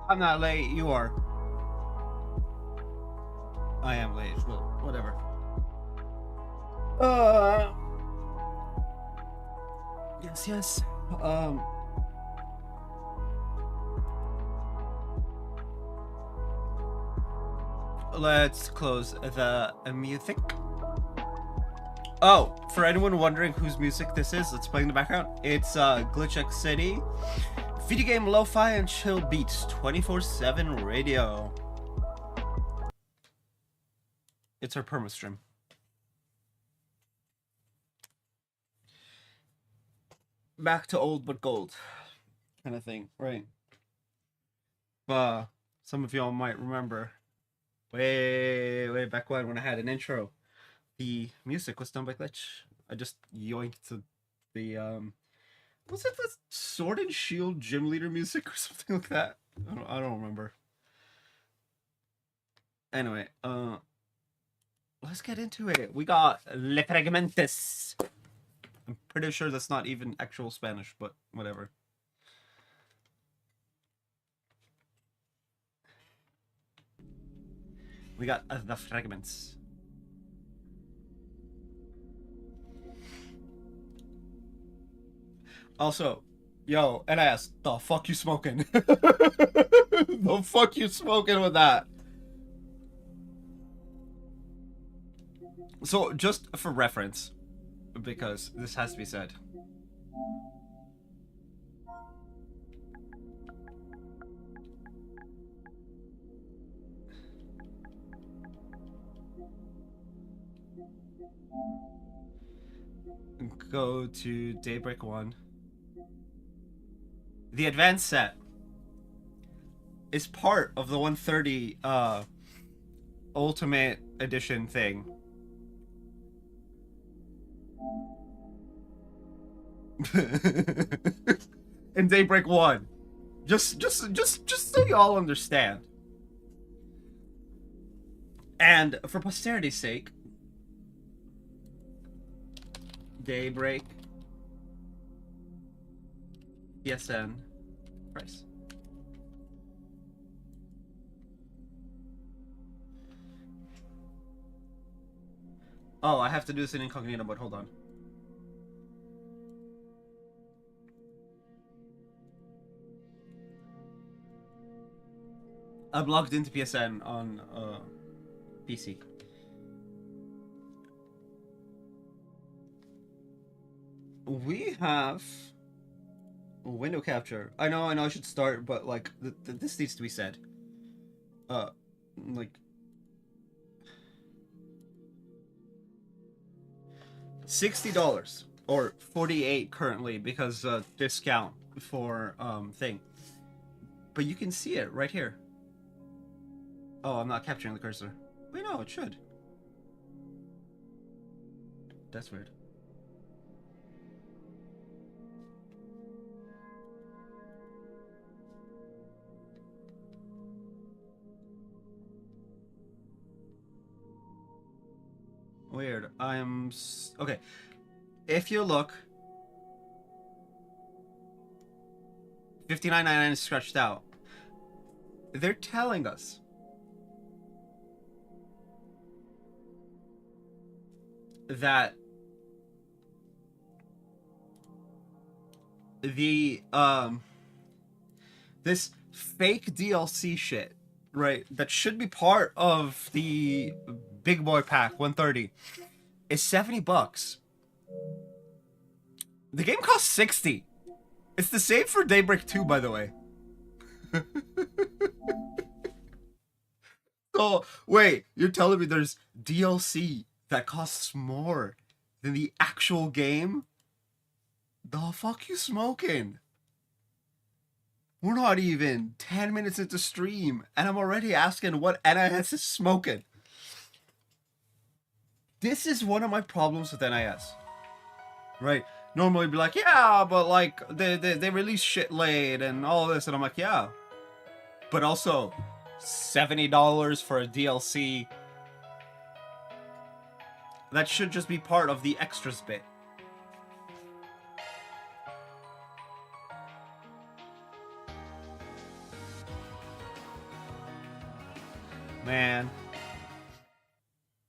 I'm not late. You are. I am late. Well, whatever. Uh. Yes. Um. Let's close the music. Oh, for anyone wondering whose music this is, let's play in the background. It's Glitch X City, video game lo-fi and chill beats, 24/7 radio. It's our perma stream. Back to old but gold, kind of thing, right? Some of y'all might remember, way back when I had an intro. The music was done by Glitch. I just yoinked the was it the Sword and Shield gym leader music or something like that? I don't remember. Anyway, let's get into it. We got Le Fragmentos. I'm pretty sure that's not even actual Spanish, but whatever. We got the fragments. Also, yo, NIS, the fuck you smoking? The fuck you smoking with that? So, just for reference, because this has to be said. Go to Daybreak 1. The advanced set is part of the 130 Ultimate Edition thing. In Daybreak 1. Just so y'all understand. And for posterity's sake, Daybreak PSN price. Oh, I have to do this in incognito, but hold on. I'm logged into PSN on PC. We have window capture. I know I should start, but like this needs to be said. Like $60 or $48 currently because discount for thing. But you can see it right here. Oh, I'm not capturing the cursor. Wait, no, it should. That's weird. Weird. Okay. If you look, $59.99 is scratched out. They're telling us that the this fake DLC shit, right, that should be part of the big boy pack 130 is $70. The game costs 60. It's the same for Daybreak 2, by the way. So wait, you're telling me there's DLC that costs more than the actual game? The fuck you smoking? We're not even 10 minutes into stream, and I'm already asking what NIS is smoking. This is one of my problems with NIS. Right? Normally be like, yeah, but like, they release shit late and all this, and I'm like, yeah. But also, $70 for a DLC. That should just be part of the extras bit.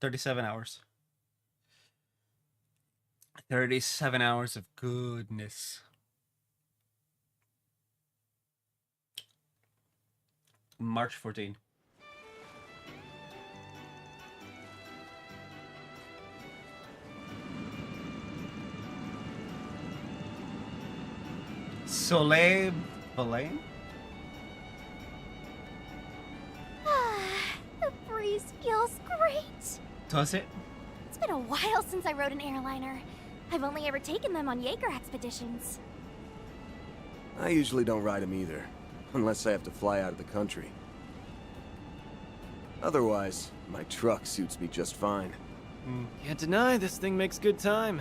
37 hours. 37 hours of goodness. March 14. Soleil Belaine? The breeze feels great. Does it? It's been a while since I rode an airliner. I've only ever taken them on Jaeger expeditions. I usually don't ride them either, unless I have to fly out of the country. Otherwise, my truck suits me just fine. Can't deny this thing makes good time.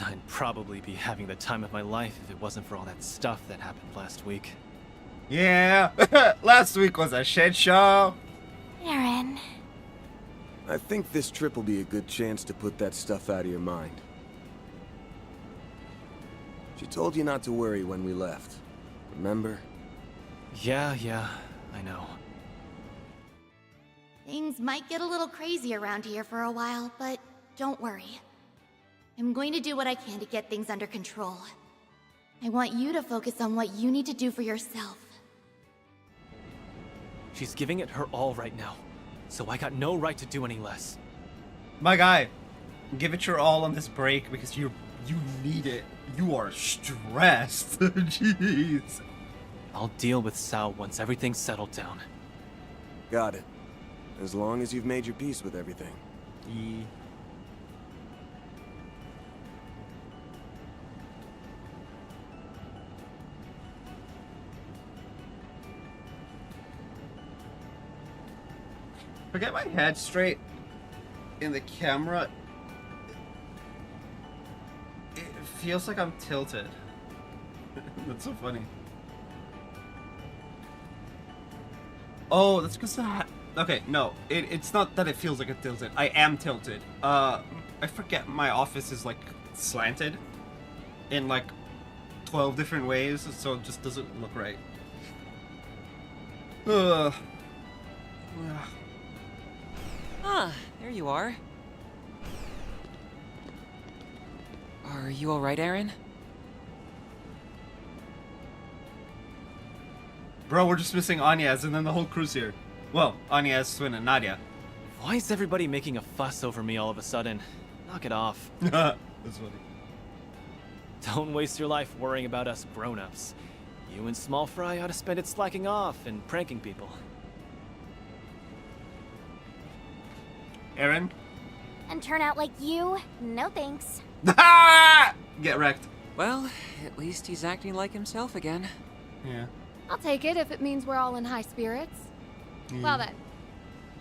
I'd probably be having the time of my life if it wasn't for all that stuff that happened last week. Yeah, last week was a shit show. Aaron. I think this trip will be a good chance to put that stuff out of your mind. She told you not to worry when we left. Remember? Yeah, I know. Things might get a little crazy around here for a while, but don't worry. I'm going to do what I can to get things under control. I want you to focus on what you need to do for yourself. She's giving it her all right now, so I got no right to do any less. My guy, give it your all on this break because you need it. You are stressed. Jeez. I'll deal with Sao once everything's settled down. Got it. As long as you've made your peace with everything. If I get my head straight in the camera, it feels like I'm tilted. That's so funny. Oh, that's because okay, no, it's not that it feels like it's tilted. I am tilted. I forget my office is like slanted in like 12 different ways, so it just doesn't look right. Ugh. Ah, there you are. Are you alright, Aaron? Bro, we're just missing Anyaz and then the whole crew's here. Well, Anyaz, Swin, and Nadia. Why is everybody making a fuss over me all of a sudden? Knock it off. That's funny. Don't waste your life worrying about us grown-ups. You and Small Fry ought to spend it slacking off and pranking people. Aaron? And turn out like you? No thanks. Get wrecked. Well, at least he's acting like himself again. Yeah. I'll take it if it means we're all in high spirits. Well then,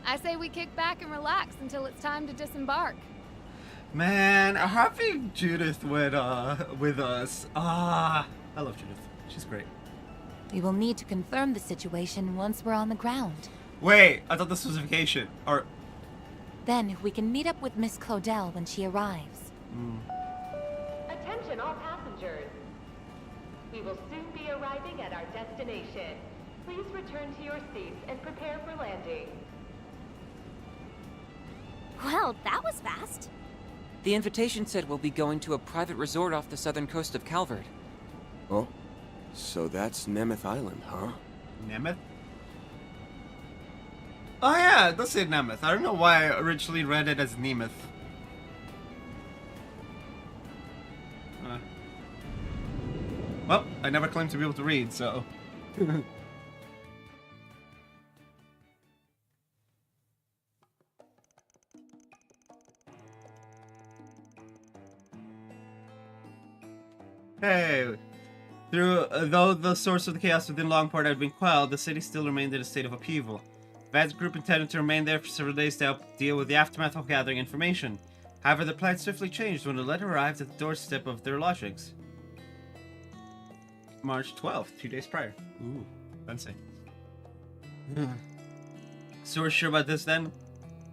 I say we kick back and relax until it's time to disembark. Man, having Judith with us. I love Judith. She's great. We will need to confirm the situation once we're on the ground. Wait, I thought this was a vacation. Or... Then we can meet up with Miss Claudel when she arrives. Attention all passengers. We will soon be arriving at our destination. Please return to your seats and prepare for landing. Well, that was fast. The invitation said we'll be going to a private resort off the southern coast of Calvert. Oh? So that's Nemeth Island, huh? Nemeth? Oh yeah, it does say Nemeth. I don't know why I originally read it as Nemeth. Well, I never claimed to be able to read, so... Hey! Though the source of the chaos within Longport had been quelled, the city still remained in a state of upheaval. Vad's group intended to remain there for several days to help deal with the aftermath of gathering information. However, the plan swiftly changed when a letter arrived at the doorstep of their lodgings. March 12th, 2 days prior. Ooh, fancy. So we're sure about this then?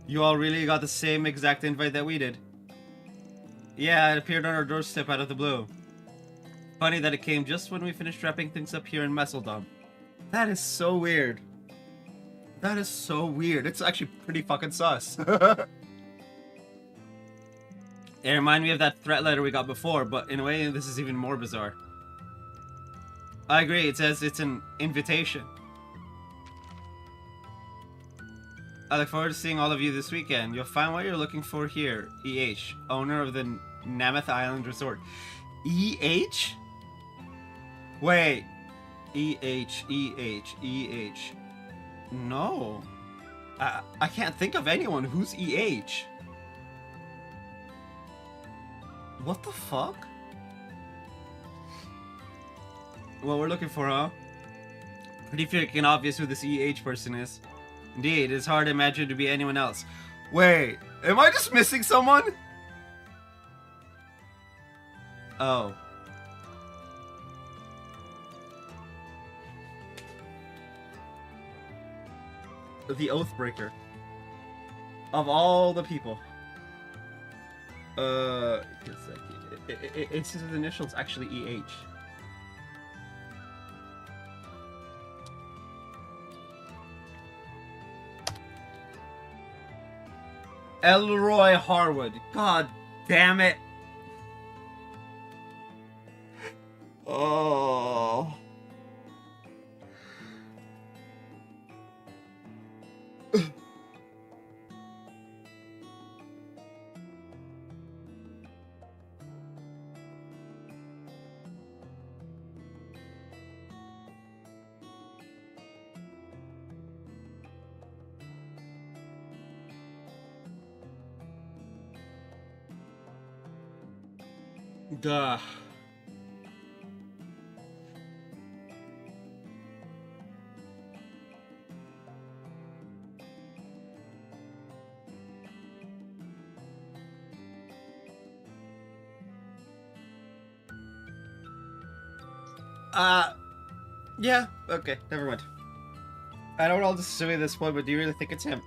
You all really got the same exact invite that we did? Yeah, it appeared on our doorstep out of the blue. Funny that it came just when we finished wrapping things up here in Messeldom. That is so weird. That is so weird. It's actually pretty fucking sus. It reminded me of that threat letter we got before, but in a way, this is even more bizarre. I agree, it says it's an invitation. I look forward to seeing all of you this weekend. You'll find what you're looking for here. EH, owner of the Namath Island Resort. EH? Wait. EH. No. I can't think of anyone who's EH. What the fuck? What we're looking for, huh? Pretty freaking obvious who this EH person is. Indeed, it's hard to imagine to be anyone else. Wait, am I just missing someone? Oh. The Oathbreaker. Of all the people. It's his initials actually EH. Elroy Harwood. God damn it. Oh. Duh. Yeah, okay, never mind. I know we're all just assuming at this point, but do you really think it's him?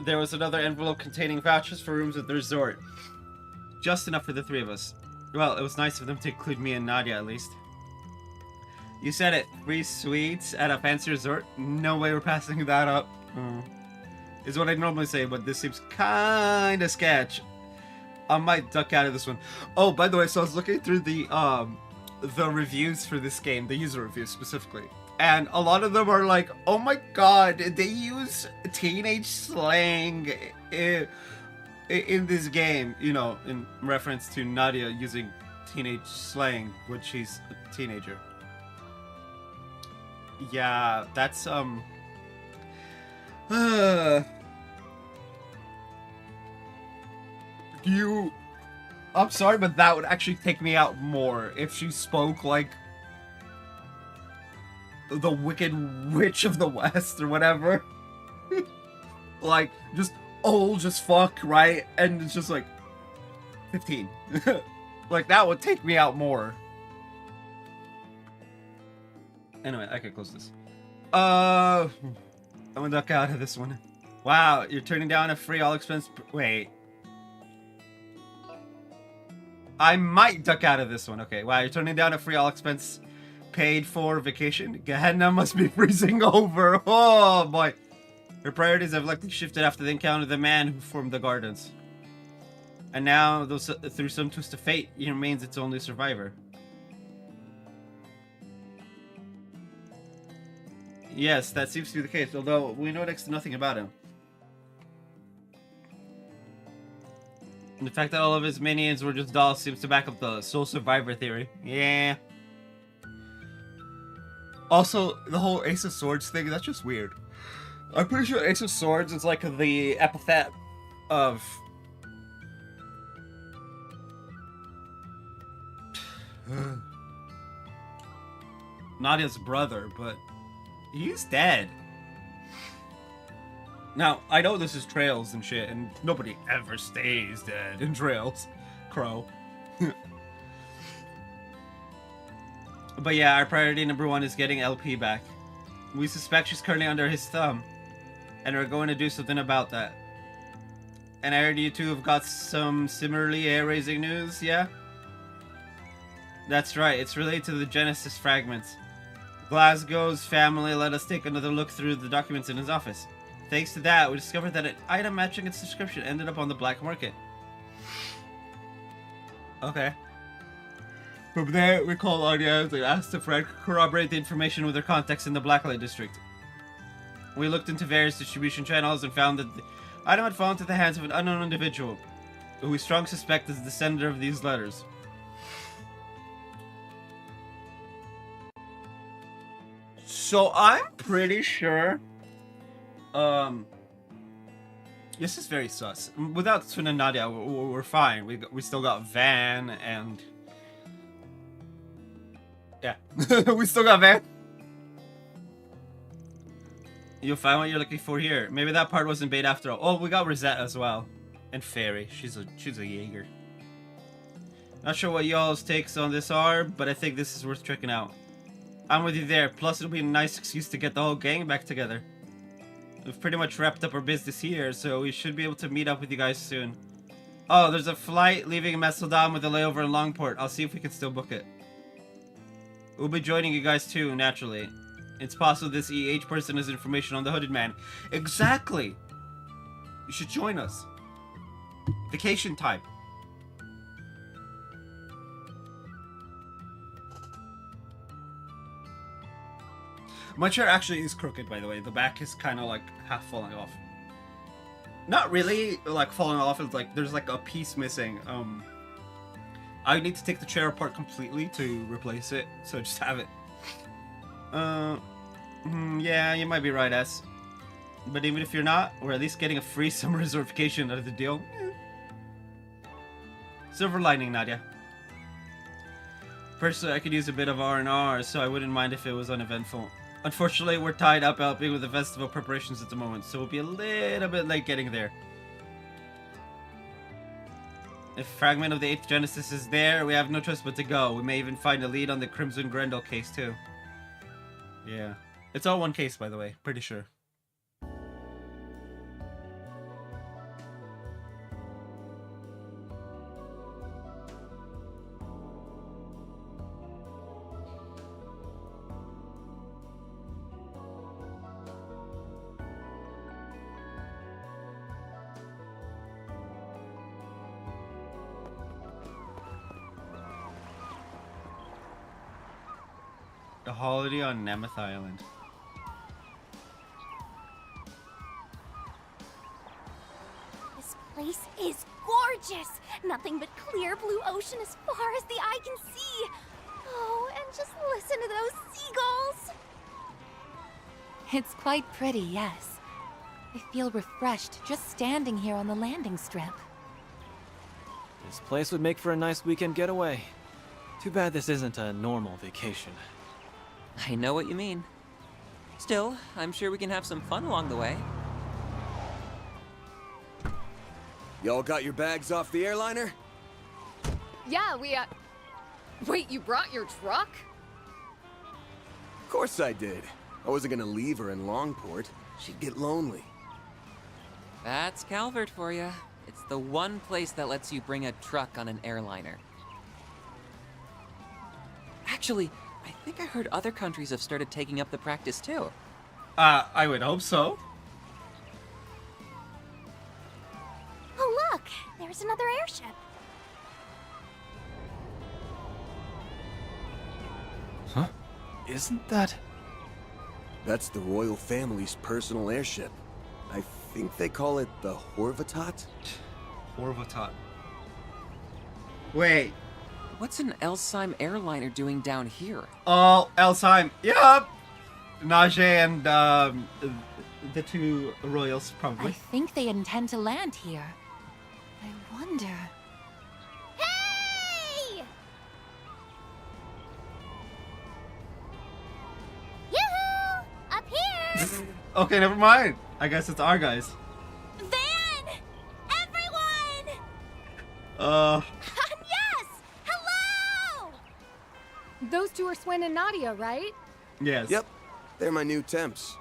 There was another envelope containing vouchers for rooms at the resort. Just enough for the three of us. Well, it was nice of them to include me and Nadia, at least. You said it. 3 suites at a fancy resort? No way we're passing that up. Is what I normally say, but this seems kinda sketch. I might duck out of this one. Oh, by the way, so I was looking through the reviews for this game, the user reviews specifically. And a lot of them are like, oh my god, they use teenage slang in this game, you know, in reference to Nadia using teenage slang when she's a teenager. Yeah, that's, I'm sorry, but that would actually take me out more if she spoke like the Wicked Witch of the West or whatever. Like, just old as fuck, right? And it's just like 15. Like, that would take me out more. Anyway, I can close this. I'm gonna duck out of this one. Wow, you're turning down a free all-expense... Wait. I might duck out of this one. Okay, wow, you're turning down a free all-expense paid-for vacation? Gehenna must be freezing over. Oh, boy. Her priorities have likely shifted after the encounter with the man who formed the gardens. And now, through some twist of fate, he remains its only survivor. Yes, that seems to be the case, although we know next to nothing about him. And the fact that all of his minions were just dolls seems to back up the sole survivor theory. Yeah. Also, the whole Ace of Swords thing, that's just weird. I'm pretty sure Ace of Swords is like the epithet of... Nadia's brother, but he's dead. Now, I know this is Trails and shit, and nobody ever stays dead in Trails. Crow. But yeah, our priority number 1 is getting LP back. We suspect she's currently under his thumb, and we're going to do something about that. And I heard you two have got some similarly hair-raising news, yeah? That's right, it's related to the Genesis fragments. Glasgow's family let us take another look through the documents in his office. Thanks to that, we discovered that an item matching its description ended up on the black market. Okay. From there, we called Anya and asked if Fred could corroborate the information with her contacts in the Blacklight district. We looked into various distribution channels and found that the item had fallen into the hands of an unknown individual, who we strongly suspect is the sender of these letters. So I'm pretty sure, this is very sus. Without Swin and Nadia, we're fine. We still got Van and... Yeah. We still got Van. You'll find what you're looking for here. Maybe that part wasn't bait after all. Oh, we got Rosette as well. And Fairy. She's a Jaeger. Not sure what y'all's takes on this are, but I think this is worth checking out. I'm with you there. Plus, it'll be a nice excuse to get the whole gang back together. We've pretty much wrapped up our business here, so we should be able to meet up with you guys soon. Oh, there's a flight leaving Macedon with a layover in Longport. I'll see if we can still book it. We'll be joining you guys too, naturally. It's possible this EH person has information on the Hooded Man. Exactly! You should join us. Vacation time. My chair actually is crooked, by the way. The back is kind of like half falling off. Not really like falling off. It's like there's like a piece missing. I need to take the chair apart completely to replace it. So just have it. Yeah, you might be right, S. But even if you're not, we're at least getting a free summer resort vacation out of the deal. Silver lining, Nadia. Personally, I could use a bit of R&R, so I wouldn't mind if it was uneventful. Unfortunately, we're tied up helping with the festival preparations at the moment, so we'll be a little bit late getting there. If a fragment of the 8th Genesis is there, we have no choice but to go. We may even find a lead on the Crimson Grendel case, too. Yeah. It's all one case, by the way. Pretty sure. A holiday on Nemeth Island. This place is gorgeous! Nothing but clear blue ocean as far as the eye can see. Oh, and just listen to those seagulls! It's quite pretty, yes. I feel refreshed just standing here on the landing strip. This place would make for a nice weekend getaway. Too bad this isn't a normal vacation. I know what you mean. Still, I'm sure we can have some fun along the way. Y'all got your bags off the airliner? Yeah, Wait, you brought your truck? Of course I did. I wasn't gonna leave her in Longport. She'd get lonely. That's Calvert for you. It's the one place that lets you bring a truck on an airliner. Actually, I think I heard other countries have started taking up the practice too. I would hope so. Oh look, there's another airship. Huh? Isn't that... That's the royal family's personal airship. I think they call it the Horvatot? Horvatot. Wait. What's an Elsheim airliner doing down here? Oh, Elsheim. Yup! Najee and the two royals, probably. I think they intend to land here. I wonder... Hey! Yoo-hoo! Up here! Okay, never mind. I guess it's our guys. Van! Everyone! Yes! Hello! Those two are Swin and Nadia, right? Yes. Yep, they're my new temps.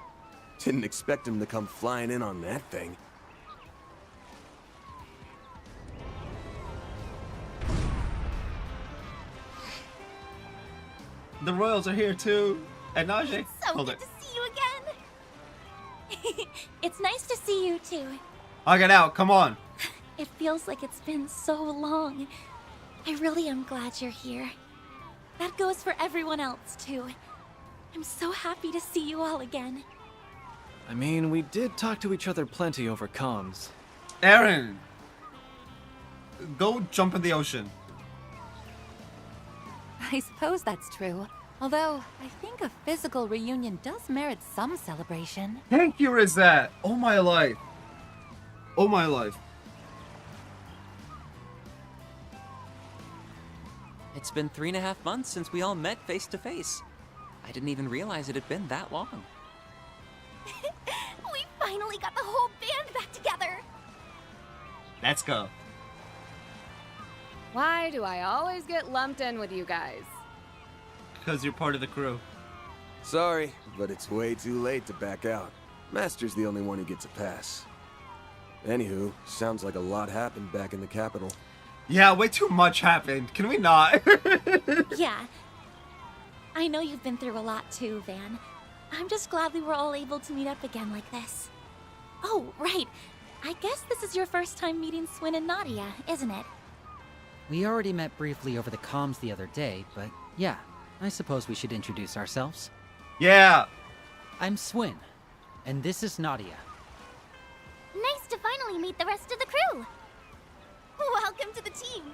Didn't expect them to come flying in on that thing. The royals are here too. And Najee. So Hold good it. to see you again. It's nice to see you too. Hug it out. Come on. It feels like it's been so long. I really am glad you're here. That goes for everyone else, too. I'm so happy to see you all again. I mean, we did talk to each other plenty over comms. Aaron! Go jump in the ocean. I suppose that's true. Although, I think a physical reunion does merit some celebration. Thank you, Rizette! Oh my life. Oh my life. It's been 3.5 months since we all met face to face. I didn't even realize it had been that long. We finally got the whole band back together! Let's go. Why do I always get lumped in with you guys? Because you're part of the crew. Sorry, but it's way too late to back out. Master's the only one who gets a pass. Anywho, sounds like a lot happened back in the capital. Yeah, way too much happened. Can we not? Yeah. I know you've been through a lot too, Van. I'm just glad we were all able to meet up again like this. Oh, right. I guess this is your first time meeting Swin and Nadia, isn't it? We already met briefly over the comms the other day, but yeah, I suppose we should introduce ourselves. Yeah. I'm Swin, and this is Nadia. Nice to finally meet the rest of the crew! Welcome to the team!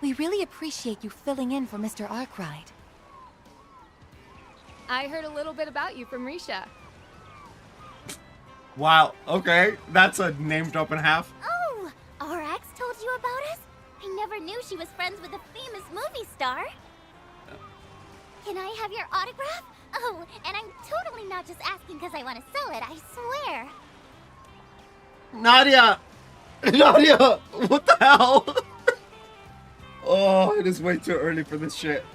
We really appreciate you filling in for Mr. Arkwright. I heard a little bit about you from Risha. Wow, okay. That's a name drop in half. Oh! RX told you about us? I never knew she was friends with a famous movie star. Can I have your autograph? Oh, and I'm totally not just asking because I want to sell it, I swear. Nadia! Nadia! What the hell? Oh, it is way too early for this shit.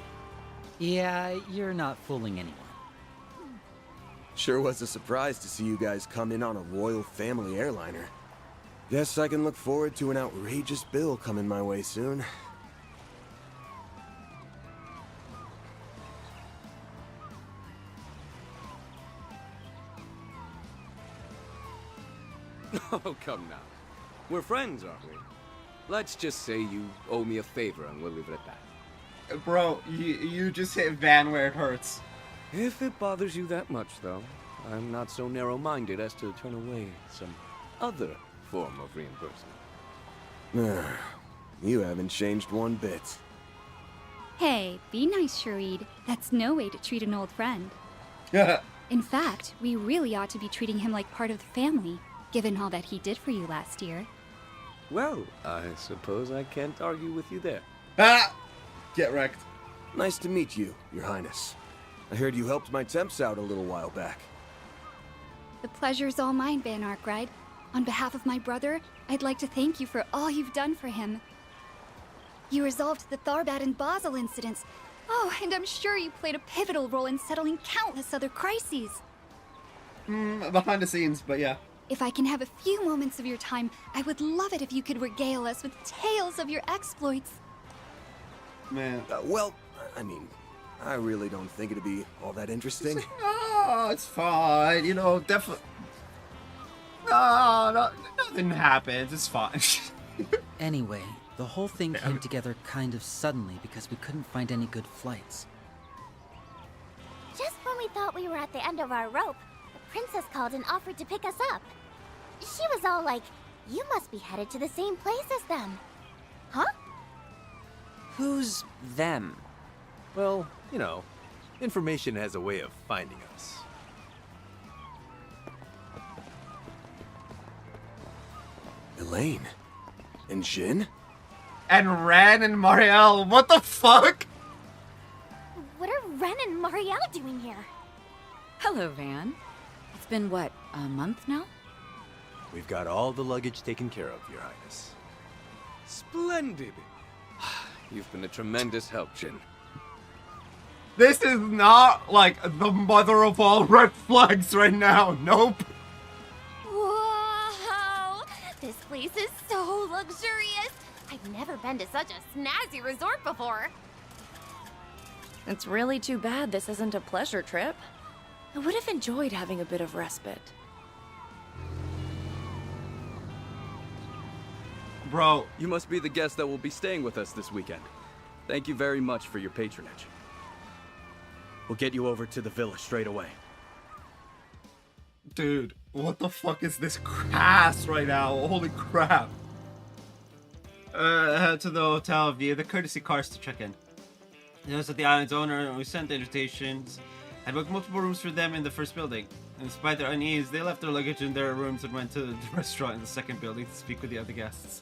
Yeah, you're not fooling anyone. Sure was a surprise to see you guys come in on a royal family airliner. Guess I can look forward to an outrageous bill coming my way soon. Oh, come now. We're friends, aren't we? Let's just say you owe me a favor and we'll leave it at that. Bro, you just hit Van where it hurts. If it bothers you that much, though, I'm not so narrow-minded as to turn away some other form of reimbursement. You haven't changed one bit. Hey, be nice, Sharid. That's no way to treat an old friend. In fact, we really ought to be treating him like part of the family, given all that he did for you last year. Well, I suppose I can't argue with you there. Ah! Get wrecked. Nice to meet you, Your Highness. I heard you helped my temps out a little while back. The pleasure's all mine, Van Arkwright. On behalf of my brother, I'd like to thank you for all you've done for him. You resolved the Tharbat and Basel incidents. Oh, and I'm sure you played a pivotal role in settling countless other crises. Behind the scenes, but yeah. If I can have a few moments of your time, I would love it if you could regale us with tales of your exploits. Man. Well, I mean, I really don't think it'd be all that interesting. Oh, it's fine. You know, definitely. No, nothing happens. It's fine. Anyway, the whole thing came together kind of suddenly because we couldn't find any good flights. Just when we thought we were at the end of our rope, the princess called and offered to pick us up. She was all like, you must be headed to the same place as them. Huh? Who's them? Well, you know, information has a way of finding us. Elaine? And Jin? And Ren and Marielle. What the fuck? What are Ren and Marielle doing here? Hello, Van. It's been, what, a month now? We've got all the luggage taken care of, Your Highness. Splendid! You've been a tremendous help, Jin. This is not, like, the mother of all red flags right now. Nope. Whoa! This place is so luxurious! I've never been to such a snazzy resort before. It's really too bad this isn't a pleasure trip. I would have enjoyed having a bit of respite. Bro. You must be the guest that will be staying with us this weekend. Thank you very much for your patronage. We'll get you over to the villa straight away. Dude, what the fuck is this crass right now? Holy crap. Head to the hotel via the courtesy cars to check in. Notice that the island's owner who sent the invitations had booked multiple rooms for them in the first building. And despite their unease, they left their luggage in their rooms and went to the restaurant in the second building to speak with the other guests.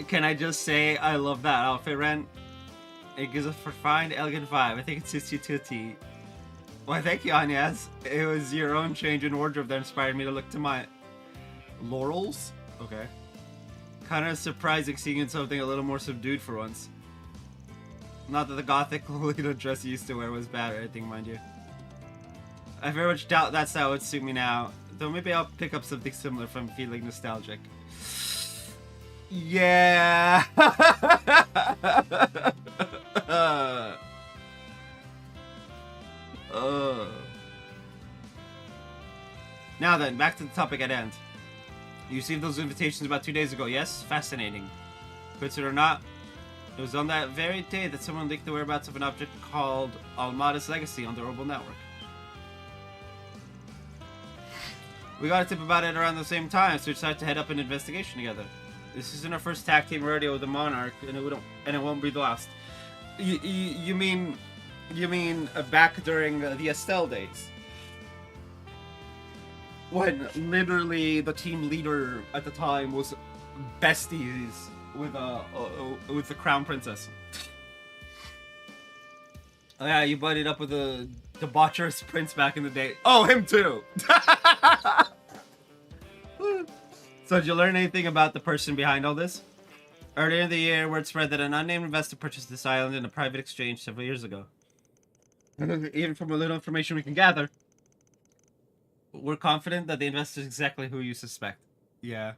Can I just say I love that outfit, Ren? It gives a refined, elegant vibe. I think it suits you to a T. Why, thank you, Anyaz. It was your own change in wardrobe that inspired me to look to my laurels. Okay. Kind of surprising seeing in something a little more subdued for once. Not that the gothic Lolita dress you used to wear was bad or anything, mind you. I very much doubt that style would suit me now. Though maybe I'll pick up something similar if I'm feeling nostalgic. Yeah. Now then, back to the topic at hand. You received those invitations about 2 days ago, yes? Fascinating. Puts it or not, it was on that very day that someone leaked the whereabouts of an object called Almada's Legacy on the Orbital Network. We got a tip about it around the same time, so we decided to head up an investigation together. This isn't our first tag team rodeo with the Monarch, and it won't be the last. You mean back during the Estelle days, when literally the team leader at the time was besties with the Crown Princess. Oh yeah, you buddied up with the debaucherous prince back in the day. Oh, him too. So did you learn anything about the person behind all this? Earlier in the year, word spread that an unnamed investor purchased this island in a private exchange several years ago. Even from a little information we can gather, we're confident that the investor is exactly who you suspect. Yeah.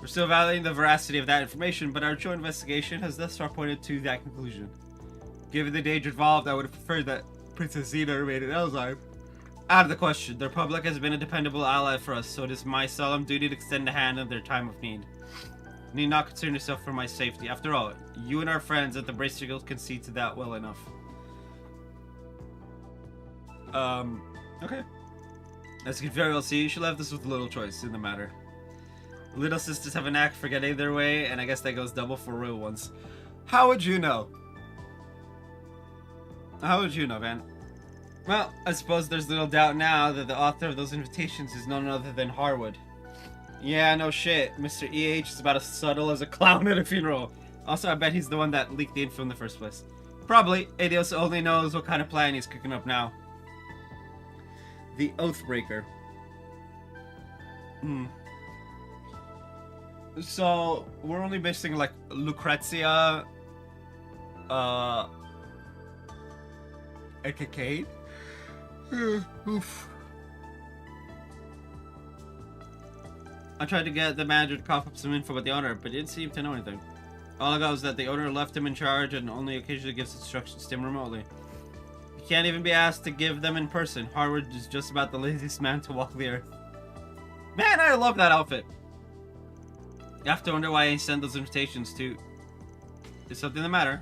We're still evaluating the veracity of that information, but our joint investigation has thus far pointed to that conclusion. Given the danger involved, I would have preferred that Princess Zena remained in Elzheim. Out of the question. The Republic has been a dependable ally for us, so it is my solemn duty to extend a hand in their time of need. You need not concern yourself for my safety. After all, you and our friends at the Bracer Guild can see to that well enough. Okay. As you can very well see, you should have this with little choice in the matter. Little sisters have a knack for getting their way, and I guess that goes double for real ones. How would you know? How would you know, Van? Well, I suppose there's little doubt now that the author of those invitations is none other than Harwood. Yeah, no shit. Mr. EH is about as subtle as a clown at a funeral. Also, I bet he's the one that leaked the info in the first place. Probably. Adios only knows what kind of plan he's cooking up now. The Oathbreaker. So, we're only missing, like, Lucrezia, and Kincaid? Oof. I tried to get the manager to cough up some info about the owner, but he didn't seem to know anything. All I got was that the owner left him in charge and only occasionally gives instructions to him remotely. He can't even be asked to give them in person. Harwood is just about the laziest man to walk the earth. Man, I love that outfit. You have to wonder why he sent those invitations to... Is something the matter?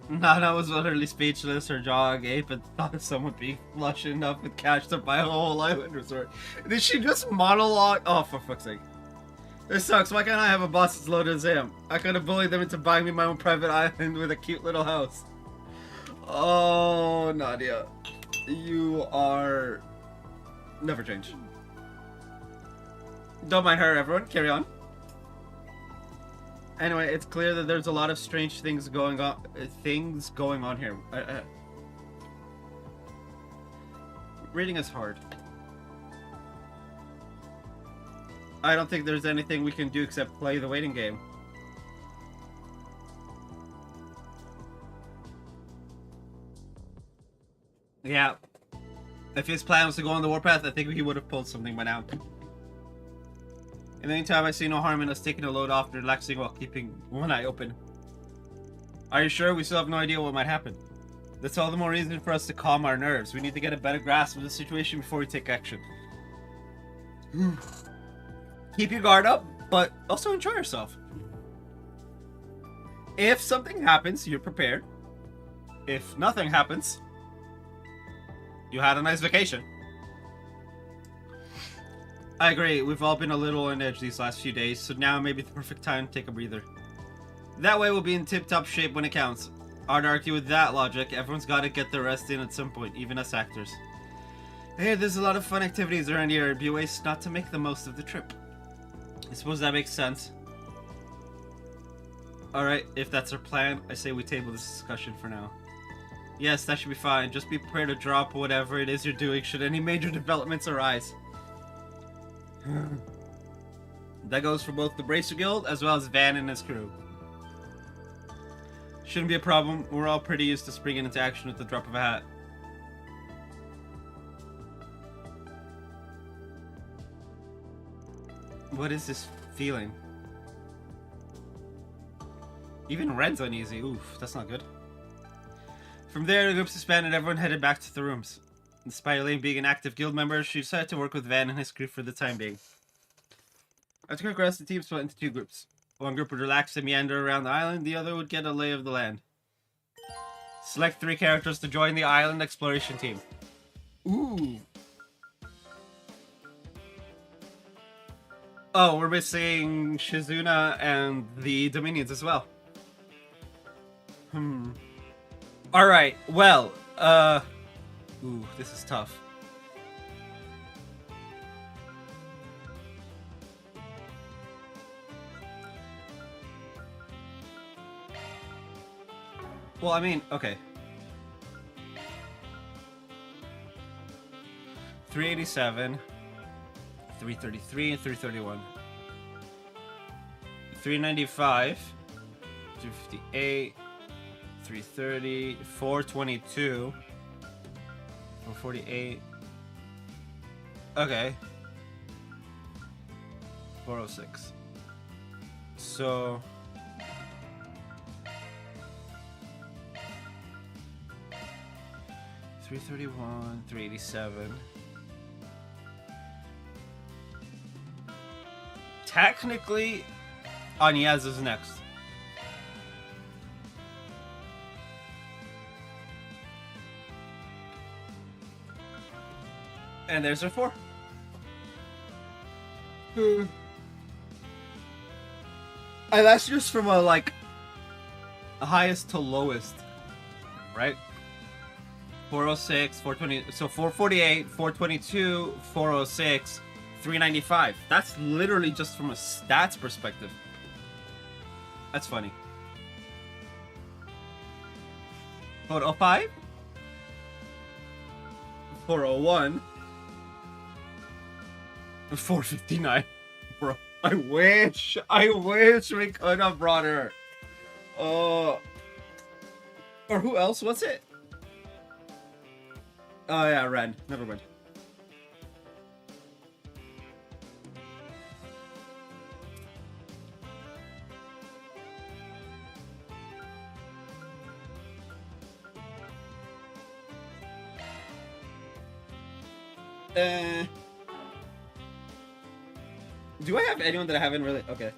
Nana was utterly speechless, her jaw agape at the thought of someone being lush enough with cash to buy a whole island resort. Did she just monologue? Oh, for fuck's sake. This sucks. Why can't I have a boss as loaded as him? I could have bullied them into buying me my own private island with a cute little house. Oh, Nadia. You are... Never change. Don't mind her, everyone. Carry on. Anyway, it's clear that there's a lot of strange things going on. Here. Reading is hard. I don't think there's anything we can do except play the waiting game. Yeah. If his plan was to go on the warpath, I think he would have pulled something by now. In the meantime, I see no harm in us taking a load off and relaxing while keeping one eye open. Are you sure? We still have no idea what might happen. That's all the more reason for us to calm our nerves. We need to get a better grasp of the situation before we take action. Keep your guard up, but also enjoy yourself. If something happens, you're prepared. If nothing happens, you had a nice vacation. I agree, we've all been a little on edge these last few days, so now may be the perfect time to take a breather. That way we'll be in tip-top shape when it counts. Hard to argue with that logic, everyone's gotta get their rest in at some point, even us actors. Hey, there's a lot of fun activities around here, it'd be a waste not to make the most of the trip. I suppose that makes sense. Alright, if that's our plan, I say we table this discussion for now. Yes, that should be fine, just be prepared to drop whatever it is you're doing should any major developments arise. That goes for both the Bracer Guild as well as Van and his crew. Shouldn't be a problem, we're all pretty used to springing into action at the drop of a hat. What is this feeling? Even Red's uneasy. Oof, that's not good. From there, the groups disbanded and everyone headed back to the rooms. Despite Elaine being an active guild member, she decided to work with Van and his crew for the time being. After quick rest, the team split into two groups. One group would relax and meander around the island, the other would get a lay of the land. Select 3 characters to join the island exploration team. Ooh. Oh, we're missing Shizuna and the Dominions as well. Alright, well, ooh, this is tough. Well, I mean, okay. 387, 333, and 331. 395, 358, 330, 422, 448. Okay. 406. So... 331, 387. Technically, Anyaz is next. And there's our 4. And that's just from a, like, highest to lowest, right? 406, 420, so 448, 422, 406, 395. That's literally just from a stats perspective. That's funny. 405, 401, 459. Bro, I wish we could have brought her. Or who else was it? Oh yeah, Ren. Never mind. Do I have anyone that I haven't really... Okay.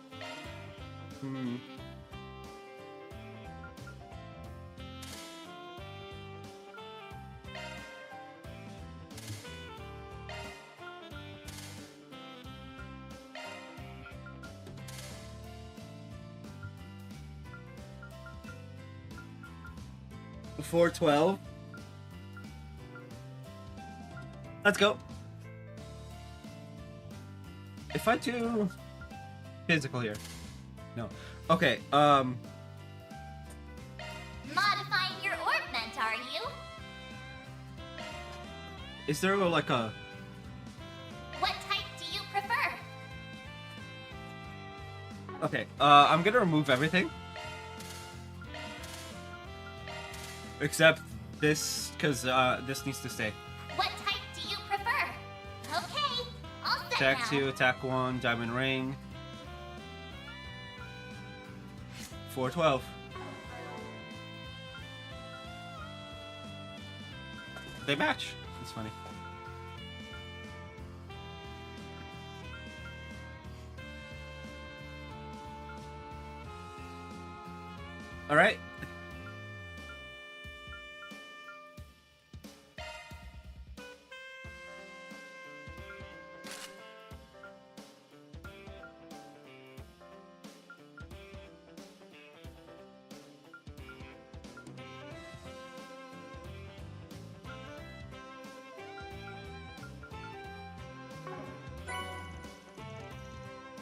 412. Let's go. If I do physical here. No. Okay, Modifying your orbment, are you? is there like a... What type do you prefer? Okay, I'm gonna remove everything. Except This, because this needs to stay. What type do you prefer? Okay, all set Attack now. 2, attack 1, diamond ring. 412. They match. It's funny. All right.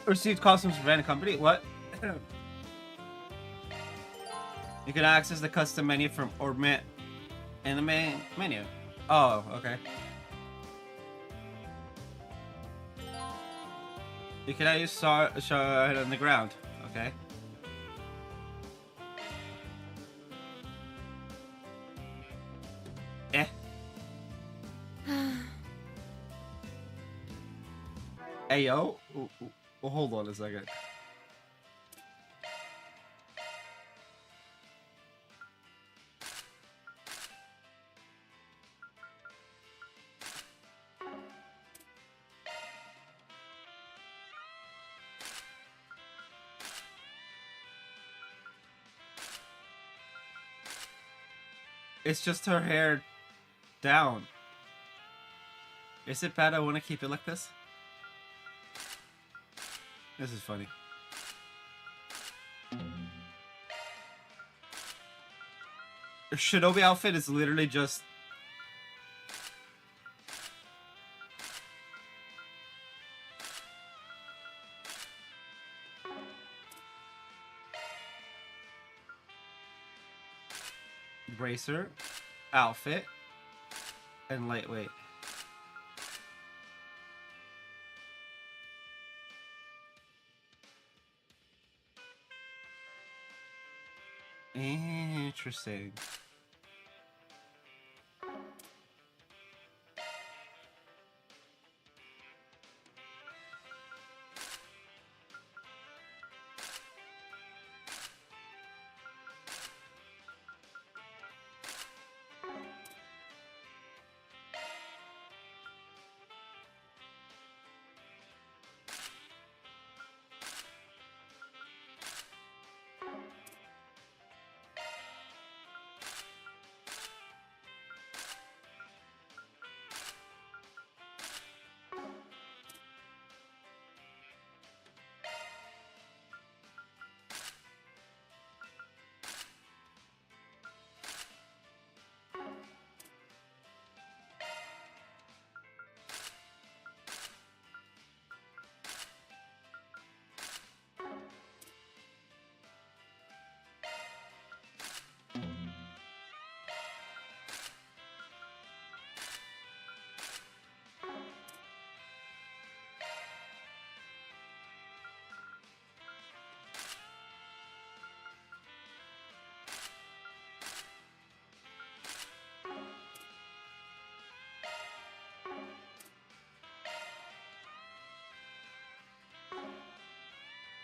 Received costumes from random company. What? You can access the custom menu from in the main menu. Oh, okay. You cannot use shard on the ground. Okay. Eh. Hey yo. Well, hold on a second. It's just her hair down. Is it bad I want to keep it like this? This is funny. Her Shinobi outfit is literally just... bracer, outfit, and lightweight. Interesting.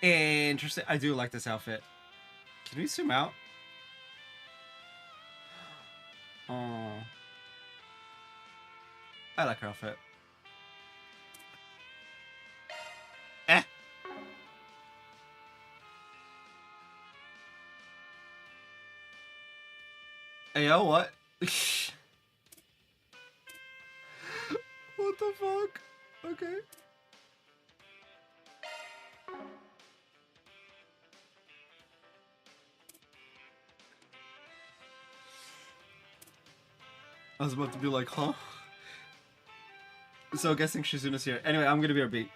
Interesting. I do like this outfit. Can we zoom out? Oh, I like her outfit. Eh. Hey, yo, what? What the fuck? Okay. I was about to be like, huh? So guessing Shizuna's here. Anyway, I'm gonna be our beat.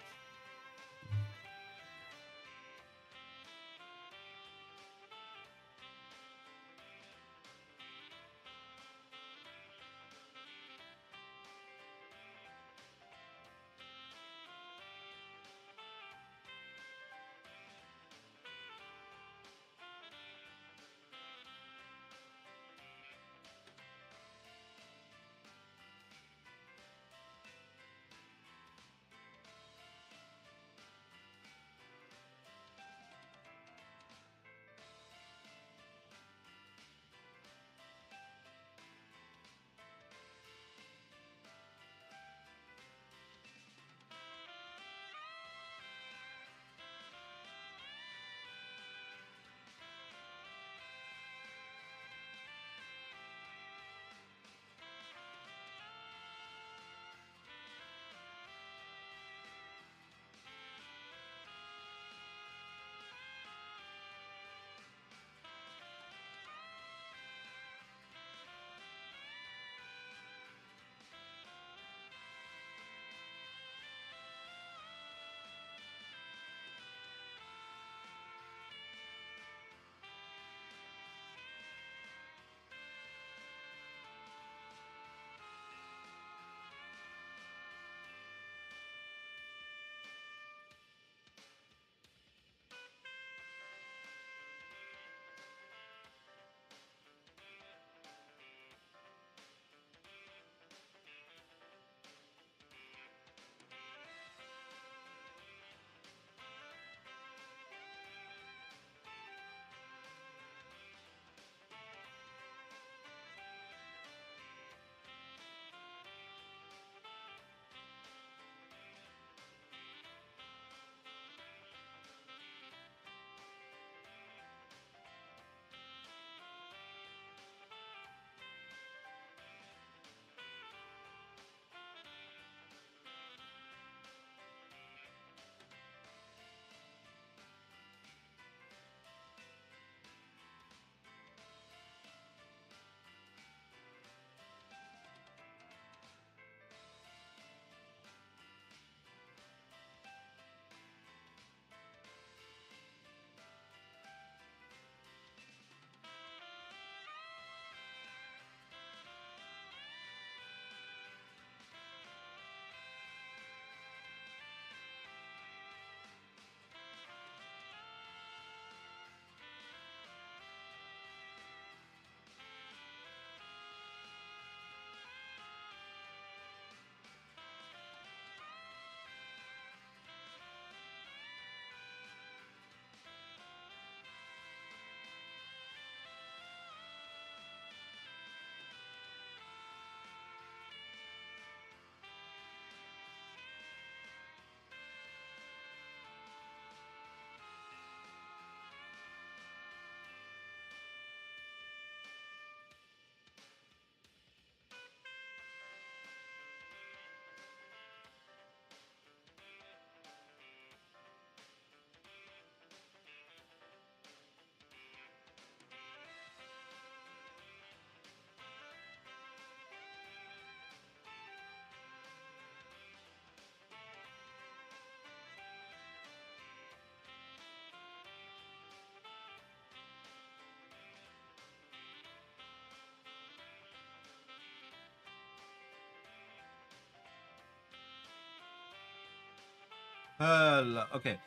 Okay.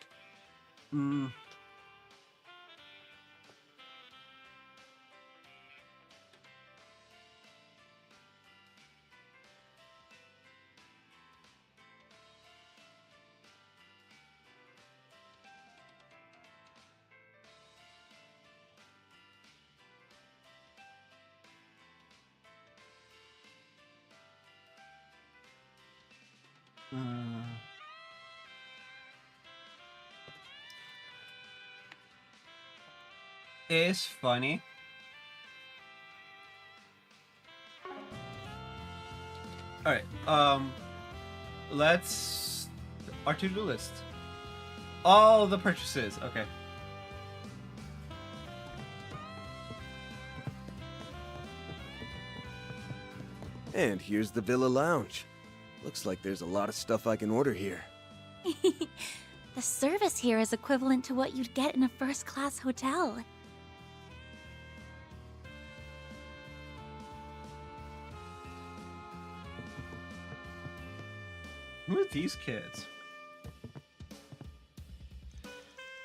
Mm. It's funny. Alright, let's... Our to-do list. All the purchases, okay. And here's the Villa Lounge. Looks like there's a lot of stuff I can order here. The service here is equivalent to what you'd get in a first-class hotel. Who are these kids?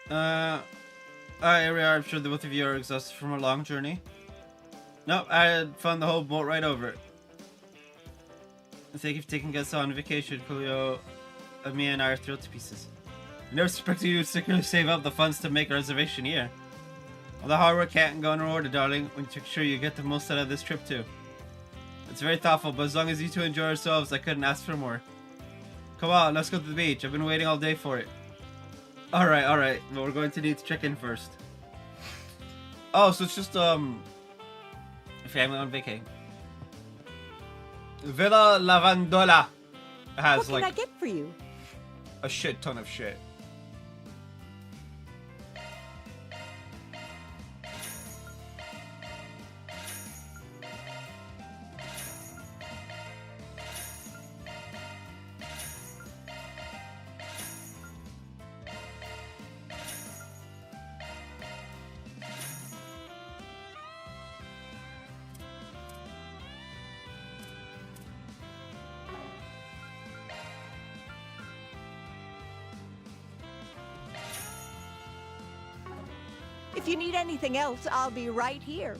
Alright, here we are. I'm sure the both of you are exhausted from a long journey. Nope, I had fun the whole boat ride over it. Thank you for taking us on vacation, Coolio. Me and I are thrilled to pieces. I never expected you to secretly save up the funds to make a reservation here. All the hard work can't go unrewarded, darling. We make sure you get the most out of this trip, too. It's very thoughtful, but as long as you two enjoy yourselves, I couldn't ask for more. Come on, let's go to the beach. I've been waiting all day for it. Alright. Well, we're going to need to check in first. Oh, so it's just, a family on vacation. Villa Lavandola has, what can I get for you? A shit ton of shit. If you need anything else, I'll be right here.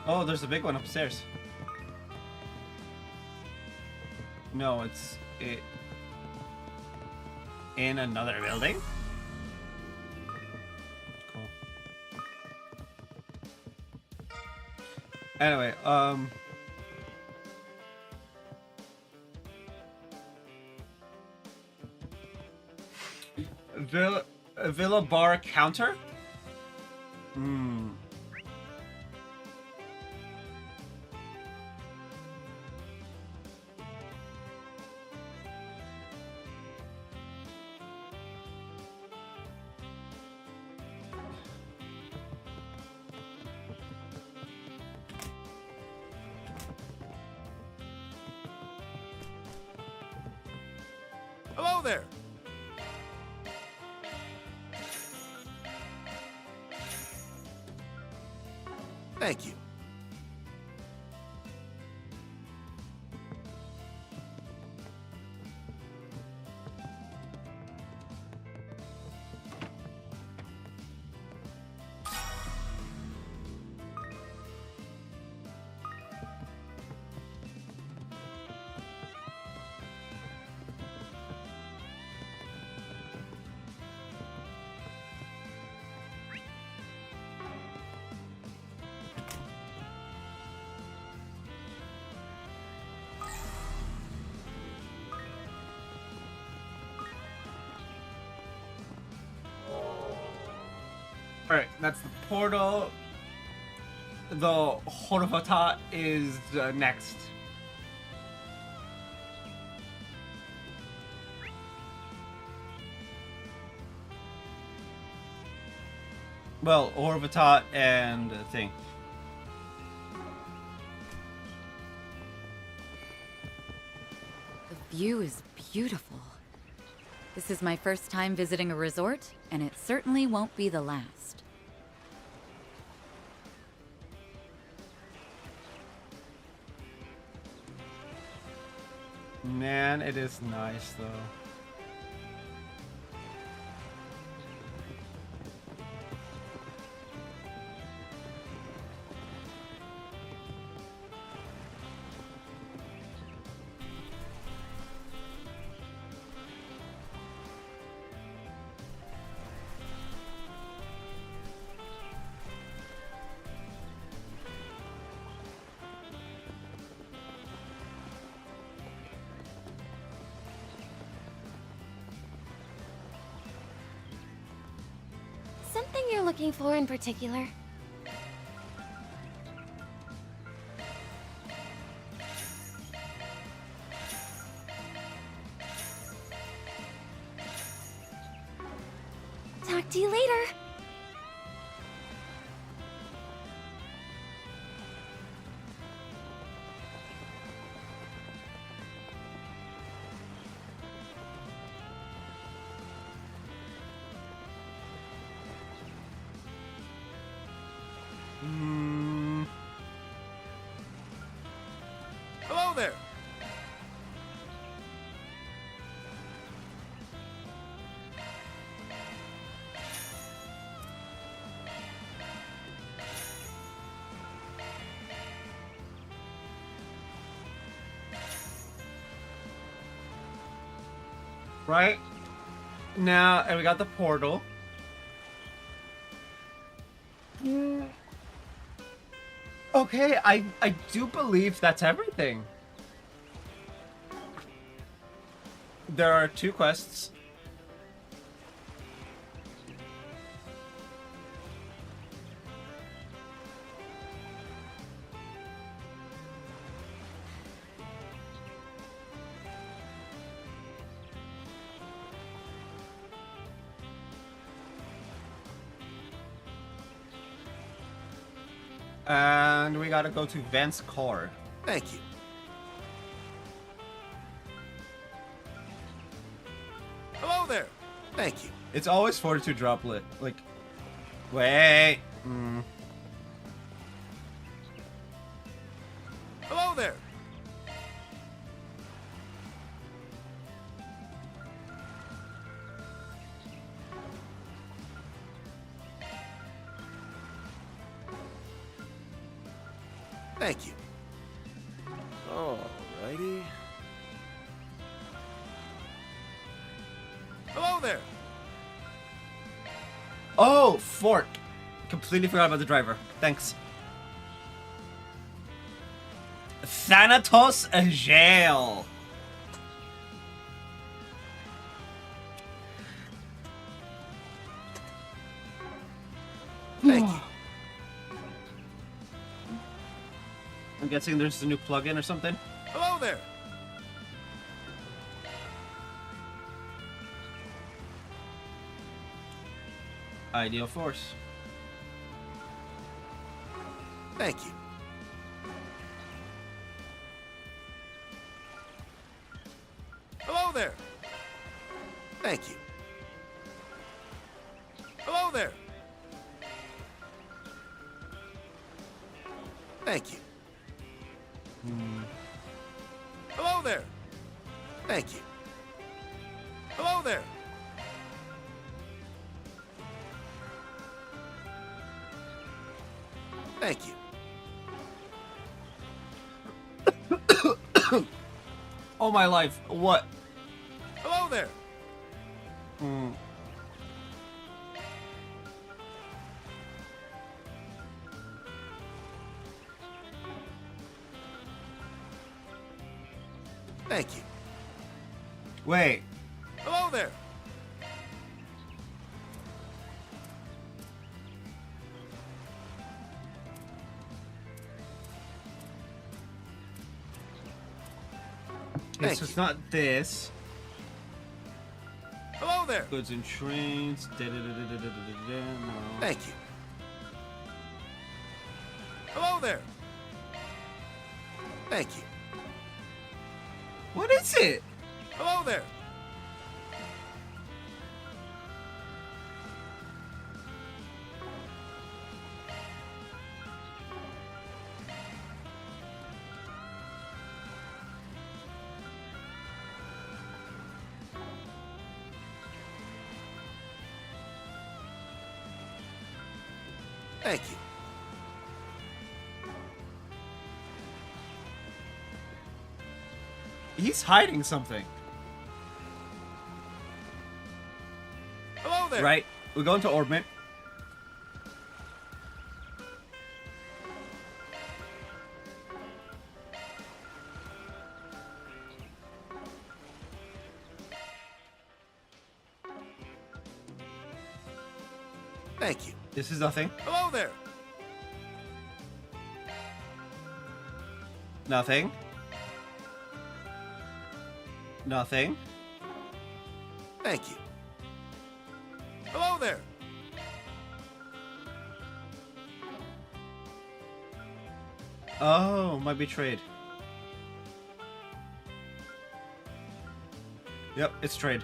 Oh, there's a big one upstairs. No, it's in another building. Anyway, Villa bar counter? Hello there! Thank you. Alright, that's the portal. The Horvata is next. Well, Horvata and thing. The view is beautiful. This is my first time visiting a resort, and it certainly won't be the last. Man, it is nice though. Something you're looking for in particular? Talk to you later. Hello there! Right now, and we got the portal. Okay, I do believe that's everything. There are 2 quests. And we gotta go to Van's car. Thank you. Hello there! Thank you. It's always Fortitude Droplet. Like, wait. Hello there! Thank you. Alrighty. Hello there! Oh, Fort. Completely forgot about the driver. Thanks. Thanatos Jail. Thank you. I'm guessing there's a new plugin or something. Hello there! Ideal Force. Thank you. Hello there! Thank you. Hello there! Thank you. Hello there! Thank you. Hello there! Thank you. Oh my life. What? Hello there! Thank you. Wait. Hello there! Okay, so it's not this. Hello there! Goods and trains. No. Thank you. Hello there! Thank you. What is it? Hello there! Thank you. He's hiding something. Hello there! Right. We go into orbit. Thank you. This is nothing. Hello there! Nothing. Nothing. Thank you. Hello there! Oh, might be trade. Yep, it's trade.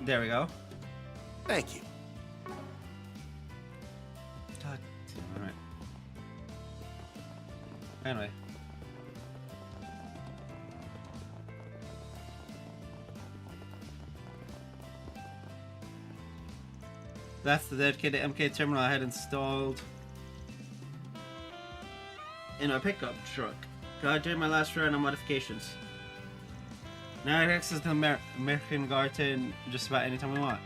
There we go. Thank you. God damn it. Anyway. That's the dedicated MK terminal I had installed in a pickup truck. Got during my last run on modifications. Now I have access to the American Garden just about anytime we want.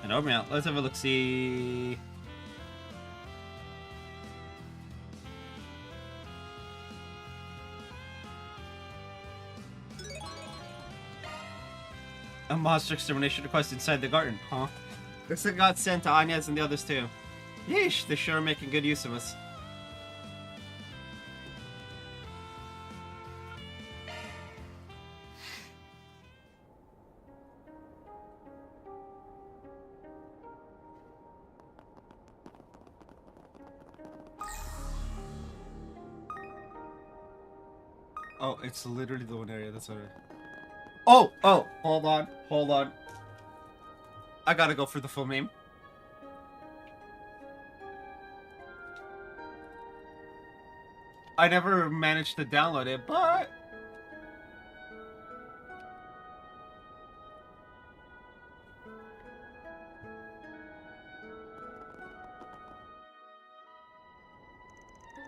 And over now, let's have a look see. A monster extermination request inside the garden, huh? Looks like it got sent to Anya's and the others too. Yeesh, they sure are making good use of us. Oh, it's literally the one area, that's what Oh, hold on. I gotta go for the full name. I never managed to download it, but...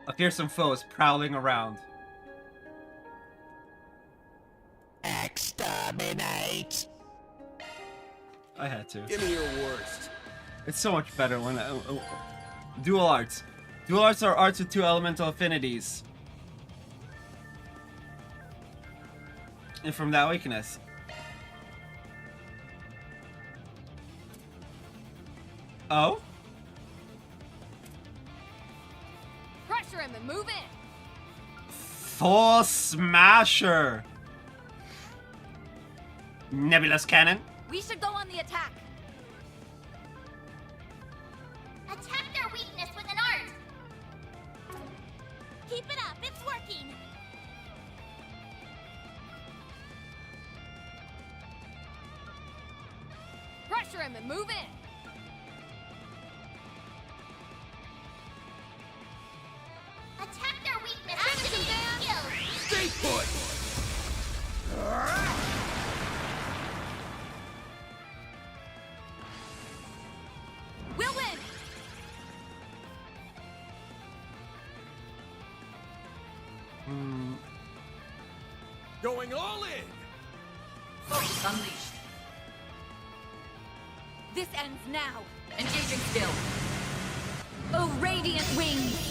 a fearsome foe is prowling around. Exterminate! I had to. Give me your worst. It's so much better when... dual arts. Dual arts are arts with two elemental affinities. And from that weakness. Oh? Pressure him and move in. Full Smasher! Nebulous Cannon. We should go on the attack. Attack their weakness with an art! Keep it up, it's working. Pressure him and move in. Attack their weakness with an skill! Stay put! We'll win. Going all in! Focus unleashed. This ends now. Engaging skill. Oh, radiant wings.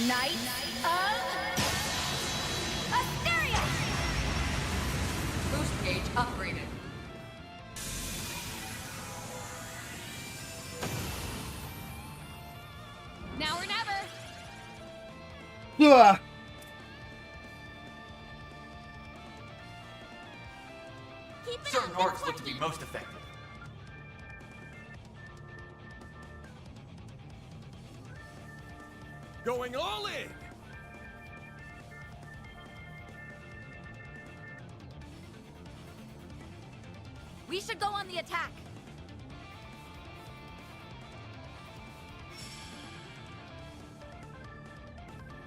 Knight of Asteria. Boost gauge upgraded. Now or never. Ugh. Keep it Certain up. arcs look to be most effective. Going all in! We should go on the attack.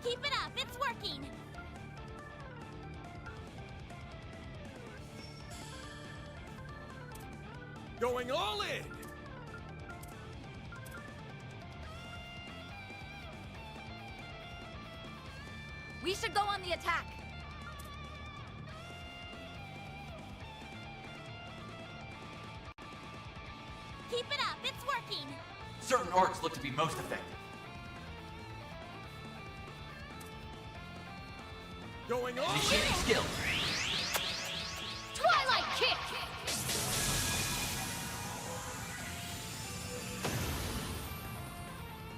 Keep it up, it's working. Going all in! We should go on the attack. Keep it up, it's working. Certain orcs look to be most effective. Going all Initiating skill. Twilight kick!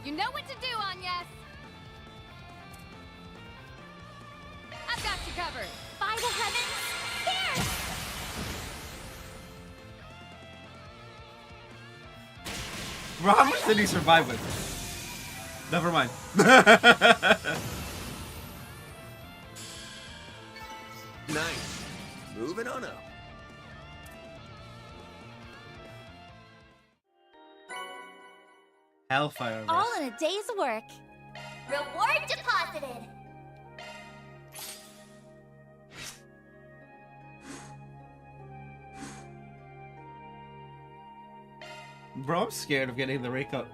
You know what to do, Agnes. I've got you covered. By the heavens, there! Bro, how much did he survive with? Never mind. Nice. Moving on up. Hellfire All Rest. in a day's work. Reward deposited. Bro, I'm scared of getting the rake up.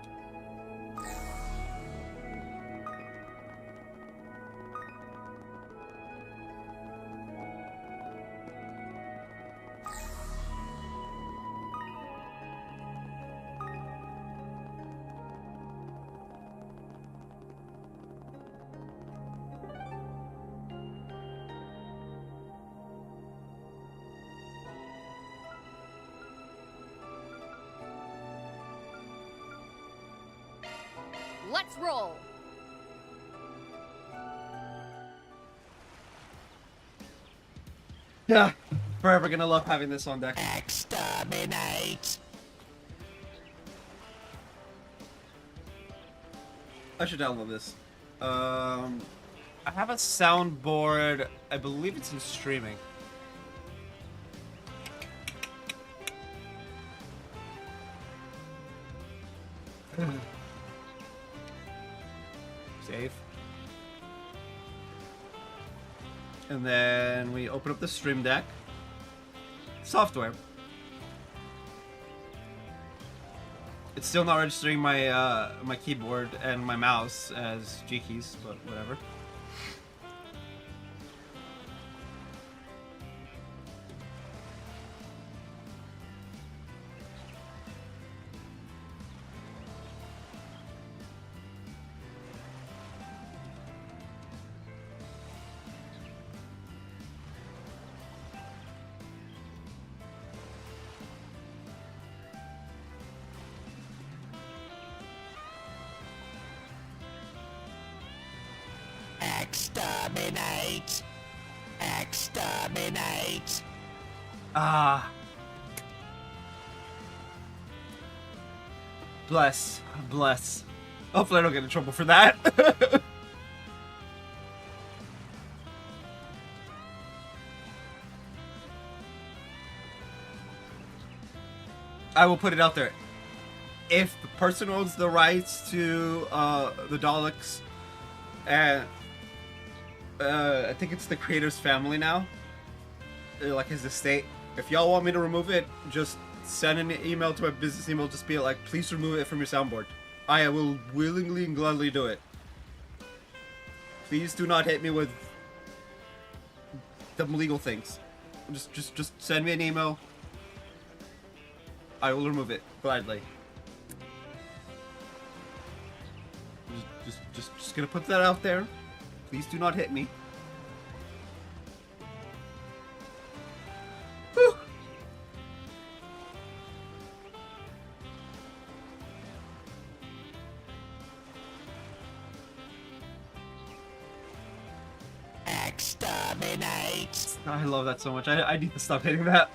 Let's roll. Yeah, forever gonna love having this on deck. Exterminate! I should download this. I have a soundboard. I believe it's in streaming. Save. And then we open up the stream deck. Software. It's still not registering my my keyboard and my mouse as G keys, but whatever. Exterminate! Exterminate! Ah. Bless. Bless. Hopefully I don't get in trouble for that. I will put it out there. If the person owns the rights to the Daleks, and I think it's the creator's family now, like his estate. If y'all want me to remove it, just send an email to my business email. Just be like, please remove it from your soundboard. I will willingly and gladly do it. Please do not hit me with the legal things. Just send me an email. I will remove it gladly. Just gonna put that out there. Please do not hit me. Whew. Exterminate! I love that so much. I need to stop hitting that.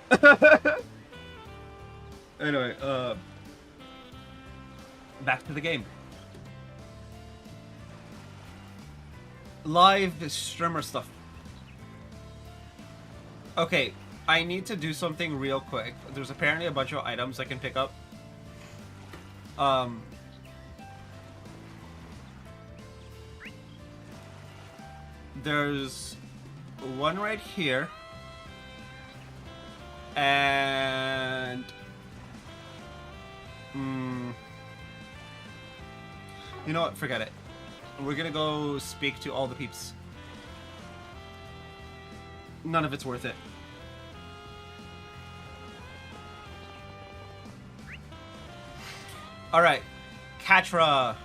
Anyway, back to the game. live streamer stuff. Okay, I need to do something real quick. There's apparently a bunch of items I can pick up. There's one right here. And... you know what? Forget it. We're gonna go speak to all the peeps. None of it's worth it. Alright. Katra.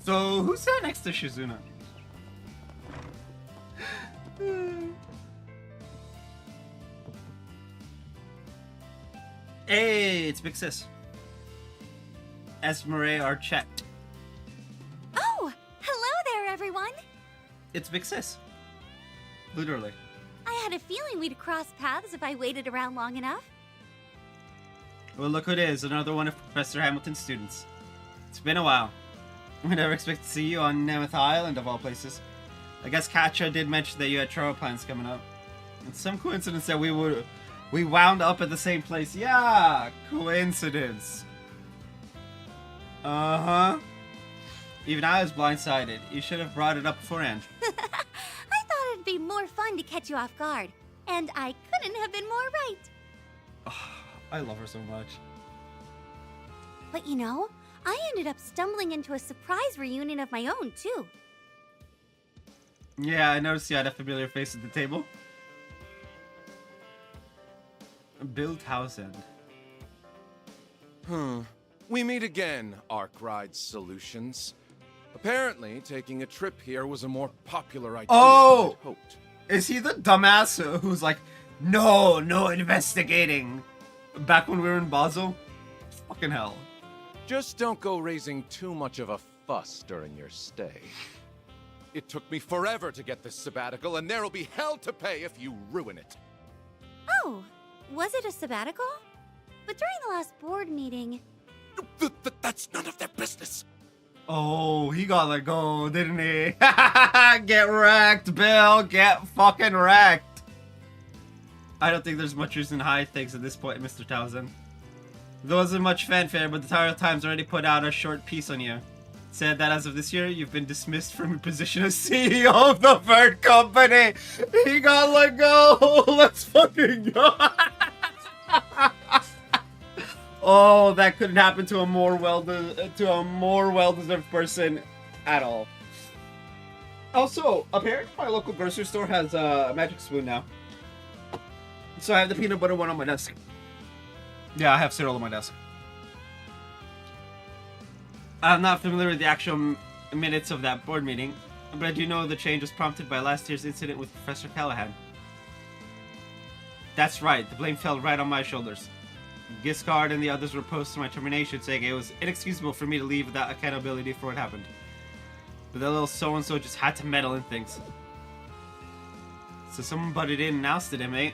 So, who's sat next to Shizuna? Hey, it's Big Sis. Esmeralda Archette. Oh, hello there, everyone. It's Big Sis. Literally. I had a feeling we'd cross paths if I waited around long enough. Well, look who it is. Another one of Professor Hamilton's students. It's been a while. We never expect to see you on Nemeth Island, of all places. I guess Katja did mention that you had travel plans coming up. It's some coincidence that we wound up at the same place. Yeah, coincidence. Uh-huh. Even I was blindsided. You should have brought it up beforehand. I thought it'd be more fun to catch you off guard. And I couldn't have been more right. I love her so much. But you know, I ended up stumbling into a surprise reunion of my own, too. Yeah, I noticed you had a familiar face at the table. Bill Townsend. We meet again, Arkwright Solutions. Apparently, taking a trip here was a more popular idea than I'd hoped. Is he the dumbass who's like, no investigating? Back when we were in Basel? Fucking hell. Just don't go raising too much of a fuss during your stay. It took me forever to get this sabbatical, and there'll be hell to pay if you ruin it. Oh, was it a sabbatical? But during the last board meeting... That's none of their business. Oh, he got let go, didn't he? Get wrecked, Bill. Get fucking wrecked. I don't think there's much use in high things at this point, Mr. Townsend. There wasn't much fanfare, but the Tower Times already put out a short piece on you. It said that as of this year, you've been dismissed from your position as CEO of the third company. He got let go. Let's fucking go. Oh, that couldn't happen to a more well-deserved person at all. Also, apparently my local grocery store has a magic spoon now. So I have the peanut butter one on my desk. Yeah, I have cereal on my desk. I'm not familiar with the actual minutes of that board meeting, but I do know the change was prompted by last year's incident with Professor Callahan. That's right, the blame fell right on my shoulders. Giscard and the others were opposed to my termination, saying it was inexcusable for me to leave without accountability for what happened. But that little so-and-so just had to meddle in things. So someone butted in and ousted him, eh?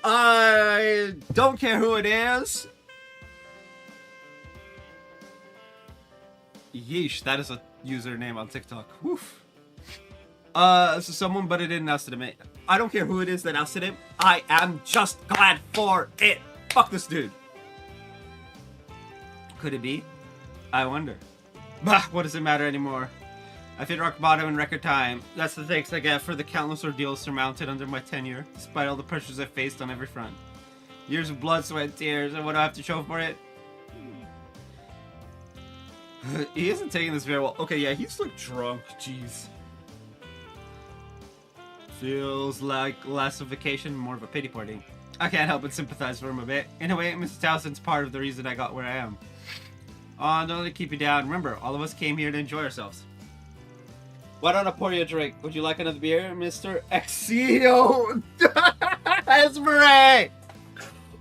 I don't care who it is. Yeesh, that is a username on TikTok. Woof. So someone butted in and ousted him, eh? I don't care who it is that ousted him. I am just glad for it. Fuck this dude. Could it be? I wonder. Bah, what does it matter anymore? I hit rock bottom in record time. That's the thanks I get for the countless ordeals surmounted under my tenure, despite all the pressures I faced on every front. Years of blood, sweat, and tears, and what do I have to show for it? He isn't taking this very well. Okay, yeah, he's like drunk. Jeez. Feels like less of vacation, more of a pity party. I can't help but sympathize for him a bit. In a way, Mrs. Towson's part of the reason I got where I am. Oh, don't let it keep you down. Remember, all of us came here to enjoy ourselves. Why don't I pour you a drink? Would you like another beer, Mr. Exio Esmeralda?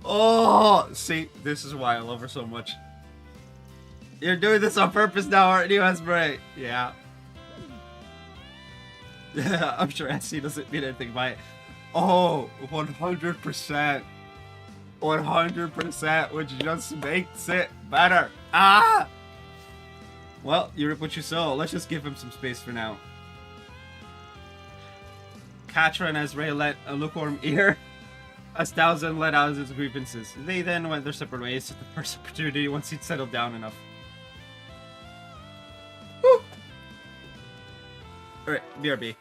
Oh, see, this is why I love her so much. You're doing this on purpose now, aren't you, Esmeralda? Yeah. Yeah, I'm sure SC doesn't mean anything by it. Oh, 100%. 100%, which just makes it better. Ah! Well, you rip what you sow. Let's just give him some space for now. Katra and Ezreal lent a lukewarm ear as Towson let out his grievances. They then went their separate ways to the first opportunity once he'd settled down enough. Woo! Alright, BRB.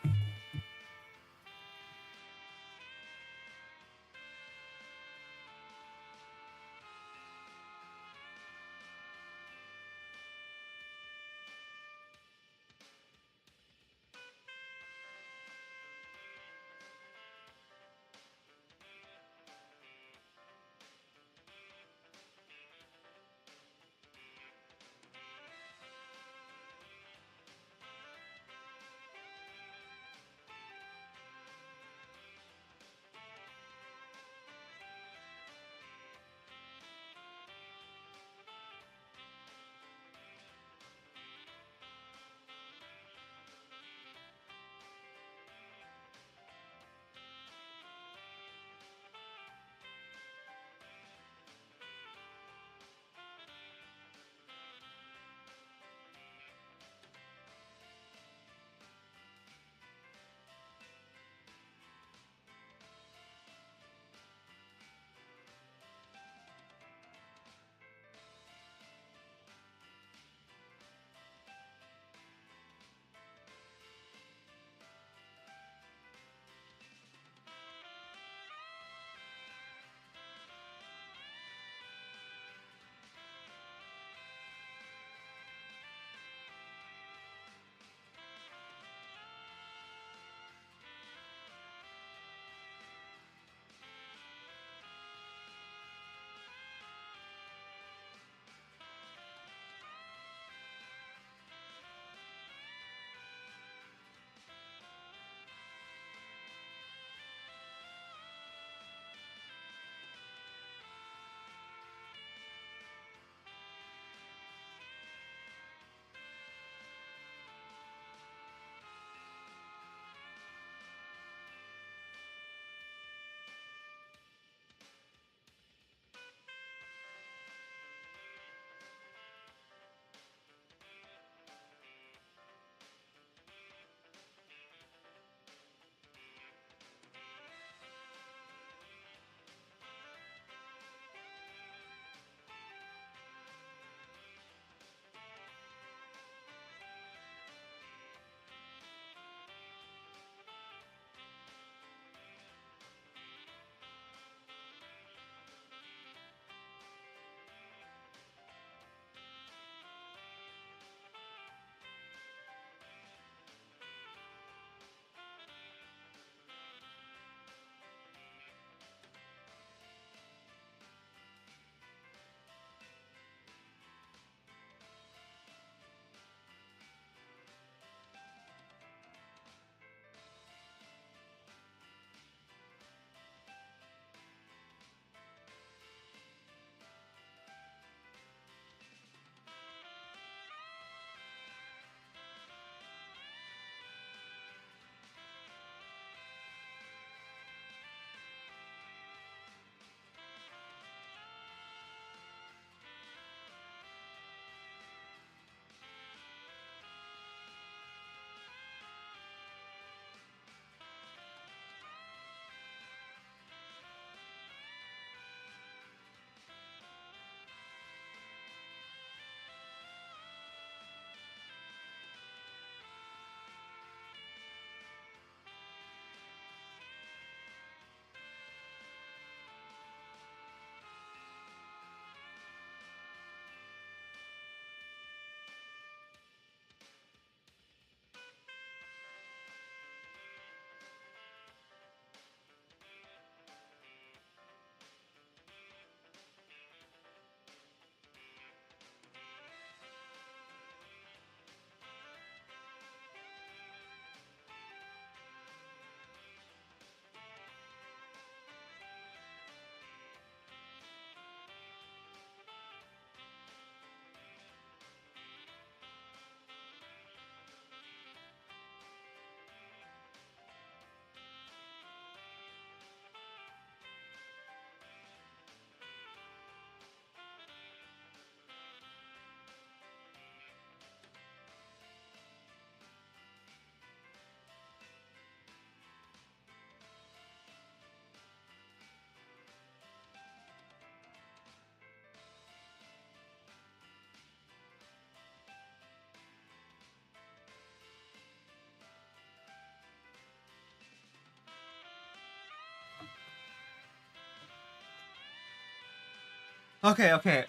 Okay.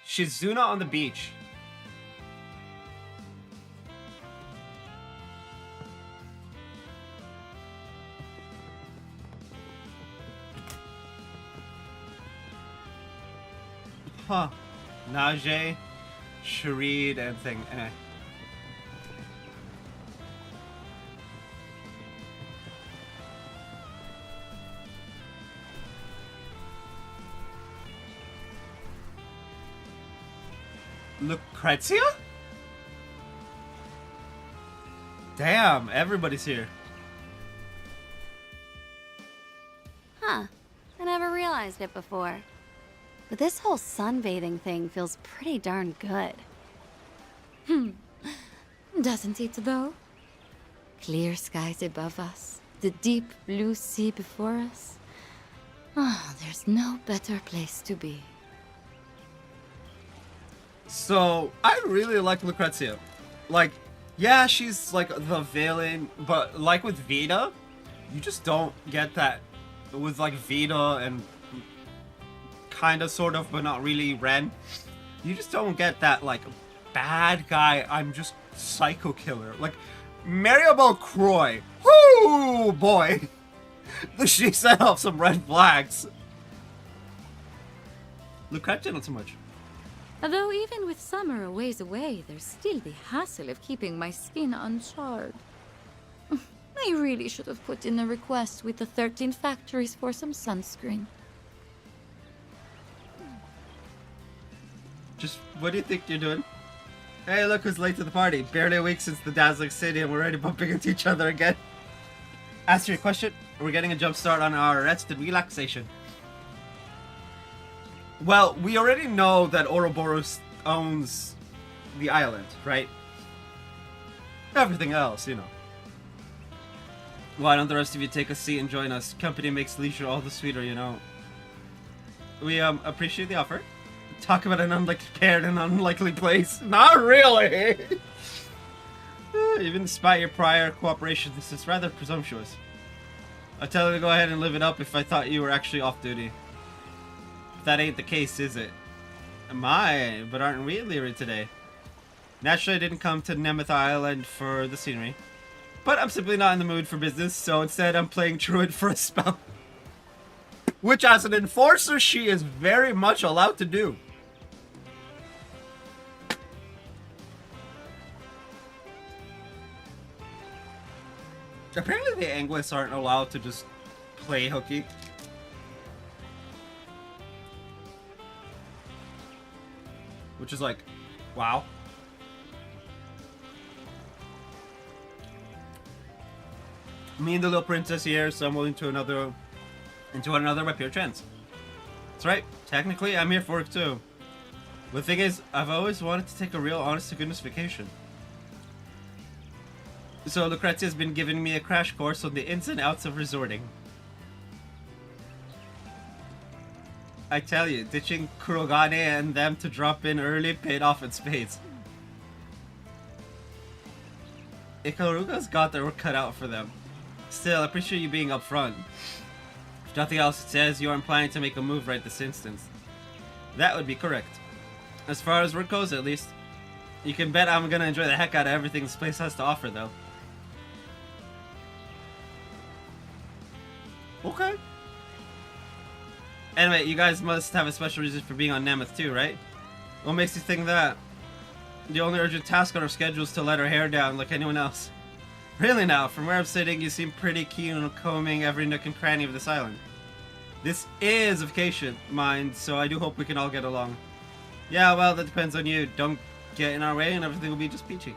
Shizuna on the beach. Huh. Najee, Sharid, and thing. Lucrezia? Damn, everybody's here. Huh. I never realized it before. But this whole sunbathing thing feels pretty darn good. Doesn't it though? Clear skies above us, the deep blue sea before us. Ah, there's no better place to be. So, I really like Lucrezia. Like, yeah, she's like the villain, but like with Vita, you just don't get that with like Vita and kind of, sort of, but not really Ren. You just don't get that like bad guy, I'm just psycho killer. Like, Maribel Croy. Whoo, boy. She set off some red flags. Lucrezia, not so much. Although even with summer a ways away, there's still the hassle of keeping my skin uncharred. I really should have put in a request with the 13 factories for some sunscreen. Just, what do you think you're doing? Hey, look who's late to the party. Barely a week since the dazzling city and we're already bumping into each other again. Answer your question, we're getting a jump start on our rest and relaxation. Well, we already know that Ouroboros owns the island, right? Everything else, you know. Why don't the rest of you take a seat and join us? Company makes leisure all the sweeter, you know. We appreciate the offer. Talk about an unlikely pair in an unlikely place. Not really! Even despite your prior cooperation, this is rather presumptuous. I'd tell you to go ahead and live it up if I thought you were actually off duty. That ain't the case, is it? Am I? But aren't we leery today? Naturally, I didn't come to Nemeth Island for the scenery. But I'm simply not in the mood for business, so instead I'm playing truant for a spell. Which, as an enforcer, she is very much allowed to do. Apparently the Anglists aren't allowed to just play hooky. Which is like, wow. Me and the little princess here, so I'm willing to another by pure chance. That's right, technically I'm here for it too. The thing is, I've always wanted to take a real honest to goodness vacation. So Lucrezia's been giving me a crash course on the ins and outs of resorting. I tell you, ditching Kurogane and them to drop in early paid off in spades. Ikaruga's got their work cut out for them. Still, I appreciate you being upfront. If nothing else, it says you aren't planning to make a move right this instance. That would be correct. As far as work goes, at least. You can bet I'm gonna enjoy the heck out of everything this place has to offer, though. Okay. Anyway, you guys must have a special reason for being on Nemeth too, right? What makes you think that? The only urgent task on our schedule is to let our hair down like anyone else. Really now, from where I'm sitting, you seem pretty keen on combing every nook and cranny of this island. This is a vacation, mind, so I do hope we can all get along. Yeah, well, that depends on you. Don't get in our way and everything will be just peachy.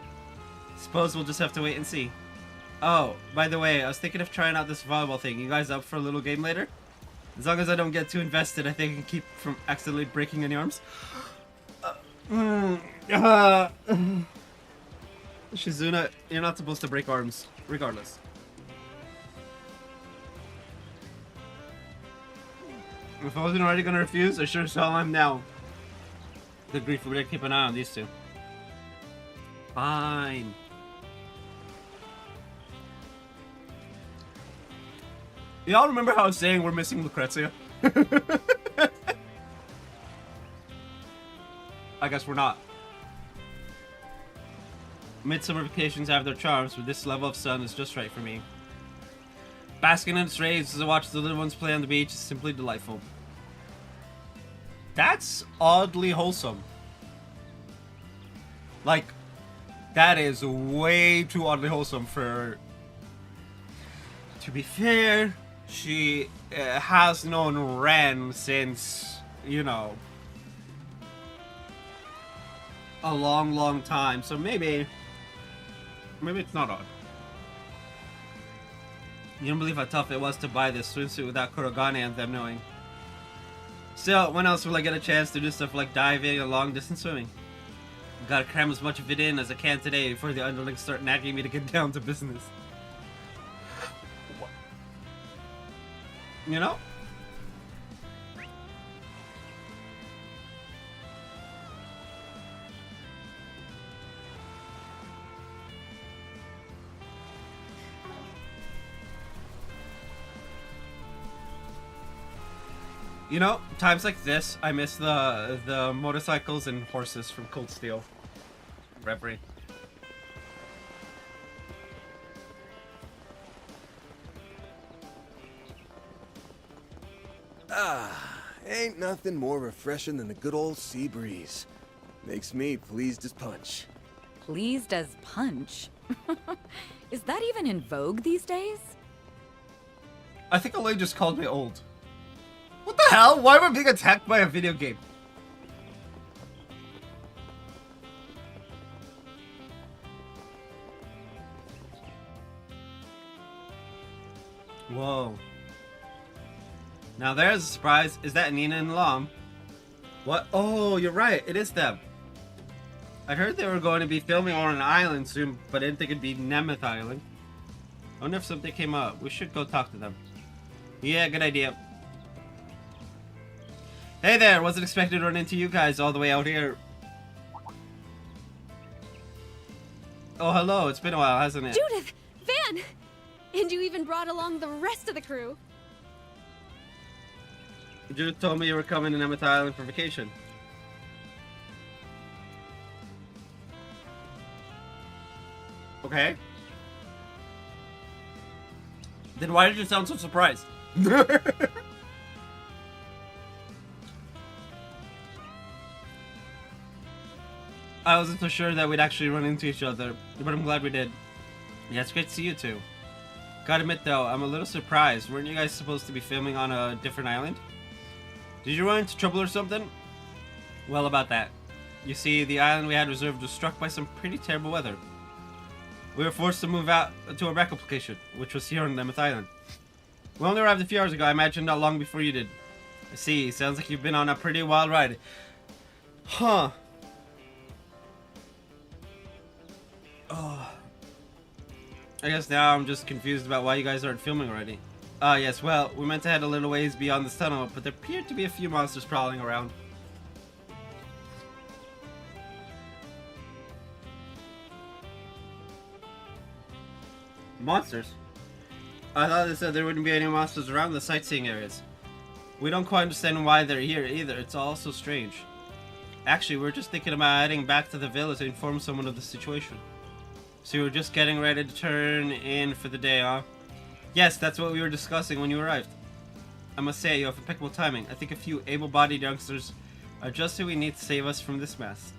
Suppose we'll just have to wait and see. Oh, by the way, I was thinking of trying out this volleyball thing. You guys up for a little game later? As long as I don't get too invested, I think I can keep from accidentally breaking any arms. Shizuna, you're not supposed to break arms, regardless. If I wasn't already gonna refuse, I sure as hell am now. Good grief, we better keep an eye on these two. Fine. Y'all remember how I was saying we're missing Lucrezia? I guess we're not. Midsummer vacations have their charms, but this level of sun is just right for me. Basking in its rays as I watch the little ones play on the beach is simply delightful. That's oddly wholesome. Like, that is way too oddly wholesome for... To be fair, she has known Ren since, you know, a long, long time. So maybe it's not odd. You don't believe how tough it was to buy this swimsuit without Kurogane and them knowing. Still, when else will I get a chance to do stuff like diving and long distance swimming? Gotta cram as much of it in as I can today before the underlings start nagging me to get down to business. You know? You know, times like this, I miss the motorcycles and horses from Cold Steel. Reverie. Ain't nothing more refreshing than the good old sea breeze. Makes me pleased as punch. Pleased as punch? Is that even in vogue these days? I think Elaine just called me old. What the hell? Why am I being attacked by a video game? Whoa. Now there's a surprise. Is that Nina and Lam? What? Oh, you're right. It is them. I heard they were going to be filming on an island soon, but I didn't think it'd be Nemeth Island. I wonder if something came up. We should go talk to them. Yeah, good idea. Hey there, wasn't expecting to run into you guys all the way out here. Oh, hello. It's been a while, hasn't it? Judith! Van! And you even brought along the rest of the crew. Judith told me you were coming to Nemeth Island for vacation. Okay. Then why did you sound so surprised? I wasn't so sure that we'd actually run into each other, but I'm glad we did. Yeah, it's great to see you two. Gotta admit though, I'm a little surprised. Weren't you guys supposed to be filming on a different island? Did you run into trouble or something? Well, about that. You see, the island we had reserved was struck by some pretty terrible weather. We were forced to move out to a backup location, which was here on Nemeth Island. We only arrived a few hours ago, I imagine not long before you did. I see, sounds like you've been on a pretty wild ride. Huh. Oh. I guess now I'm just confused about why you guys aren't filming already. Yes, well, we meant to head a little ways beyond this tunnel, but there appeared to be a few monsters prowling around. Monsters? I thought they said there wouldn't be any monsters around the sightseeing areas. We don't quite understand why they're here either, it's all so strange. Actually, we're just thinking about heading back to the village to inform someone of the situation. So you were just getting ready to turn in for the day, huh? Yes, that's what we were discussing when you arrived. I must say, you have impeccable timing. I think a few able-bodied youngsters are just who we need to save us from this mess.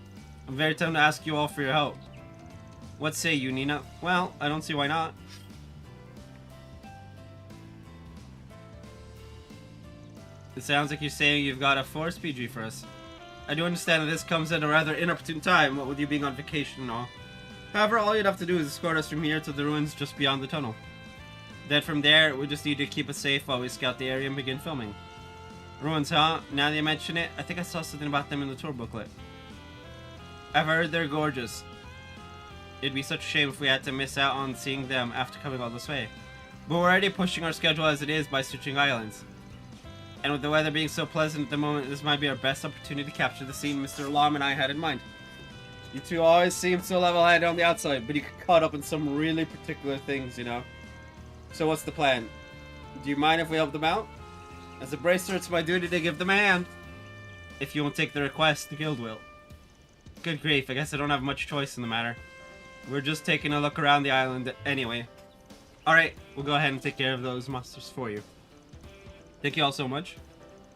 I'm very tempted to ask you all for your help. What say you, Nina? Well, I don't see why not. It sounds like you're saying you've got a force PG for us. I do understand that this comes at a rather inopportune time, what with you being on vacation and all. However, all you'd have to do is escort us from here to the ruins just beyond the tunnel. Then from there, we just need to keep us safe while we scout the area and begin filming. Ruins, huh? Now that you mention it, I think I saw something about them in the tour booklet. I've heard they're gorgeous. It'd be such a shame if we had to miss out on seeing them after coming all this way. But we're already pushing our schedule as it is by switching islands. And with the weather being so pleasant at the moment, this might be our best opportunity to capture the scene Mr. Lam and I had in mind. You two always seem so level-headed on the outside, but you get caught up in some really particular things, you know? So what's the plan? Do you mind if we help them out? As a bracer, it's my duty to give them a hand. If you won't take the request, the guild will. Good grief, I guess I don't have much choice in the matter. We're just taking a look around the island anyway. Alright, we'll go ahead and take care of those monsters for you. Thank you all so much.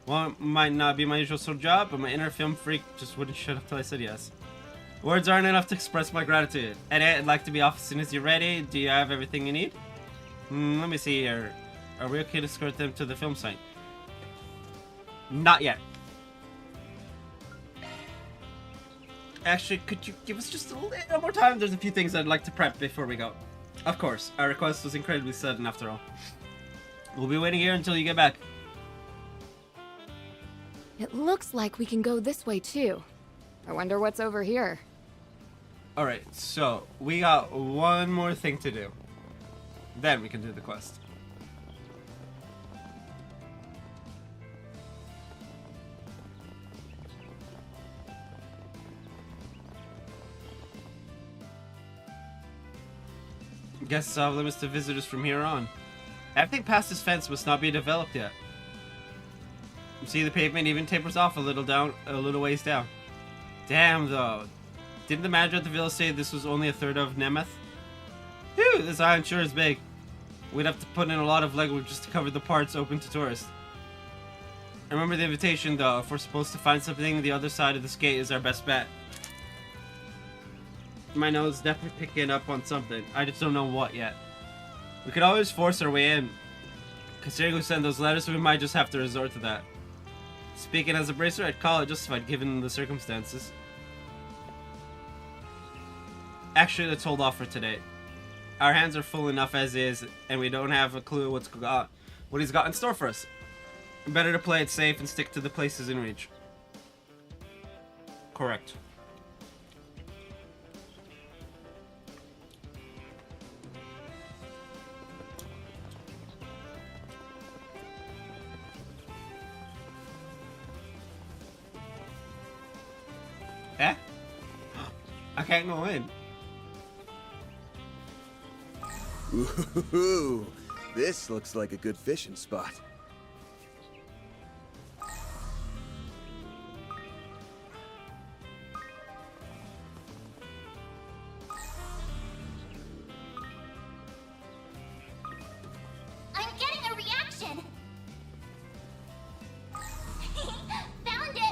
Well, it might not be my usual sort of job, but my inner film freak just wouldn't shut up till I said yes. Words aren't enough to express my gratitude. Eddie, I'd like to be off as soon as you're ready. Do you have everything you need? Let me see here. Are we okay to escort them to the film site? Not yet. Actually, could you give us just a little more time? There's a few things I'd like to prep before we go. Of course, our request was incredibly sudden after all. We'll be waiting here until you get back. It looks like we can go this way too. I wonder what's over here. Alright, so we got one more thing to do. Then we can do the quest. Guess off limits to visitors from here on. Everything past this fence must not be developed yet. You see the pavement even tapers off a little ways down. Damn though. Didn't the manager at the villa say this was only a third of Nemeth? Phew, this island sure is big. We'd have to put in a lot of legwork just to cover the parts open to tourists. Remember the invitation though, if we're supposed to find something, the other side of this gate is our best bet. My nose is definitely picking up on something. I just don't know what yet. We could always force our way in. Considering we sent those letters, we might just have to resort to that. Speaking as a bracer, I'd call it justified given the circumstances. Actually, let's hold off for today. Our hands are full enough as is, and we don't have a clue what he's got in store for us. Better to play it safe and stick to the places in reach. Correct. Eh? I can't go in. Ooh, this looks like a good fishing spot. I'm getting a reaction! Found it!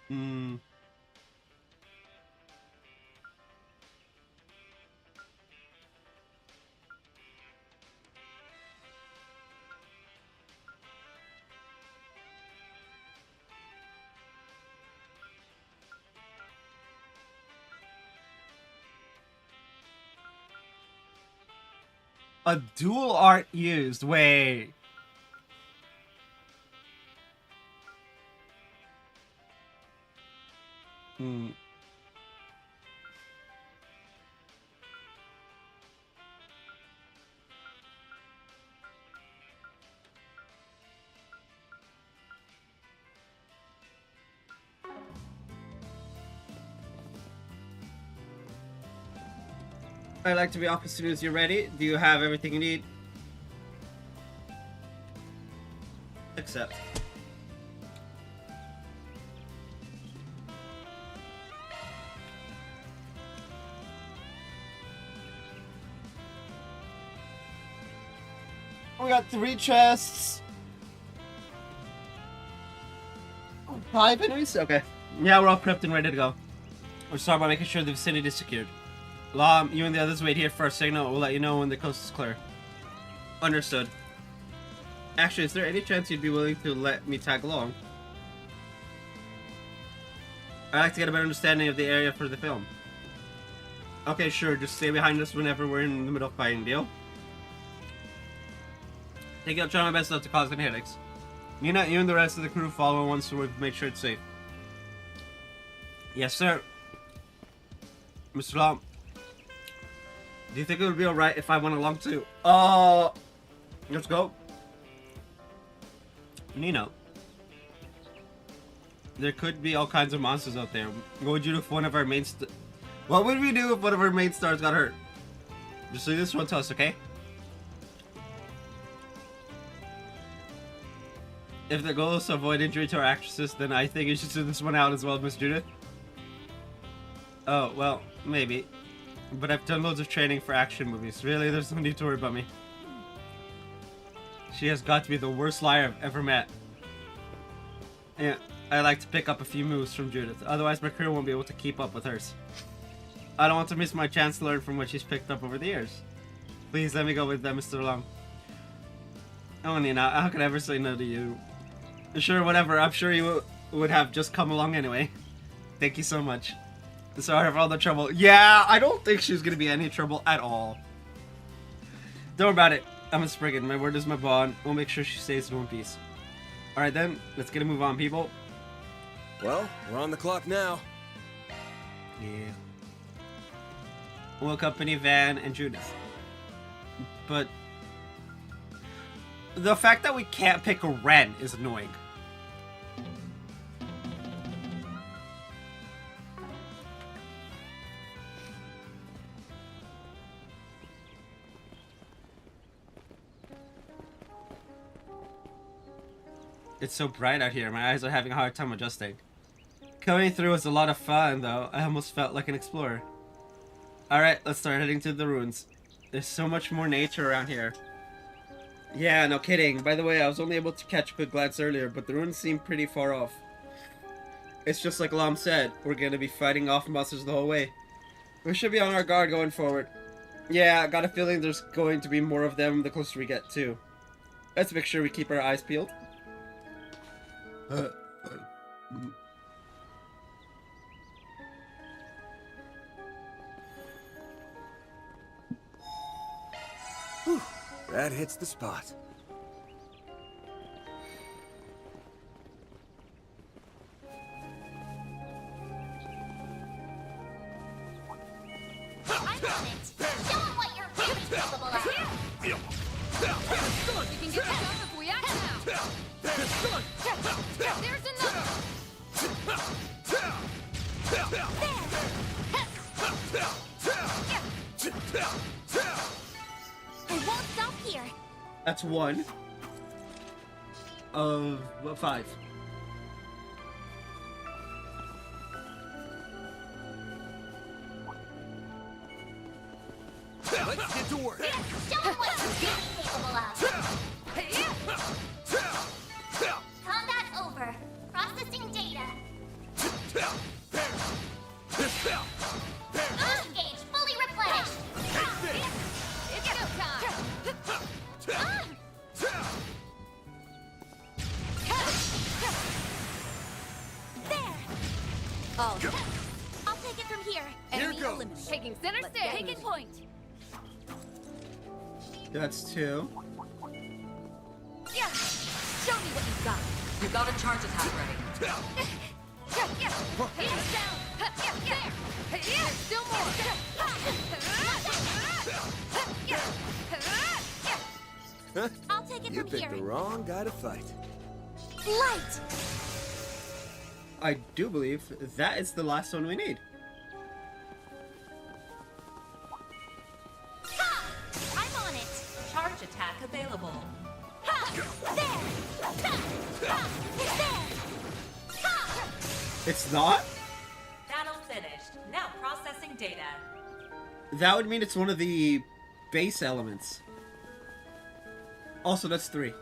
Hmm. A dual art used. Wait. Hmm. I'd like to be off as soon as you're ready. Do you have everything you need? Accept. We got 3 chests. 5 anyways? Okay. Yeah, we're all prepped and ready to go. We're starting by making sure the vicinity is secured. Lam, you and the others wait here for a signal. We'll let you know when the coast is clear. Understood. Actually, is there any chance you'd be willing to let me tag along? I'd like to get a better understanding of the area for the film. Okay, sure. Just stay behind us whenever we're in the middle of fighting. Deal? Thank you. I'll try my best not to cause any headaches. Nina, you and the rest of the crew follow once so we make sure it's safe. Yes, sir. Mr. Lam, do you think it would be alright if I went along too? Let's go. Nina, there could be all kinds of monsters out there. What would you do if one of our main What would we do if one of our main stars got hurt? Just leave this one to us, okay? If the goal is to avoid injury to our actresses, then I think you should sit this one out as well, Miss Judith. Oh, well, maybe. But I've done loads of training for action movies. Really, there's no need to worry about me. She has got to be the worst liar I've ever met. Yeah, I like to pick up a few moves from Judith. Otherwise, my career won't be able to keep up with hers. I don't want to miss my chance to learn from what she's picked up over the years. Please let me go with them, Mr. Lam. Oh, Nina, how could I ever say no to you? Sure, whatever. I'm sure you would have just come along anyway. Thank you so much. Sorry for all the trouble. Yeah, I don't think she's gonna be any trouble at all. Don't worry about it. I'm a Spriggan. My word is my bond. We'll make sure she stays in one piece. Alright then, let's get a move on, people. Well, we're on the clock now. Yeah. We'll accompany Van and Judith. But the fact that we can't pick a Ren is annoying. It's so bright out here, my eyes are having a hard time adjusting. Coming through was a lot of fun, though. I almost felt like an explorer. Alright, let's start heading to the ruins. There's so much more nature around here. Yeah, no kidding. By the way, I was only able to catch a good glance earlier, but the ruins seem pretty far off. It's just like Lam said, we're gonna be fighting off monsters the whole way. We should be on our guard going forward. Yeah, I got a feeling there's going to be more of them the closer we get, too. Let's make sure we keep our eyes peeled. Whew, that hits the spot. I'm on it. Show 'em what you're really capable of. You can get this up if we act now. There's another. I won't stop here. That's one of 5. Let's get to work. Show 'em what you're really capable of. Combat over. Processing data. Gauge fully replenished. It's go time. There. Oh, I'll take it from here. enemy goes. eliminated. Taking center stage. Taking point. That's 2. Yeah. Show me what you've got. You got a charge attack ready. Hands down. There. There's still more. Huh? I'll take it You from picked here. the wrong guy to fight. Light. I do believe that is the last one we need. Ha! I'm on it. Charge attack available. Ha! There. Ha! It's there. Ha! It's not? Battle finished. Now processing data. That would mean it's one of the base elements. Also, that's 3.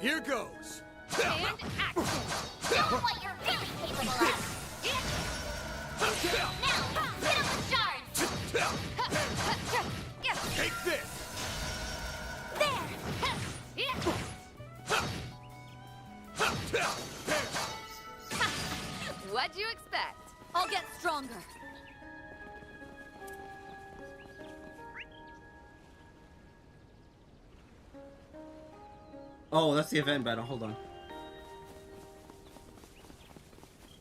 Here goes. And action. Show 'em what you're really capable of. Now, hit 'em with shards. Take this. What'd you expect? I'll get stronger. Oh, that's the event battle. Hold on.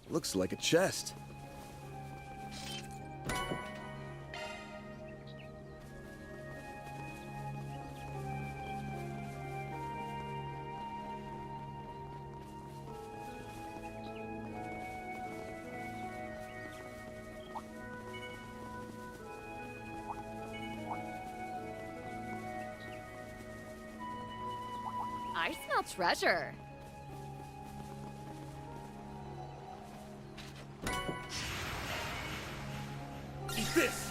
Looks like a chest. I smell treasure. Eat this.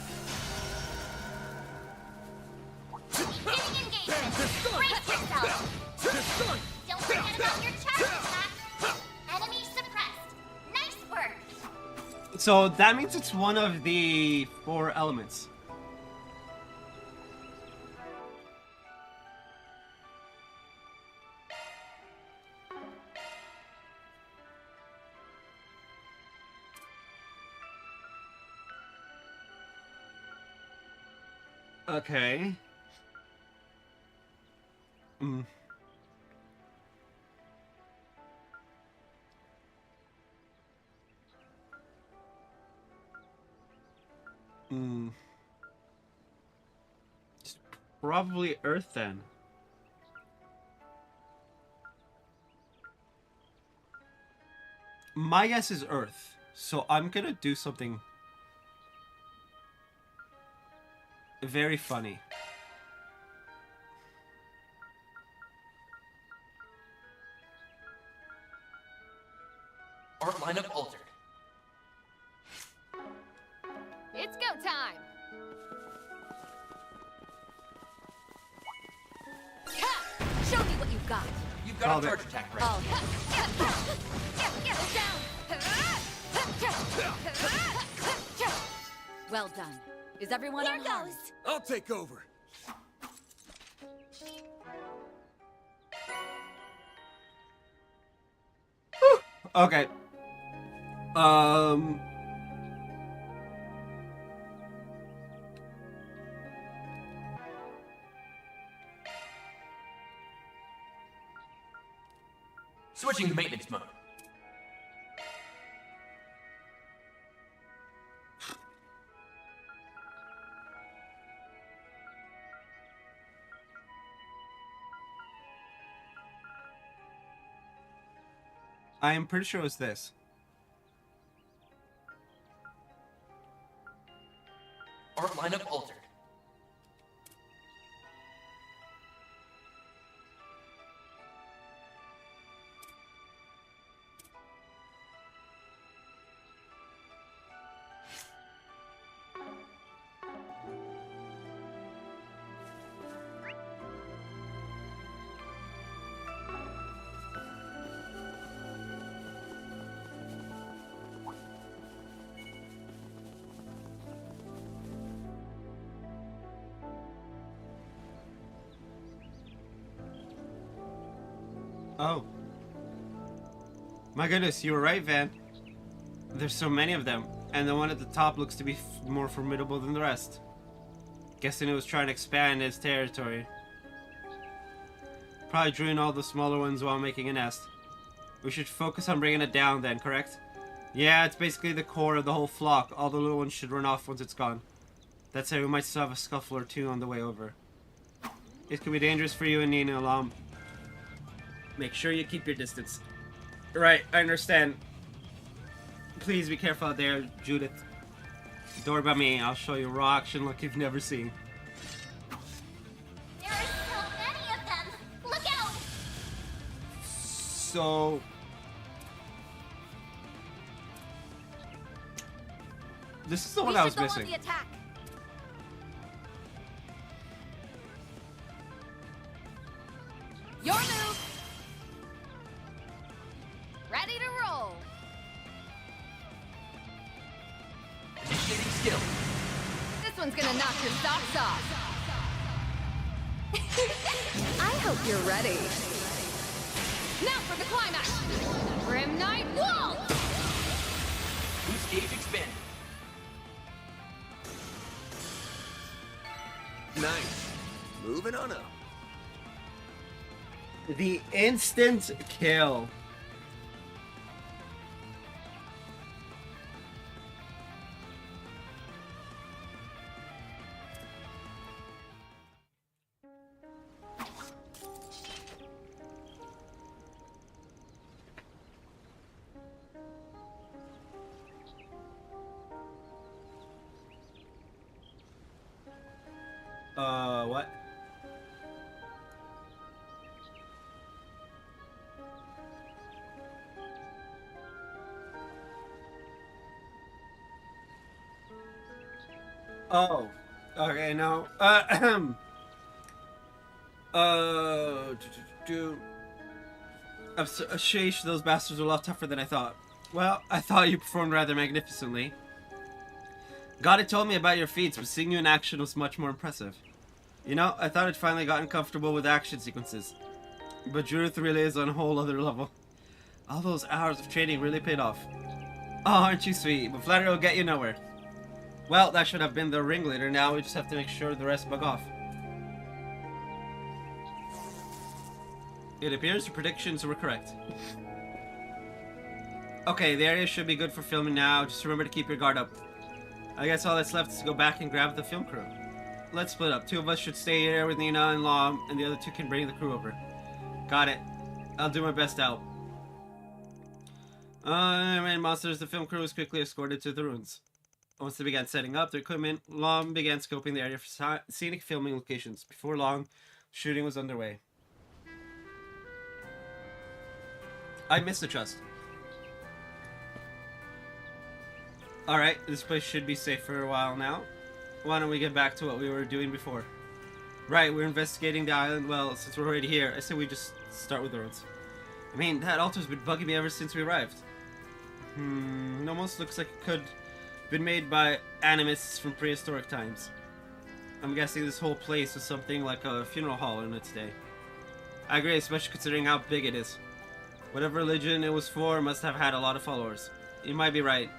Getting engagement. Brace yourself. Don't forget about your charge attack. Enemy suppressed. Nice work. So that means it's one of the 4 elements. Okay. It's probably Earth then. My guess is Earth. So I'm gonna do something very funny. Art lineup altered. It's go time. Ha! Show me what you've got. You've got a charge attack ready. Well done. Is everyone Here unharmed? goes. I'll take over. Okay. Switching to maintenance mode. I am pretty sure it was this. Art lineup altered. Oh. My goodness, you were right, Van. There's so many of them, and the one at the top looks to be more formidable than the rest. Guessing it was trying to expand its territory. Probably drew in all the smaller ones while making a nest. We should focus on bringing it down then, correct? Yeah, it's basically the core of the whole flock. All the little ones should run off once it's gone. That said, we might still have a scuffle or two on the way over. It could be dangerous for you and Nina along. Make sure you keep your distance. Right, I understand. Please be careful out there, Judith. Don't worry about me. I'll show you raw action like you've never seen. There are so many of them. Look out! So... this is the one I was missing. The attack. Your move. ready to roll. Initiating skill. This one's gonna knock your socks off. I hope you're ready. Now for the climax. Grim Knight Wall. Boost gauge expanded. Nice. Moving on up. The instant kill. What? Oh, okay, no. Sheesh, those bastards are a lot tougher than I thought. Well, I thought you performed rather magnificently. God had told me about your feats, but seeing you in action was much more impressive. You know, I thought I'd finally gotten comfortable with action sequences. But Judith really is on a whole other level. All those hours of training really paid off. Oh, aren't you sweet? But flattery will get you nowhere. Well, that should have been the ringleader. Now we just have to make sure the rest bug off. It appears the predictions were correct. Okay, the area should be good for filming now. Just remember to keep your guard up. I guess all that's left is to go back and grab the film crew. Let's split up. 2 of us should stay here with Nina and Lom, and the other 2 can bring the crew over. Got it. I'll do my best to help. And monsters, the film crew was quickly escorted to the ruins. Once they began setting up their equipment, Lom began scoping the area for scenic filming locations. Before long, shooting was underway. I missed the trust. Alright, this place should be safe for a while now. Why don't we get back to what we were doing before? Right, we're investigating the island. Well, since we're already here, I say we just start with the roads. I mean, that altar's been bugging me ever since we arrived. It almost looks like it could have been made by animists from prehistoric times. I'm guessing this whole place was something like a funeral hall in its day. I agree, especially considering how big it is. Whatever religion it was for must have had a lot of followers. You might be right.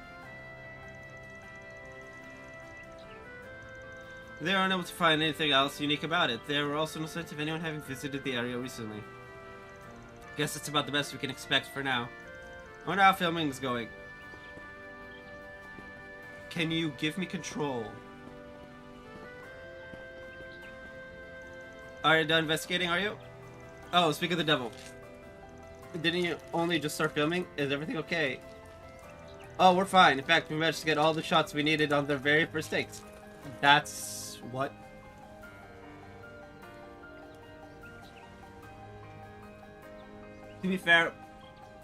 They were unable to find anything else unique about it. There were also no signs of anyone having visited the area recently. Guess it's about the best we can expect for now. I wonder how filming is going. Can you give me control? Are you done investigating, are you? Oh, speak of the devil. Didn't you only just start filming? Is everything okay? Oh, we're fine. In fact, we managed to get all the shots we needed on their very first takes. That's... what? To be fair,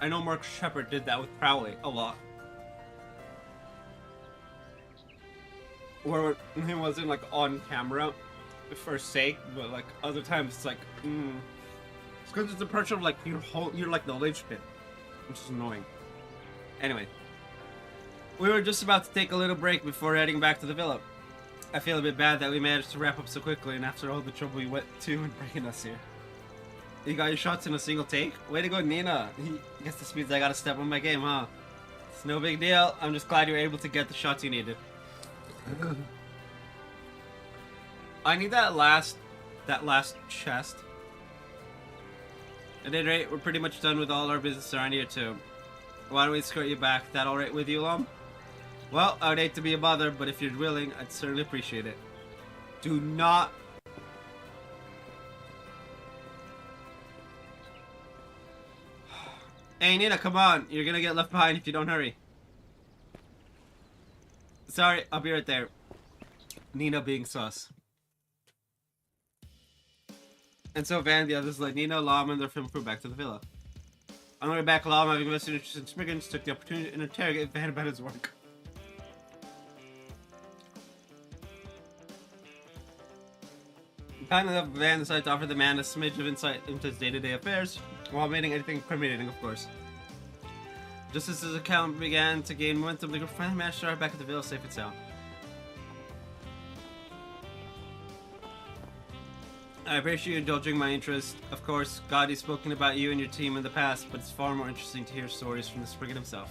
I know Mark Shepard did that with Crowley a lot. Where he wasn't like on camera for sake, but like other times it's like, it's because it's a perch of like you're like the linchpin, which is annoying. Anyway, we were just about to take a little break before heading back to the villa. I feel a bit bad that we managed to wrap up so quickly, and after all the trouble we went to in bringing us here. You got your shots in a single take? Way to go, Nina. I guess this means I gotta step on my game, huh? It's no big deal. I'm just glad you were able to get the shots you needed. I need that last chest. At any rate, we're pretty much done with all our business around here too. Why don't we escort you back? That alright with you, Lom? Well, I would hate to be a bother, but if you're willing, I'd certainly appreciate it. Do not... Hey, Nina, come on. You're gonna get left behind if you don't hurry. Sorry, I'll be right there. Nina being sus. And so Van, the others led Nina, Lom, and their film crew back to the villa. On the way back, Lom, having invested interest in Smiggins, took the opportunity to interrogate Van about his work. Kindly enough, Van decided to offer the man a smidge of insight into his day-to-day affairs, while omitting anything incriminating, of course. Just as his account began to gain momentum, the group finally managed to arrive back at the villa safe and sound. I appreciate you indulging my interest. Of course, God has spoken about you and your team in the past, but it's far more interesting to hear stories from the Spriggan himself.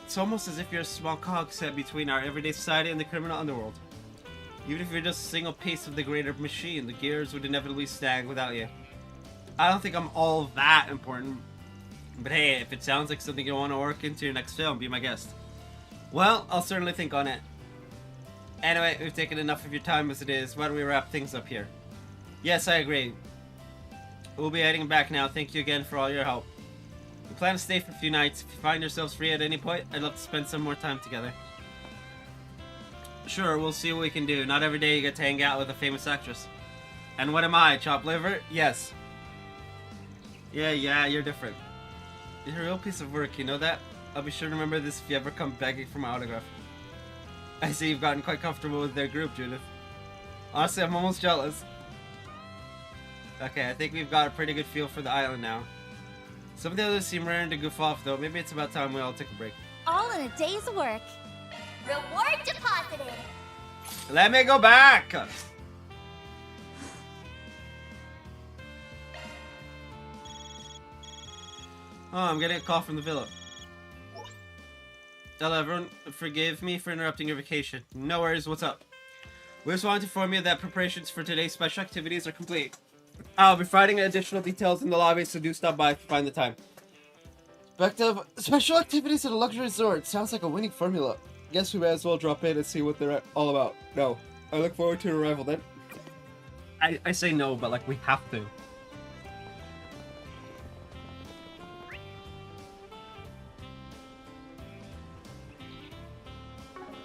It's almost as if you're a small cog set between our everyday society and the criminal underworld. Even if you're just a single piece of the greater machine, the gears would inevitably stag without you. I don't think I'm all that important. But hey, if it sounds like something you want to work into your next film, be my guest. Well, I'll certainly think on it. Anyway, we've taken enough of your time as it is. Why don't we wrap things up here? Yes, I agree. We'll be heading back now. Thank you again for all your help. We plan to stay for a few nights. If you find yourselves free at any point, I'd love to spend some more time together. Sure, we'll see what we can do. Not every day you get to hang out with a famous actress. And what am I, chopped liver? Yes. Yeah, you're different. You're a real piece of work, you know that? I'll be sure to remember this if you ever come begging for my autograph. I see you've gotten quite comfortable with their group, Judith. Honestly, I'm almost jealous. Okay, I think we've got a pretty good feel for the island now. Some of the others seem raring to goof off, though. Maybe it's about time we all take a break. All in a day's work. Reward deposited. Let me go back! Oh, I'm getting a call from the villa. Hello, everyone. Forgive me for interrupting your vacation. No worries, what's up? We just wanted to inform you that preparations for today's special activities are complete. I'll be providing additional details in the lobby, so do stop by if you find the time. Special activities at a luxury resort. Sounds like a winning formula. Guess we may as well drop in and see what they're all about. No. I look forward to your arrival then. I say no, but like we have to.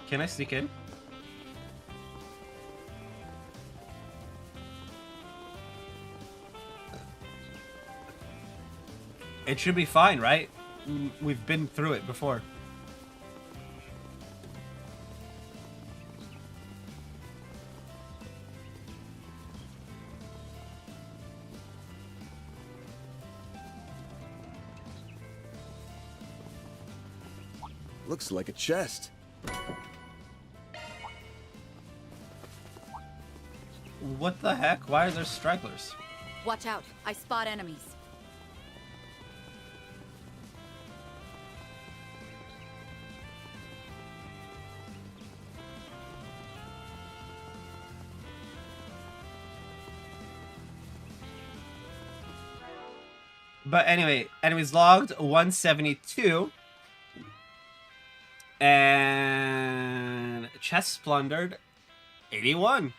Can I sneak in? It should be fine, right? We've been through it before. Looks like a chest. What the heck? Why are there stragglers? Watch out. I spot enemies. But anyway, enemies logged 172. And chest plundered 81.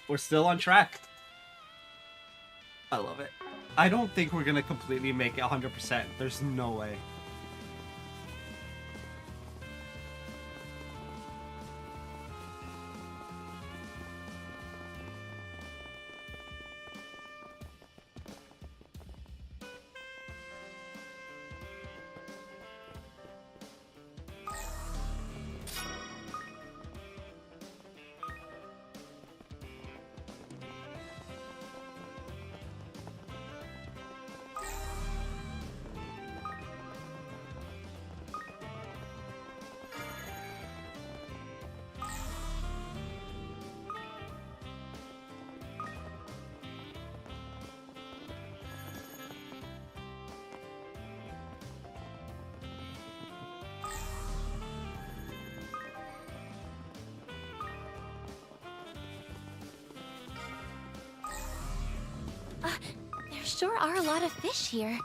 We're still on track. I love it. I don't think we're gonna completely make it 100%. There's no way. There sure are a lot of fish here.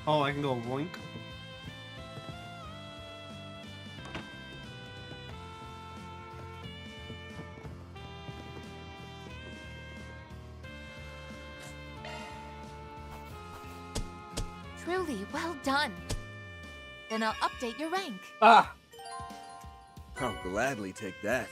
Oh, I can go boink. done. Then I'll update your rank. Ah! I'll gladly take that.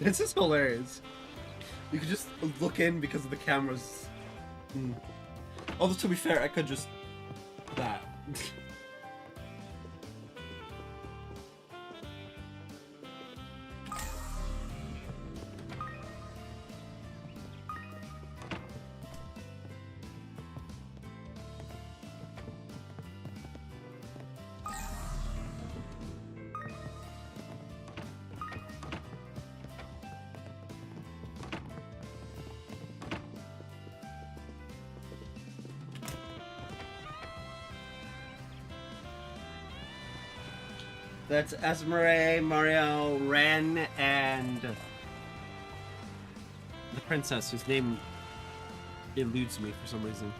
This is hilarious. You could just look in because of the cameras. Although, to be fair, I could just... that. That's Esmeralda, Mario, Ren, and the princess, whose name eludes me for some reason.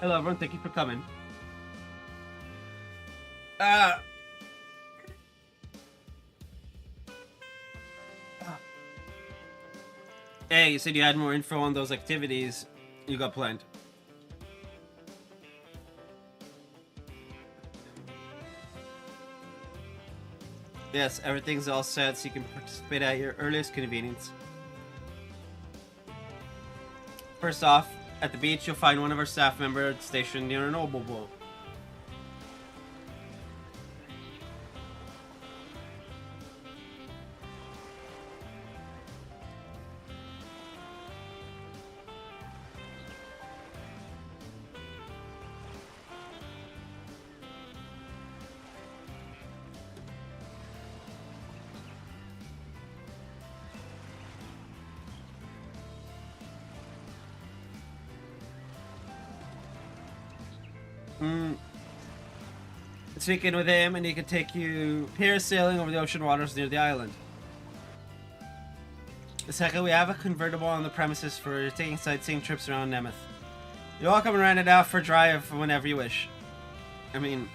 Hello everyone, thank you for coming. Hey, you said you had more info on those activities you got planned. Yes, everything's all set so you can participate at your earliest convenience. First off, at the beach, you'll find one of our staff members stationed near an oboe boat. Speaking with him, and he can take you parasailing over the ocean waters near the island. Second, we have a convertible on the premises for taking sightseeing trips around Nemeth. You're welcome to rent it out for a drive whenever you wish. I mean,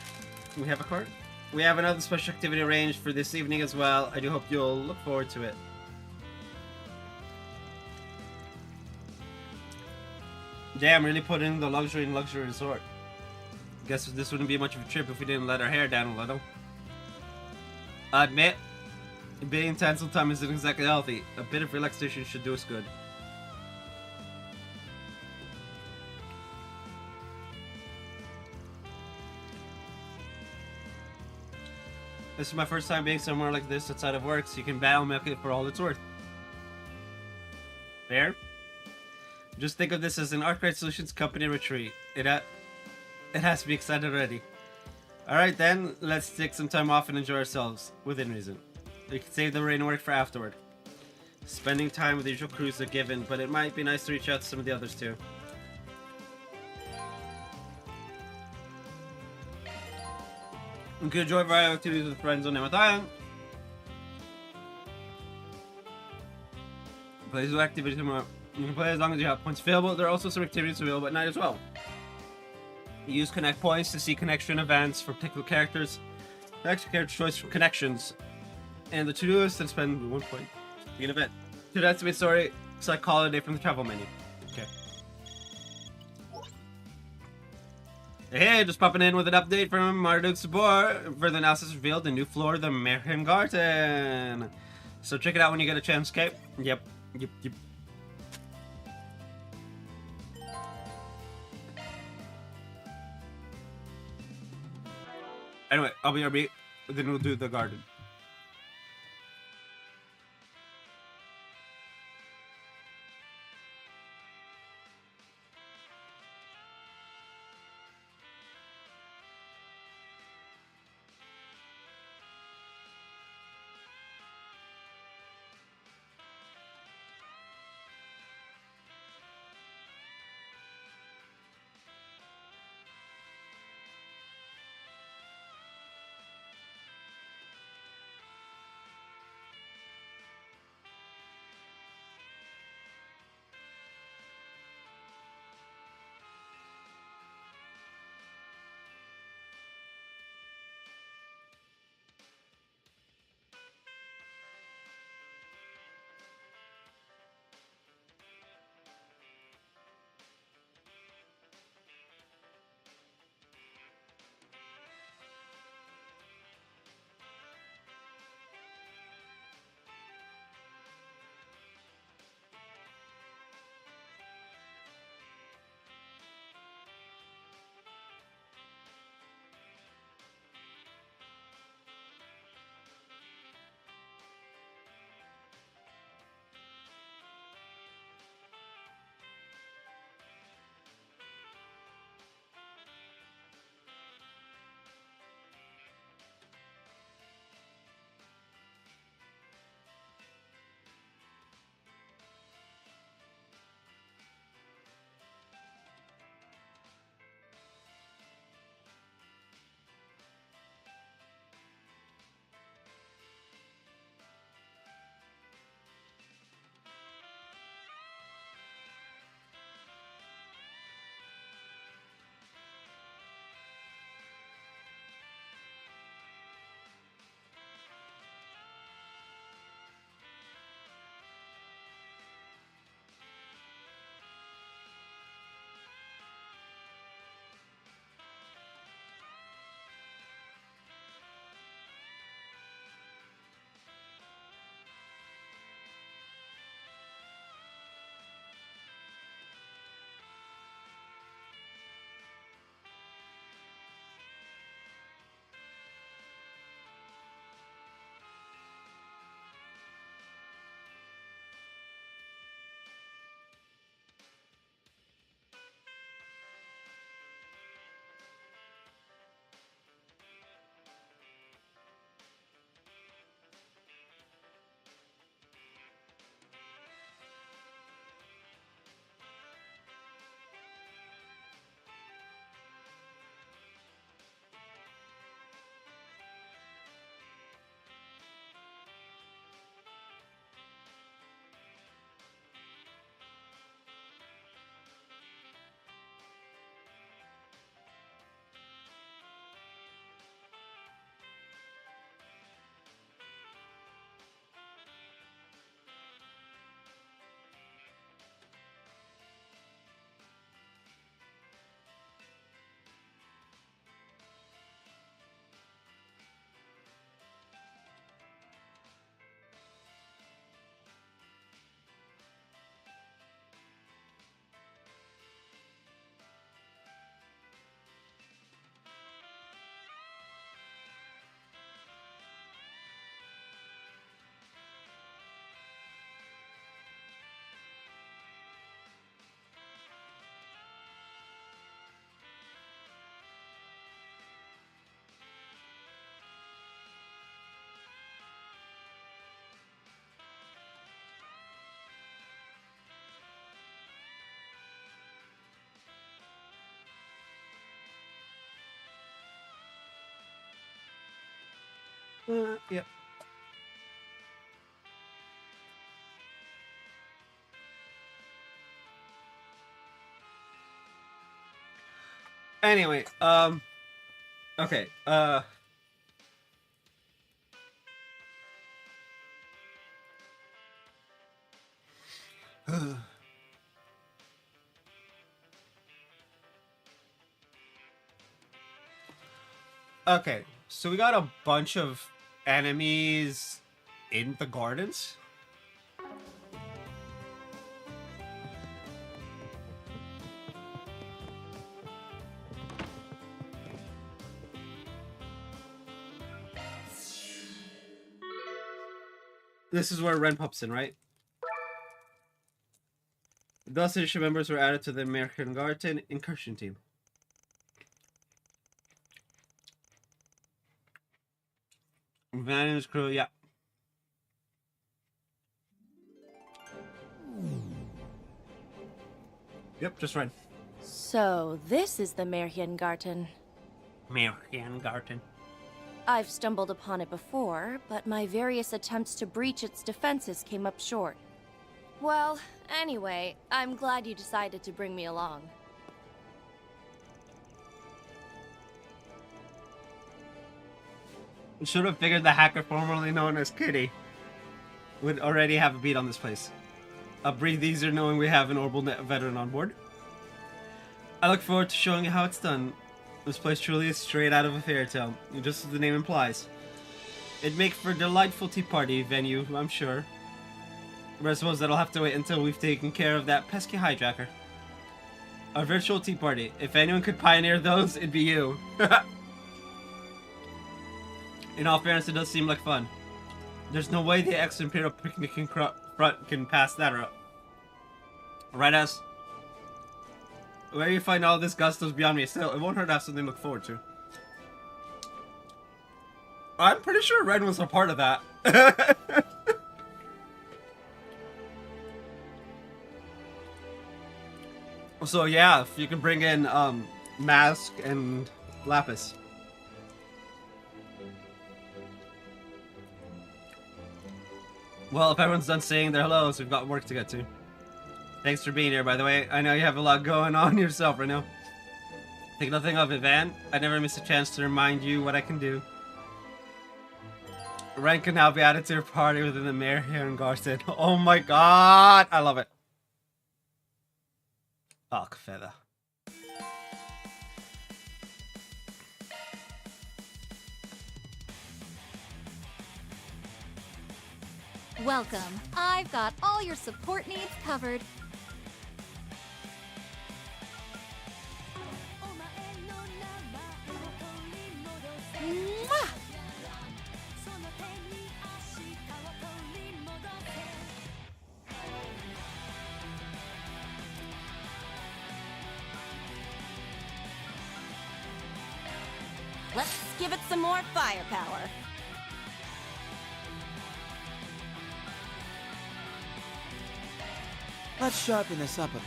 we have a cart? We have another special activity arranged for this evening as well. I do hope you'll look forward to it. Damn, really put in the luxury in luxury resort. Guess this wouldn't be much of a trip if we didn't let our hair down a little. I admit, being intense all the time isn't exactly healthy. A bit of relaxation should do us good. This is my first time being somewhere like this outside of work, so you can battle milk it for all it's worth. Fair? Just think of this as an Arkwright Solutions Company retreat. It has to be excited already. Alright then, let's take some time off and enjoy ourselves, within reason. We can save the rain work for afterward. Spending time with the usual crews are given, but it might be nice to reach out to some of the others too. You can enjoy variety of activities with friends on Nemeth Island. Plays with activities tomorrow. You can play as long as you have points available. There are also some activities available at night as well. Use connect points to see connection events for particular characters. Extra character choice for connections. And the to-do list, and spend 1 point to be an event. To that's the story, select holiday from the travel menu. Okay. Hey, just popping in with an update from Marduk Sabor. Further analysis revealed the new floor of the Merhem Garden. So check it out when you get a chance, okay? Yep. Anyway, I'll be RB, then we'll do the garden. Yep. Anyway, okay, okay, so we got a bunch of enemies in the gardens. This is where Ren pops in, right? Thus, additional members were added to the American Garden incursion team. Van and his crew, yeah. Yep, just Ren. So, this is the Märchengarten. Märchengarten. I've stumbled upon it before, but my various attempts to breach its defenses came up short. Well, anyway, I'm glad you decided to bring me along. Should have figured the hacker formerly known as Kitty would already have a beat on this place. I'll breathe easier knowing we have an Orbital Net veteran on board. I look forward to showing you how it's done. This place truly is straight out of a fairy tale, just as the name implies. It'd make for a delightful tea party venue, I'm sure. But I suppose that'll have to wait until we've taken care of that pesky hijacker. A virtual tea party. If anyone could pioneer those, it'd be you. In all fairness, it does seem like fun. There's no way the ex-Imperial picnic front can pass that up. Right, As? Where you find all this gusto's beyond me. Still, it won't hurt to have something to look forward to. I'm pretty sure Ren was a part of that. So yeah, if you can bring in Mask and Lapis. Well, if everyone's done saying their hellos, we've got work to get to. Thanks for being here, by the way. I know you have a lot going on yourself right now. Think nothing of it, Van. I never miss a chance to remind you what I can do. Ren can now be added to your party within the mayor here in Garden. Oh my god! I love it. Arc feather. Welcome. I've got all your support needs covered. Mwah! Let's give it some more firepower. Let's sharpen this up a bit.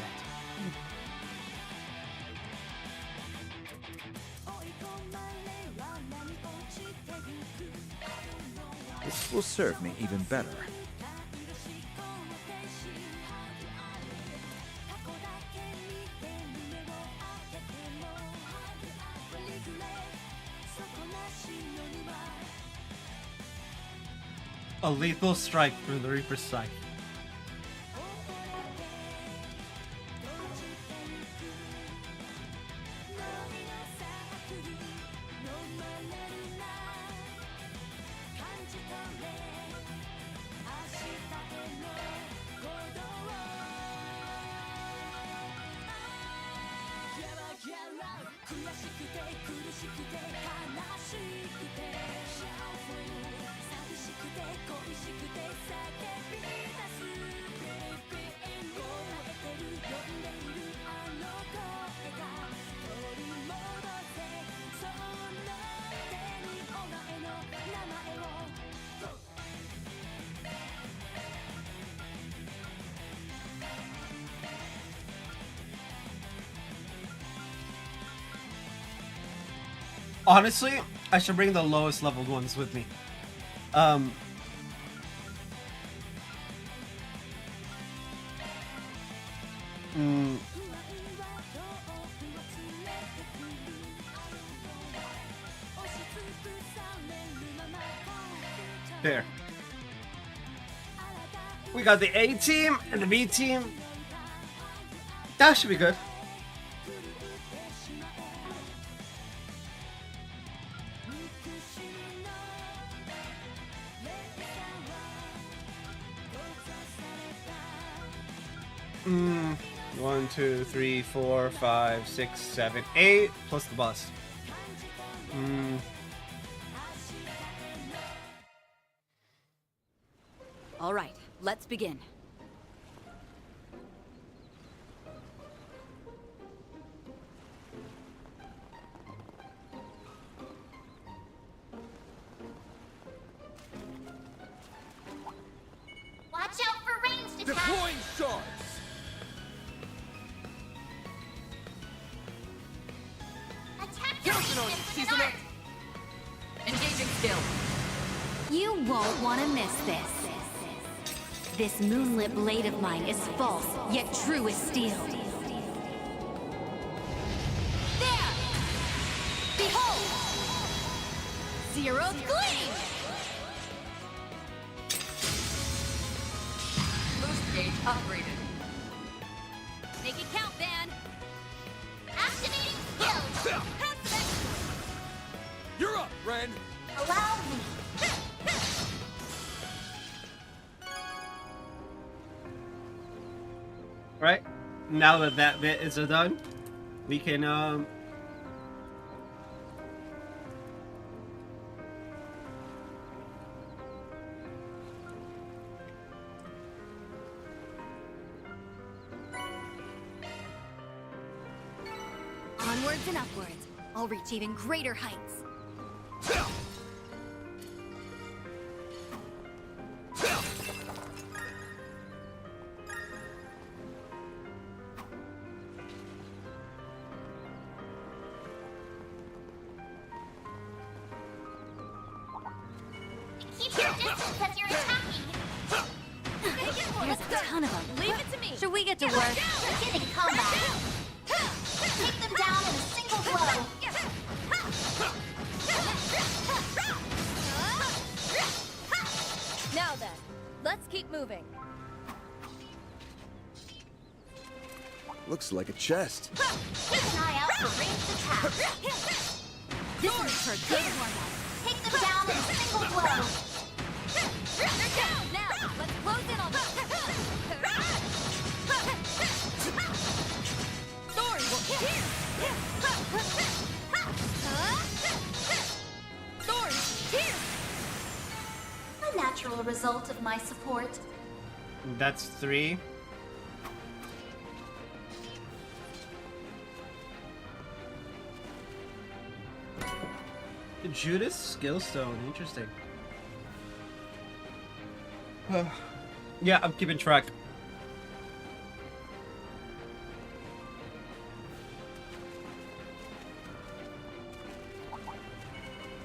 This will serve me even better. A lethal strike for the Reaper's Scythe. Honestly, I should bring the lowest leveled ones with me. There. We got the A team and the B team. That should be good. One, two, three, 4, 5, 6, 7, 8, plus the bus. All right, let's begin. Watch out for ranged attacks! Deploying shards! Attack Counting on you, season up! Engaging skill. You won't want to miss this. This moonlit blade of mine is false, yet true as steel. There! Behold! Zero's gleam! Boost gauge upgraded. Make it count, Van! Activating skills! You're up, Ren! Allow me. Right? Now that that bit is done, we can Onwards and upwards. I'll reach even greater heights. Keep your distance as you're attacking. There's a ton of them. Leave it to me. Should we get to work? Beginning combat. Take them down in a single blow. Now then, let's keep moving. Looks like a chest. Keep an eye out for ranged attacks. This is for good warm-up. Take them down in a single blow. They're down now. Let's close in on them. Thorn will here. Thorn here. A natural result of my support. that's 3. Judas Skillstone, interesting. Yeah, I'm keeping track.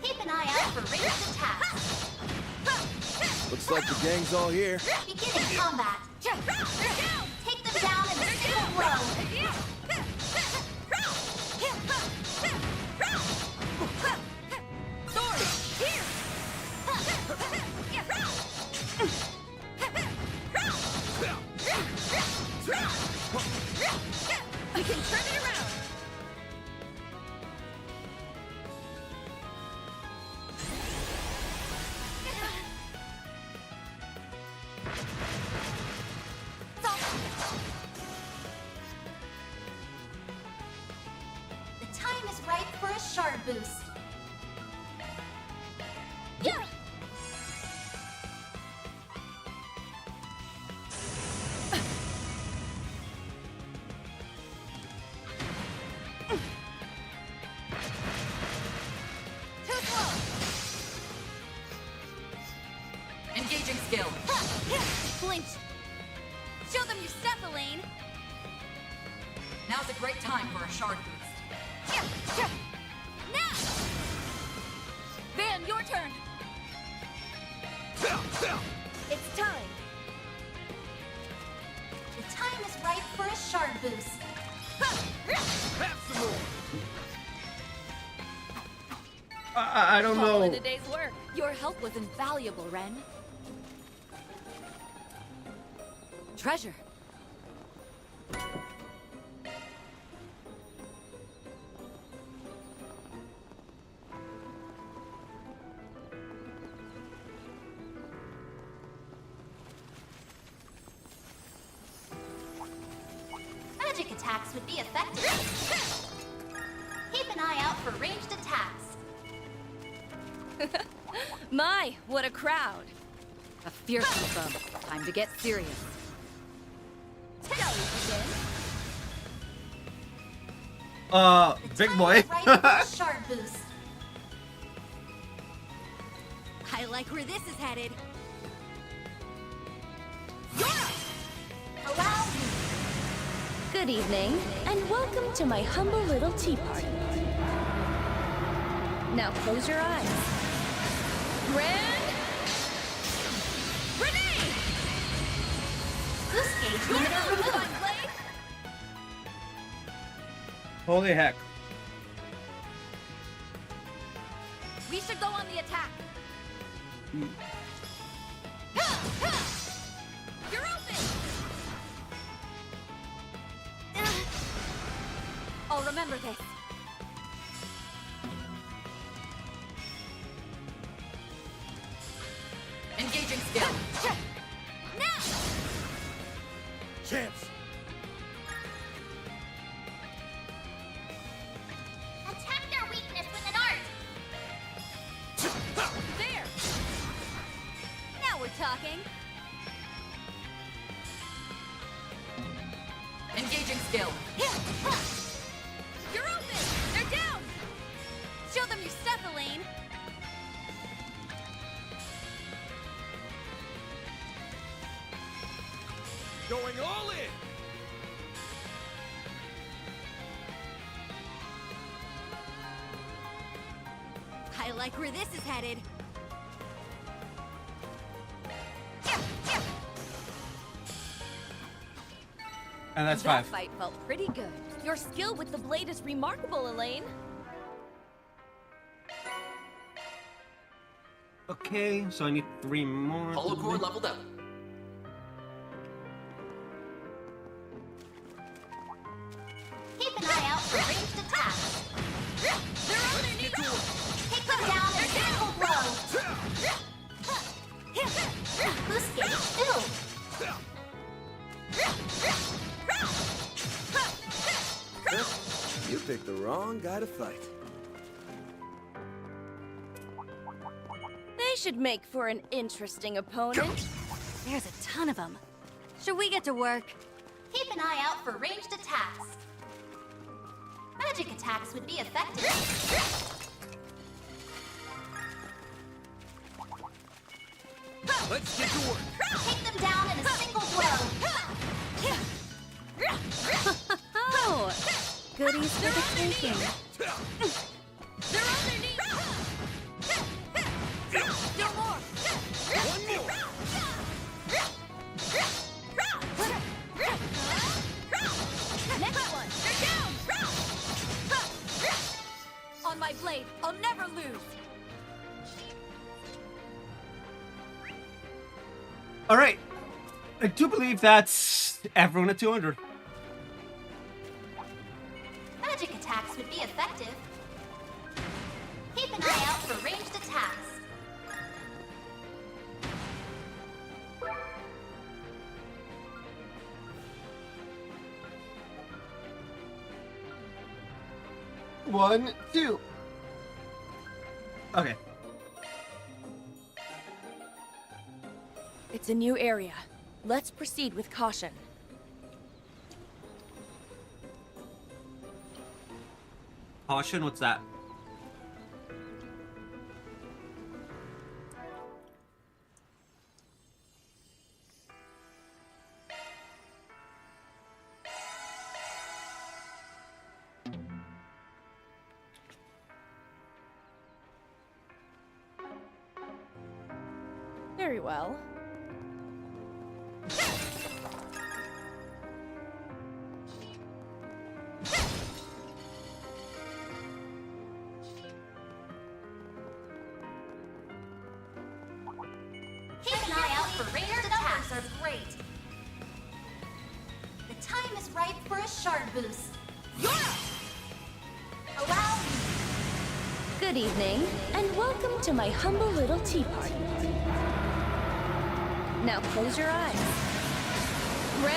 Keep an eye out for ranged attacks. Looks like the gang's all here. Beginning combat. Take them down in a single blow. I can turn it around. The time is right for a shard boost. Yeah. Engaging skill. Flinch. Show them your stuff, Elaine. Now's a great time for a shard boost. Now. Van, your turn. It's time. The time is right for a shard boost. Have some more. I don't Call it know. a day's work. Your help was invaluable, Ren. Treasure. Magic attacks would be effective. Keep an eye out for ranged attacks. My, what a crowd. A fearsome foe. Time to get serious. Big boy. Right for a shard boost. I like where this is headed. Allow me. Good evening, and welcome to my humble little tea party. Now close your eyes. Grand Renee! Boost gauge limiter removed. Holy heck. We should go on the attack. You're open. I'll remember this. Engaging skill. Now! Chance. Attack their weakness with an art. There! Now we're talking. Engaging skill. You're open! They're down! Show them your stuff, Elaine! Going all in. I like where this is headed. And that's That 5. fight felt pretty good. Your skill with the blade is remarkable, Elaine. Okay, so I need 3 more. Hollow core leveled up. Keep an eye out for ranged attacks. They're on their knees! Take them down in a single blow. Boost gauge filled. You picked the wrong guy to fight. They should make for an interesting opponent. There's a ton of them. Should we get to work? Keep an eye out for ranged attacks. Magic attacks would be effective. Let's get to work. Take them down in a single blow. Oh, goodies for the taking. They're on their knees! Still more! One more. Next one! They're down! On my blade, I'll never lose! Alright. I do believe that's everyone at 200. Magic attacks would be effective. Keep an eye out for ranged attacks. One, two. Okay. It's a new area. Let's proceed with caution. Caution, what's that? Very well. Keep an eye out for ranged attacks are great. The time is ripe for a shard boost. Allow me. Good evening, and welcome to my humble little tea party. Now close your eyes. Renee!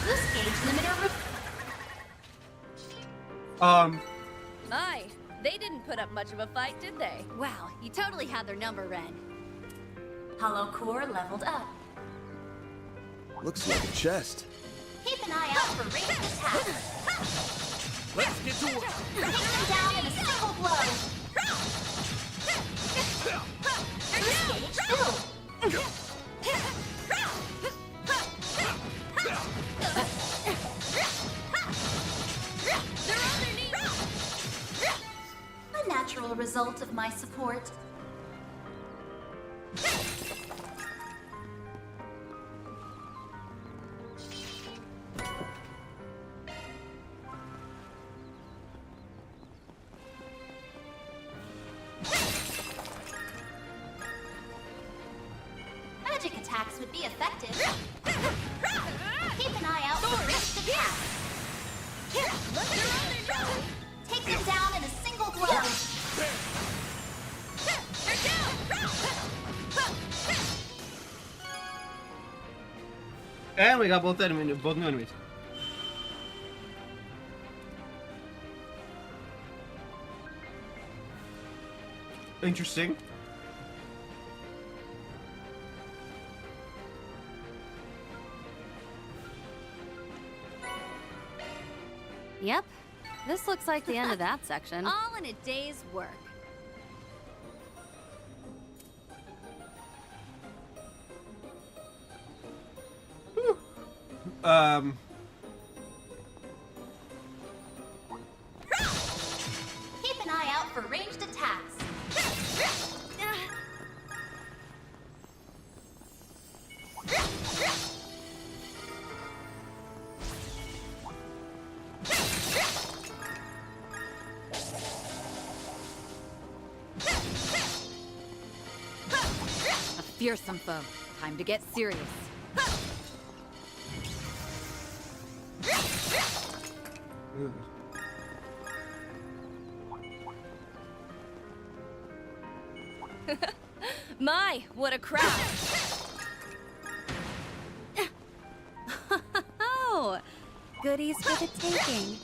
Boost gauge limiter. My, they didn't put up much of a fight, did they? Wow, you totally had their number, Ren. Hollow core leveled up. Looks like a chest. Keep an eye out for ranged attacks. Let's get to work. Take them down in a single blow. Boost gauge filled. They're on their knees! A natural result of my support. Magic attacks would be effective. Keep an eye out for ranged attacks. Take them down in a single blow. And we got both new enemies. Interesting. Yep. This looks like the end of that section. All in a day's work. Keep an eye out for ranged attacks. A fearsome foe. Time to get serious. My, what a crowd! Oh, goodies for the taking.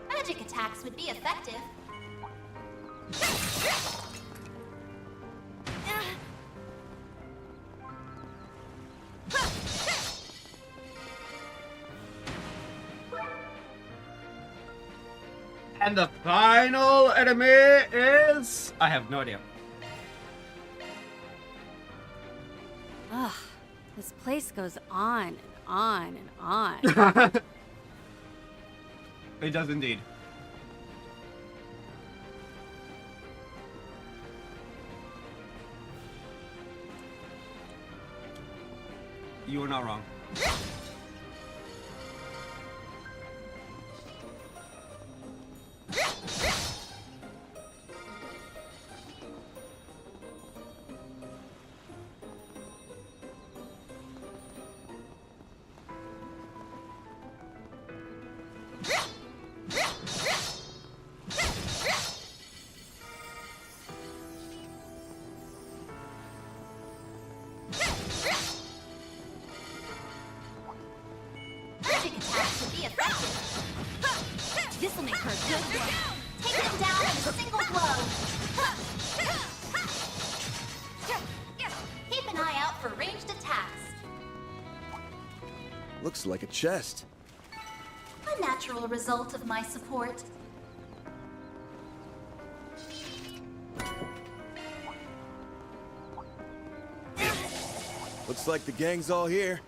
Magic attacks would be effective. And the final enemy is... I have no idea. Ugh, this place goes on and on and on. It does indeed. You are not wrong. Magic attacks would be effective. This'll make her good one. Take them down in a single blow. Keep an eye out for ranged attacks. Looks like a chest. A natural result of my support. Looks like the gang's all here.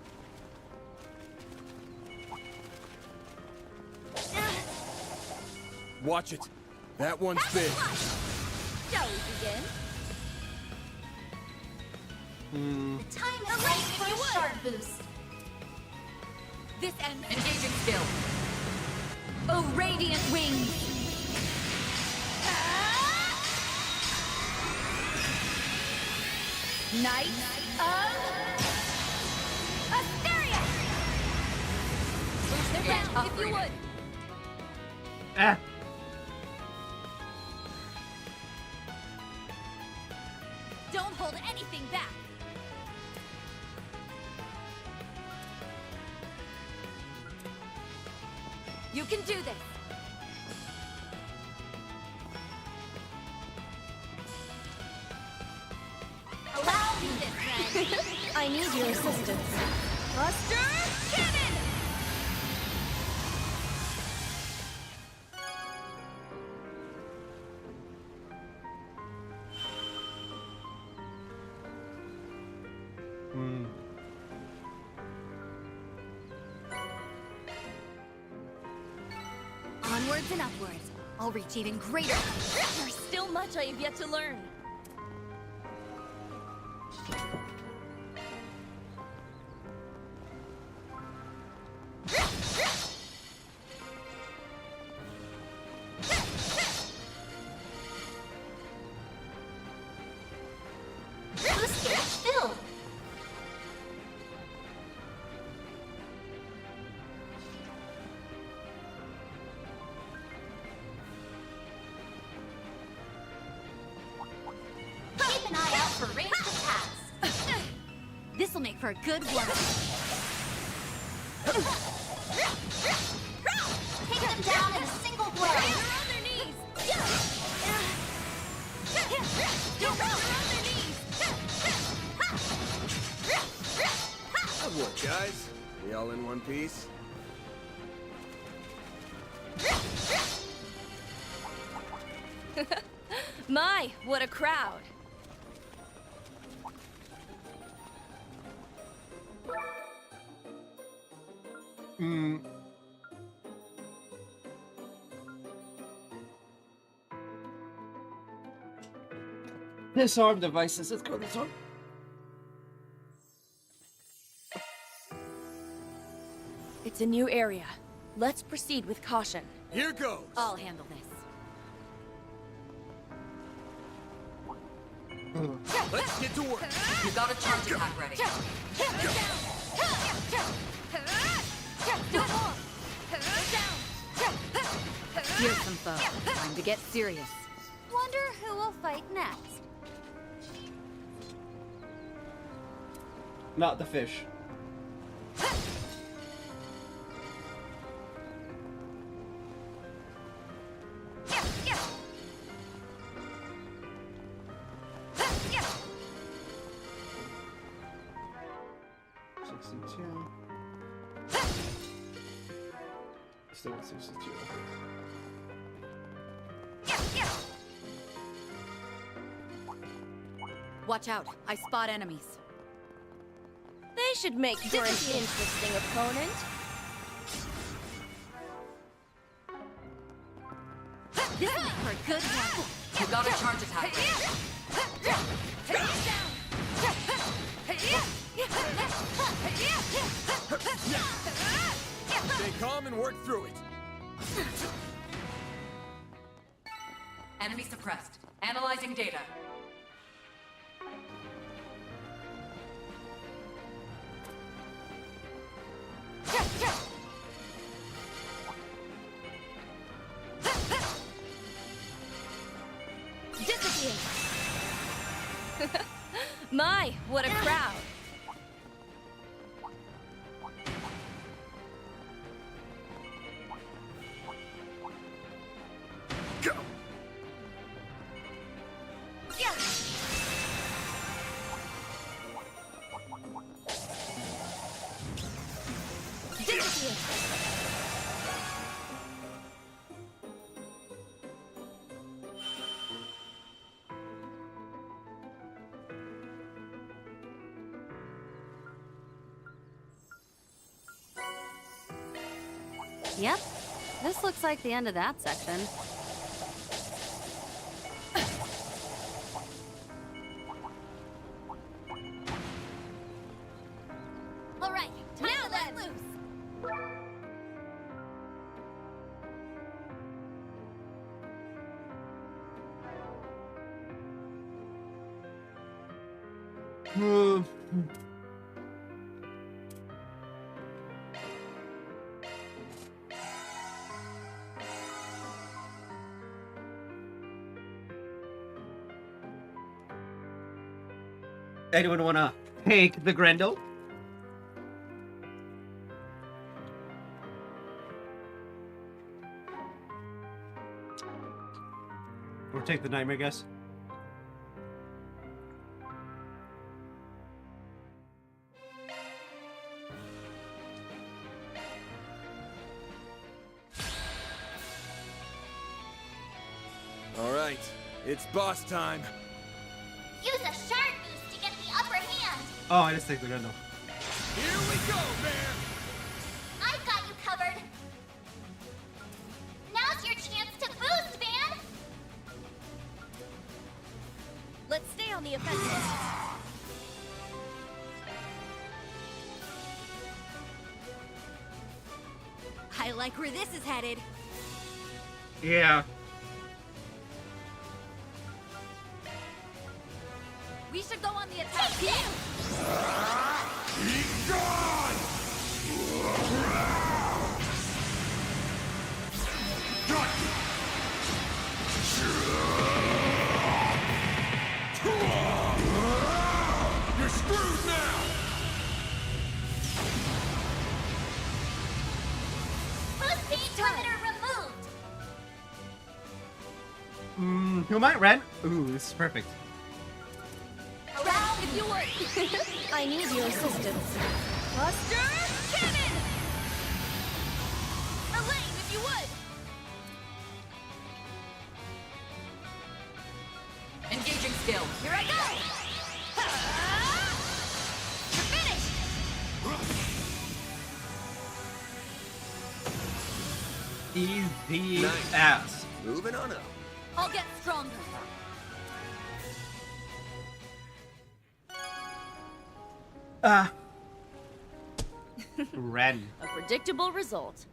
Watch it. That one's big. Shall we begin? The time is right for a shard boost. This ends. Engaging skill. Oh, radiant wings! Knight of Asteria! Boost the round, if you would. Ah. Don't hold anything back. You can do this. Allow me this then. I need your assistance. Buster Cannon! Onwards and upwards. I'll reach even greater. There's still much I have yet to learn. Boost gauge filled. Keep an eye out for ranged attacks. This'll make for a good one. Take them down in a single blow. On their knees! Don't roll on their knees! Good work, guys. We all in one piece? My, what a crowd. Disarm devices. Let's go disarm. It's a new area. Let's proceed with caution. Here goes. I'll handle this. Let's get to work. You got a charge attack ready. Here's some foe. Time to get serious. Wonder who will fight next. Not the fish. Still at 62. Watch out. I spot enemies. They should make for an interesting opponent. This'll make for a good one. You got a charge attack ready. Stay calm and work through it. Enemy suppressed. Analyzing data. Disappear. My, what a crowd. Go. Disappear. Yep. This looks like the end of that section. All right, time to let loose. Anyone wanna take the Grendel? Or take the Nightmare, I guess? All right, it's boss time. Use a shard boost to get the upper hand. Oh, I just take the Grendel. Here we go, man! I've got you covered. Now's your chance to boost, Van. Let's stay on the offensive. I like where this is headed. Yeah. We should go on the attack. Be gone! You're screwed now! Boost speed perimeter removed. Who might Ren? Ooh, this is perfect. Around if you would. I need your assistance. Buster Cannon! Elaine, if you would. Engaging skill. Here I go! You're finished! Easy Nice. ass. Moving on up. I'll get stronger. Ren. A predictable result.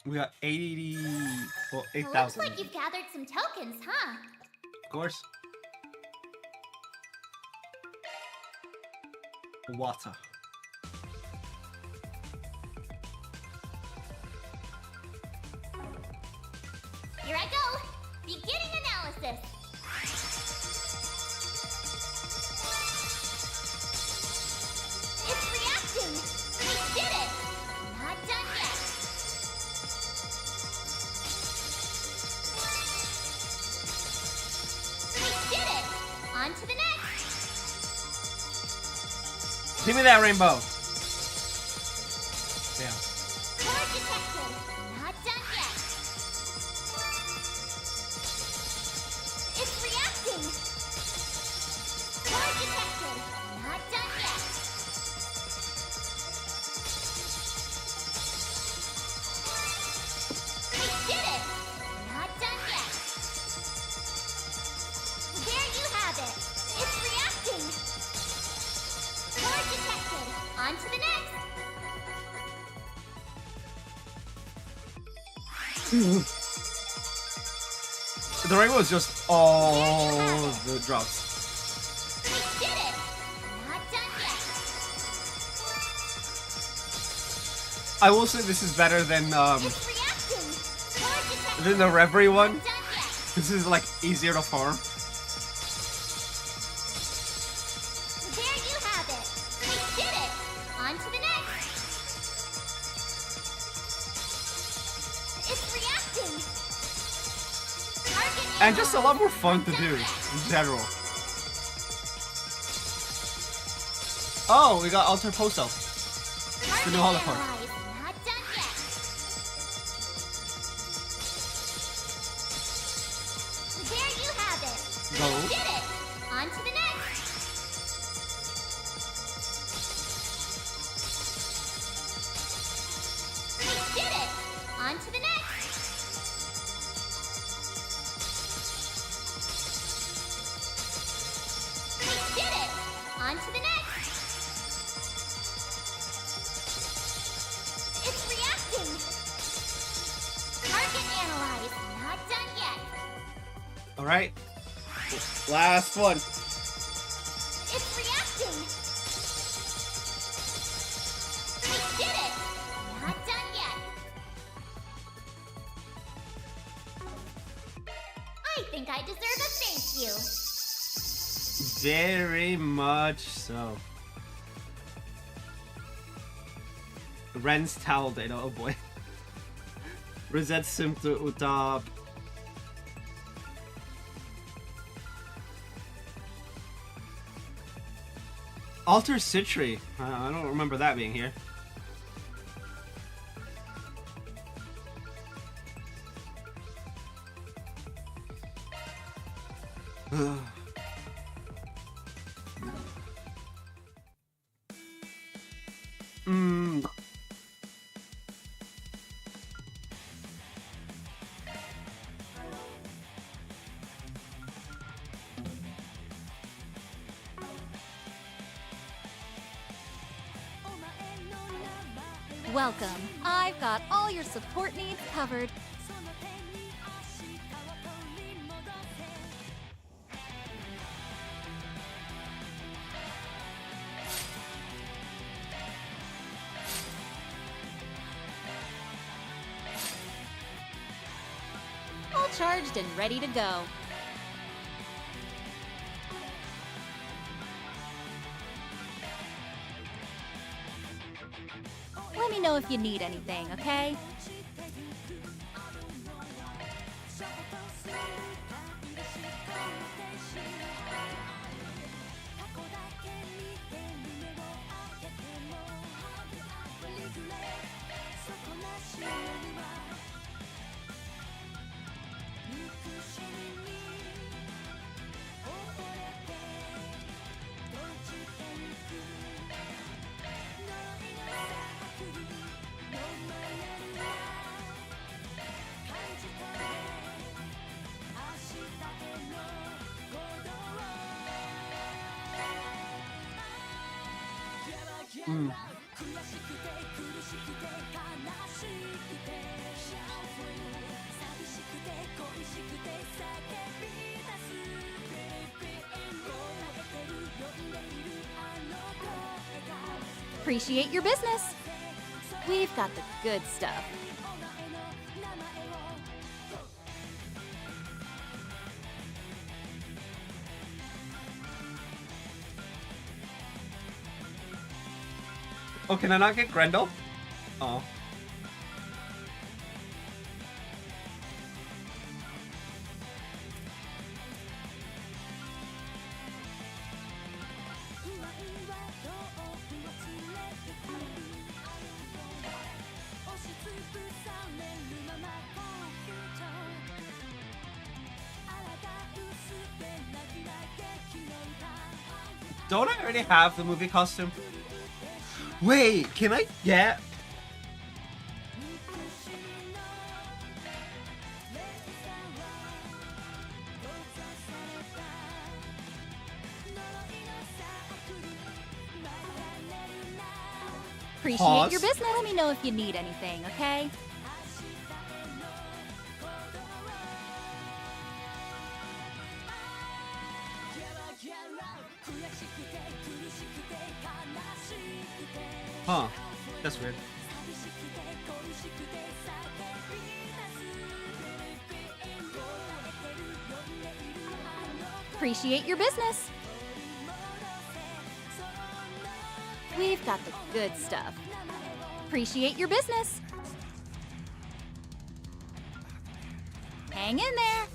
We got 80, well, It looks 8,000. like you've gathered some tokens, huh? Of course. Water. Here I go. Beginning analysis. It's reacting. We did it. Not done yet. We did it. On to the next. Give me that rainbow. Damn. Core detected. Not done yet. It's reacting. Core detected. Not done yet. We did it. Not done yet. There you have it. It's reacting. Core detected. On to the next. The rainbow is just all the drops. We did it. Not done yet. I will say this is better than It's reacting. Core detected. the Reverie one. Not done yet. This is like easier to farm. There you have it. We did it. On to the next. It's reacting. Target And just a lot more analyzed. fun to Not do done yet. in general. Oh, we got Alter Poso. The new Target holocard. analyzed. Not done Go. Did it! On to the next! Did it! On to the next! Did it! On to the next! It's reacting! Target analyzed. Not done yet. All right. Last one. It's reacting! Did it! Not done yet. I think I deserve a thank you. Very much so. Ren's towel data, oh boy. Reset symptom utab. Alter Citri. I don't remember that being here. Welcome. I've got all your support needs covered. All charged and ready to go. Let me know if you need anything, okay? Appreciate your business. We've got the good stuff. Oh, can I not get Grendel? Oh. Don't I already have the movie costume? Wait, can I get... Appreciate Pause. your business. Let me know if you need anything, okay? Huh. That's weird. Appreciate your business. We've got the good stuff. Appreciate your business. Hang in there.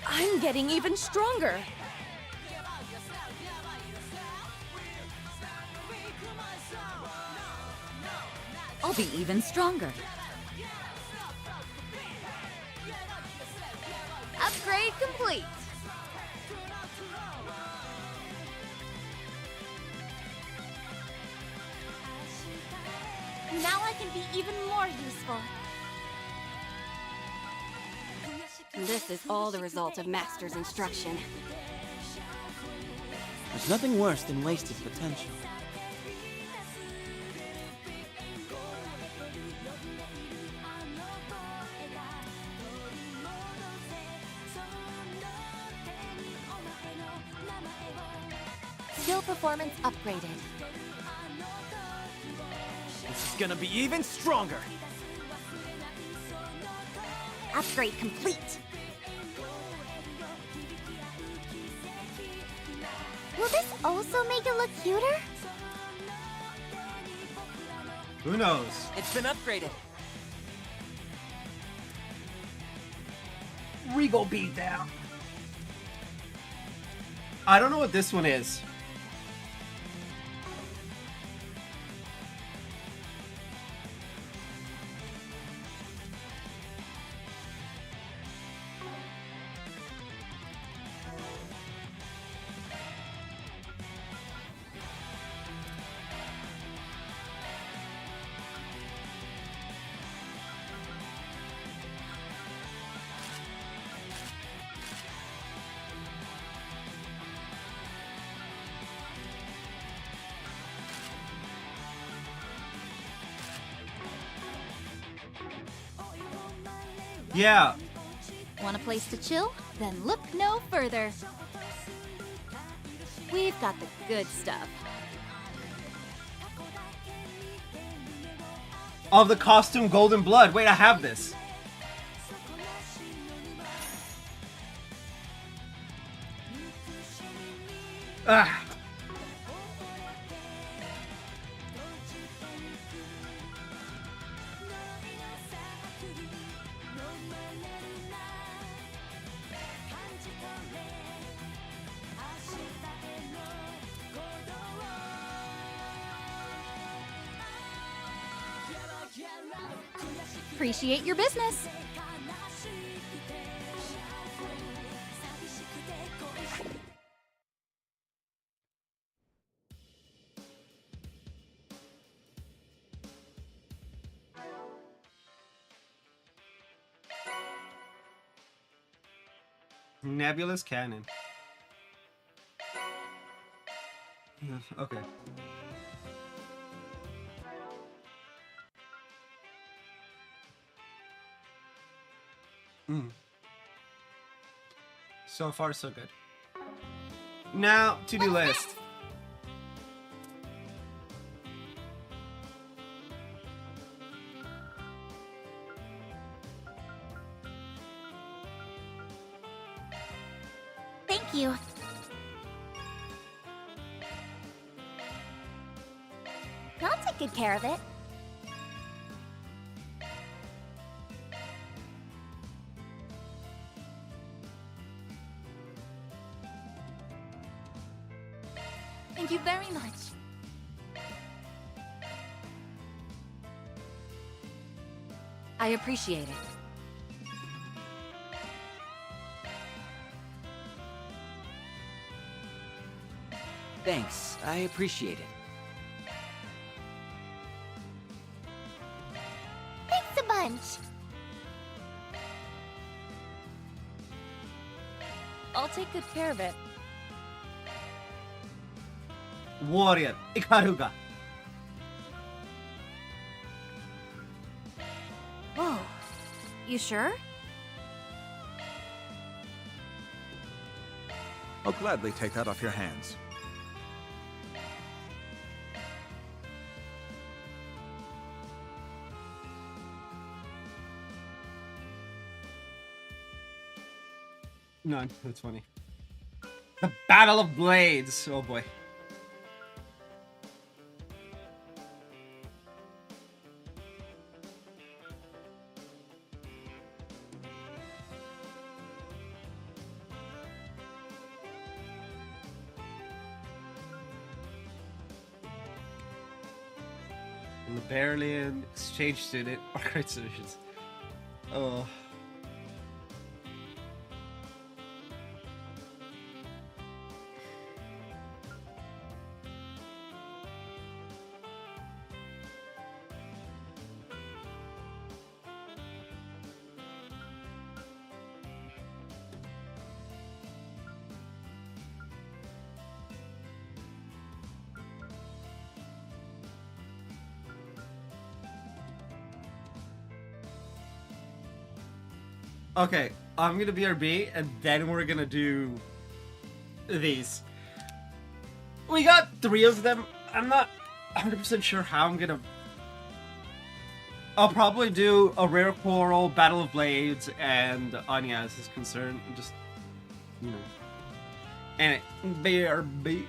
I'm getting even stronger. I'll be even stronger. Upgrade complete. Now I can be even more useful. This is all the result of Master's instruction. There's nothing worse than wasted potential. Skill performance upgraded. This is gonna be even stronger! Upgrade complete. Will this also make it look cuter? Who knows? It's been upgraded. Regal beat down. I don't know what this one is. Yeah. Want a place to chill? Then look no further. We've got the good stuff. Of the costume Golden Blood. Wait, I have this. Ah. Appreciate your business. Nebulous Cannon. Okay. So far, so good. Now, to-do list. Thank you. I'll take good care of it. Thank you very much. I appreciate it. Thanks, I appreciate it. Thanks a bunch. I'll take good care of it. Warrior, Ikaruga. Whoa. You sure? I'll gladly take that off your hands. None. That's funny. The Battle of Blades. Oh boy. Liberalian, exchange student, or great solutions. Oh. Okay, I'm gonna BRB, and then we're gonna do these. We got 3 of them. I'm not 100% sure how I'm gonna... I'll probably do a Rare Coral, Battle of Blades, and Anya as is concerned. Just, you know. And BRB.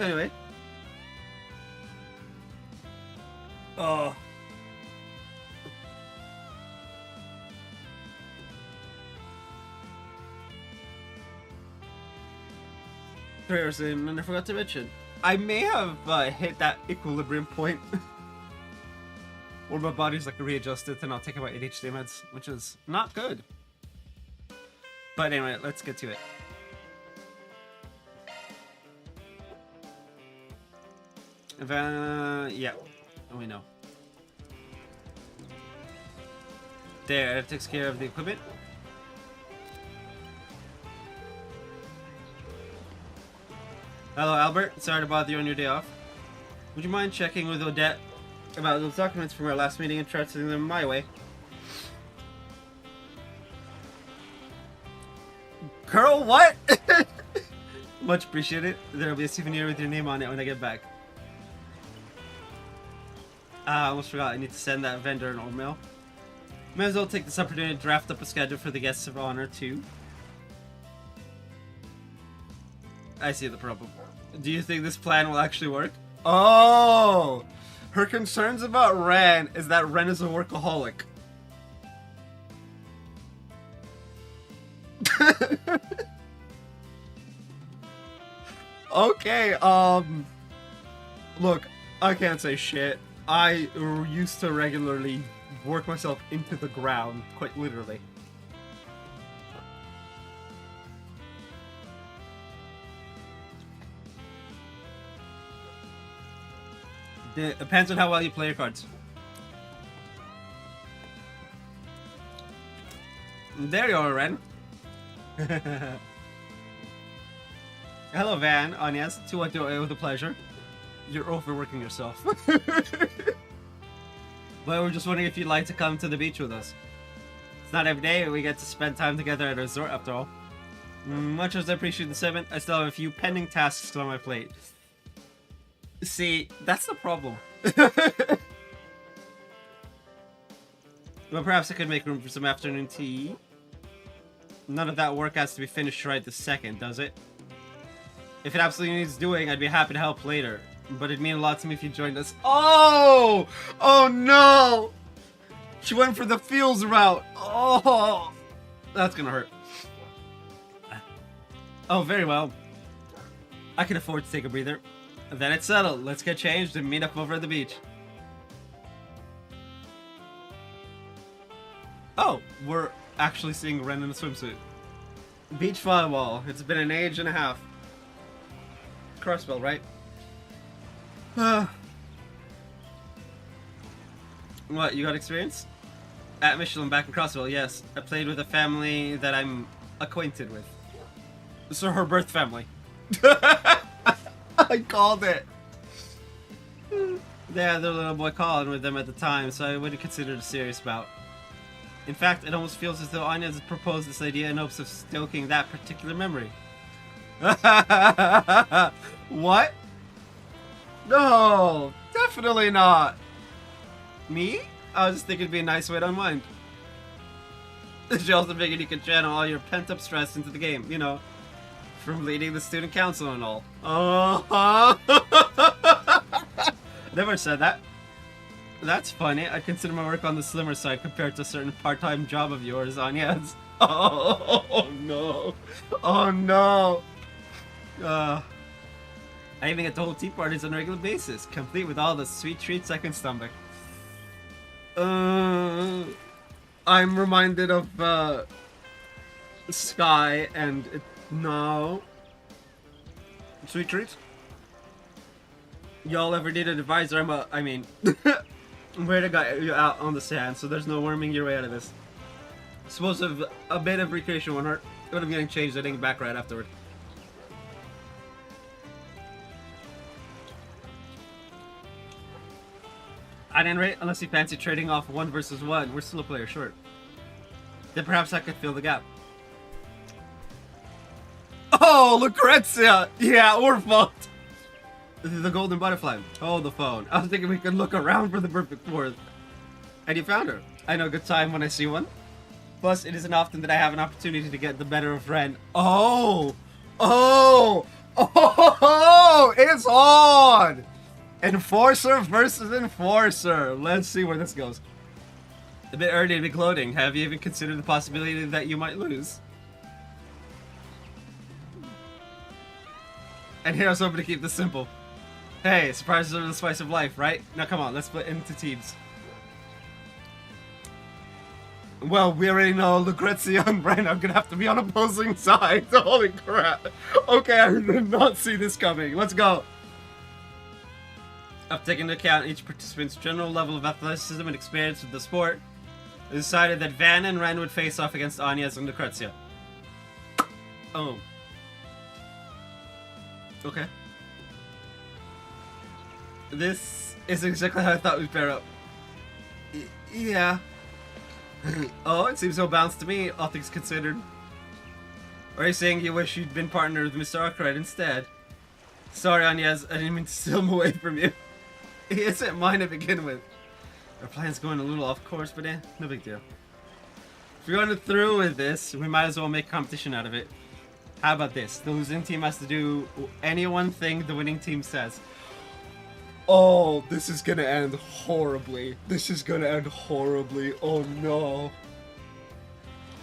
Anyway. Oh. Prayers in, and I forgot to mention, I may have hit that equilibrium point where my body's like readjusted to not taking my ADHD meds, which is not good. But anyway, let's get to it. Yeah, we know. There, it takes care of the equipment. Hello, Albert. Sorry to bother you on your day off. Would you mind checking with Odette about those documents from our last meeting and transferring them my way? Girl, what? Much appreciated. There'll be a souvenir with your name on it when I get back. I almost forgot. I need to send that vendor an old mail. May as well take this opportunity to draft up a schedule for the guests of honor, too. I see the problem. Do you think this plan will actually work? Oh! Her concerns about Ren is that Ren is a workaholic. Okay, look, I can't say shit. I used to regularly work myself into the ground, quite literally. It depends on how well you play your cards. There you are, Ren. Hello, Van. Agnes. To what do I with a pleasure? You're overworking yourself. But we're just wondering if you'd like to come to the beach with us. It's not every day we get to spend time together at a resort, after all. Much as I appreciate the segment, I still have a few pending tasks on my plate. See, that's the problem. Well, perhaps I could make room for some afternoon tea. None of that work has to be finished right this second, does it? If it absolutely needs doing, I'd be happy to help later. But it'd mean a lot to me if you joined us. Oh! Oh no! She went for the feels route. Oh! That's gonna hurt. Oh, very well. I can afford to take a breather. Then it's settled. Let's get changed and meet up over at the beach. Oh, we're actually seeing Ren in a swimsuit. Beach volleyball. It's been an age and a half. Crossbell, right? What, you got experience? At Michelin back in Crossville, yes. I played with a family that I'm acquainted with. So her birth family. I called it. They had their little boy Colin with them at the time, so I wouldn't consider it a serious bout. In fact, it almost feels as though Anya has proposed this idea in hopes of stoking that particular memory. What? No, definitely not. Me? I was just thinking it'd be a nice way to unwind. She also figured you could channel all your pent-up stress into the game, you know, from leading the student council and all. Never said that. That's funny. I consider my work on the slimmer side compared to a certain part-time job of yours, Anya's. Oh no. Oh no. I even get to hold tea parties on a regular basis, complete with all the sweet treats I can stomach. I'm reminded of Sky and no. Sweet treats? Y'all ever need an advisor? I mean, we're the guy out on the sand, so there's no worming your way out of this. Supposed to have a bit of recreation won't hurt, but I'm getting changed, I think back right afterward. At any rate, unless you fancy trading off 1 versus 1, we're still a player short. Then perhaps I could fill the gap. Oh, Lucrezia! Yeah, we're fucked! The golden butterfly. Hold the phone. I was thinking we could look around for the perfect fourth. And you found her. I know a good time when I see one. Plus, it isn't often that I have an opportunity to get the better of Ren. Oh! Oh! Oh, it's on! Enforcer versus Enforcer. Let's see where this goes. A bit early to be gloating. Have you even considered the possibility that you might lose? And here I was hoping to keep this simple. Hey, surprises are the spice of life, right? Now come on, let's split into teams. Well, we already know Lucrezia and Ren are gonna have to be on opposing sides. Holy crap. Okay, I did not see this coming. Let's go. After taking into account each participant's general level of athleticism and experience with the sport, it was decided that Van and Ren would face off against Anya's and Lucrezia. Oh. Okay. This is exactly how I thought we'd pair up. Yeah. Oh, it seems so balanced to me, all things considered. Or are you saying you wish you'd been partnered with Mr. Arkwright instead? Sorry, Anyaz, I didn't mean to steal him away from you. He isn't mine to begin with. Our plan's going a little off course, but no big deal. If we're going through with this, we might as well make competition out of it. How about this? The losing team has to do any one thing the winning team says. Oh, this is gonna end horribly. This is gonna end horribly. Oh no.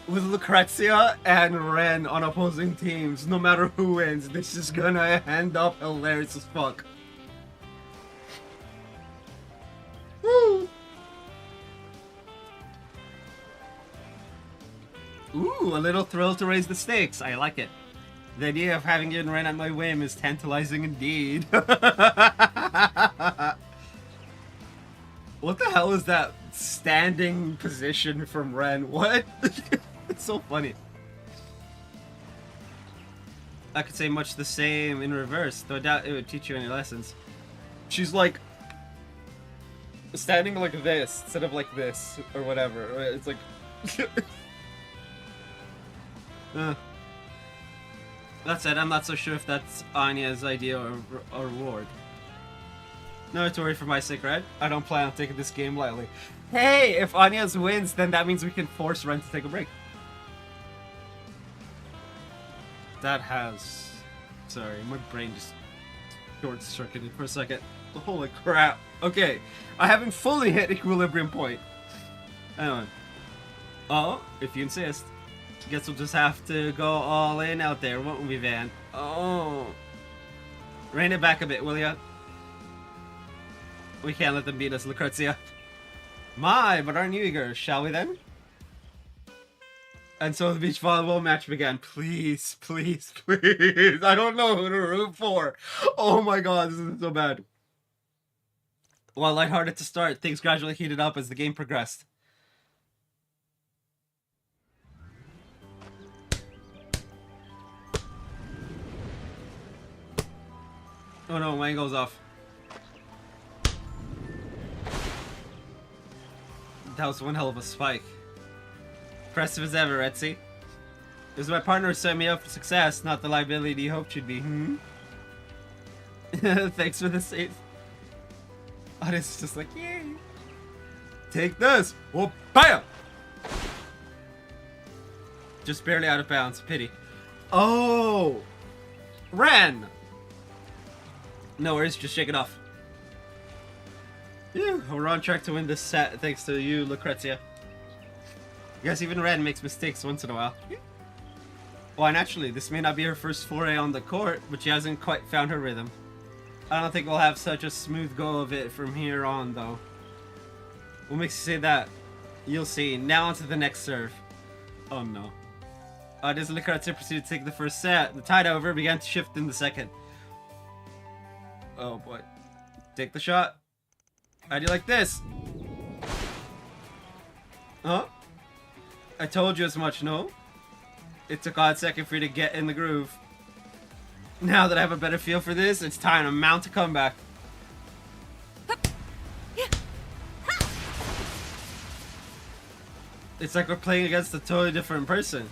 With Lucrezia and Ren on opposing teams, no matter who wins, this is gonna end up hilarious as fuck. Woo! Ooh, a little thrill to raise the stakes. I like it. The idea of having you and Ren at my whim is tantalizing indeed. What the hell is that standing position from Ren? What? It's so funny. I could say much the same in reverse, though I doubt it would teach you any lessons. She's like standing like this instead of like this or whatever. It's like that said, I'm not so sure if that's Anya's idea or reward. No to worry for my sake, right? I don't plan on taking this game lightly. Hey, if Anya's wins, then that means we can force Ren to take a break. That has... Sorry, my brain just short-circuited for a second. Holy crap. Okay, I haven't fully hit equilibrium point. Hang on. Oh, if you insist. Guess we'll just have to go all in out there, won't we, Van? Oh. Rein it back a bit, will ya? We can't let them beat us, Lucrezia. My, but aren't you eager? Shall we then? And so the beach volleyball match began. Please, please, please. I don't know who to root for. Oh my god, this is so bad. While lighthearted to start, things gradually heated up as the game progressed. Oh no, mine goes off. That was one hell of a spike. Impressive as ever, Etsy. It was my partner who set me up for success, not the liability you hoped you'd be. Thanks for the save. Oh, this is just like, yay. Take this. Oh, bam! Just barely out of bounds. Pity. Oh! Ren! No worries, just shake it off. Phew, we're on track to win this set thanks to you, Lucrezia. Guess even Ren makes mistakes once in a while. Why, naturally, this may not be her first foray on the court, but she hasn't quite found her rhythm. I don't think we'll have such a smooth go of it from here on, though. What makes you say that? You'll see. Now on to the next serve. Oh no. As Lucrezia proceeded to take the first set, the tide, however, began to shift in the second. Oh boy. Take the shot. How do you like this? Huh? I told you as much, no? It took a hot second for you to get in the groove. Now that I have a better feel for this, it's time to mount a comeback. It's like we're playing against a totally different person.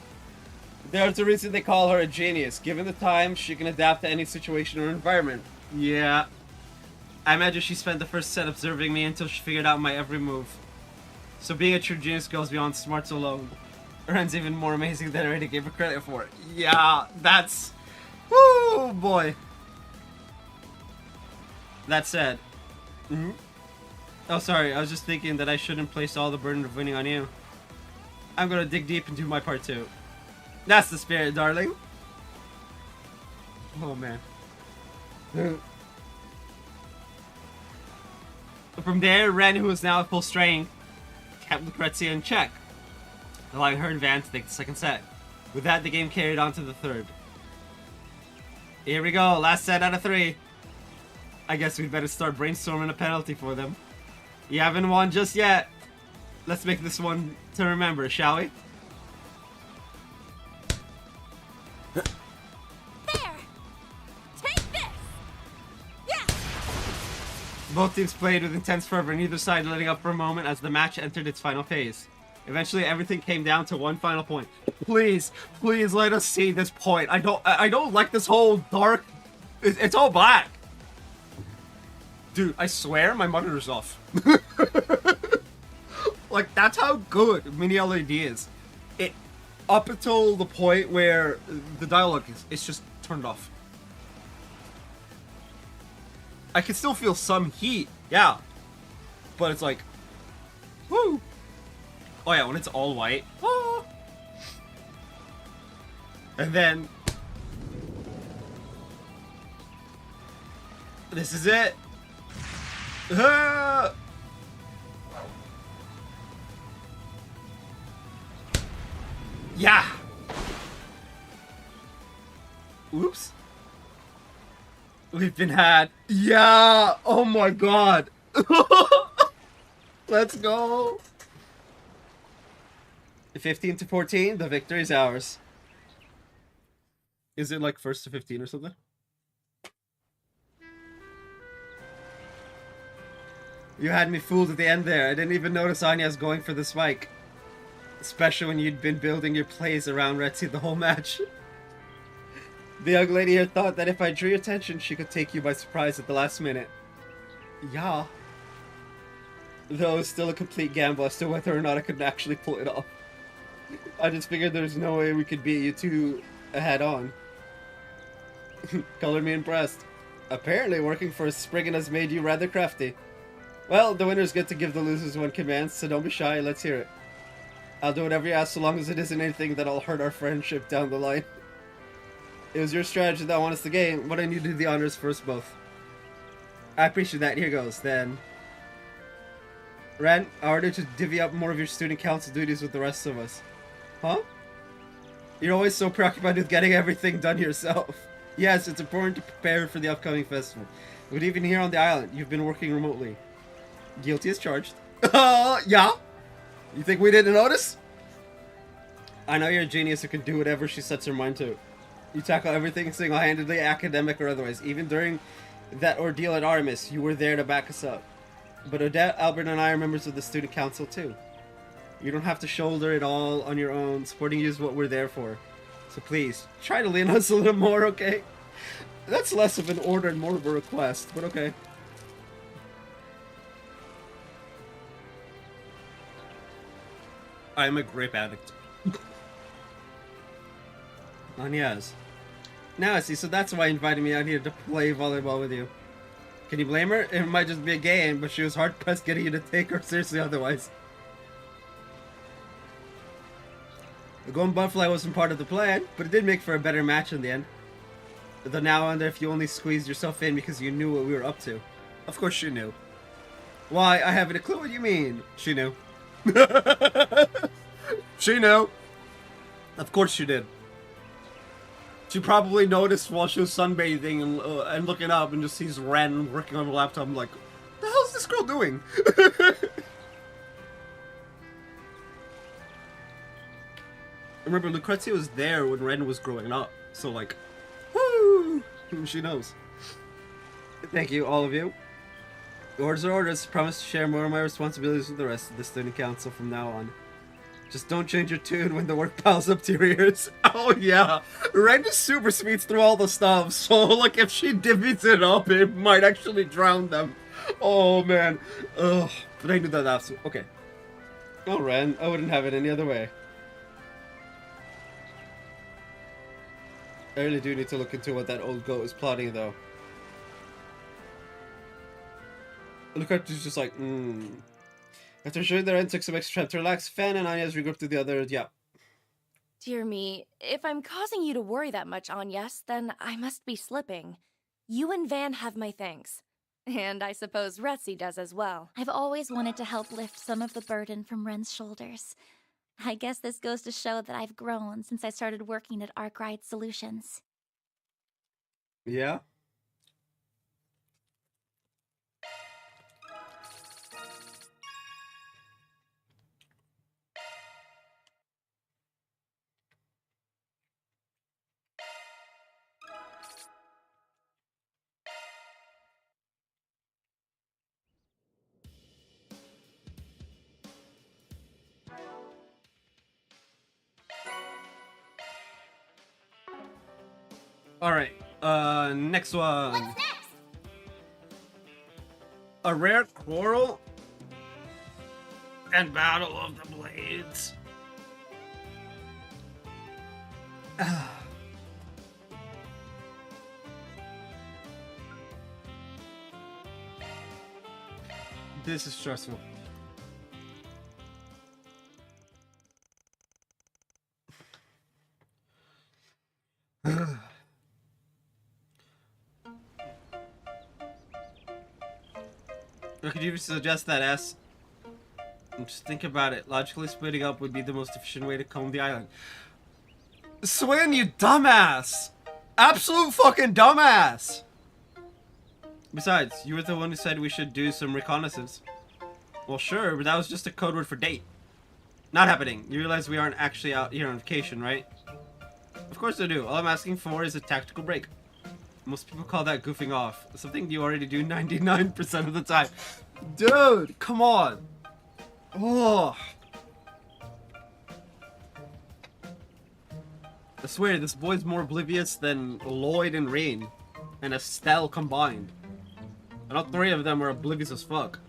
There's a reason they call her a genius. Given the time, she can adapt to any situation or environment. Yeah. I imagine she spent the first set observing me until she figured out my every move. So being a true genius goes beyond smarts alone. Ren's even more amazing than I already gave her credit for. Yeah, that's... Woo! Oh boy. That said. Oh, sorry. I was just thinking that I shouldn't place all the burden of winning on you. I'm gonna dig deep and do my part too. That's the spirit, darling. Oh man. From there, Ren, who is now at full strength, kept Lucrezia in check, allowing her and Van to take the second set. With that, the game carried on to the third. Here we go, last set out of 3. I guess we'd better start brainstorming a penalty for them. You haven't won just yet. Let's make this one to remember, shall we? Both teams played with intense fervor, neither side letting up for a moment as the match entered its final phase. Eventually, everything came down to one final point. Please, please let us see this point. I don't like this whole dark. It's all black. Dude, I swear my monitor's off. Like, that's how good Mini LED is. It up until the point where the dialogue it's just turned off. I can still feel some heat, yeah. But it's like, woo. Oh yeah, when it's all white. Ah. And then, this is it. Ah. Yeah. Oops. We've been had. Yeah. Oh my god. Let's go. 15 to 14. The victory is ours. Is it like 1st to 15 or something? You had me fooled at the end there. I didn't even notice Anya's going for the spike. Especially when you'd been building your plays around Retzi the whole match. The young lady here thought that if I drew your attention, she could take you by surprise at the last minute. Yeah. Though it's still a complete gamble as to whether or not I could actually pull it off. I just figured there's no way we could beat you two head on. Color me impressed. Apparently working for a Spriggan has made you rather crafty. Well, the winners get to give the losers one command, so don't be shy, let's hear it. I'll do whatever you ask so long as it isn't anything that'll hurt our friendship down the line. It was your strategy that won us the game, but I need to do the honors first both. I appreciate that. Here goes, then. Ren, I ordered to divvy up more of your student council duties with the rest of us. Huh? You're always so preoccupied with getting everything done yourself. Yes, it's important to prepare for the upcoming festival. But even here on the island, you've been working remotely. Guilty as charged. Yeah? You think we didn't notice? I know you're a genius who can do whatever she sets her mind to. You tackle everything single-handedly, academic or otherwise. Even during that ordeal at Artemis, you were there to back us up. But Odette, Albert, and I are members of the student council too. You don't have to shoulder it all on your own. Supporting you is what we're there for. So please, try to lean on us a little more, okay? That's less of an order and more of a request, but okay. I am a grape addict. Anyas. Now I see, so that's why you invited me out here to play volleyball with you. Can you blame her? It might just be a game, but she was hard-pressed getting you to take her seriously otherwise. The golden butterfly wasn't part of the plan, but it did make for a better match in the end. Though now I wonder if you only squeezed yourself in because you knew what we were up to. Of course she knew. Why, I haven't a clue what you mean. She knew. She knew. Of course she did. She probably noticed while she was sunbathing and looking up and just sees Ren working on the laptop. I'm like, what the hell is this girl doing? Remember, Lucrezia was there when Ren was growing up. So like, woo! She knows. Thank you, all of you. Orders are orders. Promise to share more of my responsibilities with the rest of the student council from now on. Just don't change your tune when the work piles up to your ears. Oh yeah, Ren just super speeds through all the stuff, so like if she divvies it up, it might actually drown them. Oh man, ugh. But I knew that after. Okay. Oh Ren, I wouldn't have it any other way. I really do need to look into what that old goat is plotting, though. Lucardo's just like, After showing their end, took some extra time to relax. Fan and Anya's regrouped to the other. Yeah. Dear me, if I'm causing you to worry that much, Anyas, then I must be slipping. You and Van have my thanks. And I suppose Retzi does as well. I've always wanted to help lift some of the burden from Ren's shoulders. I guess this goes to show that I've grown since I started working at Arkwright Solutions. Yeah? Alright, next one. What's next? A rare quarrel and battle of the blades. This is stressful. Could you suggest that S? Just think about it. Logically splitting up would be the most efficient way to comb the island. Swin, you dumbass! Absolute fucking dumbass! Besides, you were the one who said we should do some reconnaissance. Well, sure, but that was just a code word for date. Not happening. You realize we aren't actually out here on vacation, right? Of course I do. All I'm asking for is a tactical break. Most people call that goofing off. Something you already do 99% of the time. Dude, come on. Oh. I swear, this boy's more oblivious than Lloyd and Rain and Estelle combined. And all three of them are oblivious as fuck.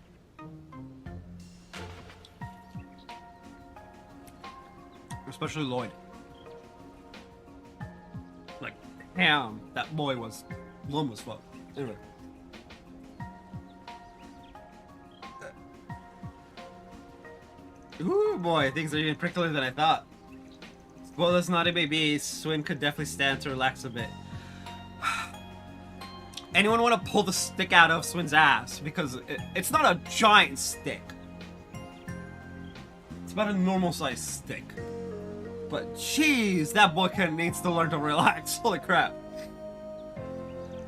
Especially Lloyd. Like, damn, that boy was glum as fuck. Anyway. Ooh boy, things are even pricklier than I thought. Well, as naughty may be, Swin could definitely stand to relax a bit. Anyone want to pull the stick out of Swin's ass? Because it's not a giant stick. It's about a normal sized stick. But jeez, that boy needs to learn to relax. Holy crap.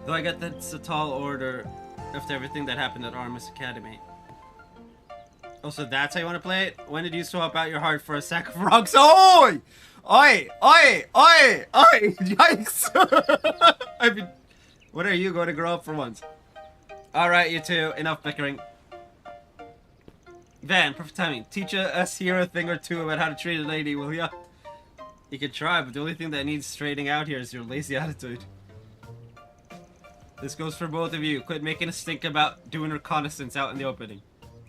Though I get that it's a tall order after everything that happened at Armis Academy. Oh, so that's how you want to play it? When did you swap out your heart for a sack of rocks? Oi! Oi! Oi! Oi! Oi! Yikes! I mean, when are you going to grow up for once? Alright, you two. Enough bickering. Van, perfect timing. Teach us here a thing or two about how to treat a lady, will ya? You can try, but the only thing that needs straightening out here is your lazy attitude. This goes for both of you. Quit making a stink about doing reconnaissance out in the opening.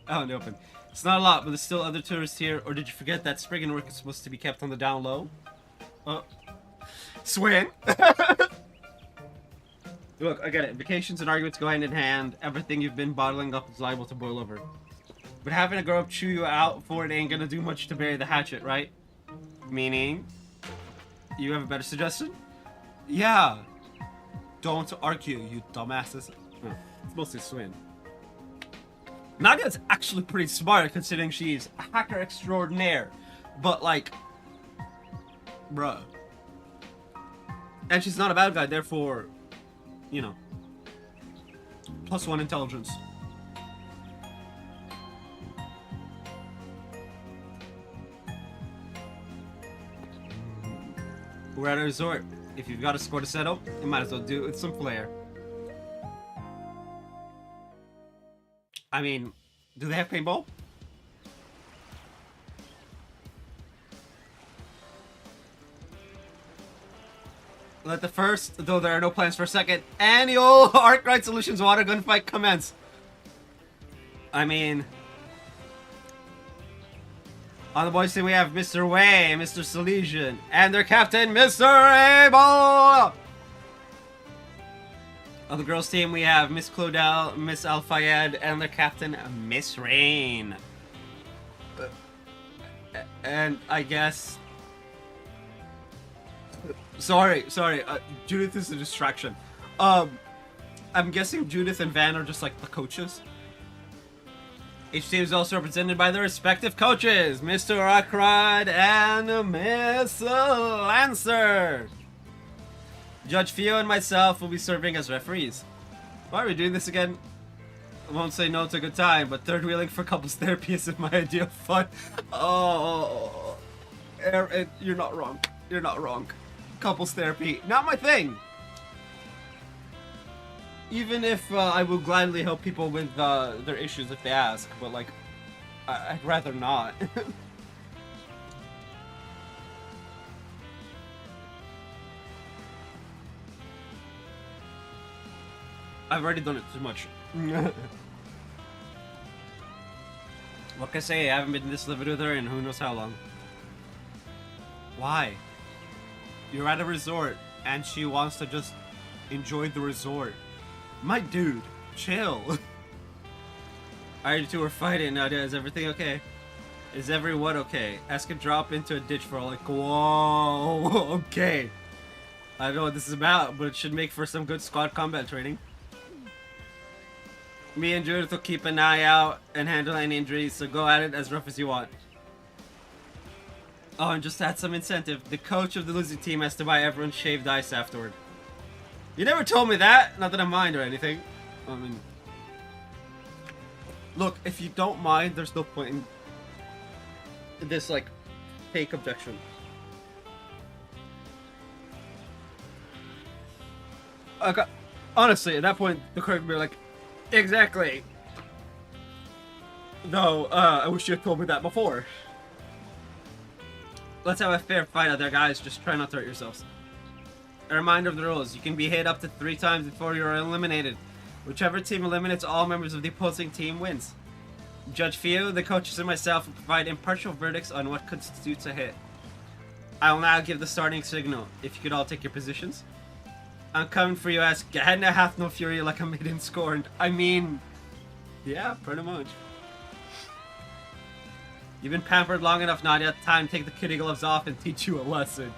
Out in the open. It's not a lot, but there's still other tourists here. Or did you forget that Spriggan work is supposed to be kept on the down low? Oh. Swin! Look, I get it. Vacations and arguments go hand in hand. Everything you've been bottling up is liable to boil over. But having a grown up chew you out for it ain't gonna do much to bury the hatchet, right? Meaning, you have a better suggestion? Yeah. Don't argue, you dumbasses. Oh, it's mostly Swin. Nadia's actually pretty smart considering she's a hacker extraordinaire. But like, bruh. And she's not a bad guy, therefore, you know, +1 intelligence. We're at a resort. If you've got a score to settle, you might as well do it with some flair. I mean, do they have paintball? Let the first, though there are no plans for a second, annual Arkwright Solutions water gun fight commence. I mean, On the boys' team, we have Mr. Wei, Mr. Salesian, and their captain, Mr. Abel! On the girls' team, we have Miss Claudel, Miss Al-Fayed, and their captain, Miss Rain. And I guess... Sorry. Judith is a distraction. I'm guessing Judith and Van are just like the coaches. Each team is also represented by their respective coaches, Mr. Akrad and Miss Lancer. Judge Fio and myself will be serving as referees. Why are we doing this again? I won't say no to a good time, but third wheeling for couples therapy isn't my idea of fun. Oh, you're not wrong. You're not wrong. Couples therapy, not my thing. Even if I will gladly help people with their issues if they ask, but like, I'd rather not. I've already done it too much. What can I say? I haven't been this livid with her in who knows how long. Why? You're at a resort, and she wants to just enjoy the resort. My dude, chill. Alright, you two are fighting, Nadia. Is everything okay? Is everyone okay? Ask a drop into a ditch for like, whoa, okay. I don't know what this is about, but it should make for some good squad combat training. Me and Judith will keep an eye out and handle any injuries, so go at it as rough as you want. Oh, and just to add some incentive, the coach of the losing team has to buy everyone shaved ice afterward. You never told me that! Not that I mind or anything. I mean... Look, if you don't mind, there's no point in this, like, fake objection. Okay, honestly, at that point, the court would be like, exactly. No, I wish you had told me that before. Let's have a fair fight out there, guys. Just try not to hurt yourselves. A reminder of the rules. You can be hit up to 3 times before you're eliminated. Whichever team eliminates all members of the opposing team wins. Judge Fio, the coaches, and myself will provide impartial verdicts on what constitutes a hit. I will now give the starting signal. If you could all take your positions. I'm coming for you, ass. Gehenna hath no fury like a maiden scorned. I mean... Yeah, pretty much. You've been pampered long enough, Nadia. Time to take the kitty gloves off and teach you a lesson.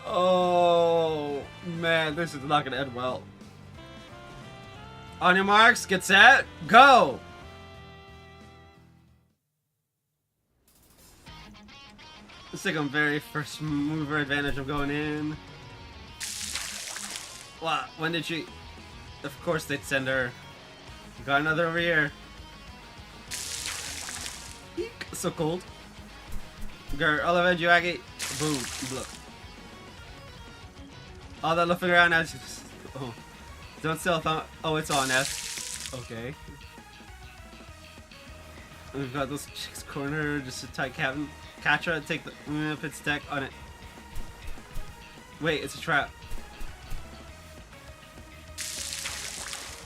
Oh, man, this is not going to end well. On your marks, get set, go! Let's take a very first mover advantage of going in. What? When did she... Of course they'd send her. Got another over here. Eek, so cold. Girl, I'll avenge you, Aggie. Boom. Look. All that looking around now. Oh. Don't sell thumb. Oh, it's on, S. Okay. We've got those chicks corner, just a tight cabin. Catch her and take the pit stack on it. Wait, it's a trap.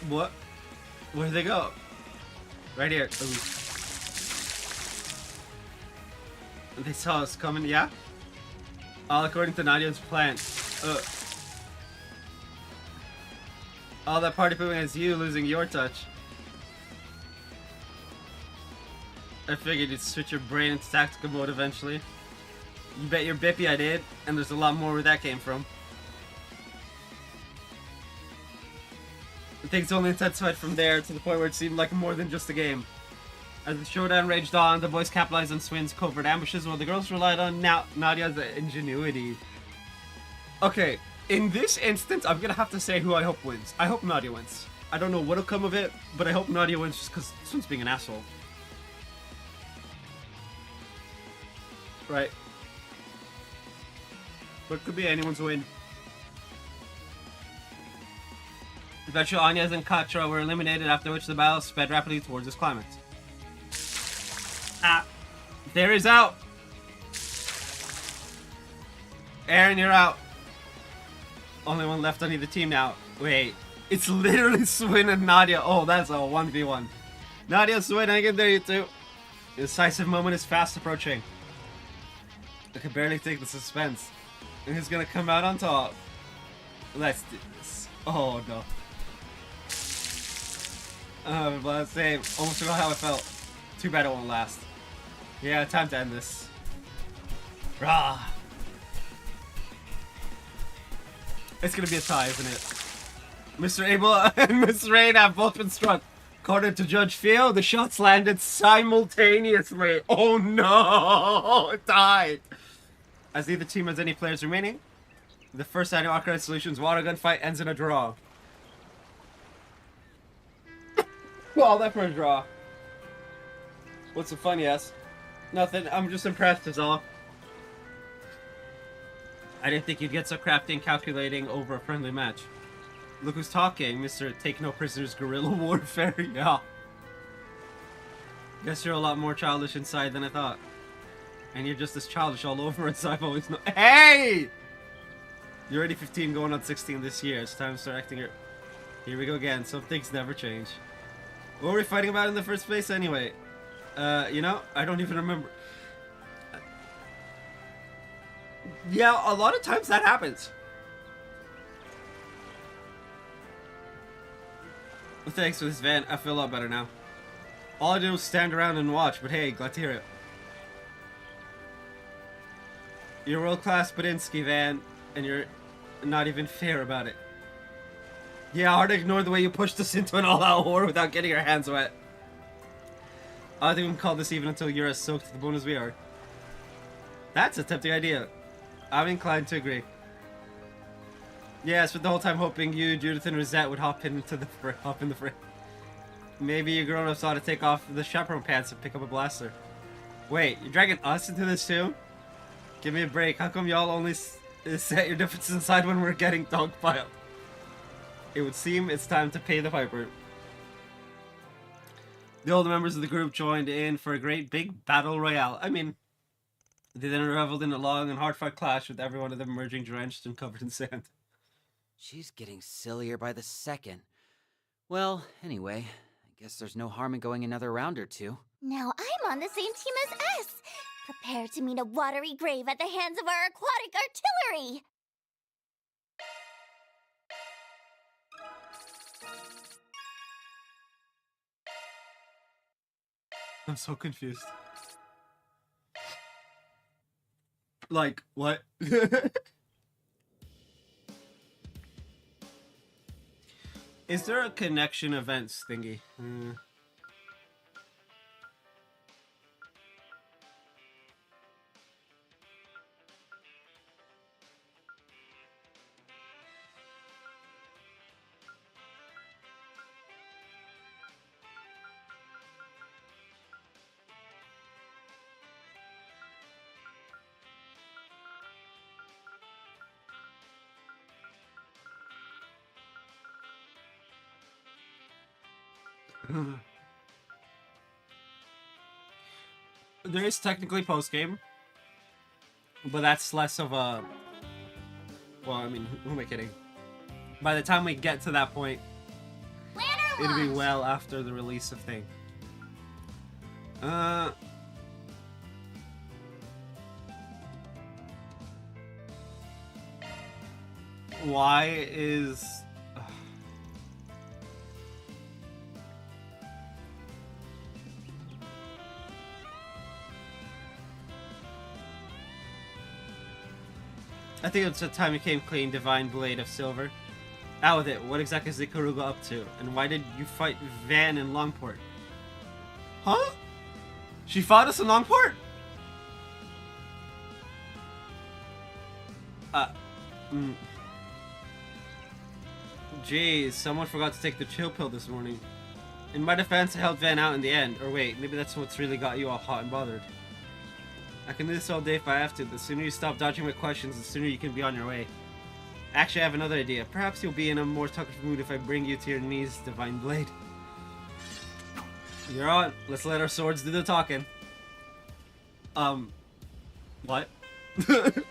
What? Where'd they go? Right here. Ooh. They saw us coming, yeah? All according to Nadia's plan. All that party pooping is you losing your touch. I figured you'd switch your brain into tactical mode eventually. You bet your bippy I did, and there's a lot more where that came from. Things only intensified from there to the point where it seemed like more than just a game. As the showdown raged on, the boys capitalized on Swin's covert ambushes while the girls relied on Nadia's ingenuity. Okay, in this instance, I'm gonna have to say who I hope wins. I hope Nadia wins. I don't know what'll come of it, but I hope Nadia wins just because Swin's being an asshole. Right. But it could be anyone's win. Eventually, Anya's and Katra were eliminated, after which the battle sped rapidly towards its climax. Ah, there is out. Aaron, you're out. Only one left on either team now. Wait, it's literally Swin and Nadia. Oh, that's a 1v1. Nadia, Swin, hang in there, you two. The decisive moment is fast approaching. I can barely take the suspense. And who's gonna come out on top? Let's do this. Oh no. But same. Almost forgot how I felt. Too bad it won't last. Yeah, time to end this. Rah! It's gonna be a tie, isn't it? Mr. Abel and Miss Rain have both been struck. According to Judge Phil, the shots landed simultaneously. Oh no! It died! As neither team has any players remaining, the first annual Arcade Solutions water gun fight ends in a draw. Well, that for a draw. What's so fun, yes? Nothing, I'm just impressed is all. I didn't think you'd get so crafty and calculating over a friendly match. Look who's talking, Mr. Take No Prisoners Guerrilla Warfare, yeah. Guess you're a lot more childish inside than I thought. And you're just as childish all over as I've always known. Hey! You're already 15 going on 16 this year. It's time to start acting your... Here we go again. Some things never change. What were we fighting about in the first place anyway? You know, I don't even remember. Yeah, a lot of times that happens. Well, thanks for this, Van. I feel a lot better now. All I did was stand around and watch, but hey, glad to hear it. You're world-class Badinsky, Van, and you're not even fair about it. Yeah, hard to ignore the way you pushed us into an all-out war without getting our hands wet. I don't think we can call this even until you're as soaked to the bone as we are. That's a tempting idea. I'm inclined to agree. Yeah, I spent the whole time hoping you, Judith, and Rosette would hop in the fray. Maybe you grown-ups ought to take off the chaperone pants and pick up a blaster. Wait, you're dragging us into this too? Give me a break. How come y'all only set your differences aside when we're getting dogpiled? It would seem it's time to pay the piper. The older members of the group joined in for a great big battle royale. I mean, they then reveled in a long and hard-fought clash with every one of them emerging drenched and covered in sand. She's getting sillier by the second. Well, anyway, I guess there's no harm in going another round or two. Now I'm on the same team as S. Prepare to meet a watery grave at the hands of our aquatic artillery. I'm so confused. Like, what? Is there a connection events thingy? There is technically post-game, but that's less of a... Well, I mean, who am I kidding? By the time we get to that point, it'll be well after the release of thing. Why is... I think it's the time you came clean, Divine Blade of Silver. Out with it, what exactly is the Ikaruga up to? And why did you fight Van in Longport? Huh? She fought us in Longport? Jeez, someone forgot to take the chill pill this morning. In my defense, I held Van out in the end. Or wait, maybe that's what's really got you all hot and bothered. I can do this all day if I have to. The sooner you stop dodging my questions, the sooner you can be on your way. Actually, I have another idea. Perhaps you'll be in a more talkative mood if I bring you to your knees, Divine Blade. You're on. Let's let our swords do the talking. What? Do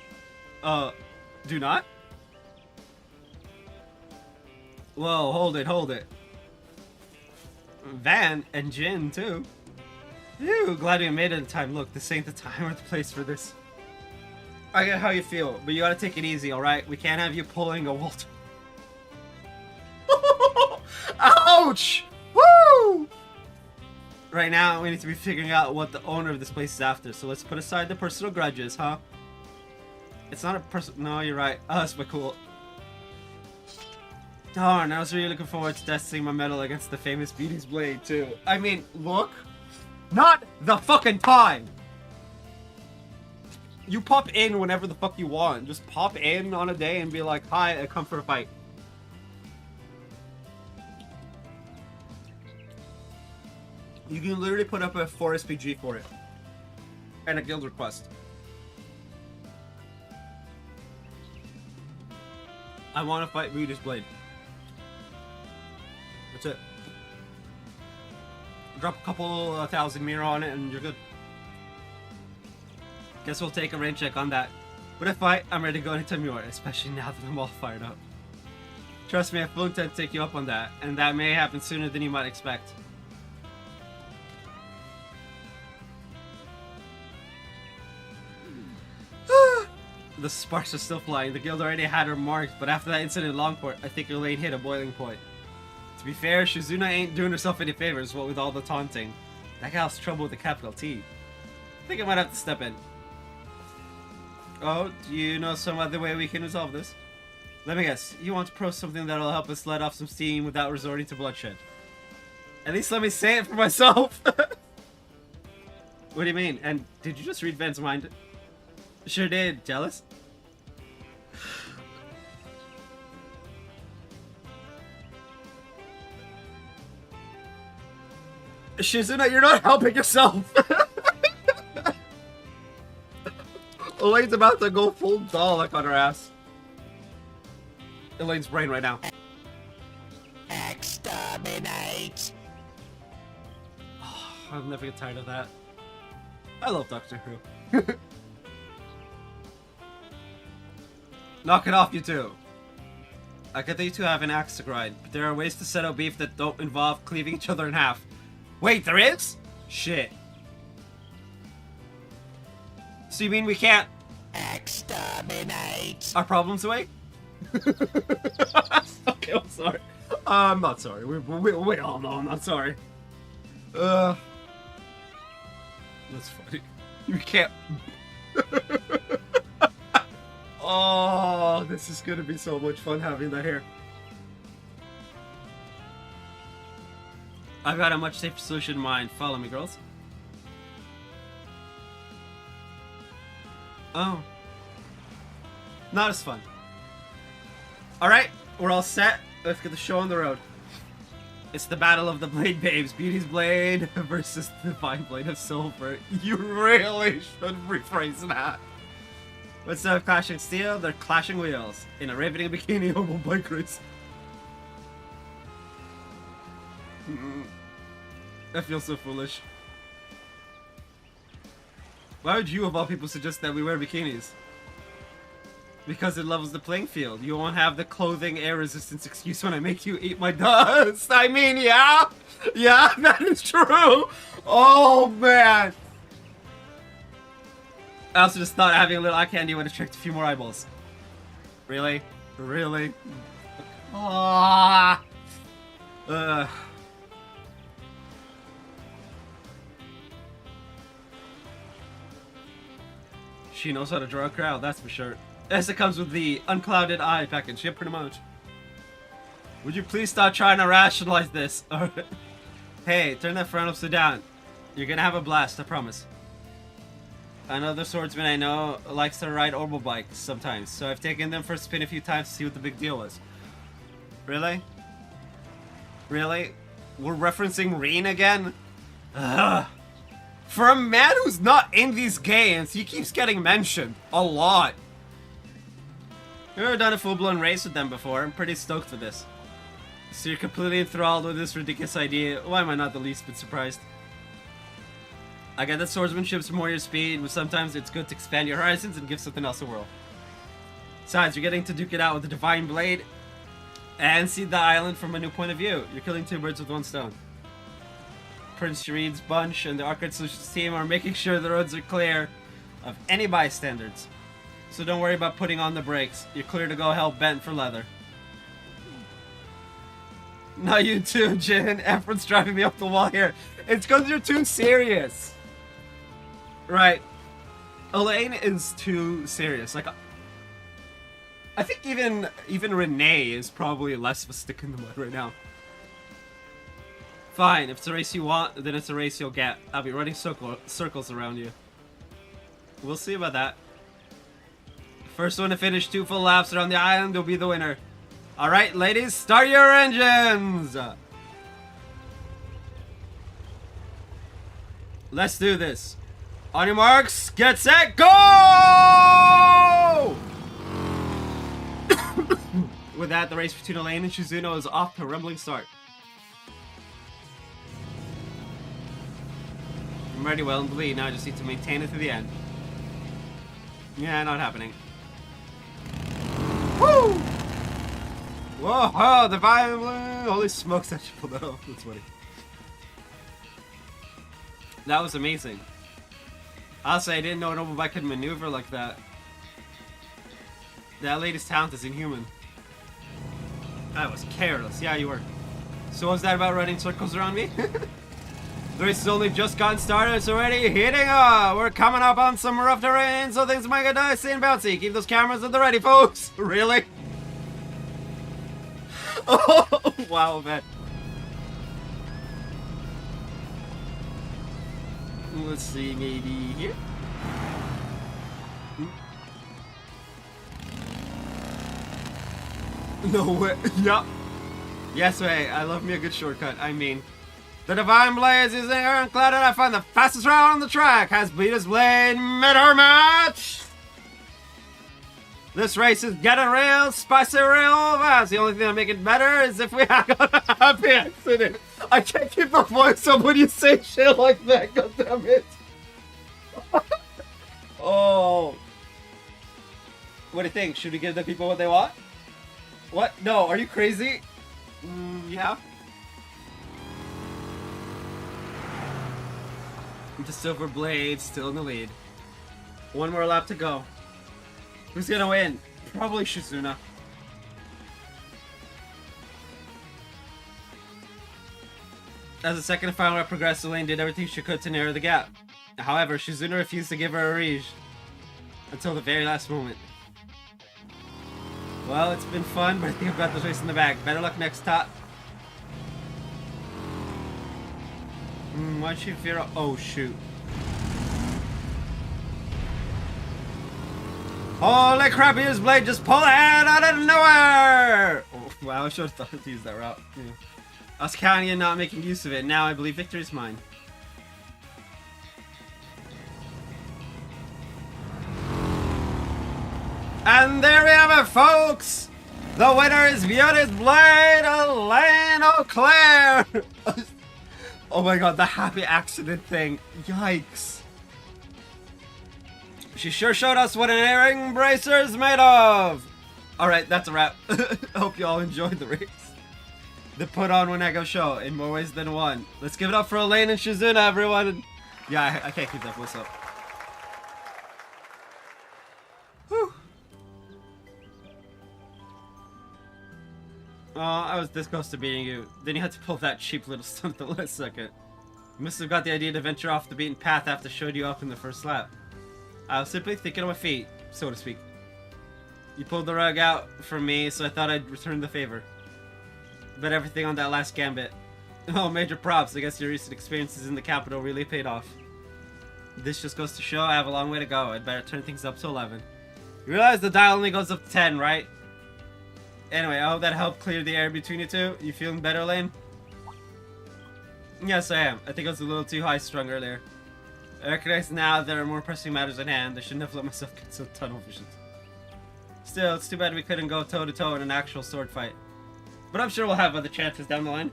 not? Whoa, hold it. Van and Jin, too. Phew, glad we made it in time. Look, this ain't the time or the place for this. I get how you feel, but you gotta take it easy, alright? We can't have you pulling a Walter. Ouch! Woo! Right now, we need to be figuring out what the owner of this place is after, so let's put aside the personal grudges, huh? It's not a person. No, you're right. Us, but cool. Darn, I was really looking forward to testing my metal against the famous Beauty's Blade, too. I mean, look. Not the fucking time! You pop in whenever the fuck you want. Just pop in on a day and be like, hi, I come for a fight. You can literally put up a 4 SPG for it. And a guild request. I want to fight Beauty's Blade. That's it. Drop a couple 1,000 mirror on it and you're good. Guess we'll take a rain check on that. But if I'm ready to go anytime you are, especially now that I'm all fired up. Trust me, I fully intend to take you up on that, and that may happen sooner than you might expect. The sparks are still flying. The guild already had her marked, but after that incident in Longport, I think Elaine hit a boiling point. To be fair, Shizuna ain't doing herself any favors, what with all the taunting. That gal's trouble with a capital T. I think I might have to step in. Oh, do you know some other way we can resolve this? Let me guess, you want to propose something that'll help us let off some steam without resorting to bloodshed. At least let me say it for myself! What do you mean? And did you just read Ven's mind? Sure did. Jealous? Shizuna, you're not helping yourself! Elaine's about to go full Dalek on her ass. Elaine's brain right now. Exterminate! Oh, I'll never get tired of that. I love Doctor Who. Knock it off, you two. I get that you two have an axe to grind, but there are ways to settle beef that don't involve cleaving each other in half. Wait, there is? Shit. So you mean we can't exterminate our problems away? Okay, I'm sorry. I'm not sorry. We all know I'm not sorry. That's funny. You can't. Oh, this is gonna be so much fun having that here. I've got a much safer solution in mind. Follow me, girls. Oh. Not as fun. Alright, we're all set. Let's get the show on the road. It's the battle of the Blade Babes. Beauty's Blade versus the Divine Blade of Silver. You really should rephrase that. Instead of clashing steel, they're clashing wheels. In a riveting bikini homo bike race. I feel so foolish. Why would you, of all people, suggest that we wear bikinis? Because it levels the playing field. You won't have the clothing air resistance excuse when I make you eat my dust. I mean, yeah. Yeah, that is true. Oh, man. I also just thought having a little eye candy would attract a few more eyeballs. Really? Really? Ah. She knows how to draw a crowd, that's for sure. As it comes with the unclouded eye package, yeah, pretty much. Would you please stop trying to rationalize this? Hey, turn that frown upside down. You're gonna have a blast, I promise. Another swordsman I know likes to ride orbital bikes sometimes, so I've taken them for a spin a few times to see what the big deal was. Really? Really? We're referencing Reen again? Ugh. For a man who's not in these games, he keeps getting mentioned. A lot. I've never done a full-blown race with them before. I'm pretty stoked for this. So you're completely enthralled with this ridiculous idea. Why am I not the least bit surprised? I get that swordsmanship's more your speed, but sometimes it's good to expand your horizons and give something else a whirl. Besides, you're getting to duke it out with the Divine Blade and see the island from a new point of view. You're killing two birds with one stone. Prince Reed's bunch and the Arcade Solutions team are making sure the roads are clear of any bystanders. So don't worry about putting on the brakes. You're clear to go hell bent for leather. Not you too, Jin. Effort's driving me up the wall here. It's because you're too serious. Right. Elaine is too serious. Like, I think even Renee is probably less of a stick in the mud right now. Fine, if it's a race you want, then it's a race you'll get. I'll be running circles around you. We'll see about that. First one to finish 2 full laps around the island will be the winner. Alright, ladies, start your engines! Let's do this. On your marks, get set, go! With that, the race between Elaine and Shizuno is off to a rumbling start. I'm ready, well and bleed. Now I just need to maintain it to the end. Yeah, not happening. Woo! Whoa, oh, the vibe, holy smokes, that should pull that off. That's funny. That was amazing. Honestly, I didn't know an Obobike could maneuver like that. That lady's talent is inhuman. I was careless. Yeah, you were. So what was that about running circles around me? The race has only just gotten started. It's already heating up. We're coming up on some rough terrain, so things might get dicey and bouncy. Keep those cameras at the ready, folks. Really? Oh, wow, man. Let's see, maybe here? No way. Yup. Yes, way. I love me a good shortcut. I mean, the Divine Blaze using Ironclad, and I find the fastest route on the track. Has beat his blade mid-her match. This race is getting real spicy real fast. The only thing that make it better is if we have a happy accident. I can't keep the voice up when you say shit like that. God damn it. Oh. What do you think? Should we give the people what they want? What? No, are you crazy? Yeah. The Silver Blade still in the lead. One more lap to go. Who's gonna win? Probably Shizuna. As the second and final lap progressed, Elaine did everything she could to narrow the gap. However, Shizuna refused to give her a reach until the very last moment. Well, it's been fun, but I think I've got this race in the bag. Better luck next time. Why don't you fear? Oh, shoot. Holy crap, his blade just pulled ahead out of nowhere! Oh, wow, I should have thought to use that route. Yeah. I was counting on not making use of it. Now I believe victory is mine. And there we have it, folks! The winner is Beauty's Blade, Elaine O'Clair! Oh my god, the happy accident thing. Yikes. She sure showed us what an airing bracer is made of! Alright, that's a wrap. Hope you all enjoyed the race. The put on when I go show, in more ways than one. Let's give it up for Elaine and Shizuna, everyone! Yeah, I can't keep that voice up. Whew. Oh, I was this close to beating you. Then you had to pull that cheap little stunt at the last second. You must have got the idea to venture off the beaten path after I showed you up in the first lap. I was simply thinking on my feet, so to speak. You pulled the rug out from me, so I thought I'd return the favor. Bet everything on that last gambit. Oh, major props. I guess your recent experiences in the capital really paid off. This just goes to show I have a long way to go. I'd better turn things up to 11. You realize the dial only goes up to 10, right? Anyway, I hope that helped clear the air between you two. You feeling better, Lane? Yes, I am. I think I was a little too high-strung earlier. I recognize now there are more pressing matters at hand. I shouldn't have let myself get so tunnel visioned. Still, it's too bad we couldn't go toe-to-toe in an actual sword fight. But I'm sure we'll have other chances down the line.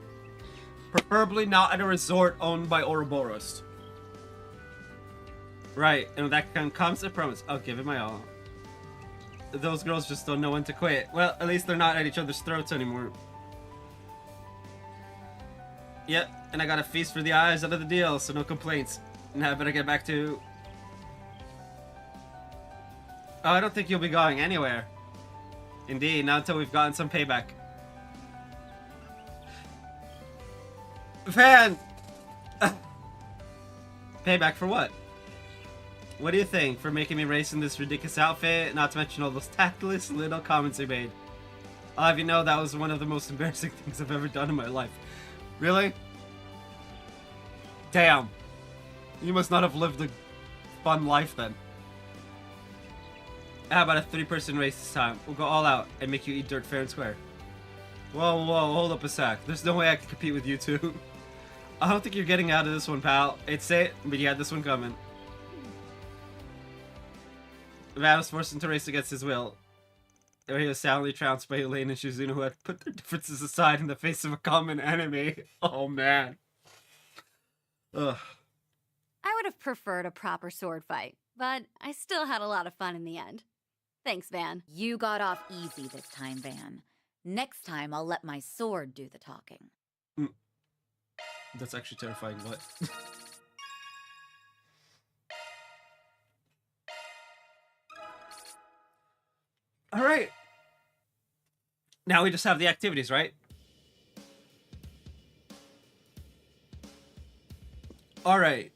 Preferably not at a resort owned by Ouroboros. Right, and with that comes a promise. I'll give it my all. Those girls just don't know when to quit. Well, at least they're not at each other's throats anymore. Yep, and I got a feast for the eyes out of the deal, so no complaints. Now I better get back to... Oh, I don't think you'll be going anywhere. Indeed, not until we've gotten some payback. Fan! Payback for what? What do you think? For making me race in this ridiculous outfit? Not to mention all those tactless little comments you made. I'll have you know that was one of the most embarrassing things I've ever done in my life. Really? Damn. You must not have lived a fun life then. How about a 3-person race this time? We'll go all out and make you eat dirt fair and square. Whoa, hold up a sec. There's no way I can compete with you two. I don't think you're getting out of this one, pal. It's it, but you had this one coming. Van was forced into race against his will. There he was soundly trounced by Elaine and Shizuna, who had put their differences aside in the face of a common enemy. Oh, man. Ugh. I would have preferred a proper sword fight, but I still had a lot of fun in the end. Thanks, Van. You got off easy this time, Van. Next time, I'll let my sword do the talking. That's actually terrifying, but... Alright. Now we just have the activities, right? Alright.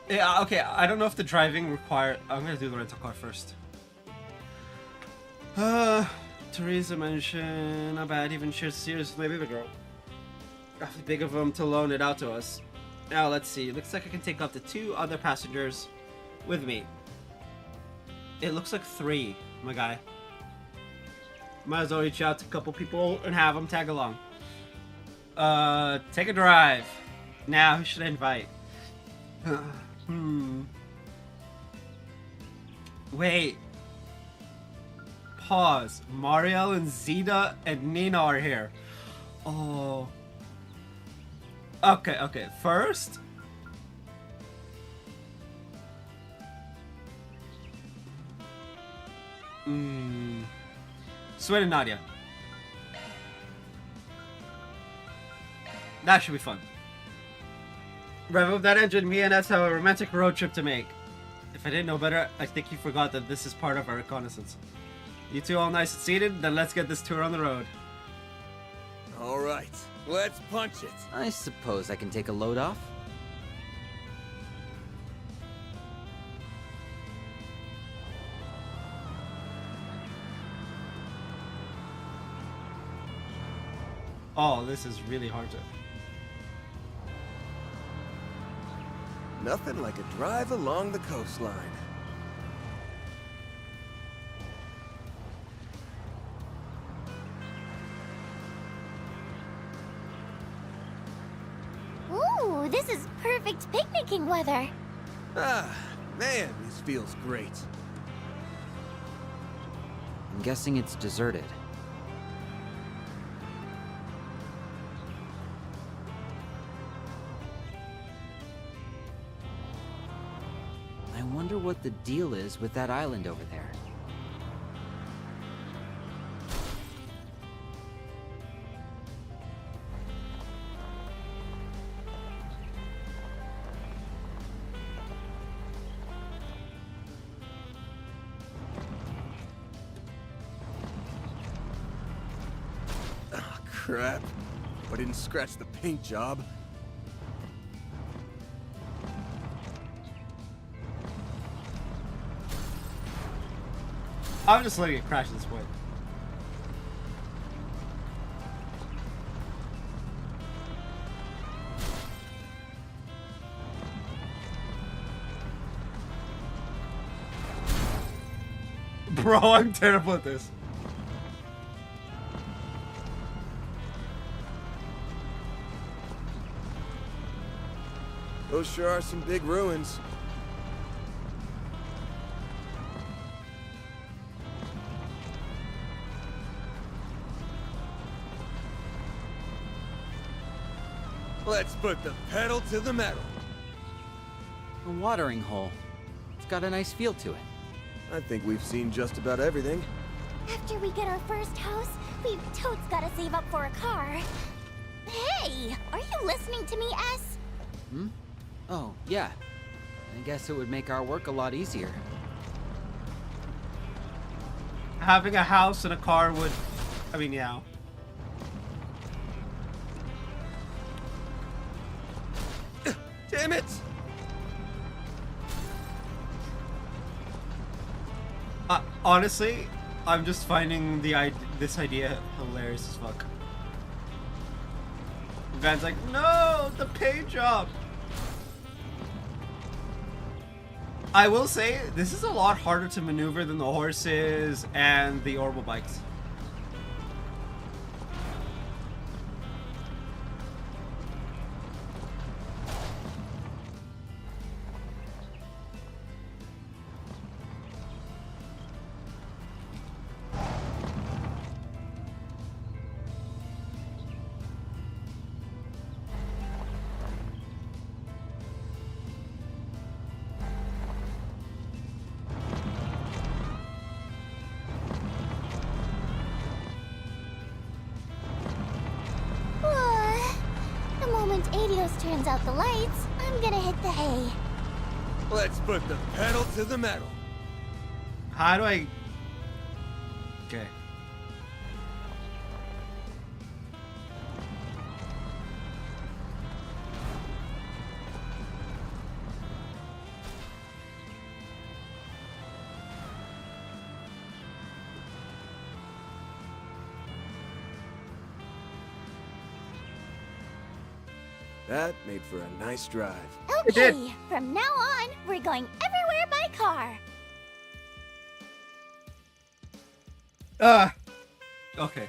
Yeah, okay, I don't know if the driving require... I'm gonna do the rental car first. Teresa mentioned about even shared serious with my baby girl. Awfully big of them to loan it out to us. Now, let's see. Looks like I can take up to 2 other passengers with me. It looks like 3, my guy. Might as well reach out to a couple people and have them tag along. Take a drive. Now, who should I invite? Wait. Pause. Mariel and Zeta and Nina are here. Oh. Okay. First. Sweat and Nadia. That should be fun. Rev up that engine, me and Ness have a romantic road trip to make. If I didn't know better, I think you forgot that this is part of our reconnaissance. You two all nice and seated? Then let's get this tour on the road. Alright, let's punch it. I suppose I can take a load off. Oh, this is really hard to... Nothing like a drive along the coastline. Ooh, this is perfect picnicking weather. Ah, man, this feels great. I'm guessing it's deserted. I wonder what the deal is with that island over there. Ah, crap. I didn't scratch the paint job. I'm just letting it crash this way. Bro, I'm terrible at this. Those sure are some big ruins. Let's put the pedal to the metal. A watering hole. It's got a nice feel to it. I think we've seen just about everything. After we get our first house, we've totes gotta save up for a car. Hey, are you listening to me, S? Hmm? Oh, yeah. I guess it would make our work a lot easier. Having a house and a car would... I mean, yeah. Damn it! Honestly, I'm just finding this idea hilarious as fuck. Van's like, no, the paint job. I will say, this is a lot harder to maneuver than the horses and the orbital bikes. The moment Adios turns out the lights, I'm gonna hit the hay. Let's put the pedal to the metal. How do I... Okay. That made for a nice drive. Okay, from now on, we're going everywhere by car. Okay.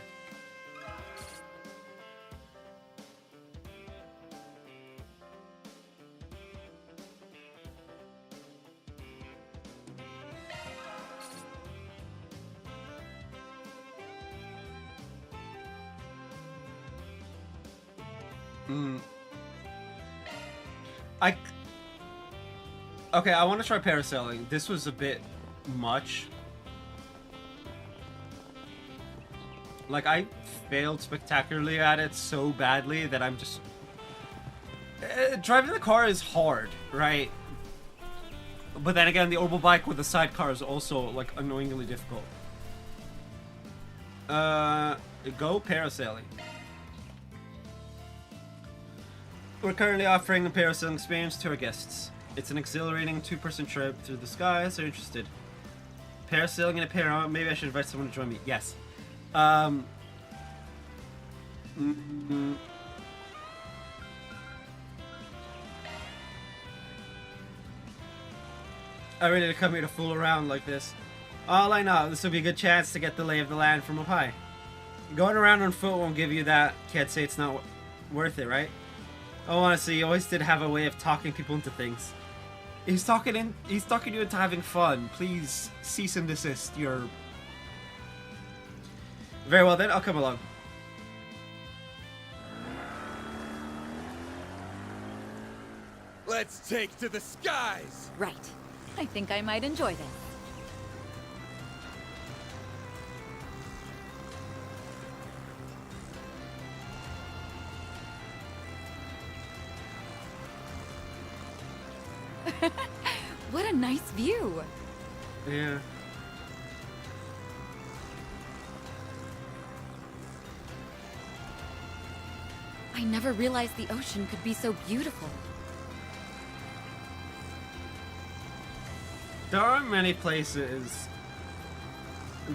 Okay, I want to try parasailing. This was a bit much. Like, I failed spectacularly at it so badly that I'm just... driving the car is hard, right? But then again, the orbital bike with the sidecar is also, like, annoyingly difficult. Go parasailing. We're currently offering a parasailing experience to our guests. It's an exhilarating two-person trip through the skies. Are you interested? Parasailing in a pair. Maybe I should invite someone to join me. Yes. I really didn't come here to fool around like this. All I know, this will be a good chance to get the lay of the land from up high. Going around on foot won't give you that. Can't say it's not worth it, right? Oh, honestly, you always did have a way of talking people into things. He's talking you into having fun. Please cease and desist. You're... Very well then, I'll come along. Let's take to the skies! Right. I think I might enjoy this. What a nice view. Yeah. I never realized the ocean could be so beautiful. There aren't many places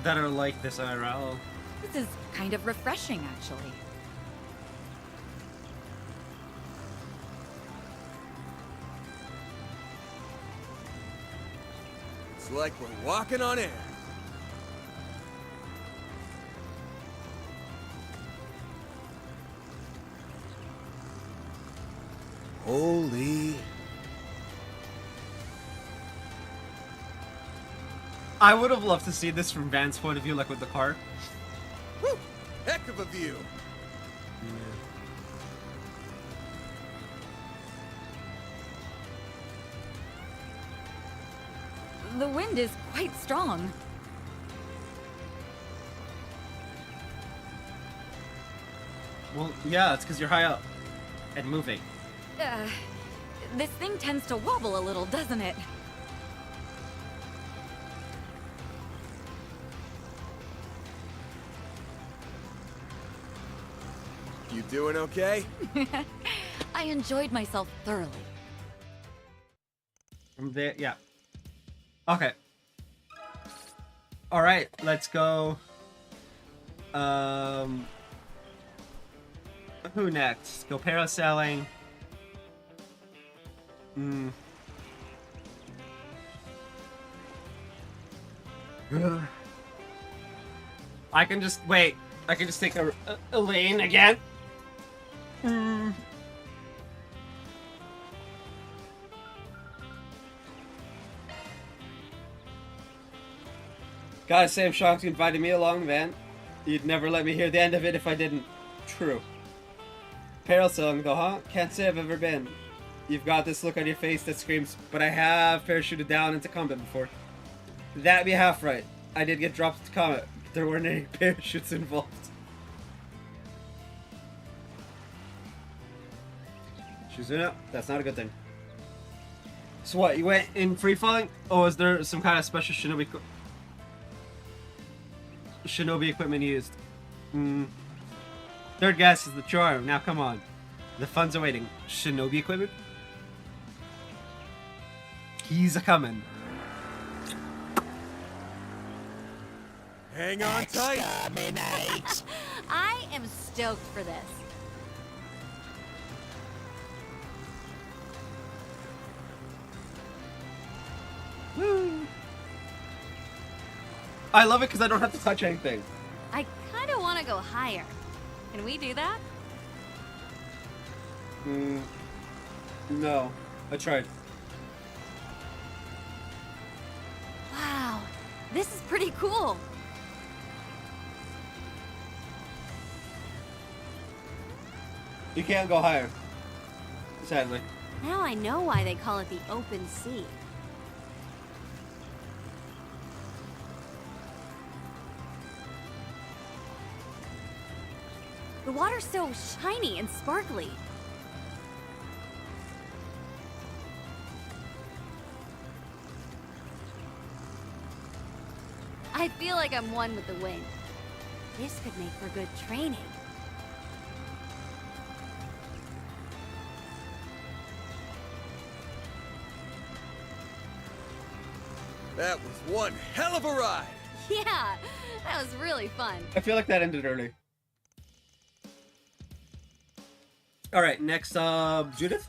that are like this IRL. This is kind of refreshing, actually. It's like we're walking on air. Holy... I would have loved to see this from Van's point of view, like with the car. Woo! Heck of a view! The wind is quite strong. Well, yeah, it's because you're high up and moving. This thing tends to wobble a little, doesn't it? You doing okay? I enjoyed myself thoroughly. From there, yeah. Okay. All right, let's go. Who next? Go parasailing. I can just wait. I can just take a lane again. Gotta say, I'm shocked you invited me along, Van. You'd never let me hear the end of it if I didn't. True. Parasailing though, huh? Can't say I've ever been. You've got this look on your face that screams, but I have parachuted down into combat before. That'd be half right. I did get dropped into combat, but there weren't any parachutes involved. Shizuna, that's not a good thing. So what, you went in free falling? Or was there some kind of special shinobi equipment used? Third guess is the charm. Now come on. The fun's awaiting. Shinobi equipment? He's a-coming. Hang on tight! Exterminate! I am stoked for this. Woo! I love it because I don't have to touch anything. I kind of want to go higher. Can we do that? No. I tried. Wow, this is pretty cool. You can't go higher. Sadly. Now I know why they call it the open sea. The water's so shiny and sparkly. I feel like I'm one with the wind. This could make for good training. That was one hell of a ride! Yeah, that was really fun. I feel like that ended early. Alright, next, Judith?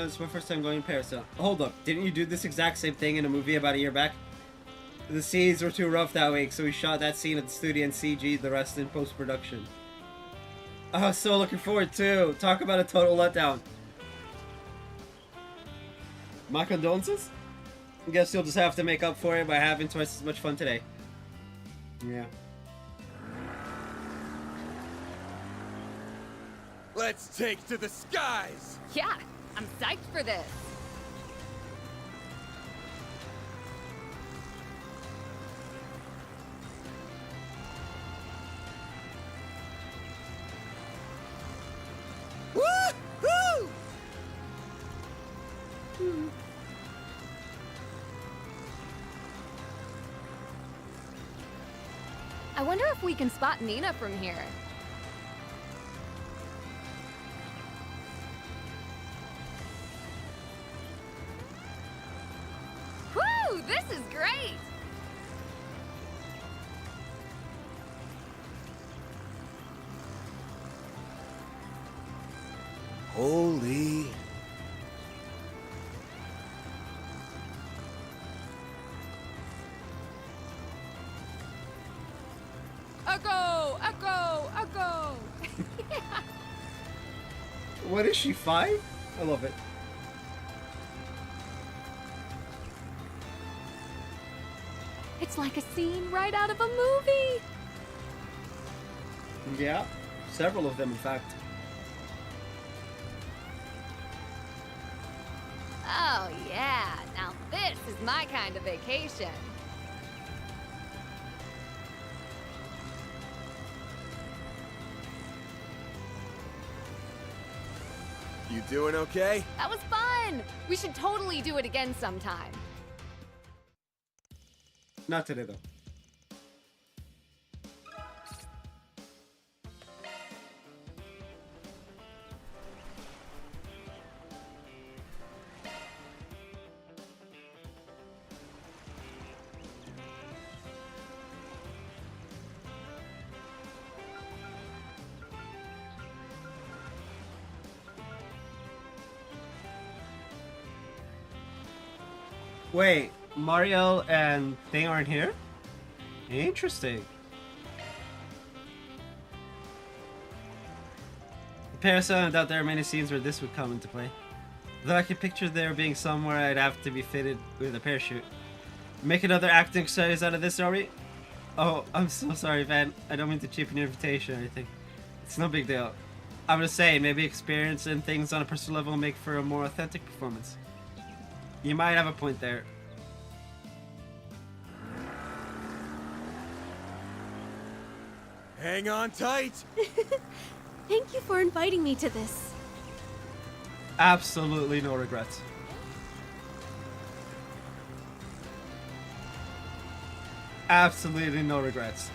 It's my first time going to Paris. So hold up, didn't you do this exact same thing in a movie about a year back? The scenes were too rough that week, so we shot that scene at the studio and CG'd the rest in post-production. I was so looking forward to. Talk about a total letdown. My condolences? I guess you'll just have to make up for it by having twice as much fun today. Yeah. Let's take to the skies! Yeah, I'm psyched for this. Woo-hoo! I wonder if we can spot Nina from here. Woo! This is great! Holy... Echo! Echo! Echo! What is she, 5? I love it. It's like a scene right out of a movie. Yeah, several of them, in fact. Oh yeah, now this is my kind of vacation. You doing okay? That was fun! We should totally do it again sometime. Not today, though. Wait, Mario and they aren't here? Interesting. Parasite, I doubt there are many scenes where this would come into play. Though I could picture there being somewhere I'd have to be fitted with a parachute. Make another acting exercise out of this, are we? Oh, I'm so sorry, Van. I don't mean to cheapen your invitation or anything. It's no big deal. I'm just saying, maybe experience and things on a personal level make for a more authentic performance. You might have a point there. Hang on tight! Thank you for inviting me to this. Absolutely no regrets. Absolutely no regrets.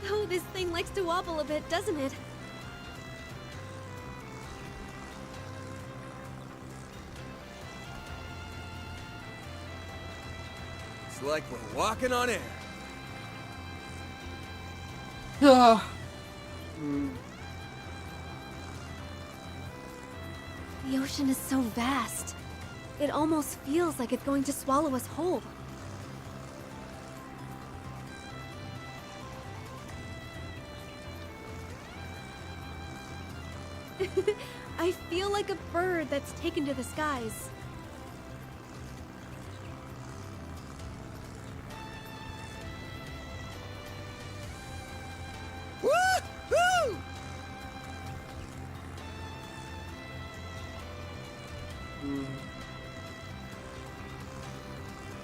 Oh, this thing likes to wobble a bit, doesn't it? It's like we're walking on air. The ocean is so vast. It almost feels like it's going to swallow us whole. I feel like a bird that's taken to the skies. Woo-hoo!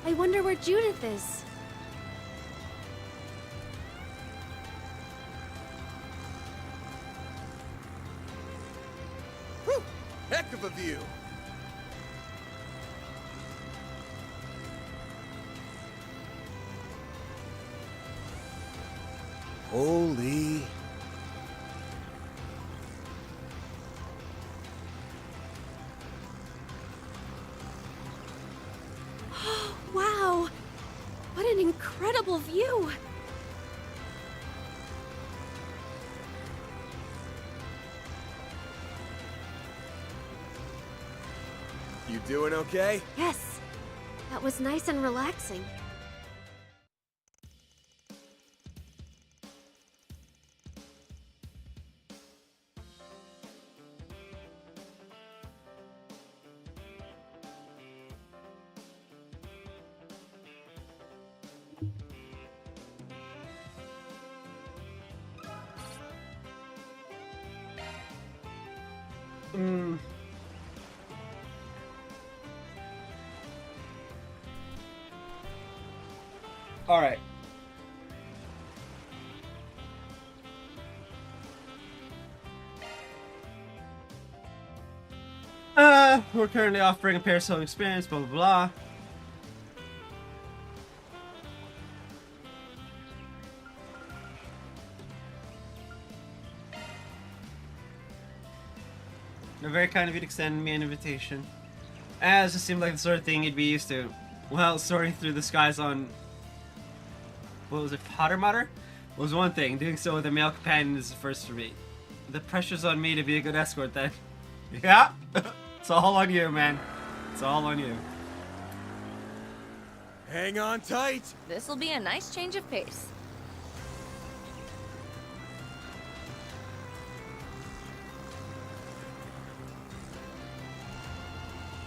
I wonder where Judith is. Whew! Heck of a view! Holy... Wow! What an incredible view! You doing okay? Yes, that was nice and relaxing. Alright. We're currently offering a parasailing experience, blah blah blah. You're very kind of you to extend me an invitation. As it seemed like the sort of thing you'd be used to. Well, soaring through the skies on... what was it, Potter Mutter? Was one thing. Doing so with a male companion is the first for me. The pressure's on me to be a good escort then. Yeah? It's all on you, man. It's all on you. Hang on tight! This'll be a nice change of pace.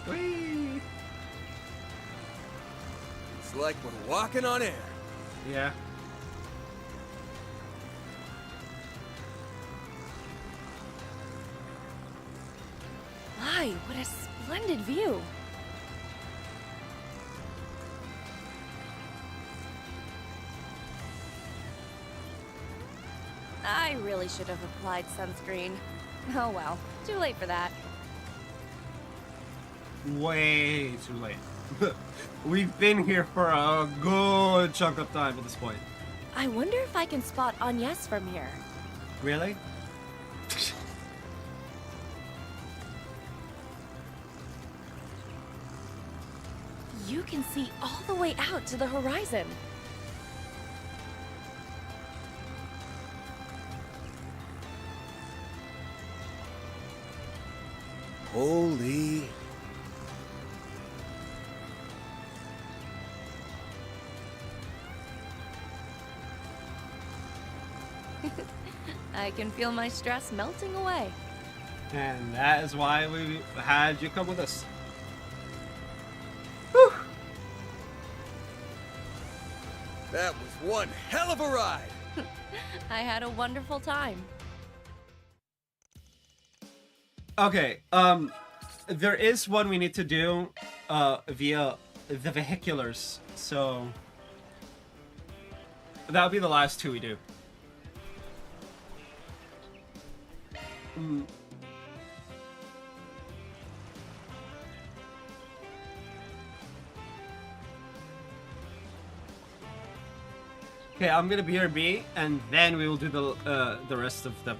Whee! It's like we're walking on air. Yeah. My, what a splendid view. I really should have applied sunscreen. Oh well, too late for that. Way too late. We've been here for a good chunk of time at this point. I wonder if I can spot Agnes from here. Really? You can see all the way out to the horizon. Holy... I can feel my stress melting away. And that is why we had you come with us. That was one hell of a ride! I had a wonderful time. Okay, there is one we need to do via the vehiculars, so that'll be the last two we do. Okay, I'm gonna BRB, and then we will do the rest of them.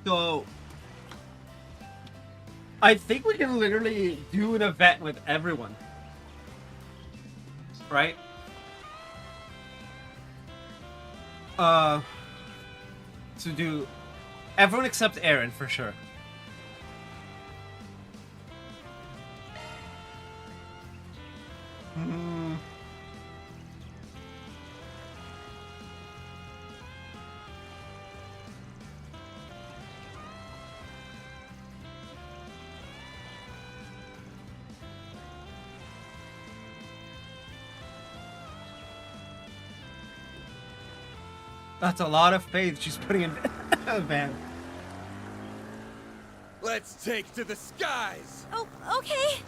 go. I think we can literally do an event with everyone. Right? To do everyone except Aaron for sure. That's a lot of faith she's putting in Van. Let's take to the skies! Oh, okay.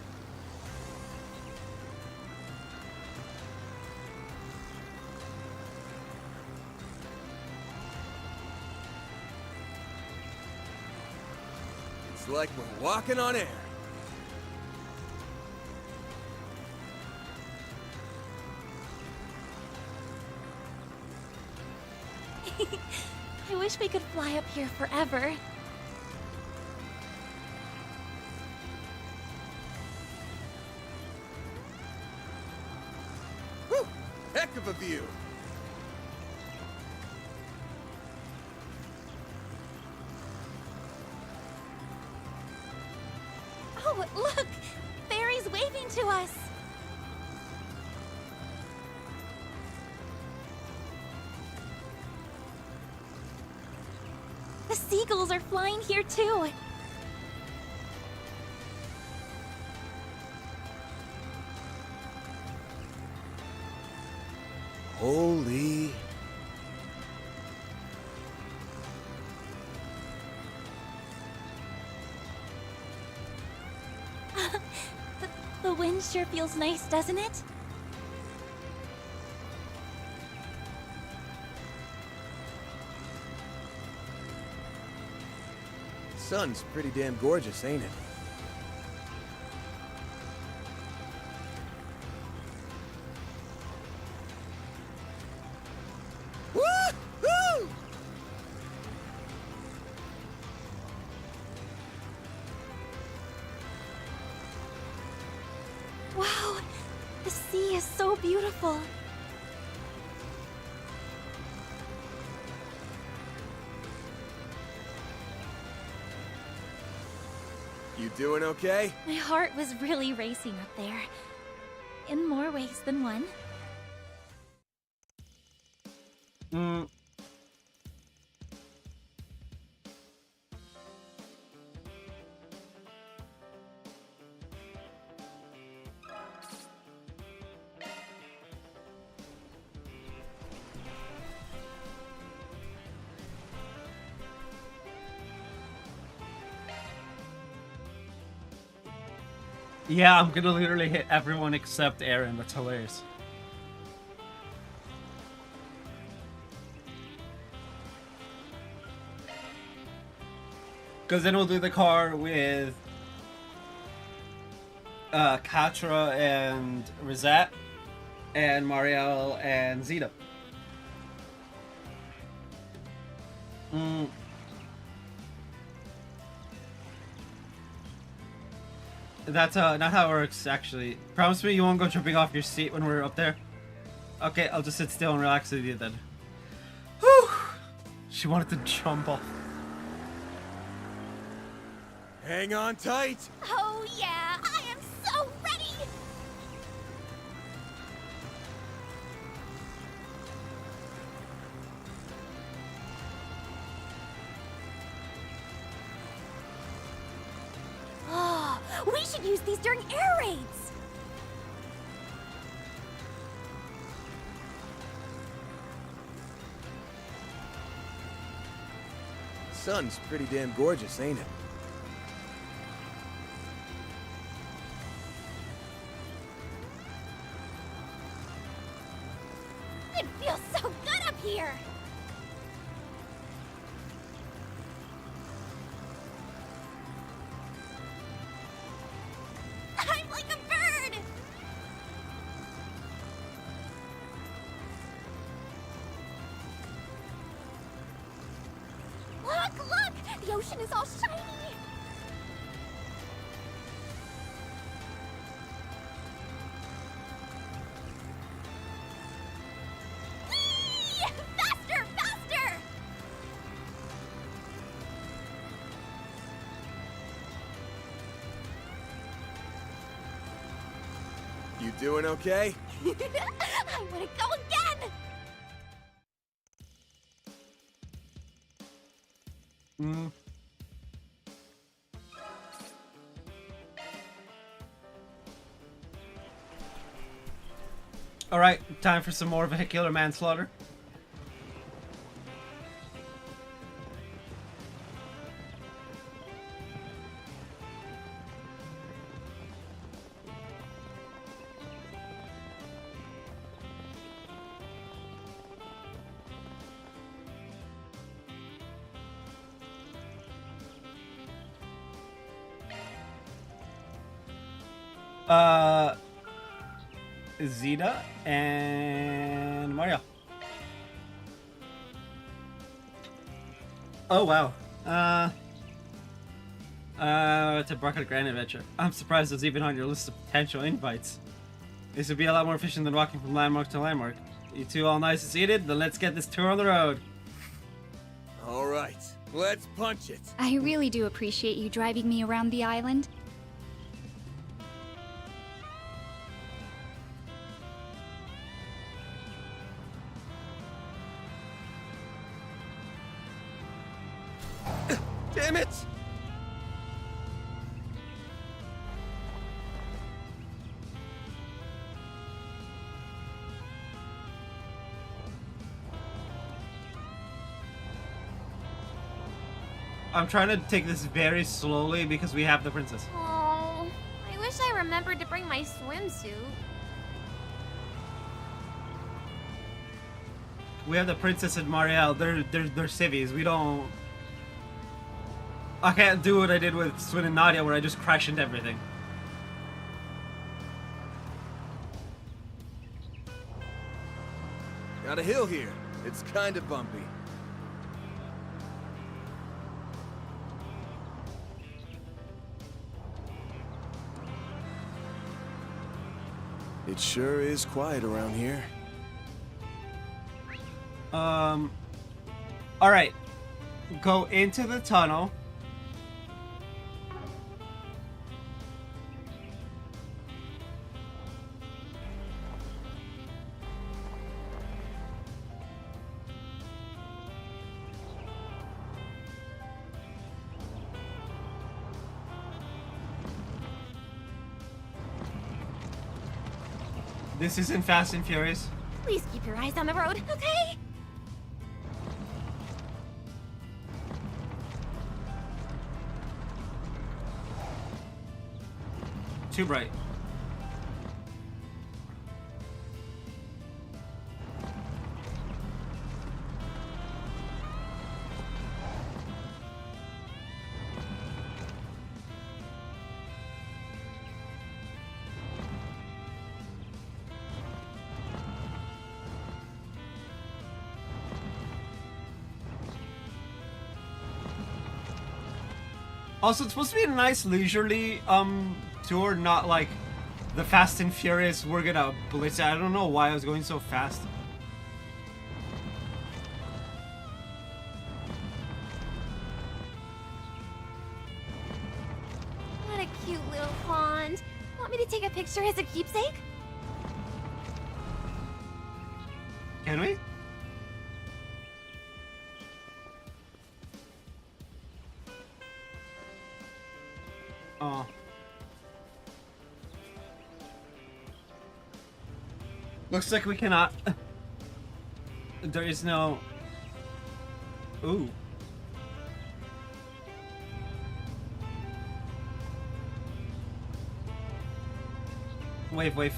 It's like we're walking on air. I wish we could fly up here forever. Whew! Heck of a view! Oh, look! Barry's waving to us! The seagulls are flying here too! Holy... The wind sure feels nice, doesn't it? Sun's pretty damn gorgeous, ain't it? Woo-hoo! Wow! The sea is so beautiful! You doing okay? My heart was really racing up there. In more ways than one. Yeah, I'm gonna literally hit everyone except Aaron. That's hilarious. Because then we'll do the car with Katra and Rosette and Marielle and Zeta. That's not how it works, actually. Promise me you won't go jumping off your seat when we're up there. Okay, I'll just sit still and relax with you then. Whew! She wanted to jump off. Hang on tight! Oh yeah! I am so ready! Oh, we should use these during air raids! Sun's pretty damn gorgeous, ain't it? It feels so good up here! I'm like a bird! Look, look! The ocean is all shiny. Whee! Faster, faster! You doing okay? I want to go again! Alright, time for some more vehicular manslaughter. Zeta and Mario. Oh wow. To Brockett Grand Adventure. I'm surprised it's even on your list of potential invites. This would be a lot more efficient than walking from landmark to landmark. You two all nice and seated? Then let's get this tour on the road. All right, let's punch it. I really do appreciate you driving me around the island. Damn it! I'm trying to take this very slowly because we have the princess. Oh, I wish I remembered to bring my swimsuit. We have the princess and Marielle. They're civvies. We don't. I can't do what I did with Swin and Nadia where I just crash into everything. Got a hill here. It's kind of bumpy. It sure is quiet around here. Alright. Go into the tunnel. This isn't Fast and Furious. Please keep your eyes on the road, okay? Too bright. Also, it's supposed to be a nice leisurely tour, not like the Fast and Furious we're gonna blitz. I don't know why I was going so fast. What a cute little pond. Want me to take a picture as a keepsake? Can we? Oh. Looks like we cannot. There is no... Ooh. Wave.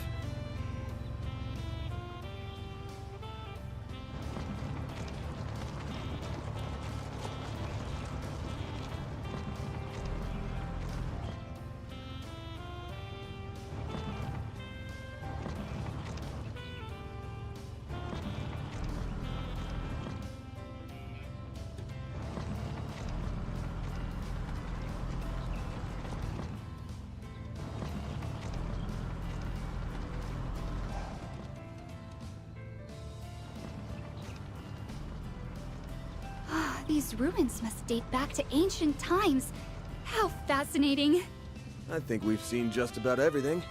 These ruins must date back to ancient times. How fascinating. I think we've seen just about everything.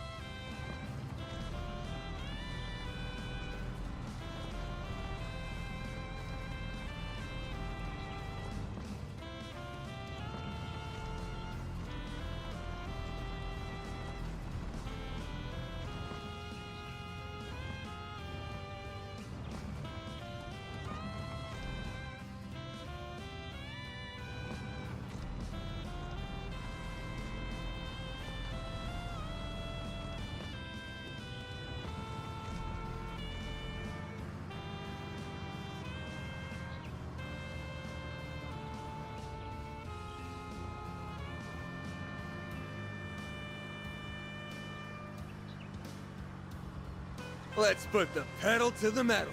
Let's put the pedal to the metal.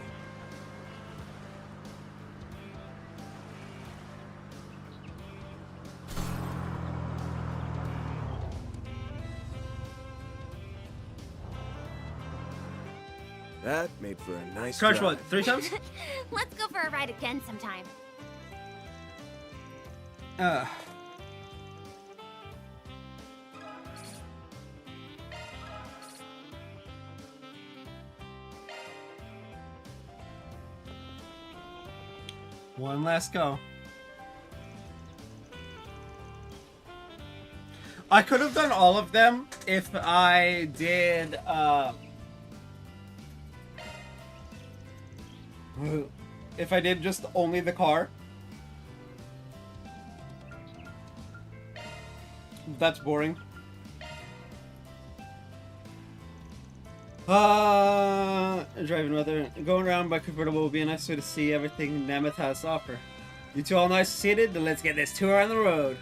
That made for a nice Crash drive. what? 3 times? Let's go for a ride again sometime. One last go. I could have done all of them if I did, if I did just only the car. That's boring. Driving weather. Going around by convertible will be a nice way to see everything Nemeth has to offer. You two all nice and seated? Then let's get this tour on the road.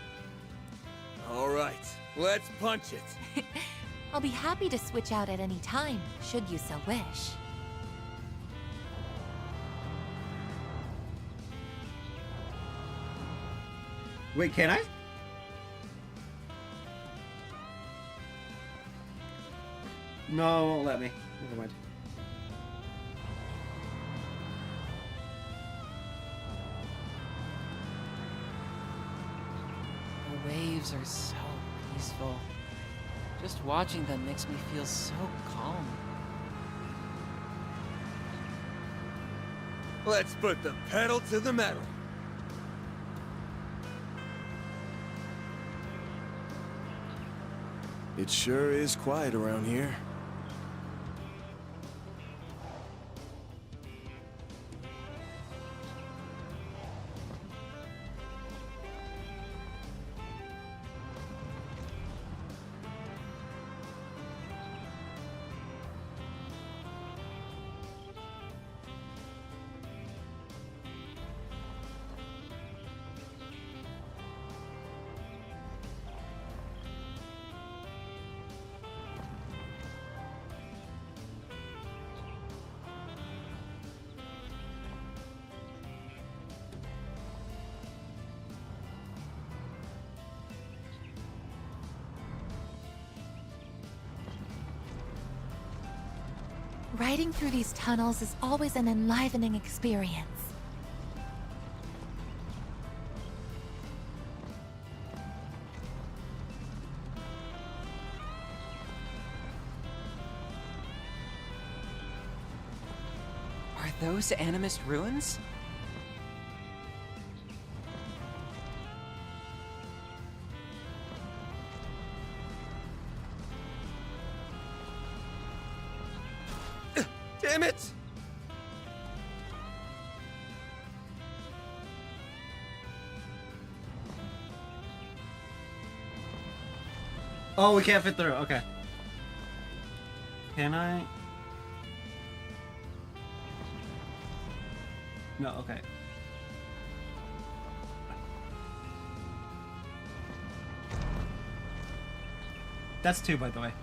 All right, let's punch it. I'll be happy to switch out at any time, should you so wish. Wait, can I? No, it won't let me. Never mind. The waves are so peaceful. Just watching them makes me feel so calm. Let's put the pedal to the metal. It sure is quiet around here. Riding through these tunnels is always an enlivening experience. Are those Animist ruins? Damn it! Oh, we can't fit through. Okay. Can I? No, okay. That's 2, by the way.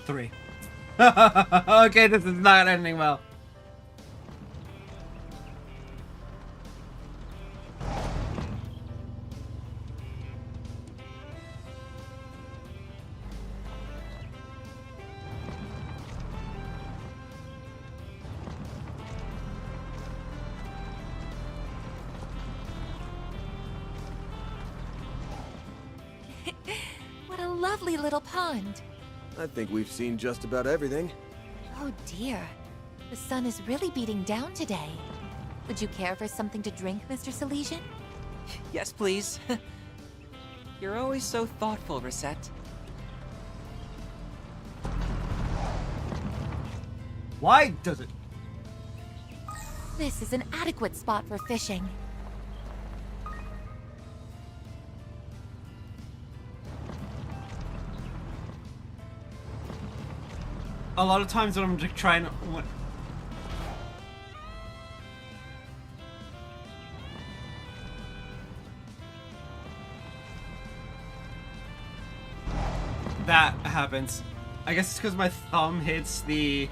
3. Okay, this is not ending well. What a lovely little pond. I think we've seen just about everything. Oh dear. The sun is really beating down today. Would you care for something to drink, Mr. Silesian? Yes, please. You're always so thoughtful, Reset. Why does it? This is an adequate spot for fishing. A lot of times when I'm just trying to... That happens. I guess it's because my thumb hits the...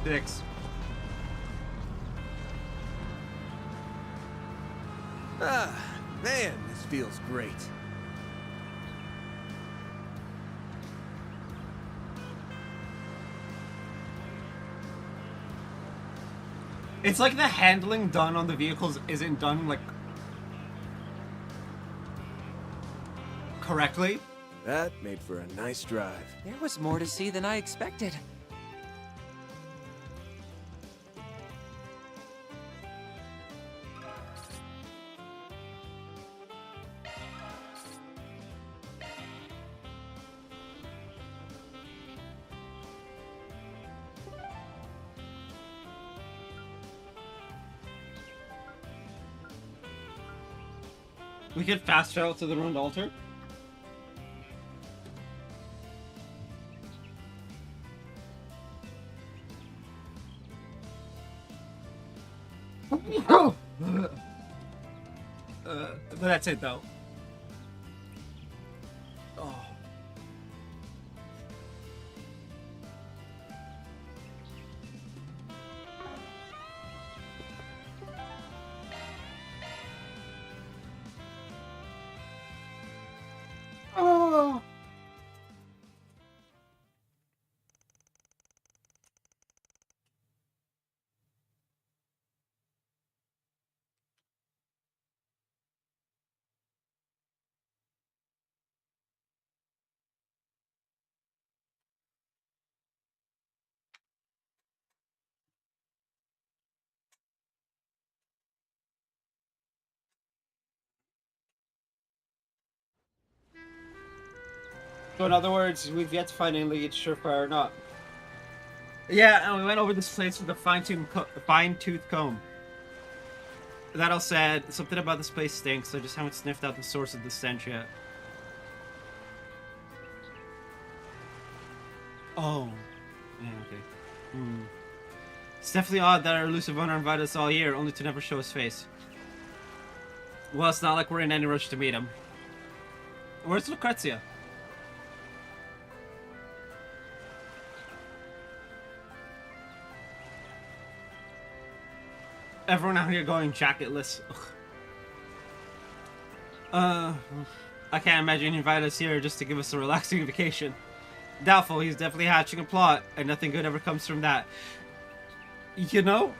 Dicks. Ah, man, this feels great. It's like the handling done on the vehicles isn't done, like, correctly. That made for a nice drive. There was more to see than I expected. We could fast travel to the ruined altar. But that's it, though. Oh. Oh. So in other words, we've yet to find any lead, surefire or not. Yeah, and we went over this place with a fine-tooth comb. That all said, something about this place stinks. I just haven't sniffed out the source of the stench yet. Oh. Yeah, okay. Hmm. It's definitely odd that our elusive owner invited us all year, only to never show his face. Well, it's not like we're in any rush to meet him. Where's Lucrezia? Everyone out here going jacketless. I can't imagine he invited us here just to give us a relaxing vacation. Doubtful. He's definitely hatching a plot, and nothing good ever comes from that. You know,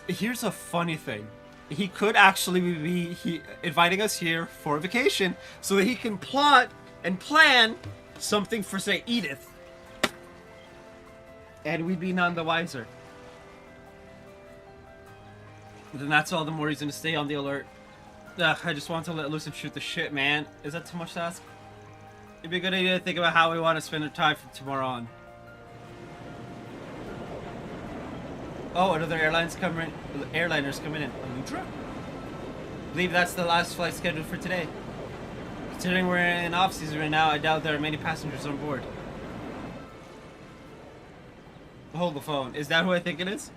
here's a funny thing. He could actually be inviting us here for a vacation so that he can plot and plan something for, say, Edith. And we'd be none the wiser. Then that's all the more reason to stay on the alert. Ugh, I just want to let loose and shoot the shit, man. Is that too much to ask? It'd be a good idea to think about how we want to spend our time from tomorrow on. Oh, another airliners coming in. Alutra? I believe that's the last flight scheduled for today. Considering we're in off-season right now, I doubt there are many passengers on board. Hold the phone. Is that who I think it is?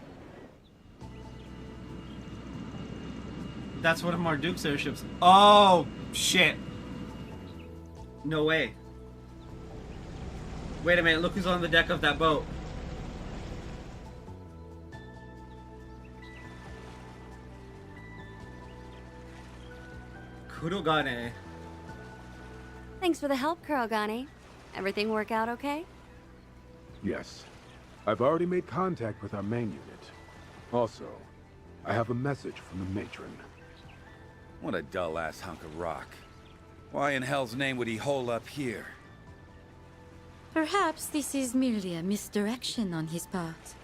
That's one of Marduk's airships. Oh, shit. No way. Wait a minute, look who's on the deck of that boat. Kurogane. Thanks for the help, Kurogane. Everything work out okay? Yes. I've already made contact with our main unit. Also, I have a message from the matron. What a dull-ass hunk of rock. Why in hell's name would he hole up here? Perhaps this is merely a misdirection on his part.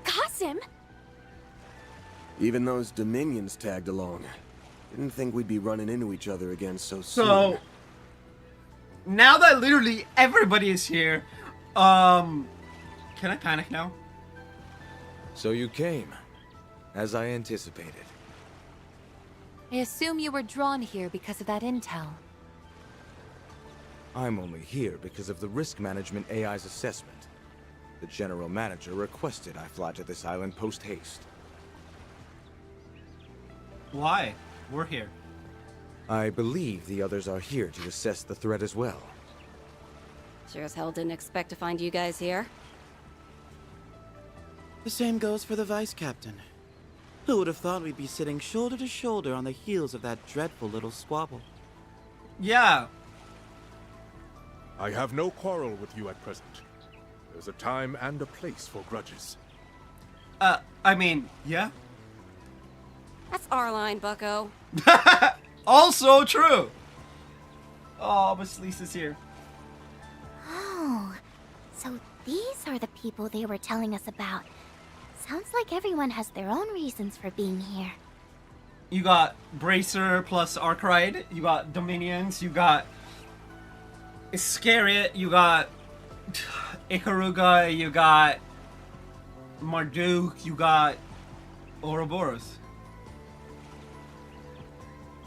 Kasim! Even those Dominions tagged along. Didn't think we'd be running into each other again so soon. So, now that literally everybody is here, can I panic now? So you came, as I anticipated. I assume you were drawn here because of that intel. I'm only here because of the risk management AI's assessment. The general manager requested I fly to this island post-haste. Why? We're here. I believe the others are here to assess the threat as well. Sure as hell didn't expect to find you guys here. The same goes for the Vice Captain. Who would have thought we'd be sitting shoulder to shoulder on the heels of that dreadful little squabble? Yeah. I have no quarrel with you at present. There's a time and a place for grudges. I mean, yeah. That's our line, bucko. Also true. Oh, Miss Lisa's here. Oh, so these are the people they were telling us about. Sounds like everyone has their own reasons for being here. You got Bracer plus Arkwright, you got Dominions, you got Iscariot, you got Ikaruga, you got Marduk, you got Ouroboros.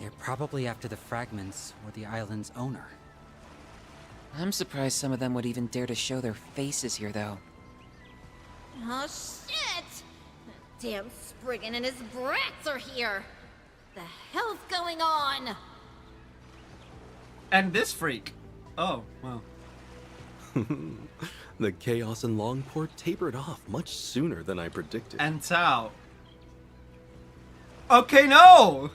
They're probably after the fragments or the island's owner. I'm surprised some of them would even dare to show their faces here, though. Oh, shit! That damn Spriggan and his brats are here! The hell's going on? And this freak. Oh, well. The chaos in Longport tapered off much sooner than I predicted. And Tao. Okay, no!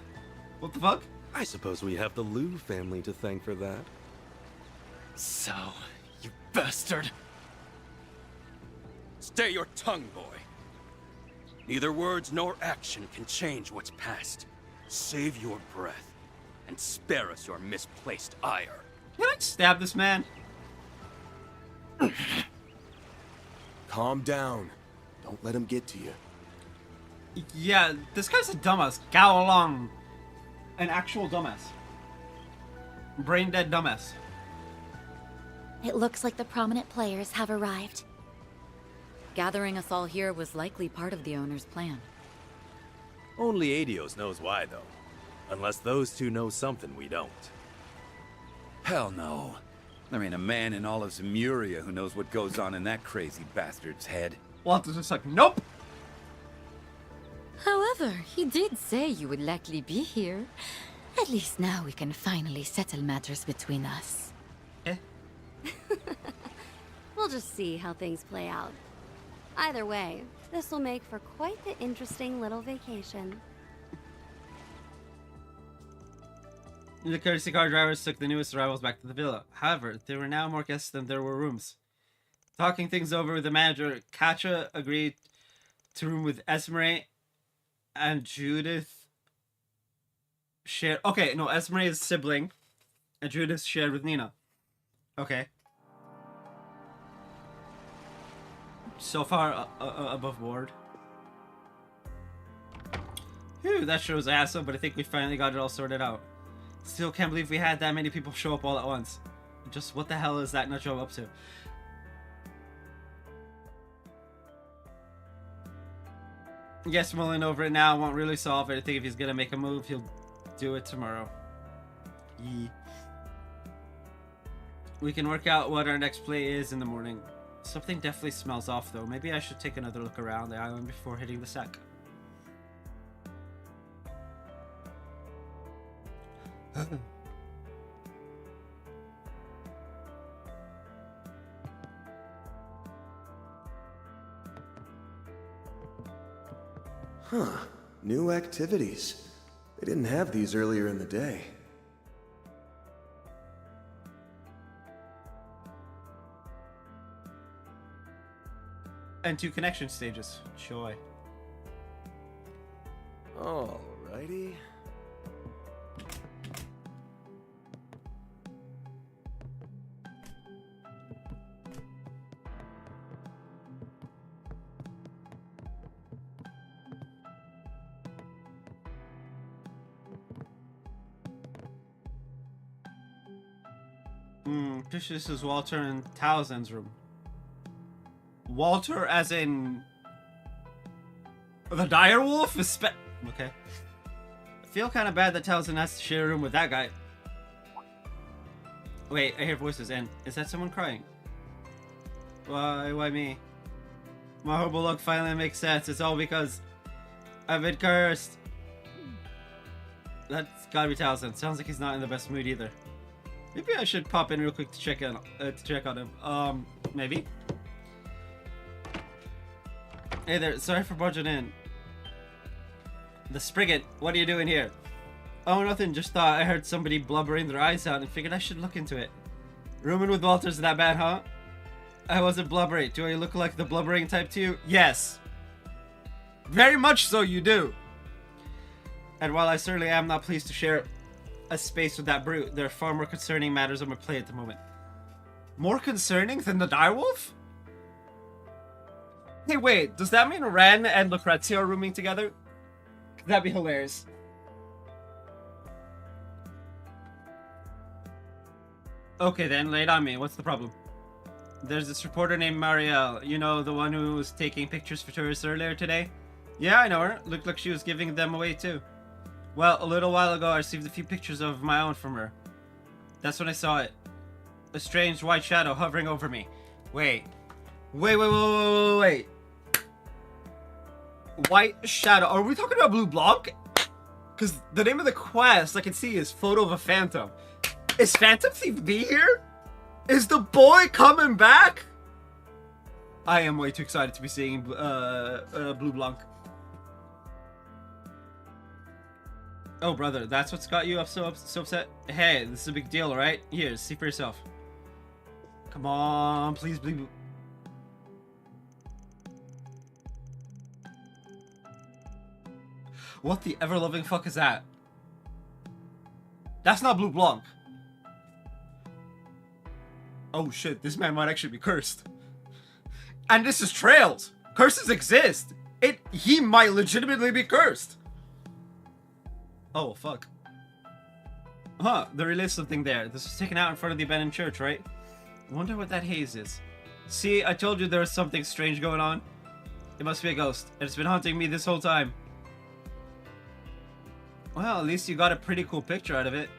What the fuck? I suppose we have the Liu family to thank for that. So, you bastard! Stay your tongue, boy. Neither words nor action can change what's past. Save your breath, and spare us your misplaced ire. Can I stab this man? Calm down. Don't let him get to you. Yeah, this guy's a dumbass. Gao Long. An actual dumbass. Brain dead dumbass. It looks like the prominent players have arrived. Gathering us all here was likely part of the owner's plan. Only Adios knows why, though. Unless those two know something we don't. Hell no. There ain't a man in all of Zemuria who knows what goes on in that crazy bastard's head. Walter's just like, nope! However, he did say you would likely be here. At least now we can finally settle matters between us. We'll just see how things play out. Either way, this will make for quite the interesting little vacation. The courtesy car drivers took the newest arrivals back to the villa. However, there were now more guests than there were rooms. Talking things over with the manager, Katja agreed to room with Esmeralda and Judith shared. Okay, no, Esmeralda's sibling and Judith shared with Nina. Okay. So far, above board. Phew, that shows awesome, but I think we finally got it all sorted out. Still can't believe we had that many people show up all at once. Just what the hell is that nutjob up to? Yes, mulling over it now won't really solve it. I think if he's gonna make a move, he'll do it tomorrow. Yee. We can work out what our next play is in the morning. Something definitely smells off, though. Maybe I should take another look around the island before hitting the sack. Huh. New activities. They didn't have these earlier in the day. And 2 connection stages. Joy. Alrighty. This is Walter and Townsend's room. Walter as in... the dire wolf is okay. I feel kind of bad that Townsend has to share a room with that guy. Wait, I hear voices, and is that someone crying? Why me? My horrible luck finally makes sense. It's all because I've been cursed. That's gotta be Townsend. Sounds like he's not in the best mood either. Maybe I should pop in real quick to check on him. Maybe. Hey there, sorry for barging in. The Spriggan, what are you doing here? Oh, nothing, just thought I heard somebody blubbering their eyes out and figured I should look into it. Rooming with Walter's that bad, huh? I wasn't blubbering. Do I look like the blubbering type to you? Yes. Very much so, you do. And while I certainly am not pleased to share a space with that brute, there are far more concerning matters on my plate at the moment. More concerning than the direwolf? Hey, wait, does that mean Ren and Lucrezia are rooming together? That'd be hilarious. Okay then, lay it on me. What's the problem? There's this reporter named Marielle. You know, the one who was taking pictures for tourists earlier today? Yeah, I know her. Looked like she was giving them away too. Well, a little while ago I received a few pictures of my own from her. That's when I saw it. A strange white shadow hovering over me. Wait. Wait. White shadow. Are we talking about Blue Block? Because the name of the quest I can see is Photo of a Phantom. Is Phantom Thief B here? Is the boy coming back? I am way too excited to be seeing Blue Blanc. Oh, brother, that's what's got you so upset? Hey, this is a big deal, right? Here, see for yourself. Come on, please, Blue. What the ever-loving fuck is that? That's not Blue Blanc. Oh shit, this man might actually be cursed. And this is Trails. Curses exist. He might legitimately be cursed. Oh, fuck. Huh, there is something there. This was taken out in front of the abandoned church, right? I wonder what that haze is. See, I told you there was something strange going on. It must be a ghost, and it's been haunting me this whole time. Well, at least you got a pretty cool picture out of it.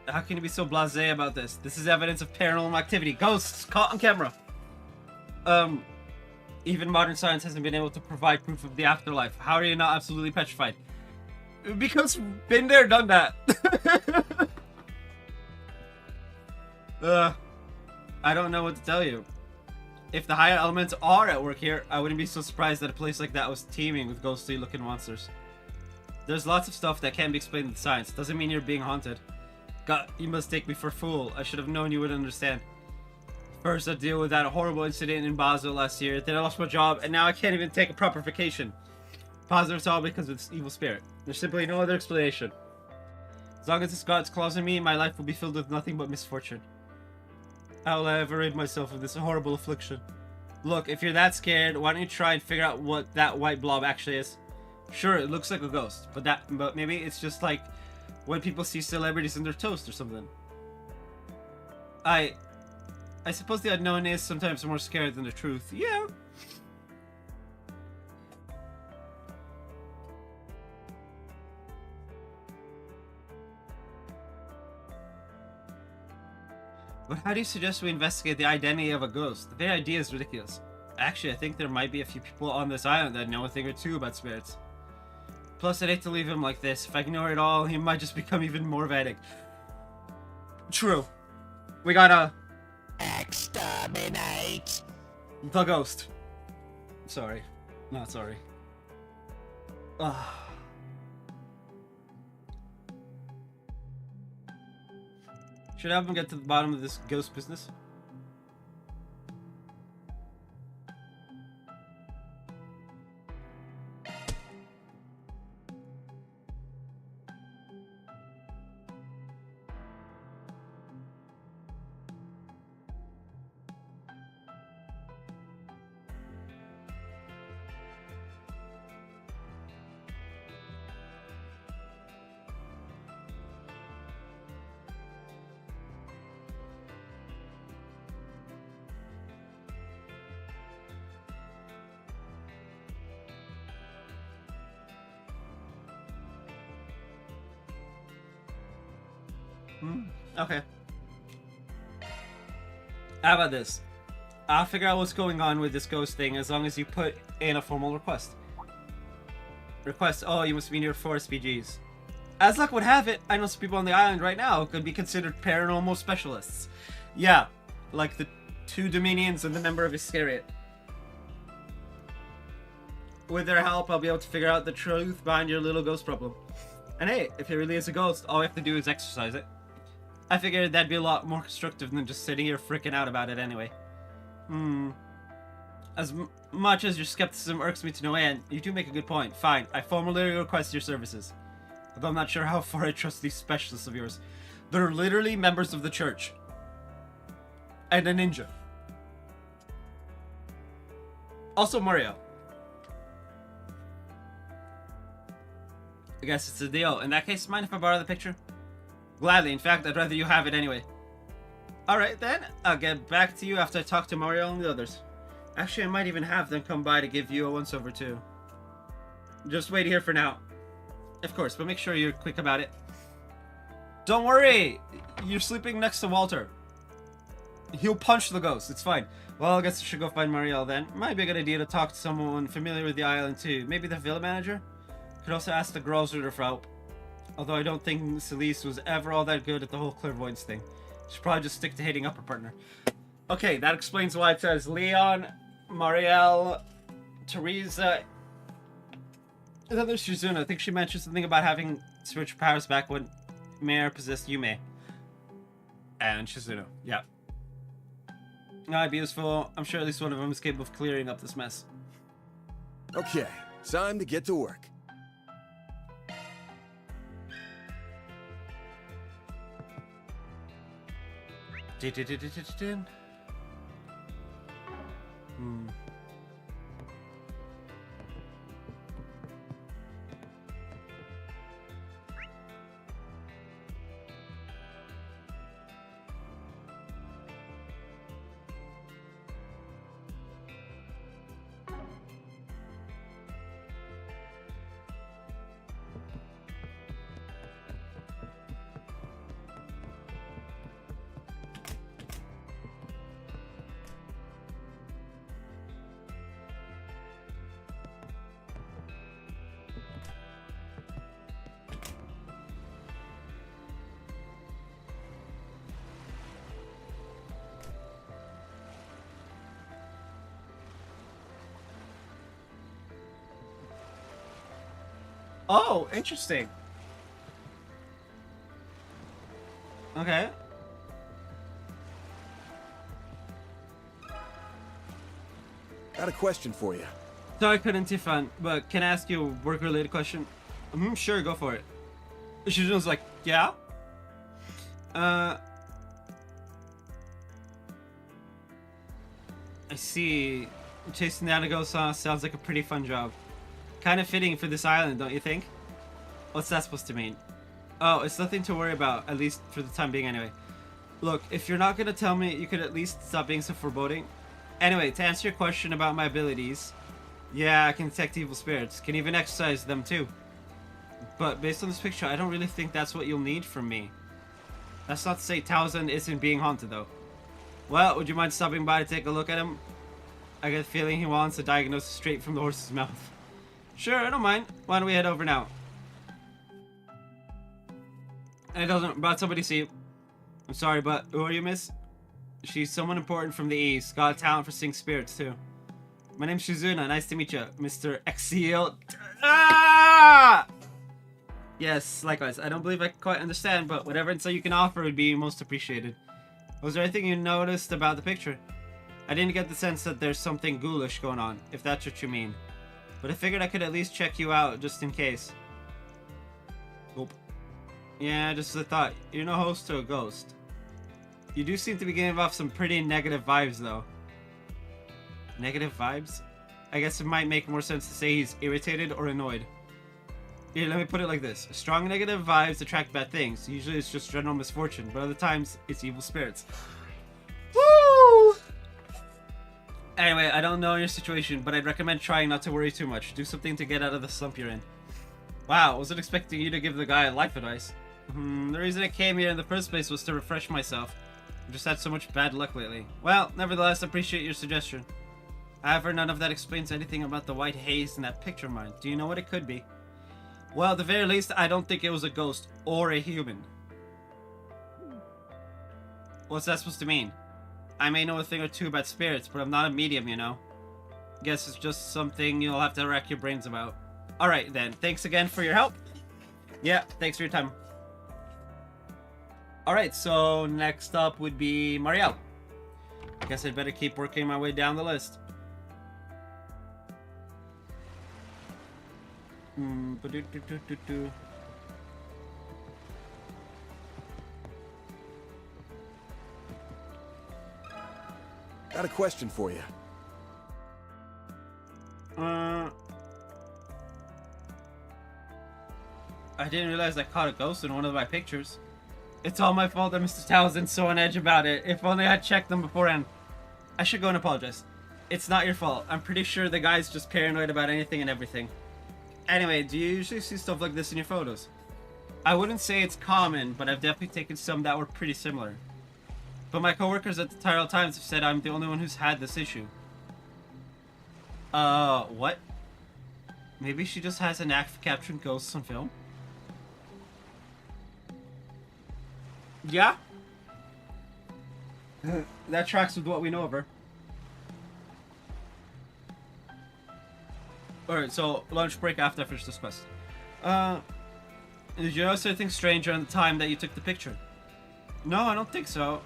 How can you be so blasé about this? This is evidence of paranormal activity. Ghosts caught on camera. Even modern science hasn't been able to provide proof of the afterlife. How are you not absolutely petrified? Because been there, done that. I don't know what to tell you. If the higher elements are at work here, I wouldn't be so surprised that a place like that was teeming with ghostly looking monsters. There's lots of stuff that can't be explained with science. Doesn't mean you're being haunted. God, you must take me for a fool. I should have known you would understand. First, I deal with that horrible incident in Basel last year. Then I lost my job, and now I can't even take a proper vacation. Positive it's all because of this evil spirit. There's simply no other explanation. As long as this God's claws in me, my life will be filled with nothing but misfortune. How will I ever rid myself of this horrible affliction? Look, if you're that scared, why don't you try and figure out what that white blob actually is? Sure, it looks like a ghost, but maybe it's just like when people see celebrities in their toast or something. I suppose the unknown is sometimes more scary than the truth. Yeah. But how do you suggest we investigate the identity of a ghost? The very idea is ridiculous. Actually, I think there might be a few people on this island that know a thing or two about spirits. Plus, I'd hate to leave him like this. If I ignore it all, he might just become even more vague. True. We gotta... exterminate the ghost. Sorry. Not sorry. Should I help him get to the bottom of this ghost business? Okay. How about this? I'll figure out what's going on with this ghost thing as long as you put in a formal request. Request, oh, you must be near forest BGs. As luck would have it, I know some people on the island right now who could be considered paranormal specialists. Yeah, like the 2 Dominions and the member of Iscariot. With their help, I'll be able to figure out the truth behind your little ghost problem. And hey, if it really is a ghost, all we have to do is exorcise it. I figured that'd be a lot more constructive than just sitting here freaking out about it anyway. As much as your skepticism irks me to no end, you do make a good point. Fine, I formally request your services. Although I'm not sure how far I trust these specialists of yours. They're literally members of the church. And a ninja. Also Mario. I guess it's a deal. In that case, mind if I borrow the picture? Gladly. In fact, I'd rather you have it anyway. Alright then, I'll get back to you after I talk to Mario and the others. Actually, I might even have them come by to give you a once-over too. Just wait here for now. Of course, but make sure you're quick about it. Don't worry! You're sleeping next to Walter. He'll punch the ghost, it's fine. Well, I guess I should go find Marielle then. Might be a good idea to talk to someone familiar with the island too. Maybe the villa manager? Could also ask the Großmutter for help. Although I don't think Celeste was ever all that good at the whole clairvoyance thing. She'd probably just stick to hating up her partner. Okay, that explains why it says Leon, Marielle, Teresa, and then there's Shizuna. I think she mentioned something about having spiritual powers back when Mare possessed Yume. And Shizuna, yeah. Alright, be useful. I'm sure at least one of them is capable of clearing up this mess. Okay, time to get to work. Oh, interesting. Okay. Got a question for you. Sorry, couldn't Tiffan, but can I ask you a work-related question? Sure, go for it. Shizuna's like, yeah? I see. Chasing down a ghost sounds like a pretty fun job. Kind of fitting for this island, don't you think? What's that supposed to mean? Oh, it's nothing to worry about, at least for the time being anyway. Look, if you're not gonna tell me, you could at least stop being so foreboding. Anyway, to answer your question about my abilities, yeah, I can detect evil spirits, can even exorcise them too. But based on this picture, I don't really think that's what you'll need from me. That's not to say Townsend isn't being haunted though. Well, would you mind stopping by to take a look at him? I get the feeling he wants a diagnosis straight from the horse's mouth. Sure, I don't mind. Why don't we head over now? And it doesn't, brought somebody to see you. I'm sorry, but who are you, miss? She's someone important from the East. Got a talent for seeing spirits, too. My name's Shizuna. Nice to meet you, Mr. Exil. Ah! Yes, likewise. I don't believe I quite understand, but whatever insight you can offer would be most appreciated. Was there anything you noticed about the picture? I didn't get the sense that there's something ghoulish going on, if that's what you mean. But I figured I could at least check you out, just in case. Nope. Yeah, just as I thought. You're no host to a ghost. You do seem to be giving off some pretty negative vibes, though. Negative vibes? I guess it might make more sense to say he's irritated or annoyed. Here, let me put it like this. Strong negative vibes attract bad things. Usually it's just general misfortune, but other times it's evil spirits. Woo! Anyway, I don't know your situation, but I'd recommend trying not to worry too much. Do something to get out of the slump you're in. Wow, wasn't expecting you to give the guy life advice. The reason I came here in the first place was to refresh myself. I've just had so much bad luck lately. Well, nevertheless, I appreciate your suggestion. However, none of that explains anything about the white haze in that picture of mine. Do you know what it could be? Well, at the very least, I don't think it was a ghost or a human. What's that supposed to mean? I may know a thing or two about spirits, but I'm not a medium, you know. Guess it's just something you'll have to rack your brains about. Alright then, thanks again for your help. Yeah, thanks for your time. Alright, so next up would be Marielle. Guess I'd better keep working my way down the list. Got a question for you. I didn't realize I caught a ghost in one of my pictures. It's all my fault that Mr. Townsend's so on edge about it. If only I'd checked them beforehand. I should go and apologize. It's not your fault. I'm pretty sure the guy's just paranoid about anything and everything. Anyway, do you usually see stuff like this in your photos? I wouldn't say it's common, but I've definitely taken some that were pretty similar. But my coworkers at the Tyrell Times have said I'm the only one who's had this issue. What? Maybe she just has a knack for capturing ghosts on film? Yeah? That tracks with what we know of her. Alright, so lunch break after I finish this quest. Did you notice anything strange around the time that you took the picture? No, I don't think so.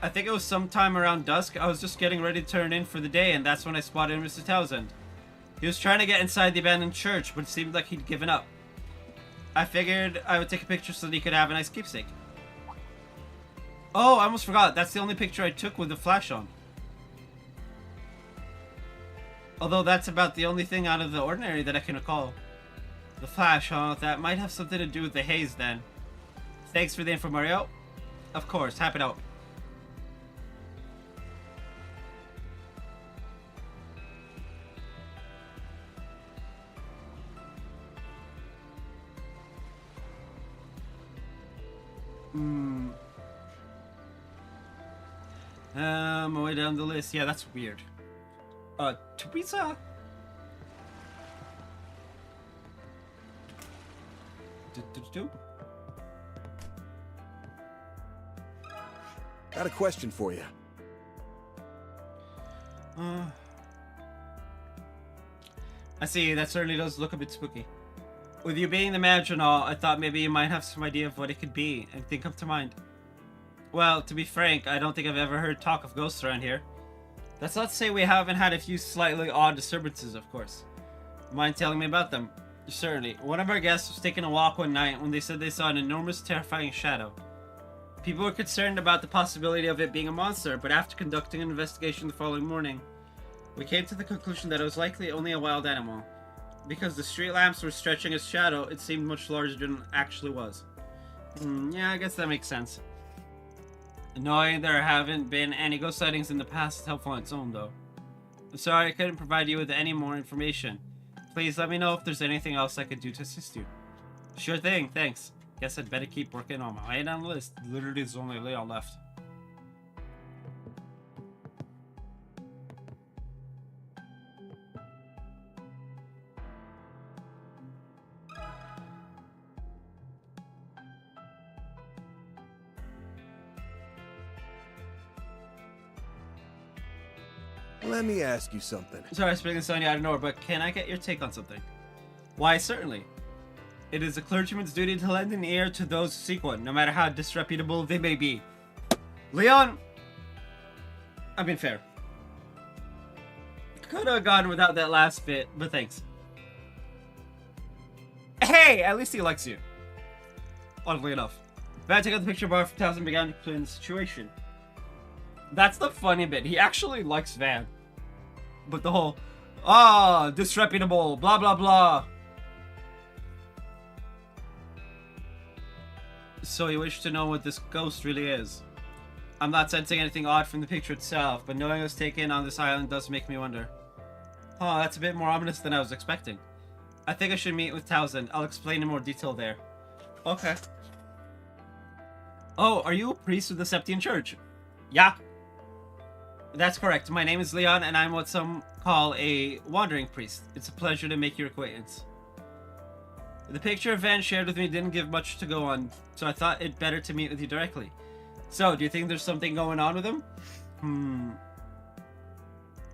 I think it was sometime around dusk. I was just getting ready to turn in for the day, and that's when I spotted Mr. Townsend. He was trying to get inside the abandoned church, but it seemed like he'd given up. I figured I would take a picture so that he could have a nice keepsake. Oh, I almost forgot. That's the only picture I took with the flash on. Although that's about the only thing out of the ordinary that I can recall. The flash, huh? That might have something to do with the haze then. Thanks for the info, Mario. Of course, happy to help. My way down the list. Yeah, that's weird. Teresa? Got a question for you. I see, that certainly does look a bit spooky. With you being the manager and all, I thought maybe you might have some idea of what it could be. Anything come to mind? Well, to be frank, I don't think I've ever heard talk of ghosts around here. That's not to say we haven't had a few slightly odd disturbances, of course. Mind telling me about them? Certainly. One of our guests was taking a walk one night when they said they saw an enormous, terrifying shadow. People were concerned about the possibility of it being a monster, but after conducting an investigation the following morning, we came to the conclusion that it was likely only a wild animal. Because the street lamps were stretching its shadow, it seemed much larger than it actually was. Yeah, I guess that makes sense. Knowing there haven't been any ghost sightings in the past is helpful on its own, though. I'm sorry I couldn't provide you with any more information. Please let me know if there's anything else I could do to assist you. Sure thing, thanks. Guess I'd better keep working on my way down the list. Literally, there's only Leon left. Let me ask you something. Sorry, speaking Sonya out of nowhere, but can I get your take on something? Why, certainly. It is a clergyman's duty to lend an ear to those who seek one, no matter how disreputable they may be. Leon! I've been fair. Could have gone without that last bit, but thanks. Hey! At least he likes you. Oddly enough. Van took out the picture bar from Townsend and began to explain the situation. That's the funny bit. He actually likes Van. But the whole, disreputable, blah blah blah. So you wish to know what this ghost really is? I'm not sensing anything odd from the picture itself, but knowing it was taken on this island does make me wonder. Oh, that's a bit more ominous than I was expecting. I think I should meet with Townsend. I'll explain in more detail there. Okay. Oh, are you a priest of the Septian Church? Yeah. That's correct. My name is Leon, and I'm what some call a wandering priest. It's a pleasure to make your acquaintance. The picture Van shared with me didn't give much to go on, so I thought it better to meet with you directly. So, do you think there's something going on with him?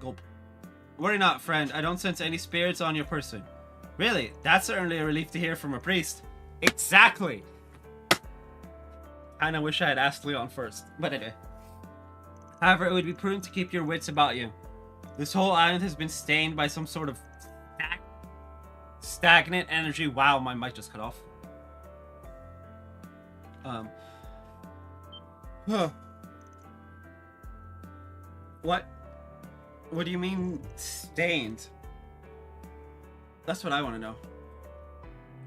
Gulp. Worry not, friend. I don't sense any spirits on your person. Really? That's certainly a relief to hear from a priest. Exactly! Kinda wish I had asked Leon first, but anyway. However, it would be prudent to keep your wits about you. This whole island has been stained by some sort of stagnant energy. Wow, my mic just cut off. What? What do you mean, stained? That's what I want to know.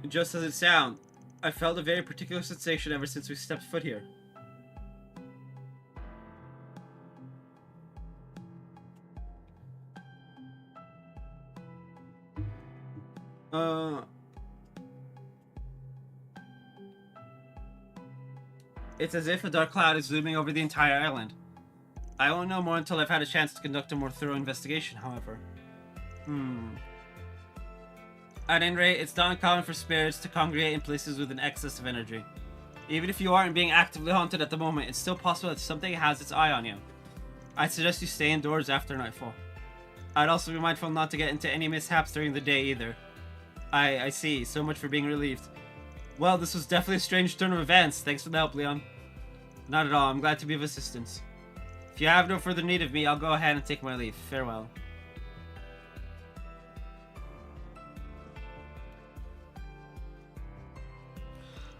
Just as it sounds, I felt a very particular sensation ever since we stepped foot here. It's as if a dark cloud is looming over the entire island. I won't know more until I've had a chance to conduct a more thorough investigation, however. At any rate, it's not uncommon for spirits to congregate in places with an excess of energy. Even if you aren't being actively haunted at the moment, it's still possible that something has its eye on you. I'd suggest you stay indoors after nightfall. I'd also be mindful not to get into any mishaps during the day either. I see. So much for being relieved. Well, this was definitely a strange turn of events. Thanks for the help, Leon. Not at all. I'm glad to be of assistance. If you have no further need of me, I'll go ahead and take my leave. Farewell.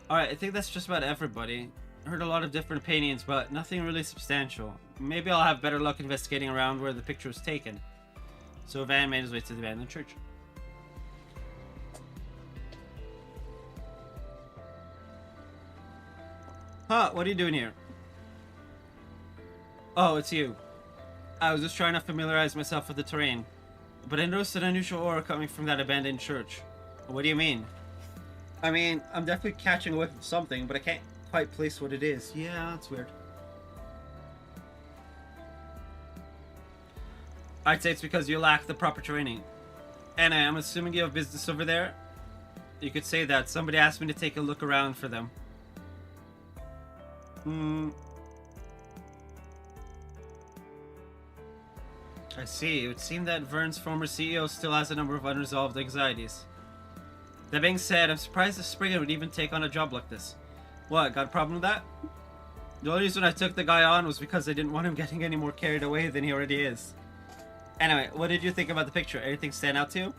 Alright, I think that's just about everybody. I heard a lot of different opinions, but nothing really substantial. Maybe I'll have better luck investigating around where the picture was taken. So Van made his way to the abandoned church. Huh, what are you doing here? Oh, it's you. I was just trying to familiarize myself with the terrain, but I noticed an unusual aura coming from that abandoned church. What do you mean? I mean, I'm definitely catching a whiff of something, but I can't quite place what it is. Yeah, that's weird. I'd say it's because you lack the proper training. And I'm assuming you have business over there? You could say that. Somebody asked me to take a look around for them. I see. It would seem that Vern's former CEO still has a number of unresolved anxieties. That being said, I'm surprised if Spriggan would even take on a job like this. What, got a problem with that? The only reason I took the guy on was because I didn't want him getting any more carried away than he already is. Anyway, what did you think about the picture? Anything stand out to you?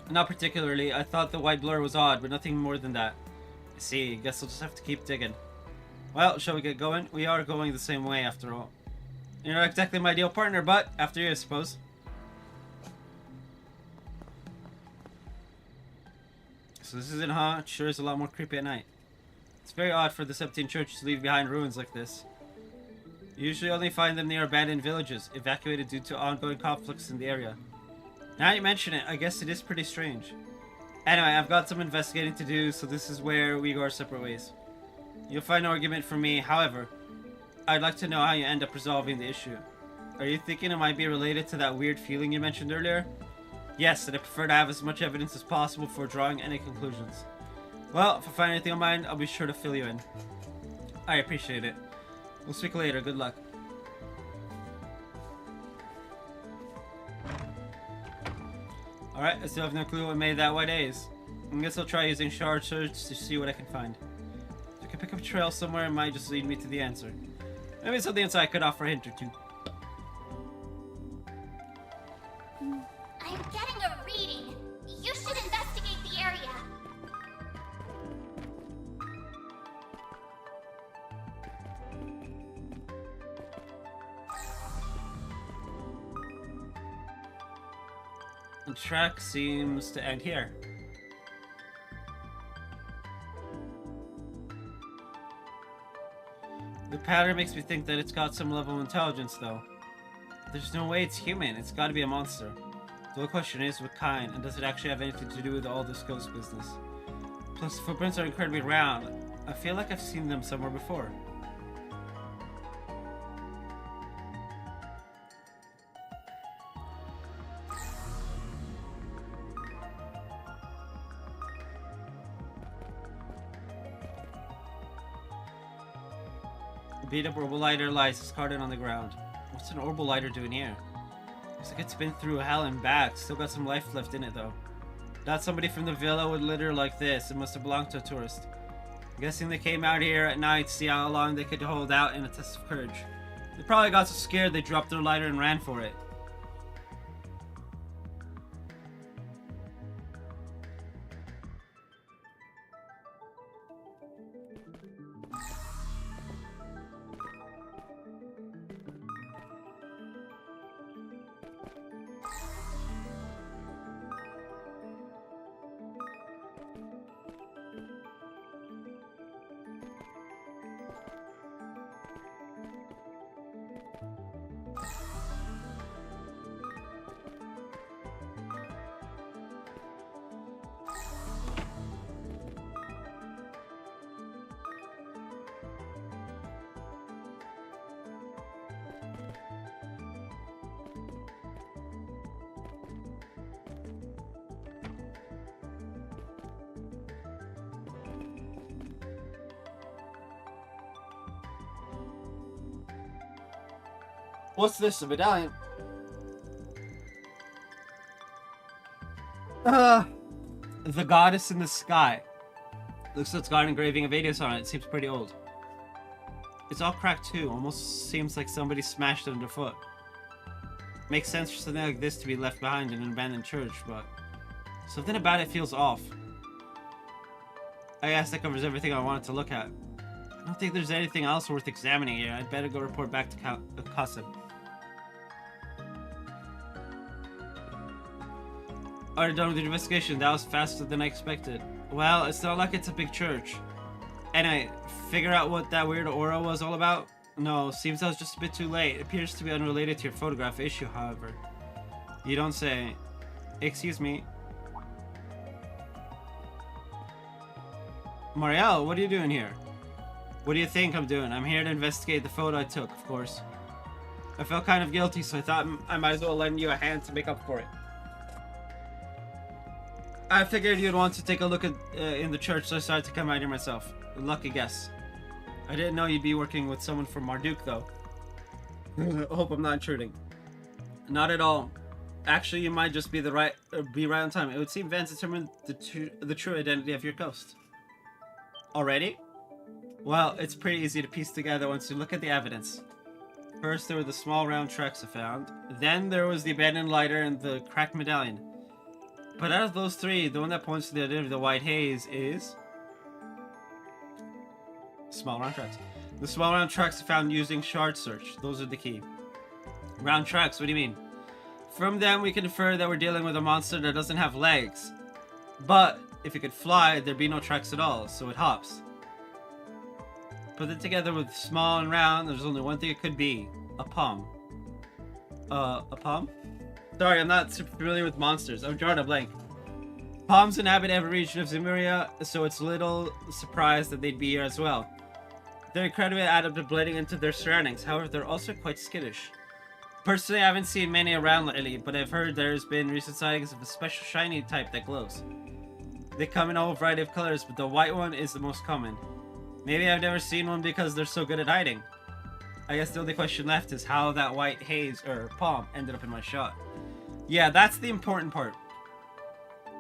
Not particularly. I thought the white blur was odd, but nothing more than that. I see. Guess I'll just have to keep digging. Well, shall we get going? We are going the same way after all. You're not exactly my ideal partner, but after you, I suppose. So this isn't, huh? It sure is a lot more creepy at night. It's very odd for the Septian Church to leave behind ruins like this. You usually only find them near abandoned villages, evacuated due to ongoing conflicts in the area. Now you mention it, I guess it is pretty strange. Anyway, I've got some investigating to do, so this is where we go our separate ways. You'll find no argument from me, however, I'd like to know how you end up resolving the issue. Are you thinking it might be related to that weird feeling you mentioned earlier? Yes, and I prefer to have as much evidence as possible before drawing any conclusions. Well, if I find anything on mind, I'll be sure to fill you in. I appreciate it. We'll speak later. Good luck. Alright, I still have no clue what made that white haze. I guess I'll try using shard search to see what I can find. If I can pick up a trail somewhere, it might just lead me to the answer. Maybe something inside could offer a hint or two. I'm getting a reading. You should investigate the area. The track seems to end here. The pattern makes me think that it's got some level of intelligence, though. There's no way it's human. It's got to be a monster. The only question is, what kind, and does it actually have anything to do with all this ghost business? Plus, the footprints are incredibly round. I feel like I've seen them somewhere before. Beat up orbital lighter lies discarded on the ground. What's an orbital lighter doing here? Looks like it's been through hell and back. Still got some life left in it though. Not somebody from the villa would litter like this. It must have belonged to a tourist. I'm guessing they came out here at night to see how long they could hold out in a test of courage. They probably got so scared they dropped their lighter and ran for it. What's this, a medallion? The goddess in the sky. Looks like it's got an engraving of Adios on it. It seems pretty old. It's all cracked too. Almost seems like somebody smashed it underfoot. Makes sense for something like this to be left behind in an abandoned church, but something about it feels off. I guess that covers everything I wanted to look at. I don't think there's anything else worth examining here. I'd better go report back to Qasim. Already done with the investigation. That was faster than I expected. Well, it's not like it's a big church. And I figure out what that weird aura was all about? No, seems I was just a bit too late. It appears to be unrelated to your photograph issue, however. You don't say. Excuse me. Marielle, what are you doing here? What do you think I'm doing? I'm here to investigate the photo I took, of course. I felt kind of guilty, so I thought I might as well lend you a hand to make up for it. I figured you'd want to take a look at in the church, so I decided to come out here myself. Lucky guess. I didn't know you'd be working with someone from Marduk, though. I hope I'm not intruding. Not at all. Actually, you might just be right on time. It would seem Vance determined the true identity of your ghost. Already? Well, it's pretty easy to piece together once you look at the evidence. First, there were the small round tracks I found. Then there was the abandoned lighter and the cracked medallion. But out of those three, the one that points to the identity of the white haze is... small round tracks. The small round tracks I found using shard search. Those are the key. Round tracks, what do you mean? From them, we can infer that we're dealing with a monster that doesn't have legs. But if it could fly, there'd be no tracks at all, so it hops. Put it together with small and round, there's only one thing it could be. A palm. A palm? Sorry, I'm not super familiar with monsters. I'm drawing a blank. Palms inhabit every region of Zemuria, so it's little surprise that they'd be here as well. They're incredibly adept at blending into their surroundings, however, they're also quite skittish. Personally, I haven't seen many around lately, but I've heard there's been recent sightings of a special shiny type that glows. They come in a whole variety of colors, but the white one is the most common. Maybe I've never seen one because they're so good at hiding. I guess the only question left is how that white haze, or palm, ended up in my shot. Yeah, that's the important part.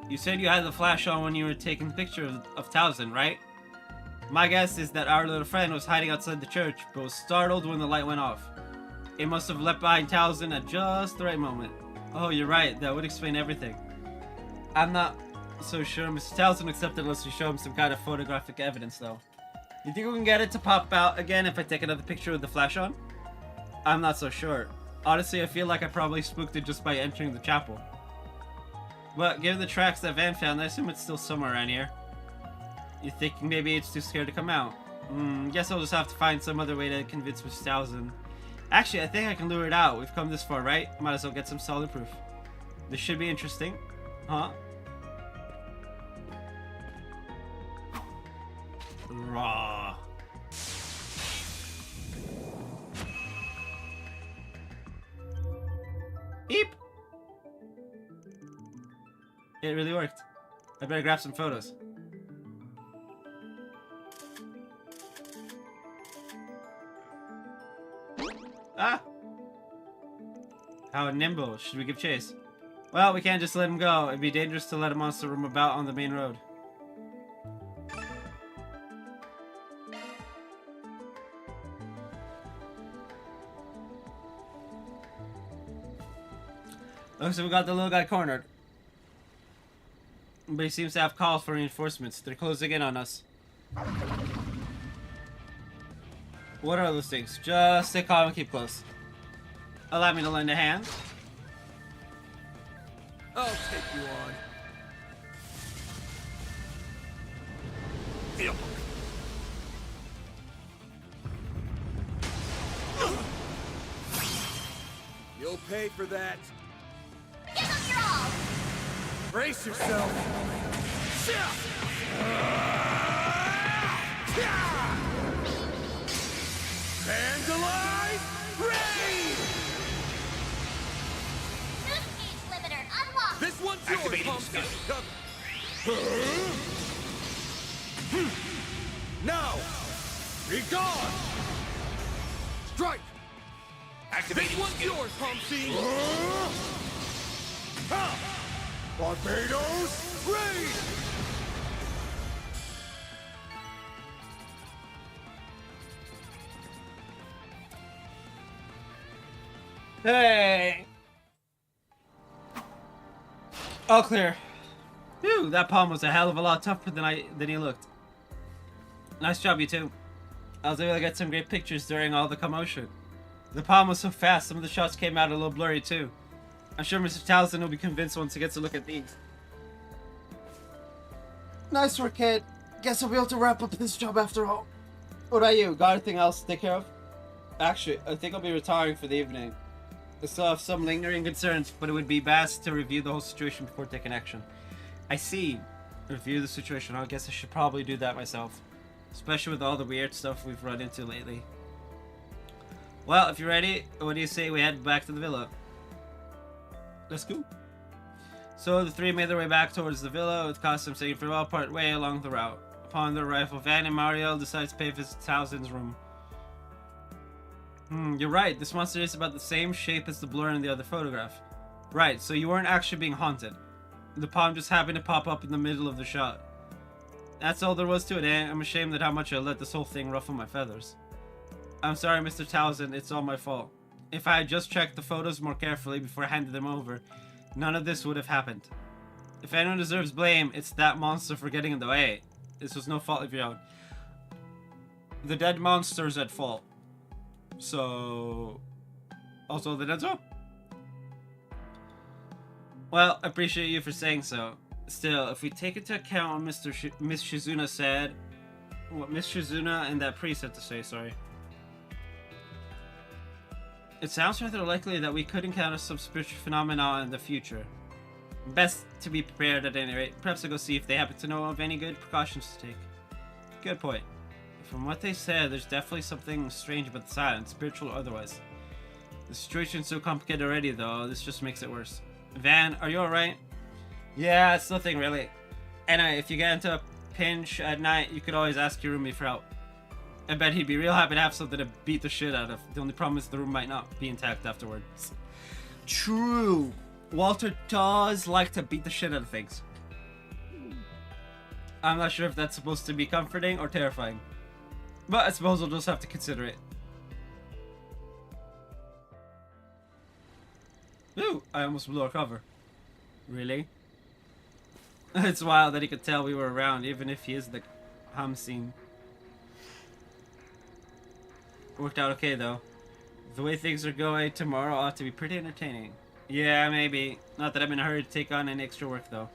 You said you had the flash on when you were taking the picture of Towson, right? My guess is that our little friend was hiding outside the church, but was startled when the light went off. It must have leapt behind Towson at just the right moment. Oh, you're right. That would explain everything. I'm not so sure Mr. Towson accepted unless we show him some kind of photographic evidence, though. You think we can get it to pop out again if I take another picture with the flash on? I'm not so sure. Honestly, I feel like I probably spooked it just by entering the chapel. But given the tracks that Van found, I assume it's still somewhere around here. You think maybe it's too scared to come out? Guess I'll just have to find some other way to convince Mr. Towson. Actually, I think I can lure it out. We've come this far, right? Might as well get some solid proof. This should be interesting. Huh? Raw. Beep! It really worked. I better grab some photos. Ah! How nimble. Should we give chase? Well, we can't just let him go. It'd be dangerous to let a monster roam about on the main road. Looks like we got the little guy cornered. But he seems to have calls for reinforcements. They're closing in on us. What are those things? Just stay calm and keep close. Allow me to lend a hand. I'll take you on. Feel. You'll pay for that. Give them your all! Brace yourself. Vandalize! Raid! Boost gauge limiter unlocked! This one's Activating yours, scope. Now! Be gone! Strike! Activating This one's yours, Pumpsy! Barbados, raid! Hey! All clear. Phew, that palm was a hell of a lot tougher than he looked. Nice job, you two. I was able to get some great pictures during all the commotion. The palm was so fast, some of the shots came out a little blurry too. I'm sure Mr. Towson will be convinced once he gets a look at these. Nice work, kid. Guess I'll be able to wrap up this job after all. What about you? Got anything else to take care of? Actually, I think I'll be retiring for the evening. I still have some lingering concerns, but it would be best to review the whole situation before taking action. I see. Review the situation. I guess I should probably do that myself. Especially with all the weird stuff we've run into lately. Well, if you're ready, what do you say we head back to the villa? Let's go. So the three made their way back towards the villa, with Costume saying farewell part way along the route. Upon their arrival, Van and Mario decided to pay visit to Towson's room. You're right. This monster is about the same shape as the blur in the other photograph. Right, so you weren't actually being haunted. The palm just happened to pop up in the middle of the shot. That's all there was to it, eh? I'm ashamed at how much I let this whole thing ruffle my feathers. I'm sorry, Mr. Towson. It's all my fault. If I had just checked the photos more carefully before I handed them over, none of this would have happened. If anyone deserves blame, it's that monster for getting in the way. This was no fault of your own. The dead monster's at fault. So... Also the dead zone? Well, I appreciate you for saying so. Still, if we take into account what Miss Shizuna said... What Miss Shizuna and that priest had to say, sorry. It sounds rather likely that we could encounter some spiritual phenomena in the future. Best to be prepared at any rate. Perhaps I'll go see if they happen to know of any good precautions to take. Good point. From what they said, there's definitely something strange about the silence, spiritual or otherwise. The situation's so complicated already, though, this just makes it worse. Van, are you alright? Yeah, it's nothing really. And if you get into a pinch at night, you could always ask your roomie for help. I bet he'd be real happy to have something to beat the shit out of. The only problem is the room might not be intact afterwards. True. Walter does like to beat the shit out of things. I'm not sure if that's supposed to be comforting or terrifying. But I suppose we'll just have to consider it. Ooh, I almost blew our cover. Really? It's wild that he could tell we were around, even if he is the hum scene. Worked out okay, though. The way things are going, tomorrow ought to be pretty entertaining. Yeah, maybe. Not that I'm in a hurry to take on any extra work, though.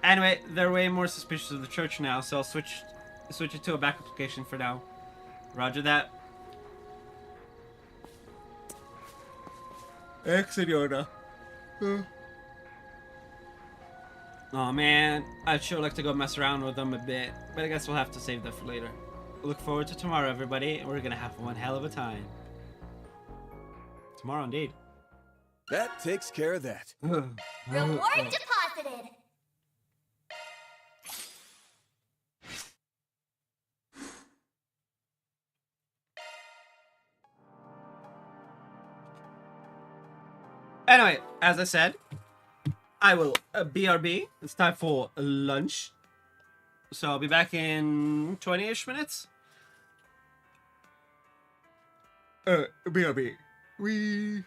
Anyway, they're way more suspicious of the church now, so I'll switch it to a backup location for now. Roger that. Ex Senora. Oh man, I'd sure like to go mess around with them a bit, but I guess we'll have to save that for later. Look forward to tomorrow, everybody. We're gonna have one hell of a time. Tomorrow, indeed. That takes care of that. Reward deposited! Anyway, as I said, I will BRB. It's time for lunch. So I'll be back in 20-ish minutes. BRB. Wee.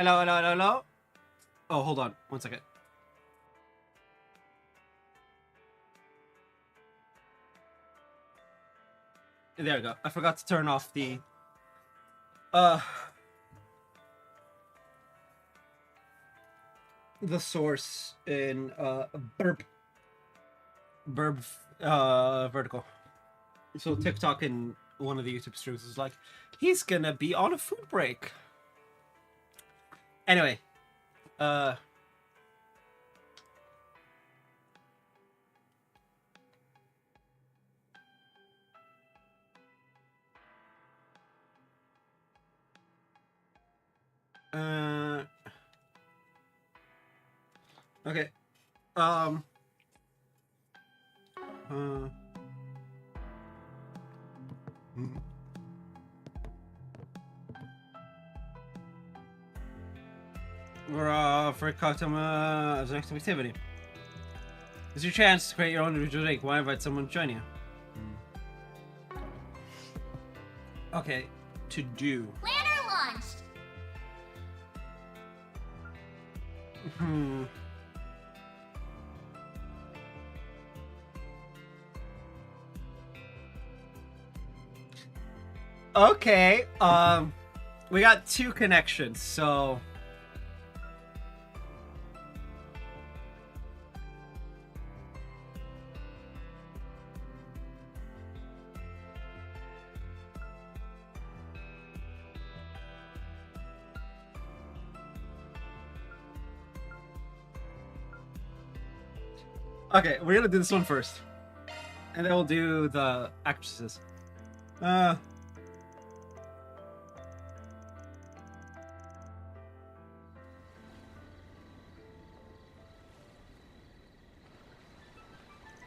Hello, hello, hello, hello. Oh, hold on. 1 second. There we go. I forgot to turn off the... the source in, burb, vertical. So TikTok in one of the YouTube streams is like, he's gonna be on a food break. Anyway, okay, we're for a cocktail as an activity. It's your chance to create your own individual drink. Why invite someone to join you? Okay, to do. Planner launched. Okay, we got 2 connections, so... Okay, we're gonna do this one first. And then we'll do the actresses.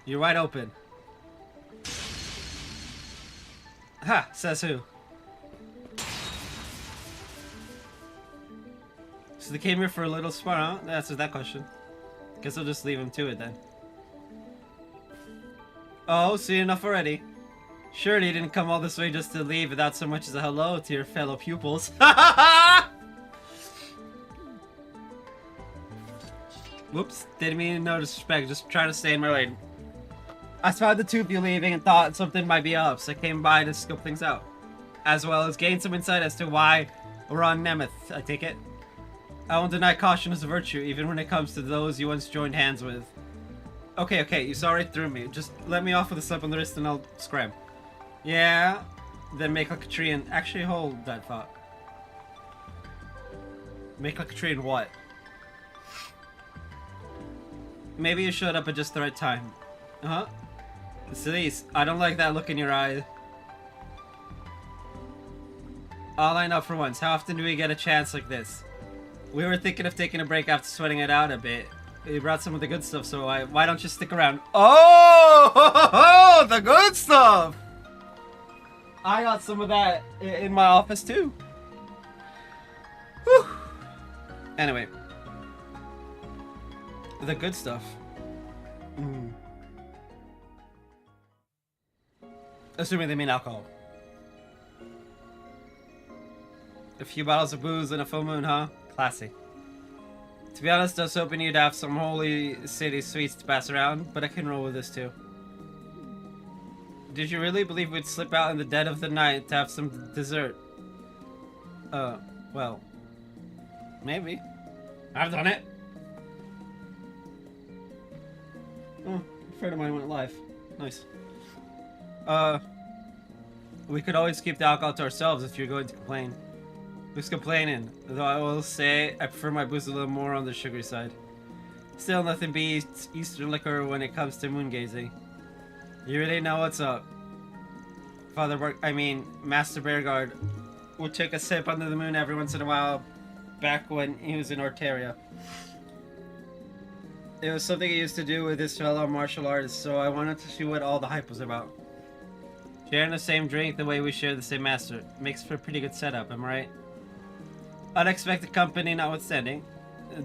You're wide open. Ha! Says who? So they came here for a little spot, huh? That answers that question. Guess I'll just leave him to it then. Oh, see enough already. Surely you didn't come all this way just to leave without so much as a hello to your fellow pupils. Whoops, didn't mean no disrespect, just trying to stay in my lane. I spotted the 2 of you leaving and thought something might be up, so I came by to scope things out. As well as gain some insight as to why we're on Nemeth, I take it. I won't deny caution is a virtue, even when it comes to those you once joined hands with. Okay, you saw right through me. Just let me off with a slap on the wrist and I'll scram. Yeah? Then make like a tree and... Actually, hold that thought. Make like a tree and what? Maybe you showed up at just the right time. Huh? Celise, I don't like that look in your eye. I'll line up for once. How often do we get a chance like this? We were thinking of taking a break after sweating it out a bit. We brought some of the good stuff, so why don't you stick around? Oh, the good stuff! I got some of that in my office too. Whew. Anyway. The good stuff. Assuming they mean alcohol. A few bottles of booze and a full moon, huh? Classy. To be honest, I was hoping you'd have some holy city sweets to pass around, but I can roll with this too. Did you really believe we'd slip out in the dead of the night to have some dessert? Well, maybe. I've done it. Oh, a friend of mine went live. Nice. We could always keep the alcohol to ourselves if you're going to complain. Who's complaining? Though I will say I prefer my booze a little more on the sugary side. Still, nothing beats Eastern liquor when it comes to moon gazing. You really know what's up. Master Bearguard would take a sip under the moon every once in a while back when he was in Orteria. It was something he used to do with his fellow martial artists, so I wanted to see what all the hype was about. Sharing the same drink the way we share the same master makes for a pretty good setup, am I right? Unexpected company notwithstanding,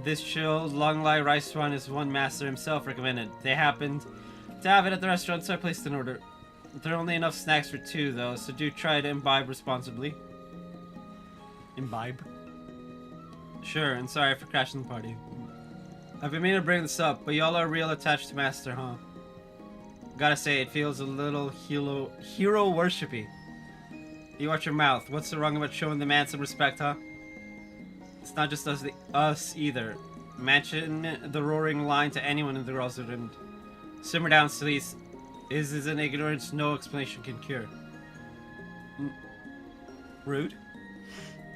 this chilled long lie rice one is one master himself recommended. They happened to have it at the restaurant, so I placed an order. There are only enough snacks for 2 though, so do try to imbibe responsibly. Imbibe? Sure, and sorry for crashing the party. I've been meaning to bring this up, but y'all are real attached to Master, huh? Gotta say, it feels a little hero worshipy. You watch your mouth. What's so wrong about showing the man some respect, huh? It's not just us either. Mention the roaring line to anyone in the Rosard and simmer down, please. Is an ignorance no explanation can cure. Rude.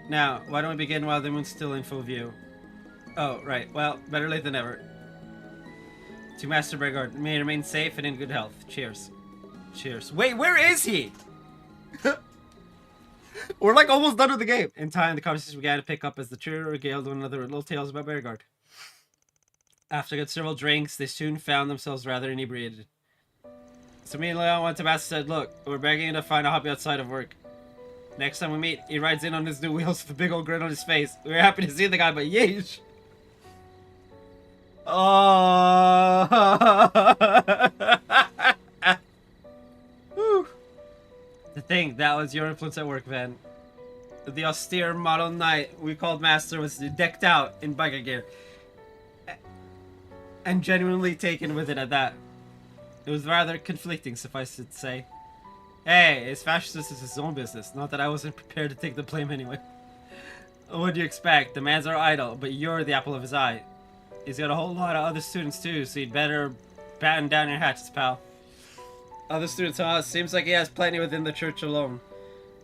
Now, why don't we begin while the moon's still in full view? Oh, right. Well, better late than never. To Master Bergard, may he remain safe and in good health. Cheers. Cheers. Wait, where is he? We're like almost done with the game. In time, the conversation began to pick up as the trio regaled one another with little tales about Bergard. After a good several drinks, they soon found themselves rather inebriated. So me and Leon went to Master said, look, we're begging you to find a hobby outside of work. Next time we meet, he rides in on his new wheels with a big old grin on his face. We were happy to see the guy, but yeesh. Oh. To think that was your influence at work, Van. The austere model knight we called Master was decked out in biker gear. And genuinely taken with it at that. It was rather conflicting, suffice it to say. Hey, his fascist is his own business. Not that I wasn't prepared to take the blame anyway. What do you expect? The man's our idol, but you're the apple of his eye. He's got a whole lot of other students too, so you'd better batten down your hatches, pal. Other students, huh? Seems like he has plenty within the church alone.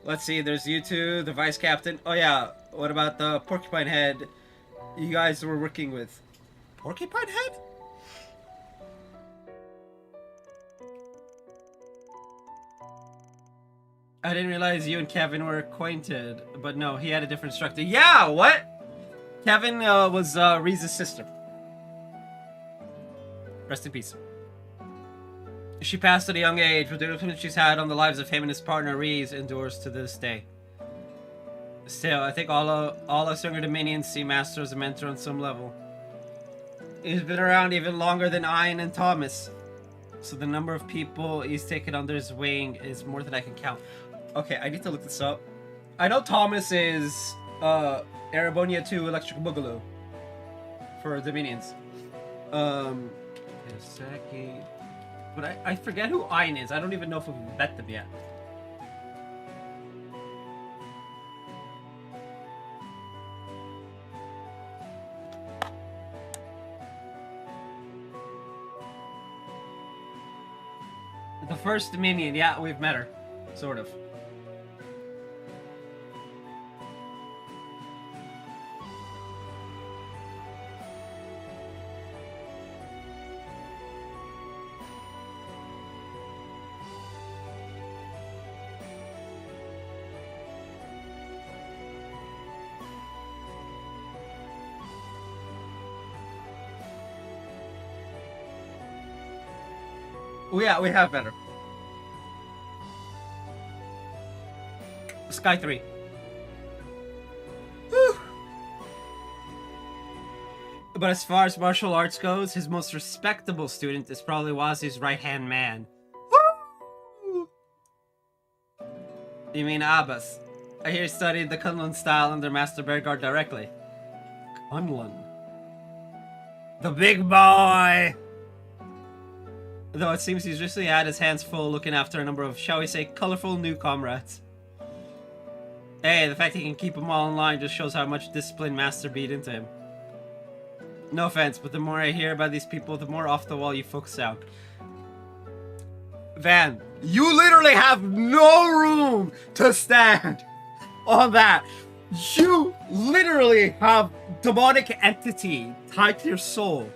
Let's see, there's you two, the vice captain. Oh yeah, what about the porcupine head you guys were working with? Porcupine head? I didn't realize you and Kevin were acquainted, but no, he had a different instructor. Yeah, what? Kevin was Reese's sister. Rest in peace. She passed at a young age, but the influence she's had on the lives of him and his partner Reese endures to this day. Still, I think all us younger Dominions see Master as a mentor on some level. He's been around even longer than Ian and Thomas, so the number of people he's taken under his wing is more than I can count. Okay, I need to look this up. I know Thomas is Arabonia 2 Electric Boogaloo for Dominions. Kiseki. But I forget who Ian is. I don't even know if we've met them yet. The first Dominion, yeah, we've met her. Sort of. Yeah, we have better. Sky 3. Whew. But as far as martial arts goes, his most respectable student is probably Wazi's right-hand man. Woo! You mean Abbas? I hear he studied the Kunlun style under Master Bergard directly. Kunlun. The big boy! Though it seems he's recently had his hands full looking after a number of, shall we say, colorful new comrades. Hey, the fact he can keep them all in line just shows how much discipline Master beat into him. No offense, but the more I hear about these people, the more off the wall you folks sound. Van, you literally have no room to stand on that. You literally have demonic entity tied to your soul.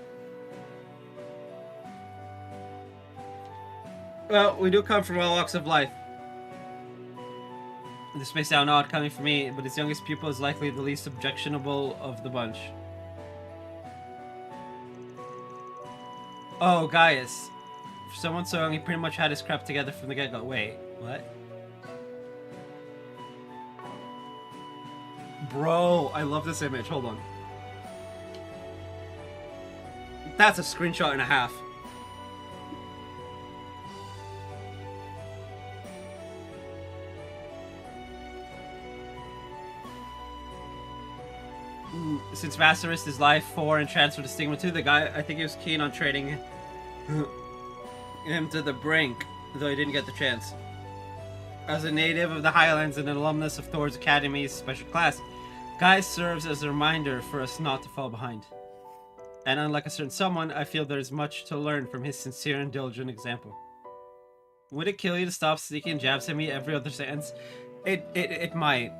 Well, we do come from all walks of life. This may sound odd coming from me, but his youngest pupil is likely the least objectionable of the bunch. Oh, Gaius. For someone so young, he pretty much had his crap together from the get-go. Wait, what? Bro, I love this image. Hold on. That's a screenshot and a half. since Masterist is Life 4 and transferred to Stigma 2, the guy, I think he was keen on trading him to the Brink, though he didn't get the chance. As a native of the Highlands and an alumnus of Thor's Academy's special class, Guy serves as a reminder for us not to fall behind. And unlike a certain someone, I feel there is much to learn from his sincere and diligent example. Would it kill you to stop sneaking jabs at me every other sentence? It might.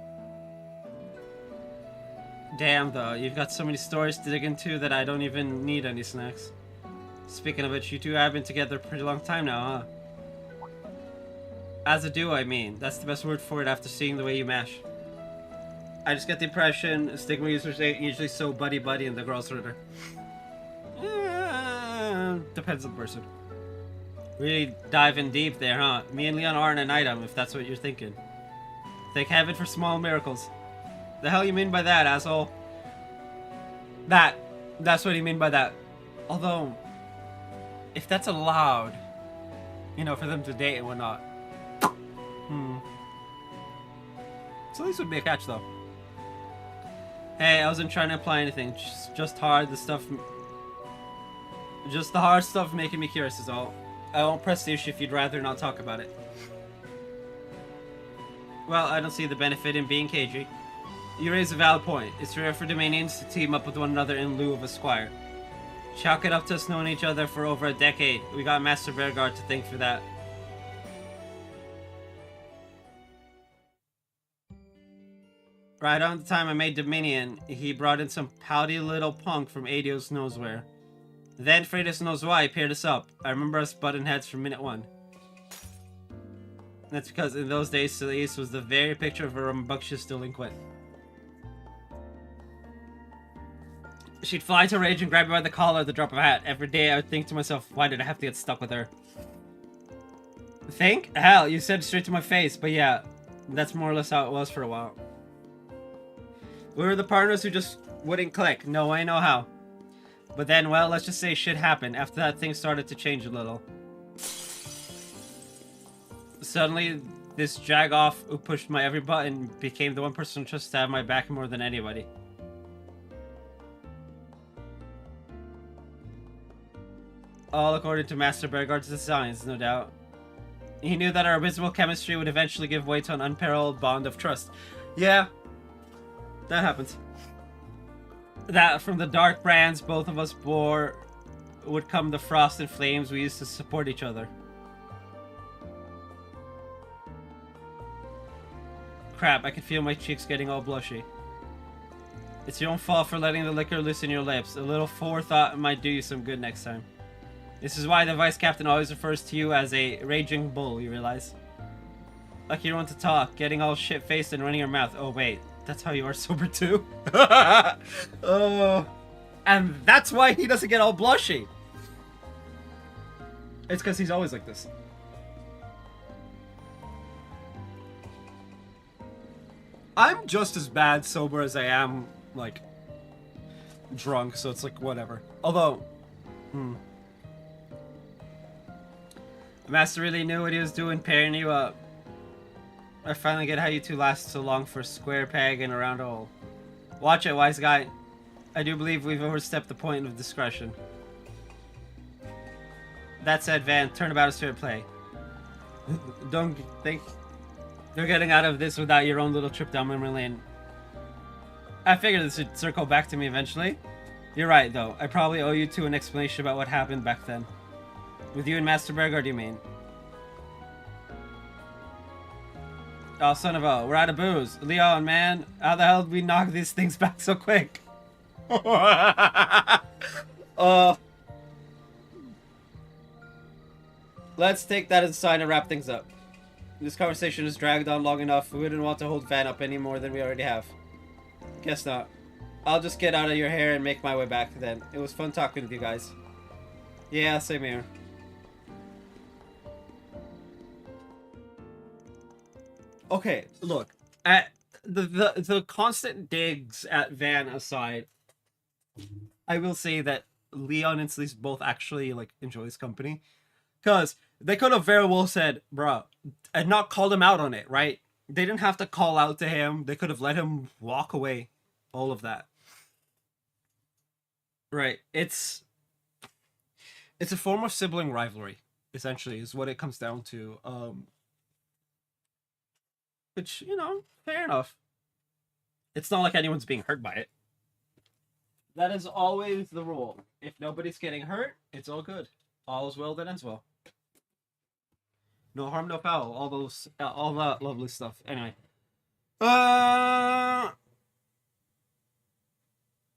Damn, though, you've got so many stories to dig into that I don't even need any snacks. Speaking of which, you two have been together a pretty long time now, huh? As a duo, I mean. That's the best word for it after seeing the way you mash. I just get the impression Stigma users are usually so buddy-buddy and the girls are... depends on the person. Really diving deep there, huh? Me and Leon aren't an item, if that's what you're thinking. Thank heaven for small miracles. The hell you mean by that, asshole? That's what you mean by that. Although, if that's allowed, you know, for them to date and whatnot. So this would be a catch, though. Hey, I wasn't trying to imply anything. Just hard the stuff. Just the hard stuff making me curious is all. I won't press the issue if you'd rather not talk about it. Well, I don't see the benefit in being cagey. You raise a valid point. It's rare for Dominions to team up with one another in lieu of a squire. Chalk it up to us knowing each other for over a decade. We got Master Vergard to thank for that. Right on the time I made Dominion, he brought in some pouty little punk from Adios knows where. Then Freitas knows why he paired us up. I remember us butting heads from minute one. That's because in those days, Celeste was the very picture of a rambunctious delinquent. She'd fly to rage and grab me by the collar at the drop of a hat. Every day I would think to myself, why did I have to get stuck with her? Think? Hell, you said it straight to my face, but yeah, that's more or less how it was for a while. We were the partners who just wouldn't click. No way, no how. But then, well, let's just say shit happened. After that, things started to change a little. Suddenly, this jagoff who pushed my every button became the one person just to have my back more than anybody. All according to Master Bergard's designs, no doubt. He knew that our abysmal chemistry would eventually give way to an unparalleled bond of trust. Yeah, that happens. That from the dark brands both of us bore would come the frost and flames we used to support each other. Crap, I can feel my cheeks getting all blushy. It's your own fault for letting the liquor loosen your lips. A little forethought might do you some good next time. This is why the vice captain always refers to you as a raging bull, you realize? Like you don't want to talk, getting all shit-faced and running your mouth. Oh wait, that's how you are sober too? Oh, and that's why he doesn't get all blushy. It's because he's always like this. I'm just as bad sober as I am, like, drunk, so it's like, whatever. Although, the master really knew what he was doing pairing you up. I finally get how you two last so long for a square peg and a round hole. Watch it, wise guy. I do believe we've overstepped the point of discretion. That said, Van, turnabout is fair play. Don't think you're getting out of this without your own little trip down memory lane. I figured this would circle back to me eventually. You're right, though. I probably owe you two an explanation about what happened back then. With you and Master Bergard, you mean? Oh, son of a, we're out of booze. Leon, man, how the hell did we knock these things back so quick? Let's take that as a sign to wrap things up. This conversation has dragged on long enough. We wouldn't want to hold Van up any more than we already have. Guess not. I'll just get out of your hair and make my way back then. It was fun talking with you guys. Yeah, same here. Okay, look. At the constant digs at Van aside, I will say that Leon and Celeste both actually like enjoy his company. Because they could have very well said, bruh, and not called him out on it, right? They didn't have to call out to him. They could have let him walk away. All of that. Right. It's a form of sibling rivalry, essentially, is what it comes down to. Which, you know, fair enough. It's not like anyone's being hurt by it. That is always the rule. If nobody's getting hurt, it's all good. All is well that ends well. No harm, no foul. All that lovely stuff. Anyway.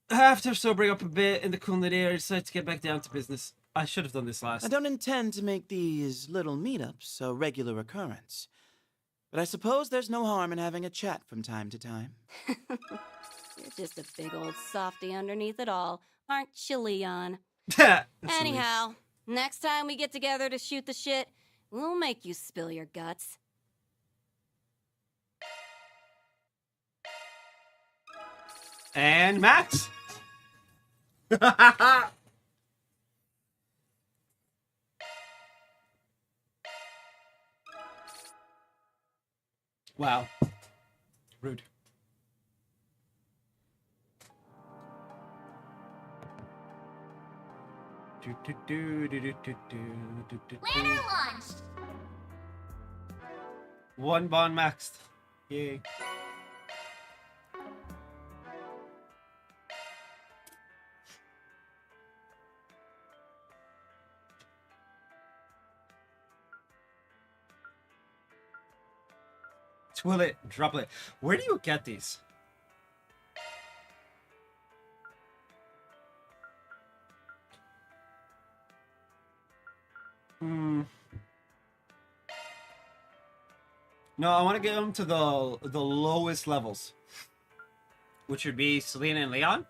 After sobering up a bit in the cooler air, I decided to get back down to business. I should have done this last. I don't intend to make these little meetups a regular occurrence. But I suppose there's no harm in having a chat from time to time. You're just a big old softy underneath it all, aren't you, Leon? Anyhow, next time we get together to shoot the shit, we'll make you spill your guts. And Max! Wow. Rude. Ladder launched! One bond maxed. Yay. Twill it, drop it. Where do you get these? No, I want to get them to the lowest levels, which would be Selena and Leon.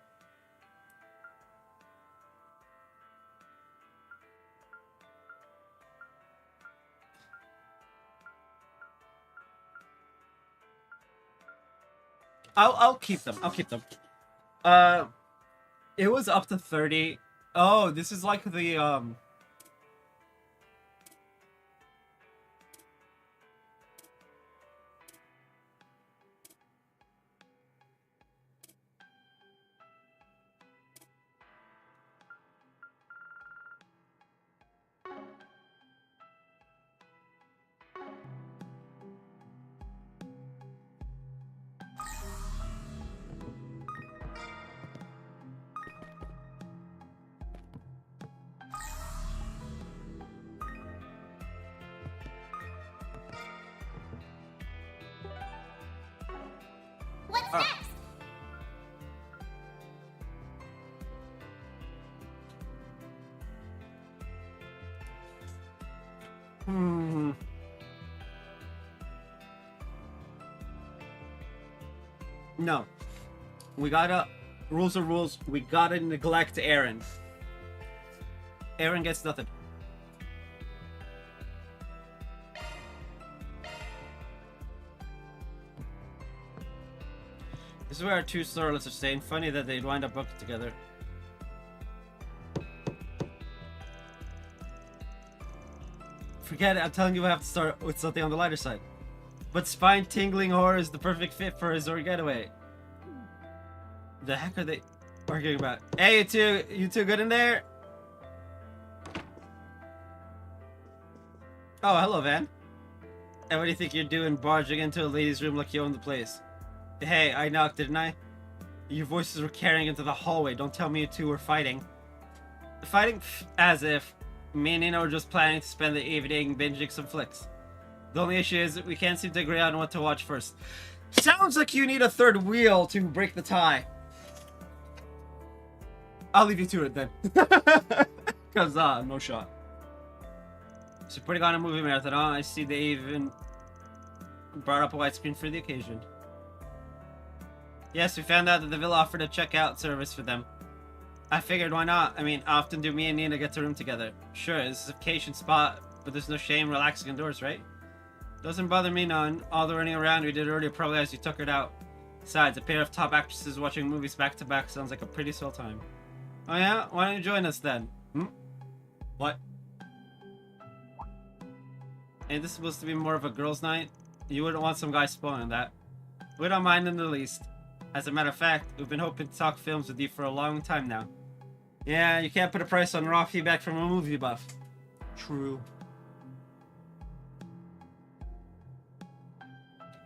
I'll keep them. I'll keep them. It was up to 30. Oh, this is like the What's next? No. We gotta... Rules are rules. We gotta neglect Aaron. Aaron gets nothing. This is where our two starlets are staying. Funny that they'd wind up booked together. Forget it. I'm telling you I have to start with something on the lighter side. But spine-tingling horror is the perfect fit for a resort getaway. The heck are they arguing about? Hey, you two good in there? Oh, hello, Van. And what do you think you're doing barging into a ladies' room like you own the place? Hey, I knocked, didn't I? Your voices were carrying into the hallway. Don't tell me you two were fighting. Fighting? As if. Me and Nina were just planning to spend the evening binging some flicks. The only issue is that we can't seem to agree on what to watch first. Sounds like you need a third wheel to break the tie. I'll leave you to it then. Because, no shot. So putting on a movie marathon, I see they even brought up a widescreen for the occasion. Yes, we found out that the villa offered a checkout service for them. I figured, why not? I mean, how often do me and Nina get to room together? Sure, this is a vacation spot, but there's no shame relaxing indoors, right? Doesn't bother me none. All the running around we did earlier probably as you tuckered out. Besides, a pair of top actresses watching movies back to back sounds like a pretty swell time. Oh yeah? Why don't you join us then? What? Ain't this supposed to be more of a girls' night? You wouldn't want some guy spoiling that. We don't mind in the least. As a matter of fact, we've been hoping to talk films with you for a long time now. Yeah, you can't put a price on raw feedback from a movie buff. True.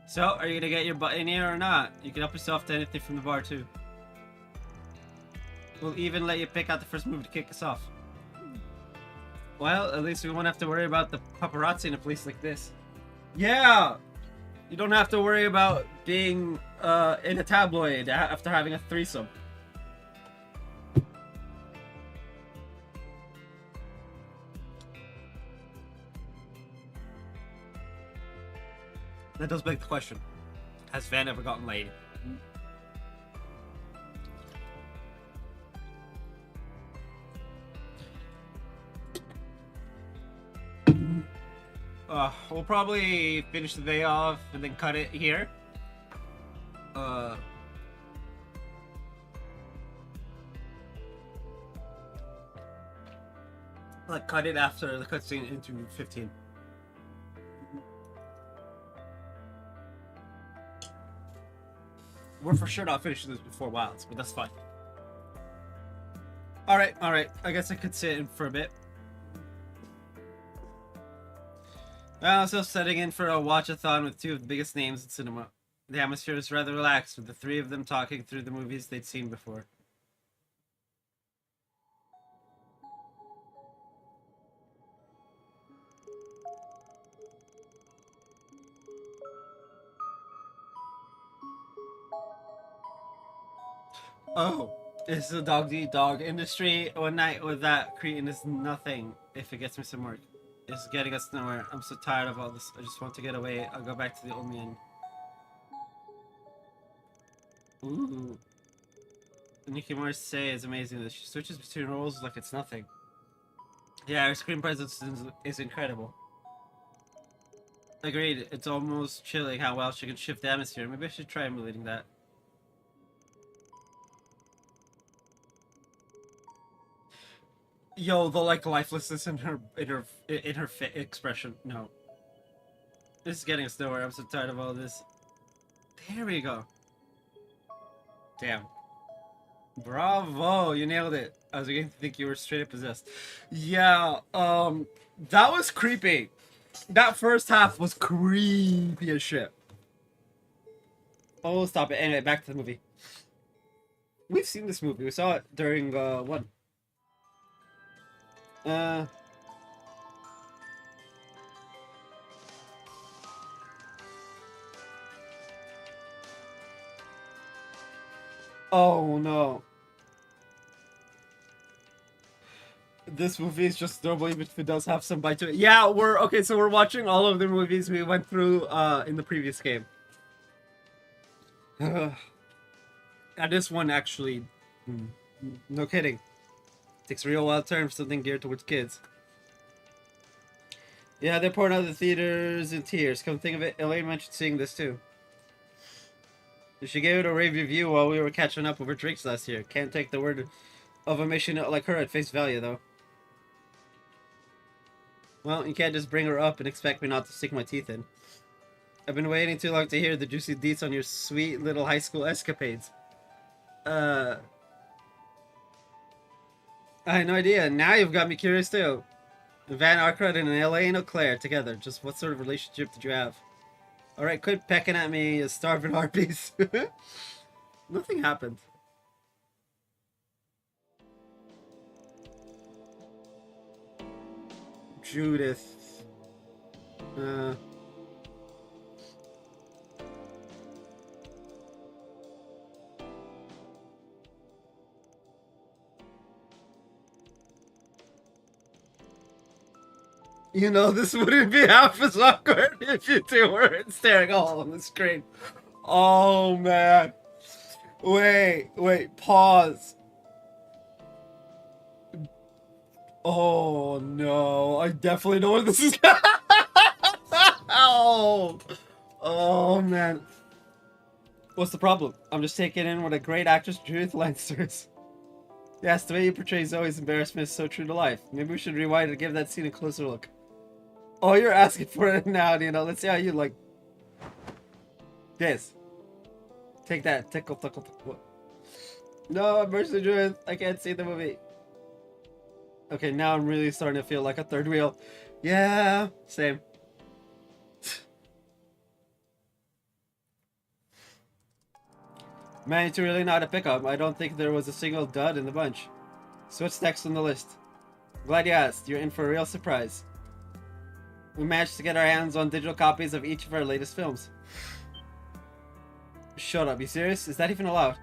So, are you gonna get your butt in here or not? You can help yourself to anything from the bar too. We'll even let you pick out the first movie to kick us off. Well, at least we won't have to worry about the paparazzi in a place like this. Yeah! You don't have to worry about being in a tabloid after having a threesome. That does beg the question. Has Van ever gotten laid? We'll probably finish the day off and then cut it here. Like cut it after the cutscene into 15. We're for sure not finishing this before Wilds, but that's fine. Alright. I guess I could sit in for a bit. Well, so setting in for a watch-a-thon with two of the biggest names in cinema. The atmosphere is rather relaxed, with the three of them talking through the movies they'd seen before. Oh, this is a dog-eat-dog industry. One night with that cretin is nothing if it gets me some work. It's getting us nowhere. I'm so tired of all this. I just want to get away. I'll go back to the old man. Ooh. Nikki Morse is amazing. She switches between roles like it's nothing. Yeah, her screen presence is incredible. Agreed. It's almost chilling how well she can shift the atmosphere. Maybe I should try emulating that. Yo, the like lifelessness in her expression. No. This is getting us nowhere. I'm so tired of all this. There we go. Damn. Bravo, you nailed it. I was beginning to think you were straight up possessed. Yeah, that was creepy. That first half was creepy as shit. Oh, stop it. Anyway, back to the movie. We've seen this movie. We saw it during, one. Oh no. This movie is just normal even if it does have some bite to it. Yeah, so we're watching all of the movies we went through in the previous game. And this one actually, no kidding, takes a real wild turn for something geared towards kids. Yeah, they're pouring out the theaters in tears. Come think of it, Elaine mentioned seeing this too. She gave it a rave review while we were catching up over drinks last year. Can't take the word of a mission like her at face value, though. Well, you can't just bring her up and expect me not to stick my teeth in. I've been waiting too long to hear the juicy deets on your sweet little high school escapades. I had no idea. Now you've got me curious, too. Van Arkrad and Elaine O'Clair together. Just what sort of relationship did you have? Alright, quit pecking at me, you starving harpies. Nothing happened. Judith. You know, this wouldn't be half as awkward if you two weren't staring all on the screen. Oh, man. Wait, pause. Oh, no. I definitely know where this is going. Oh, man. What's the problem? I'm just taking in what a great actress Judith Lancer is. Yes, the way you portray Zoe's embarrassment is so true to life. Maybe we should rewind and give that scene a closer look. Oh, you're asking for it now, you know. Let's see how you like this. Take that. Tickle. No, mercy, Judith. I can't see the movie. Okay, now I'm really starting to feel like a third wheel. Yeah, same. Man, you two really know how to pick up. I don't think there was a single dud in the bunch. So what's next on the list? Glad you asked. You're in for a real surprise. We managed to get our hands on digital copies of each of our latest films. Shut up, you serious? Is that even allowed?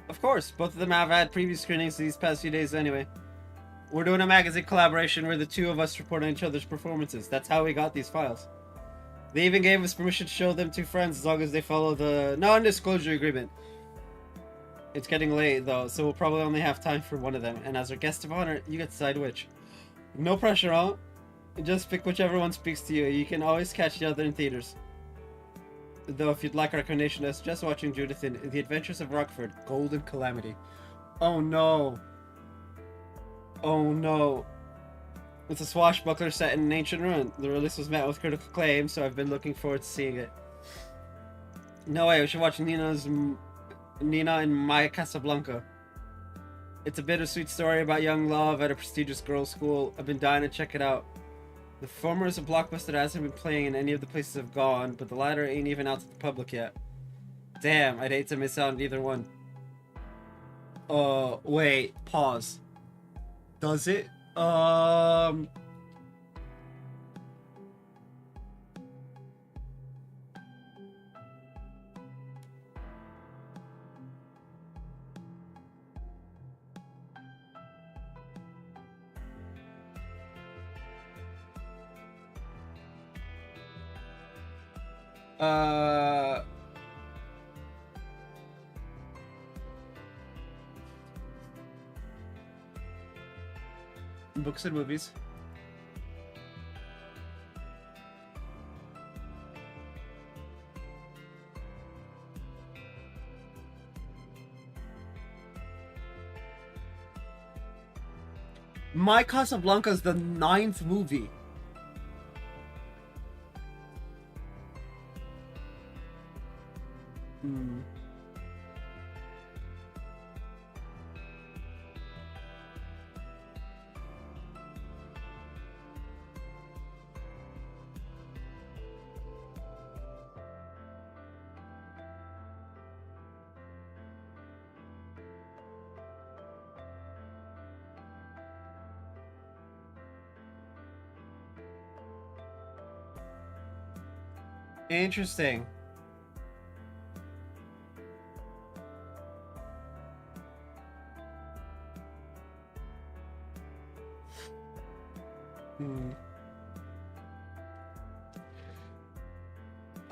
Of course, both of them have had preview screenings these past few days anyway. We're doing a magazine collaboration where the two of us report on each other's performances. That's how we got these files. They even gave us permission to show them to friends as long as they follow the non-disclosure agreement. It's getting late though, so we'll probably only have time for one of them, and as our guest of honor, you get to decide which. No pressure, huh? Just pick whichever one speaks to you. You can always catch the other in theaters. Though if you'd like a recommendation, I suggest watching Judith in The Adventures of Rockford, Golden Calamity. Oh no. Oh no. It's a swashbuckler set in an ancient ruin. The release was met with critical acclaim, so I've been looking forward to seeing it. No way, we should watch Nina and Maya Casablanca. It's a bittersweet story about young love at a prestigious girls' school. I've been dying to check it out. The former is a blockbuster that hasn't been playing in any of the places I've gone, but the latter ain't even out to the public yet. Damn, I'd hate to miss out on either one. Wait, pause. Does it? Books and movies. My Casablanca is the 9th movie. Interesting.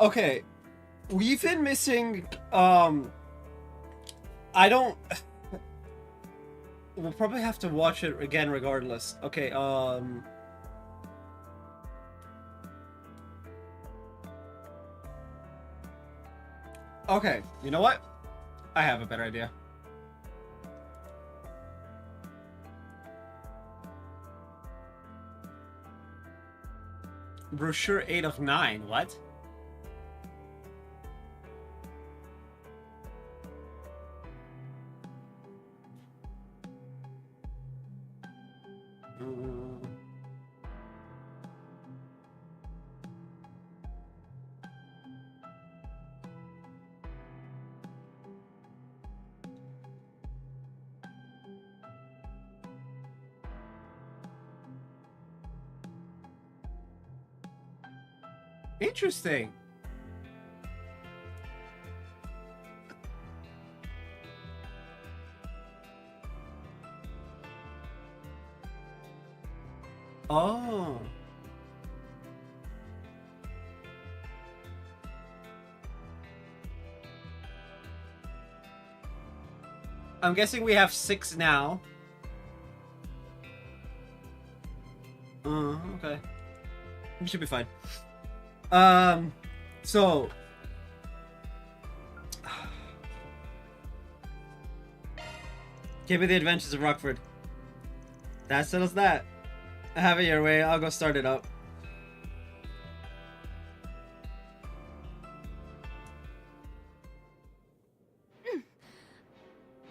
Okay. We've been missing, I don't... We'll probably have to watch it again regardless. Okay, Okay, you know what? I have a better idea. Brochure 8 of 9, what? Interesting. Oh. I'm guessing we have 6 now. Okay. We should be fine. So... Give me The Adventures of Rockford. That settles that. Have it your way, I'll go start it up.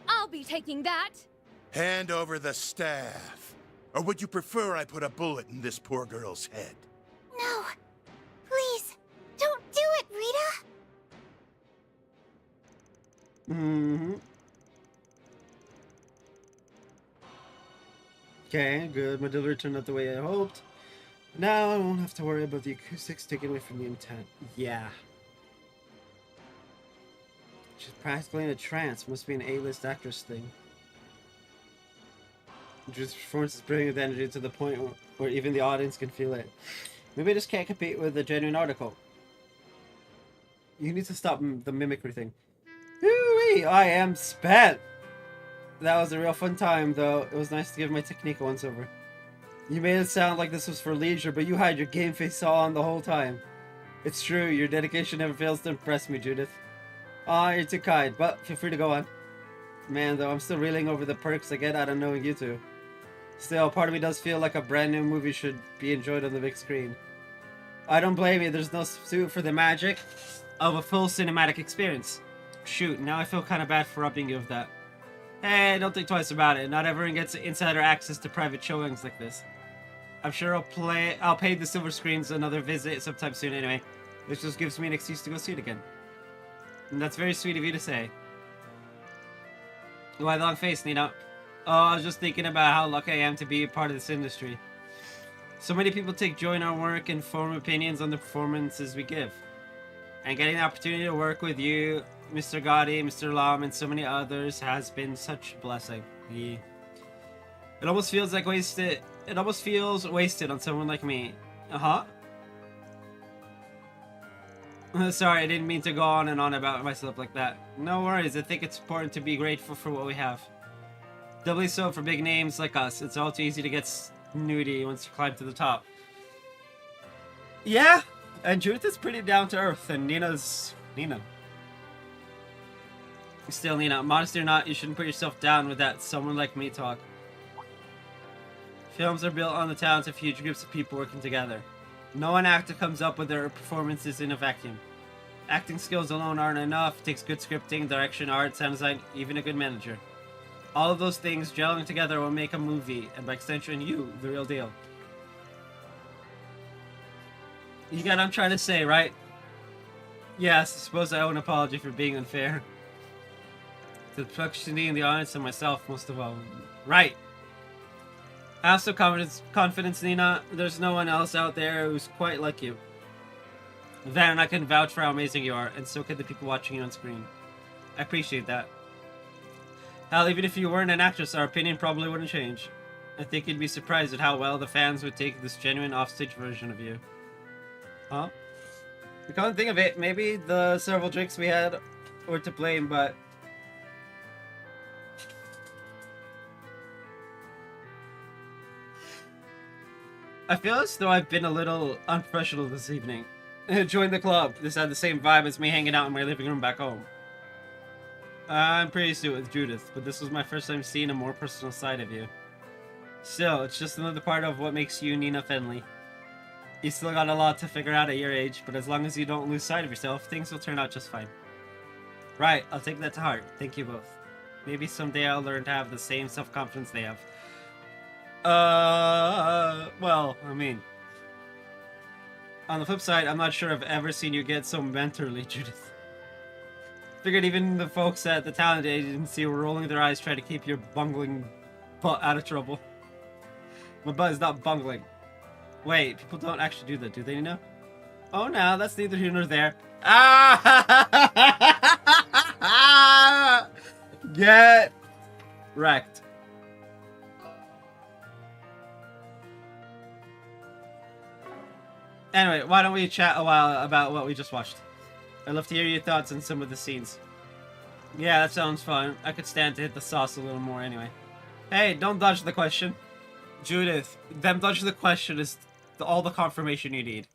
I'll be taking that. Hand over the staff, Or would you prefer I put a bullet in this poor girl's head? No. Please, don't do it, Rita. Mm-hmm. Okay, good. My delivery turned out the way I hoped. Now I won't have to worry about the acoustics taken away from the intent. Yeah. She's practically in a trance. Must be an A-list actress thing. Drew's performance is bringing the energy to the point where even the audience can feel it. Maybe I just can't compete with a genuine article. You need to stop the mimicry thing. Hoo-wee! I am spent! That was a real fun time, though. It was nice to give my technique a once-over. You made it sound like this was for leisure, but you had your game face on the whole time. It's true, your dedication never fails to impress me, Judith. Ah, you're too kind, but feel free to go on. Man, though, I'm still reeling over the perks I get out of knowing you two. Still, part of me does feel like a brand new movie should be enjoyed on the big screen. I don't blame you, there's no substitute for the magic of a full cinematic experience. Shoot, now I feel kind of bad for robbing you of that. Hey, don't think twice about it. Not everyone gets insider access to private showings like this. I'm sure I'll pay the silver screens another visit sometime soon anyway. This just gives me an excuse to go see it again. And that's very sweet of you to say. Why the long face, Nina? Oh, I was just thinking about how lucky I am to be a part of this industry. So many people take joy in our work and form opinions on the performances we give. And getting the opportunity to work with you, Mr. Gotti, Mr. Lam, and so many others has been such a blessing. It almost feels like wasted. It almost feels wasted on someone like me. Sorry, I didn't mean to go on and on about myself like that. No worries, I think it's important to be grateful for what we have. Doubly so for big names like us. It's all too easy to get snooty once you climb to the top. Yeah, and Judith is pretty down to earth, and Nina's Nina. Still, Nina, modesty or not, you shouldn't put yourself down with that someone like me talk. Films are built on the talents of huge groups of people working together. No one actor comes up with their performances in a vacuum. Acting skills alone aren't enough. It takes good scripting, direction, art, sound design, even a good manager. All of those things gelling together will make a movie, and by extension, you, the real deal. You get what I'm trying to say, right? Yes, I suppose I owe an apology for being unfair. To the production team, the audience, and myself, most of all. Right! I have some confidence, Nina. There's no one else out there who's quite like you. Van and I can vouch for how amazing you are, and so can the people watching you on screen. I appreciate that. Hell, even if you weren't an actress, our opinion probably wouldn't change. I think you'd be surprised at how well the fans would take this genuine offstage version of you. Huh? I can't think of it. Maybe the several drinks we had were to blame, but... I feel as though I've been a little unprofessional this evening. Join the club. This had the same vibe as me hanging out in my living room back home. I'm pretty used to it with Judith, but this was my first time seeing a more personal side of you. Still, it's just another part of what makes you Nina Fenley. You still got a lot to figure out at your age, but as long as you don't lose sight of yourself, things will turn out just fine. Right, I'll take that to heart. Thank you both. Maybe someday I'll learn to have the same self-confidence they have. Well, I mean... On the flip side, I'm not sure I've ever seen you get so mentorly, Judith. Figured even the folks at the talent agency were rolling their eyes trying to keep your bungling butt out of trouble. My butt is not bungling. Wait, people don't actually do that, do they, know? Oh, no, that's neither here nor there. Ah! Get wrecked. Anyway, why don't we chat a while about what we just watched? I'd love to hear your thoughts on some of the scenes. Yeah, that sounds fun. I could stand to hit the sauce a little more anyway. Hey, don't dodge the question. Judith, them dodging the question is all the confirmation you need.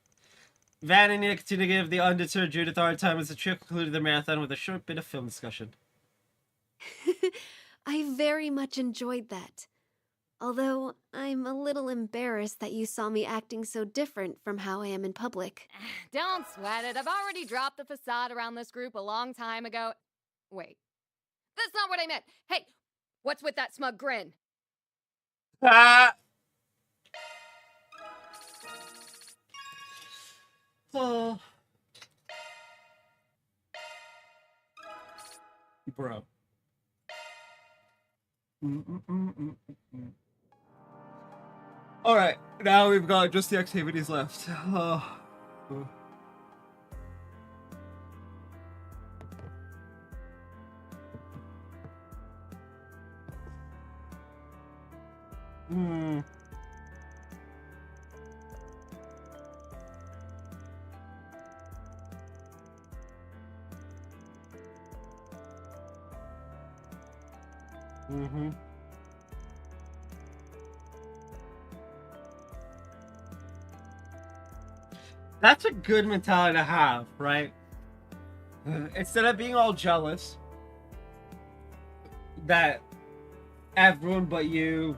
Van and Nina continue to give the undeterred Judith a hard time as the trio concluded the marathon with a short bit of film discussion. I very much enjoyed that. Although, I'm a little embarrassed that you saw me acting so different from how I am in public. Don't sweat it. I've already dropped the facade around this group a long time ago. Wait. That's not what I meant. Hey, what's with that smug grin? Ah! Oh. Bro. Alright, now we've got just the activities left. Oh. Hmm. Mm-hmm. That's a good mentality to have, right? Instead of being all jealous that everyone but you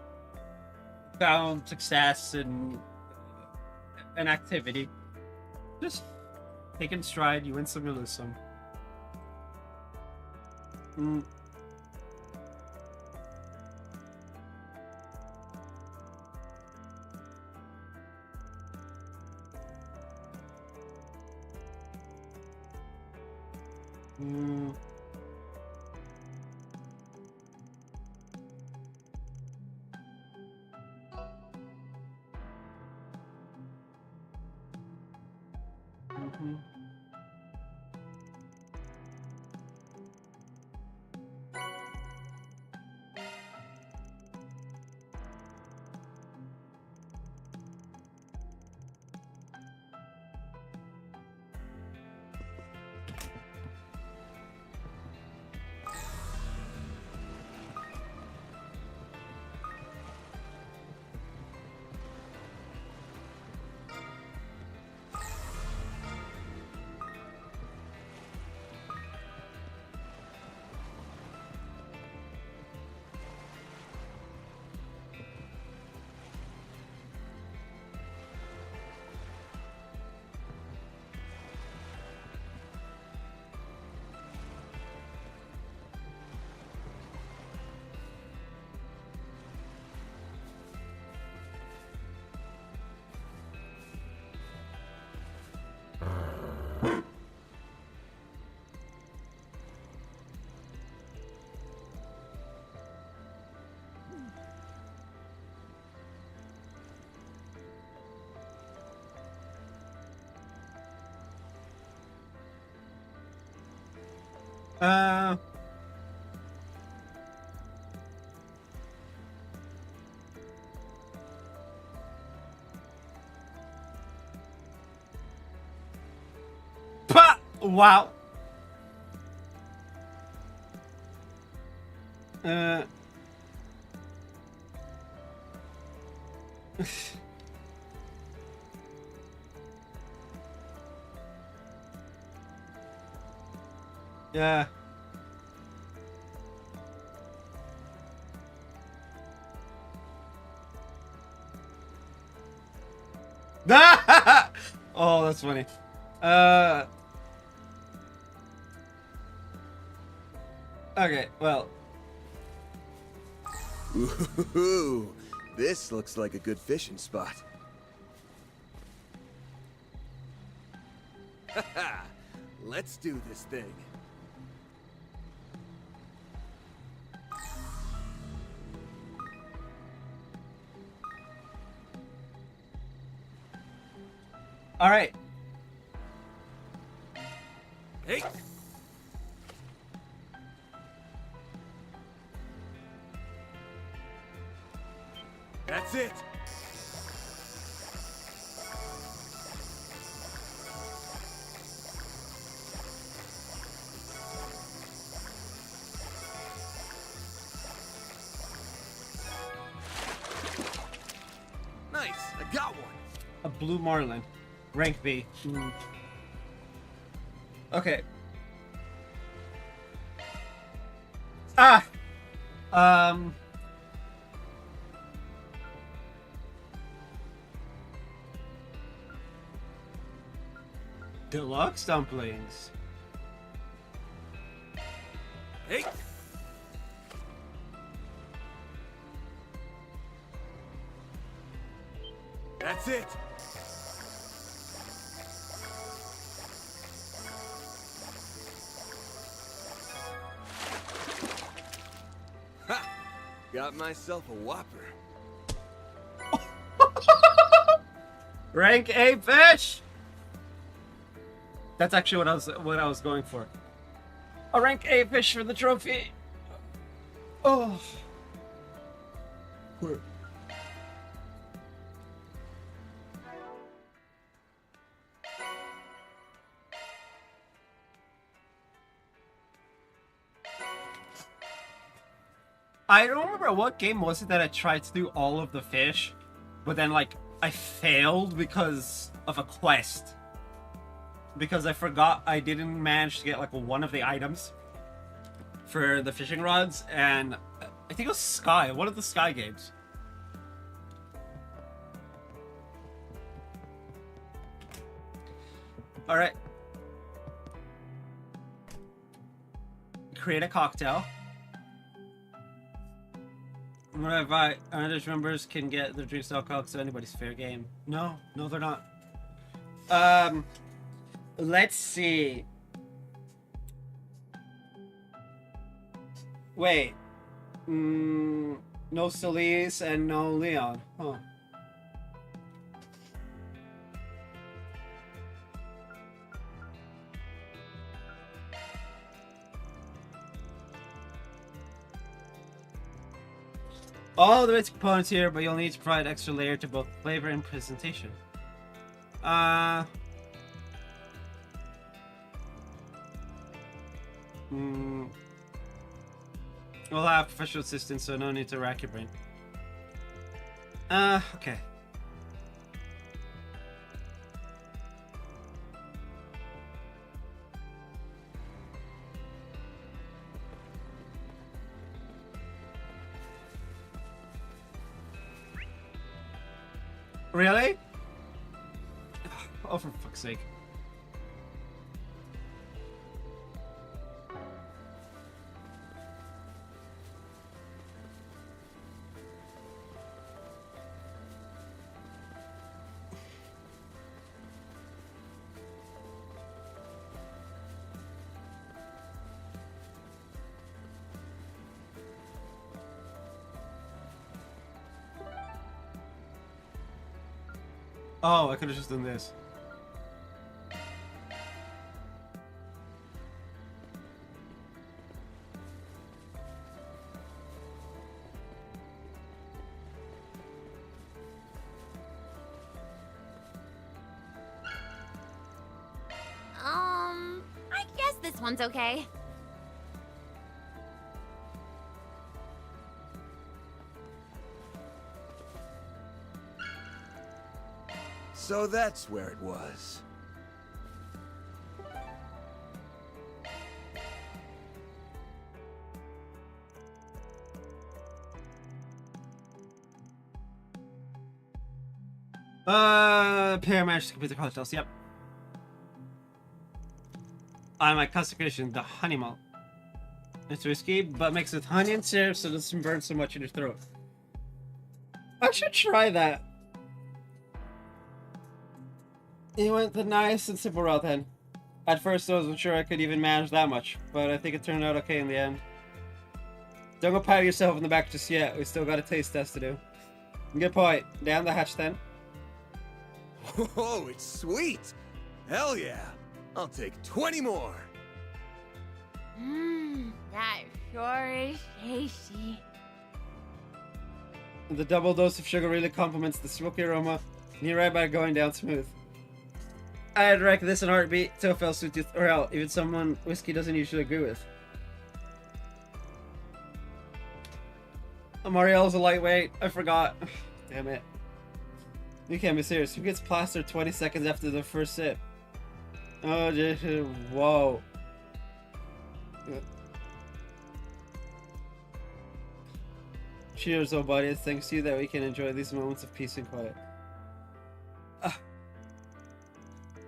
found success in an activity, just take in stride. You win some, you lose some. Wow. Yeah. Oh, that's funny. Okay, well. Ooh, this looks like a good fishing spot. Let's do this thing. All right. Hey. That's it. Nice, I got one. A blue marlin, rank B. Okay. Deluxe dumplings. Hey. That's it. Got myself a whopper. Rank A fish! That's actually what I was going for. A rank A fish for the trophy. Oh. Where? I don't remember what game was it that I tried to do all of the fish, but then like I failed because of a quest. Because I forgot I didn't manage to get like one of the items for the fishing rods, and I think it was Sky, one of the Sky games. All right. Create a cocktail. Whatever other members can get their drinks alcoholic, so anybody's fair game. No, they're not. Let's see. Wait. No Celise and no Leon. Huh. All the basic components here, but you'll need to provide extra layer to both flavor and presentation. We'll have professional assistants, so no need to rack your brain. Okay. Really? Oh, for fuck's sake. Oh, I could have just done this. I guess this one's okay. So that's where it was. Pair managed to complete the cocktails, yep. My consecration, the honey malt. It's risky, but makes it honey and syrup so it doesn't burn so much in your throat. I should try that. You went the nice and simple route then. At first I wasn't sure I could even manage that much, but I think it turned out okay in the end. Don't go pat yourself in the back just yet, we still got a taste test to do. Good point. Down the hatch then. Whoa, it's sweet! Hell yeah! I'll take 20 more! That sure is tasty. The double dose of sugar really complements the smoky aroma, and you're right by going down smooth. I'd reckon this in a heartbeat, to a fell suit tooth, or hell, even someone whiskey doesn't usually agree with. Mariel's a lightweight, I forgot. Damn it. You can't be serious. Who gets plastered 20 seconds after the first sip? Oh, whoa. Cheers, old buddy. It's thanks to you that we can enjoy these moments of peace and quiet.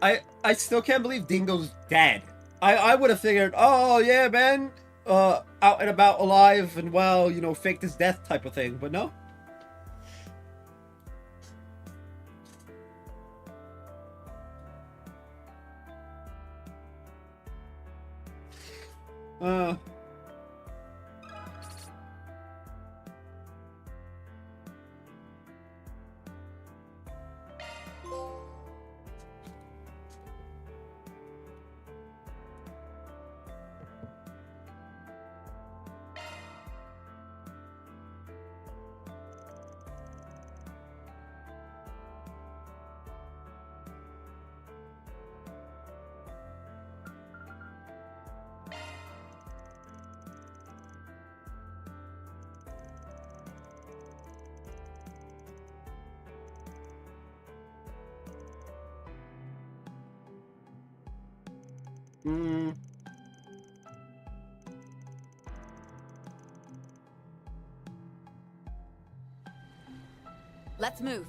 I still can't believe Dingo's dead. I would have figured, oh yeah, man, out and about alive and well, you know, faked his death type of thing, but no. Hmm. Let's move.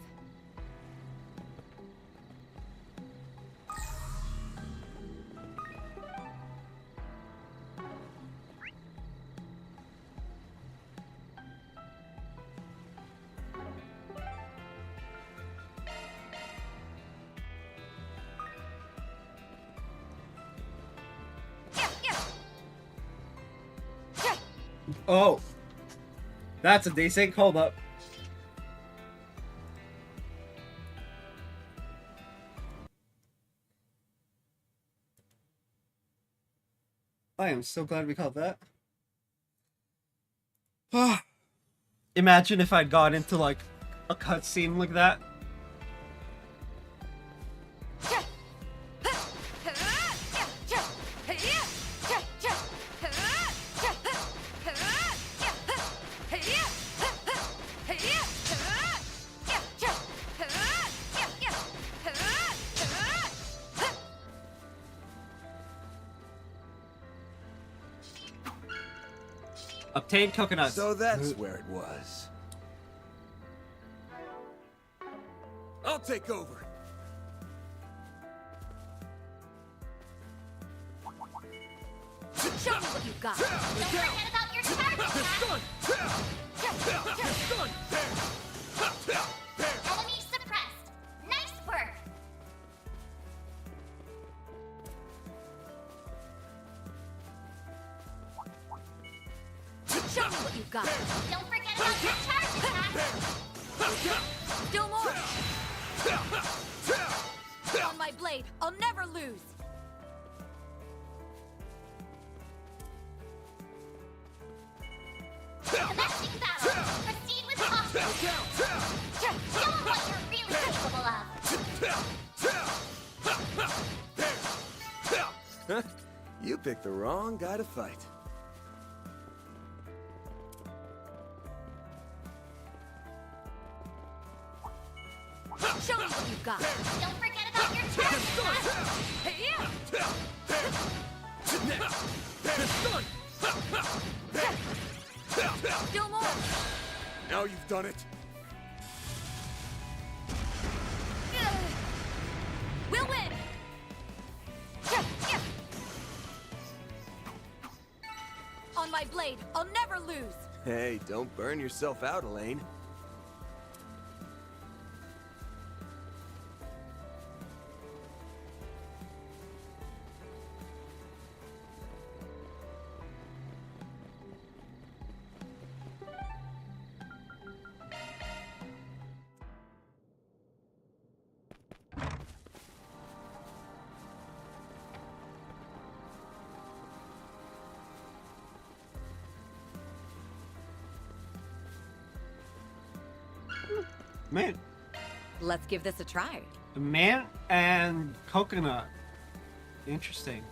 Oh, that's a decent hold up. I am so glad we called that. Imagine if I'd gone into like a cutscene like that. Obtained coconuts. So that's where it was. I'll take over. Show me what you've got. Don't forget about your target. Enemy suppressed. Nice work. Show me what you've got. Don't forget about your charge attack. Still more. On my blade, I'll never lose. Commencing battle. Proceed with caution. Show them what you're really capable of. You picked the wrong guy to fight. Show me what you've got. Don't forget about your charge. Still more. Now you've done it. We'll win. On my blade, I'll never lose. Hey, don't burn yourself out, Elaine. Man. Let's give this a try. Man and coconut. Interesting.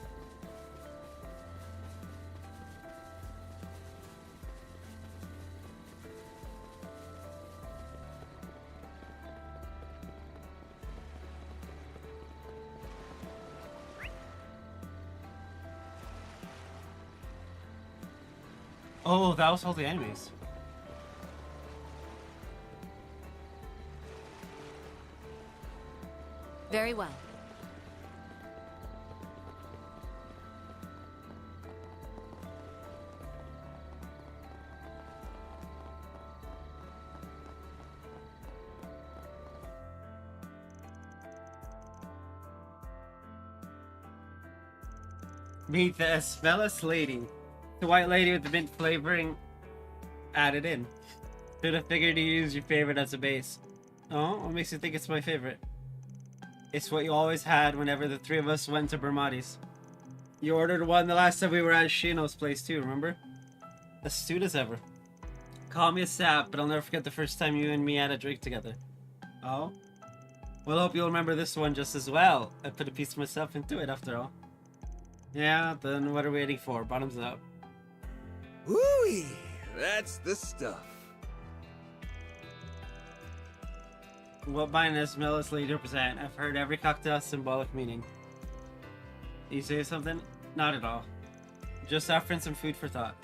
Oh, that was all the enemies. Very well. Meet the Esmelis lady. The white lady with the mint flavoring added in. Should have figured you use your favorite as a base. Oh, what makes you think it's my favorite? It's what you always had whenever the three of us went to Bermati's. You ordered one the last time we were at Shino's place too, remember? Astute as ever. Call me a sap, but I'll never forget the first time you and me had a drink together. Oh? Well, I hope you'll remember this one just as well. I put a piece of myself into it after all. Yeah, then what are we waiting for? Bottoms up. Woo-wee! That's the stuff. What might an Esmelis lady represent? I've heard every cocktail symbolic meaning. You say something? Not at all. Just offering some food for thought.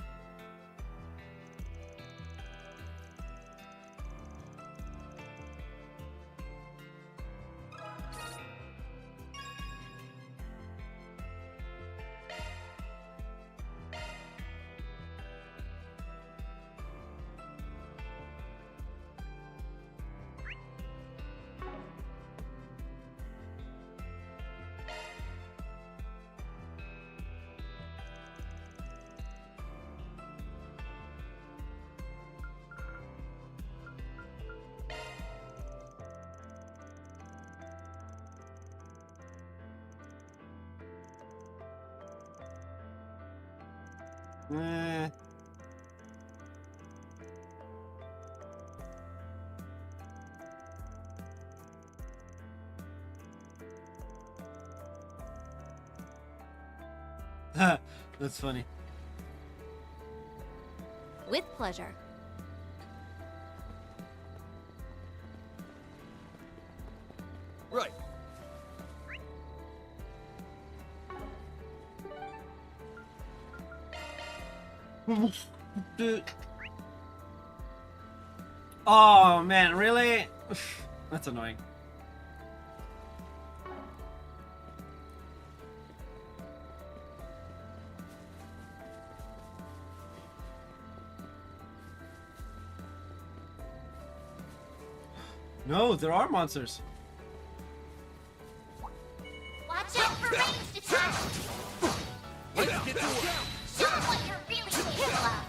That's funny. With pleasure. Right. Dude. Oh man, really? That's annoying. No, there are monsters. Watch out for ranged attacks! Let's get to work. Show what you're really capable of!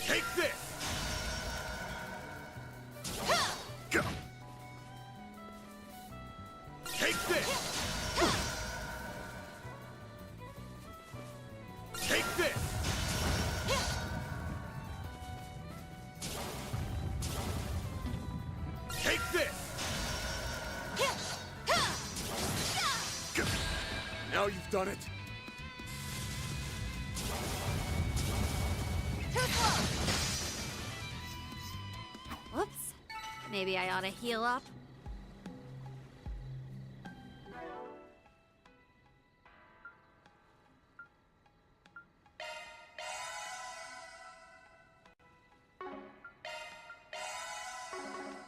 Take this. Take this. Take this. Take this. Now you've done it. Whoops. Maybe I ought to heal up.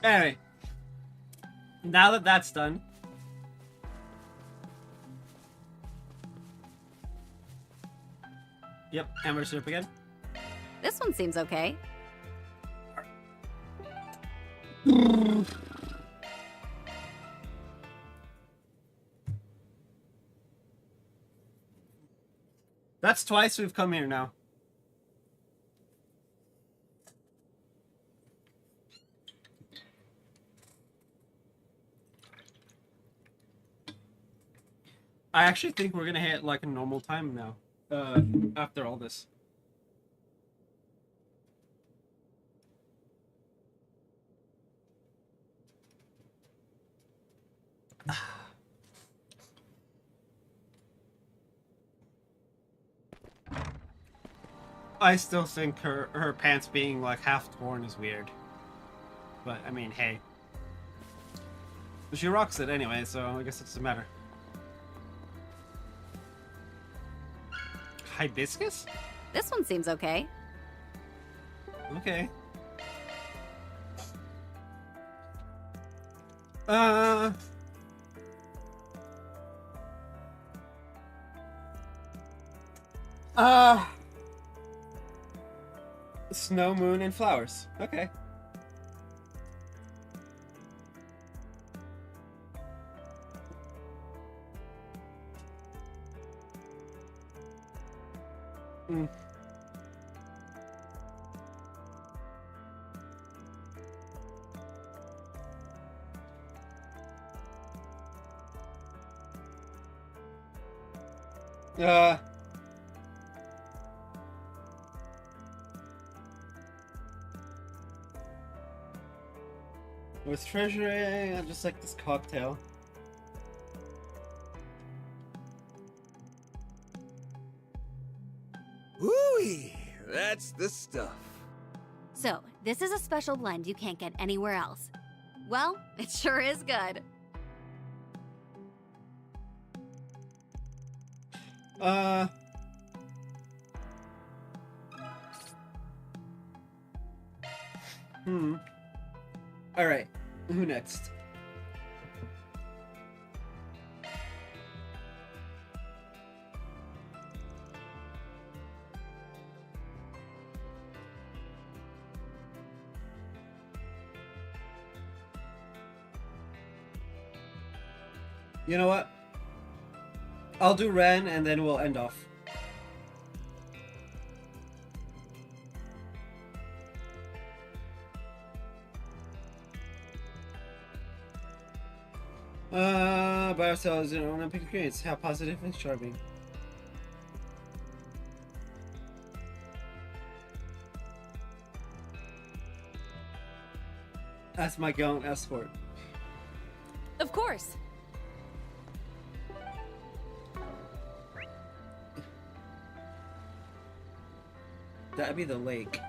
Anyway, now that that's done, yep, amber syrup again. This one seems okay. That's twice we've come here now. I actually think we're gonna hit like a normal time now. After all this. I still think her pants being like half torn is weird. But I mean, hey. She rocks it anyway, so I guess it doesn't matter. Hibiscus? This one seems okay. Okay. Snow, moon, and flowers. Okay. Mm. With treasuring, I just like this cocktail. Woo-wee! That's the stuff. So, this is a special blend you can't get anywhere else. Well, it sure is good. Uh. Alright. Who next? You know what? I'll do Ren and then we'll end off. By ourselves in Olympic experience. How positive and charming. That's my gallant escort. Of course. That'd be the lake.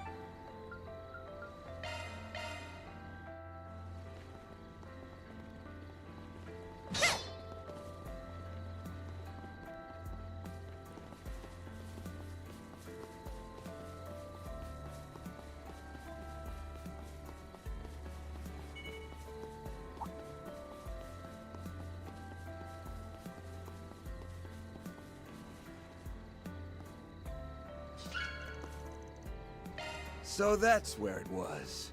So that's where it was.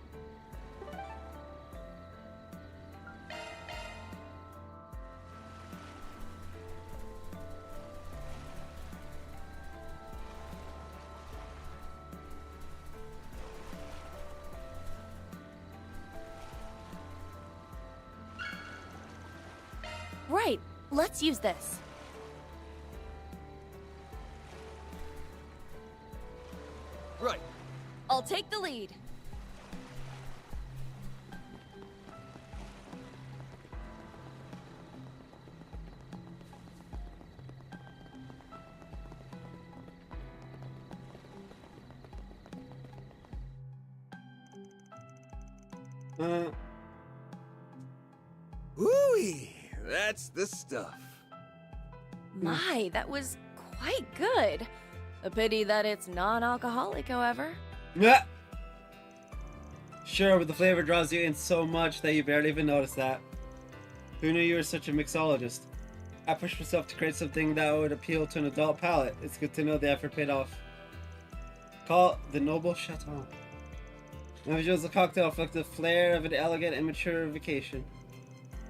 Right. Let's use this. Right. I'll take the lead. Ooh-wee, that's the stuff. My, that was quite good. A pity that it's non-alcoholic, however. Yeah. Sure, but the flavor draws you in so much that you barely even notice that. Who knew you were such a mixologist? I pushed myself to create something that would appeal to an adult palate. It's good to know the effort paid off. Call it the Noble Chateau. My visuals of cocktail reflect the flair of an elegant and mature vacation.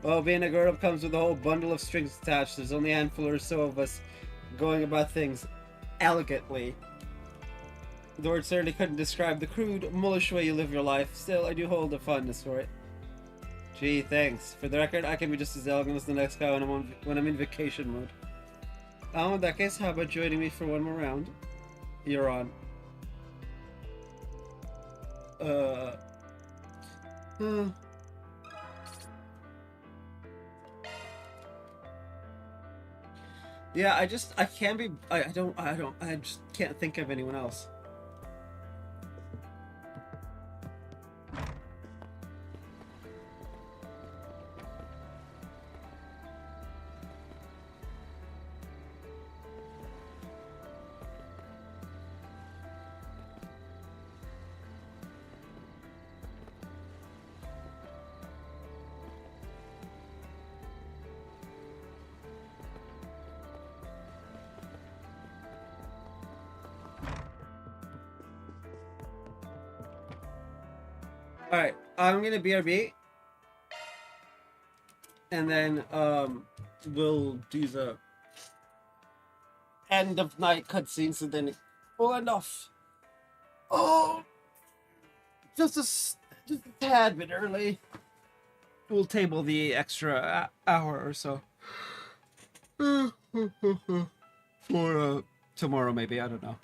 Well, being a grown-up comes with a whole bundle of strings attached. There's only a handful or so of us going about things elegantly. The word certainly couldn't describe the crude, mullish way you live your life. Still, I do hold a fondness for it. Gee, thanks. For the record, I can be just as elegant as the next guy when I'm in vacation mode. In that case, how about joining me for one more round? You're on. Yeah, I just can't think of anyone else. Alright, I'm gonna BRB. And then, we'll do the end of night cutscenes and then we'll end off. Oh! Just a tad bit early. We'll table the extra hour or so. For, tomorrow maybe, I don't know.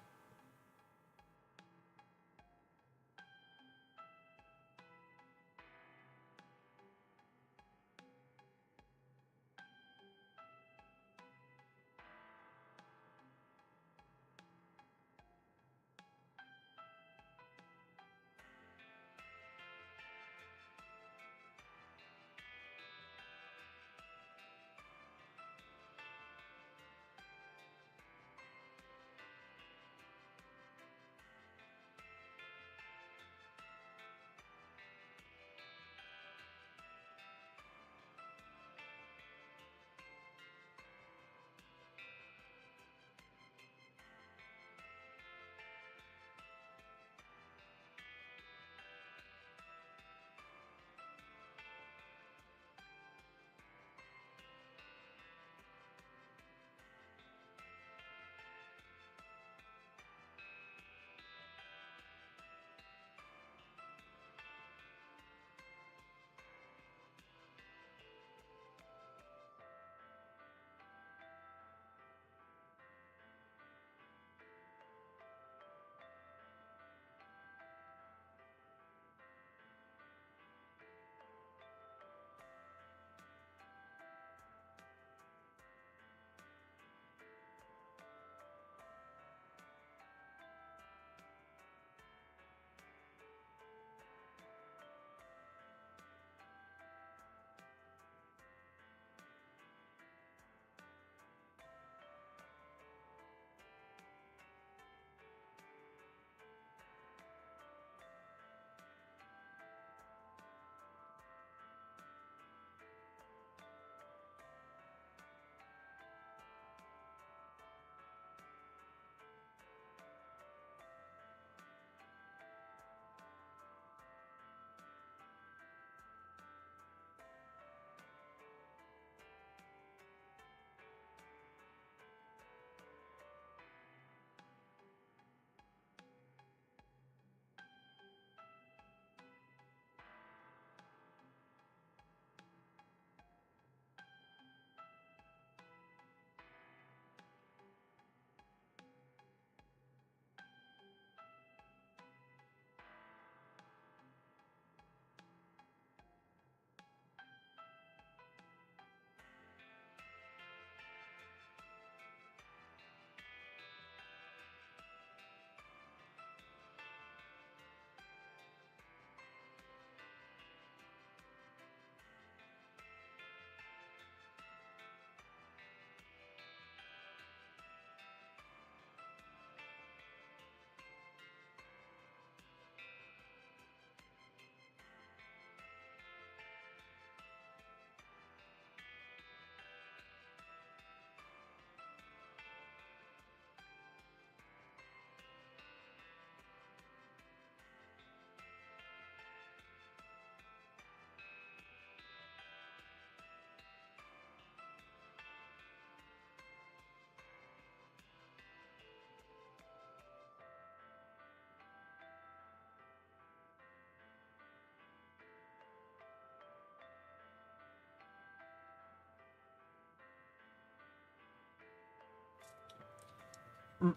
Should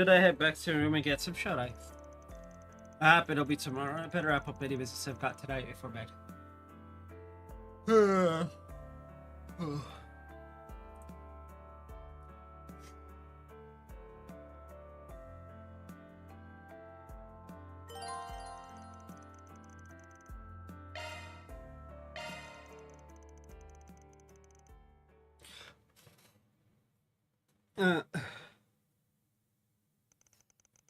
I head back to the room and get some shut eye? But it'll be tomorrow. I better wrap up any business I've got tonight before bed.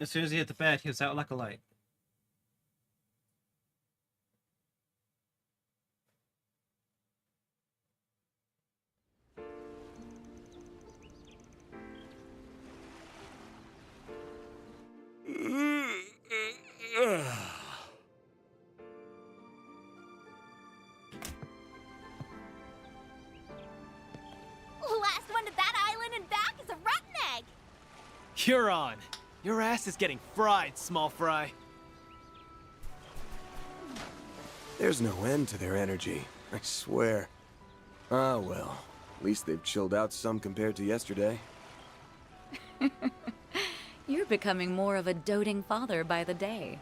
As soon as he hit the bed, he was out like a light. Last one to that island and back is a rotten egg! You're on. Your ass is getting fried, small fry. There's no end to their energy, I swear. Ah, well. At least they've chilled out some compared to yesterday. You're becoming more of a doting father by the day.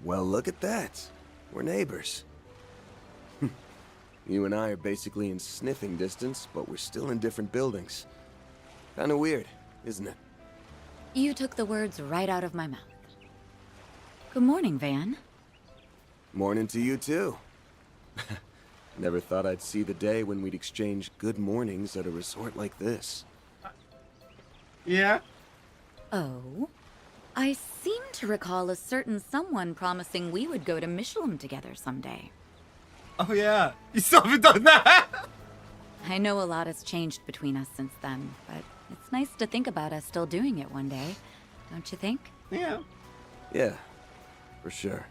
Well, look at that. We're neighbors. You and I are basically in sniffing distance, but we're still in different buildings. Kinda weird, isn't it? You took the words right out of my mouth. Good morning, Van. Morning to you, too. Never thought I'd see the day when we'd exchange good mornings at a resort like this. Yeah? Oh? I seem to recall a certain someone promising we would go to Michelin together someday. Oh yeah, you still haven't done that! I know a lot has changed between us since then, but it's nice to think about us still doing it one day, don't you think? Yeah. Yeah, for sure.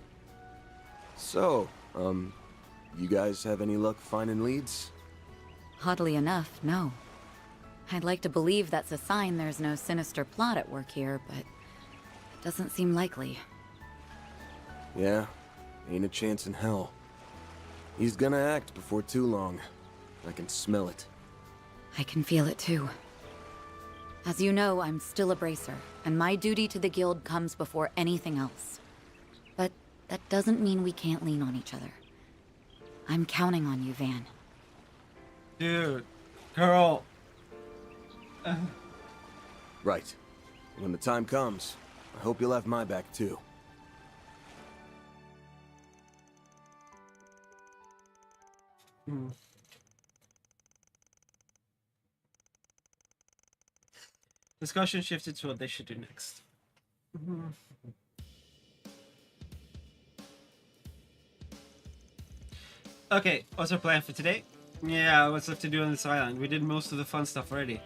So, you guys have any luck finding leads? Oddly enough, no. I'd like to believe that's a sign there's no sinister plot at work here, but it doesn't seem likely. Yeah, ain't a chance in hell. He's gonna act before too long. I can smell it. I can feel it too. As you know, I'm still a bracer, and my duty to the guild comes before anything else. But that doesn't mean we can't lean on each other. I'm counting on you, Van. Dude, girl. Right. When the time comes, I hope you'll have my back too. Discussion shifted to what they should do next. Okay, what's our plan for today? Yeah, what's left to do on this island? We did most of the fun stuff already.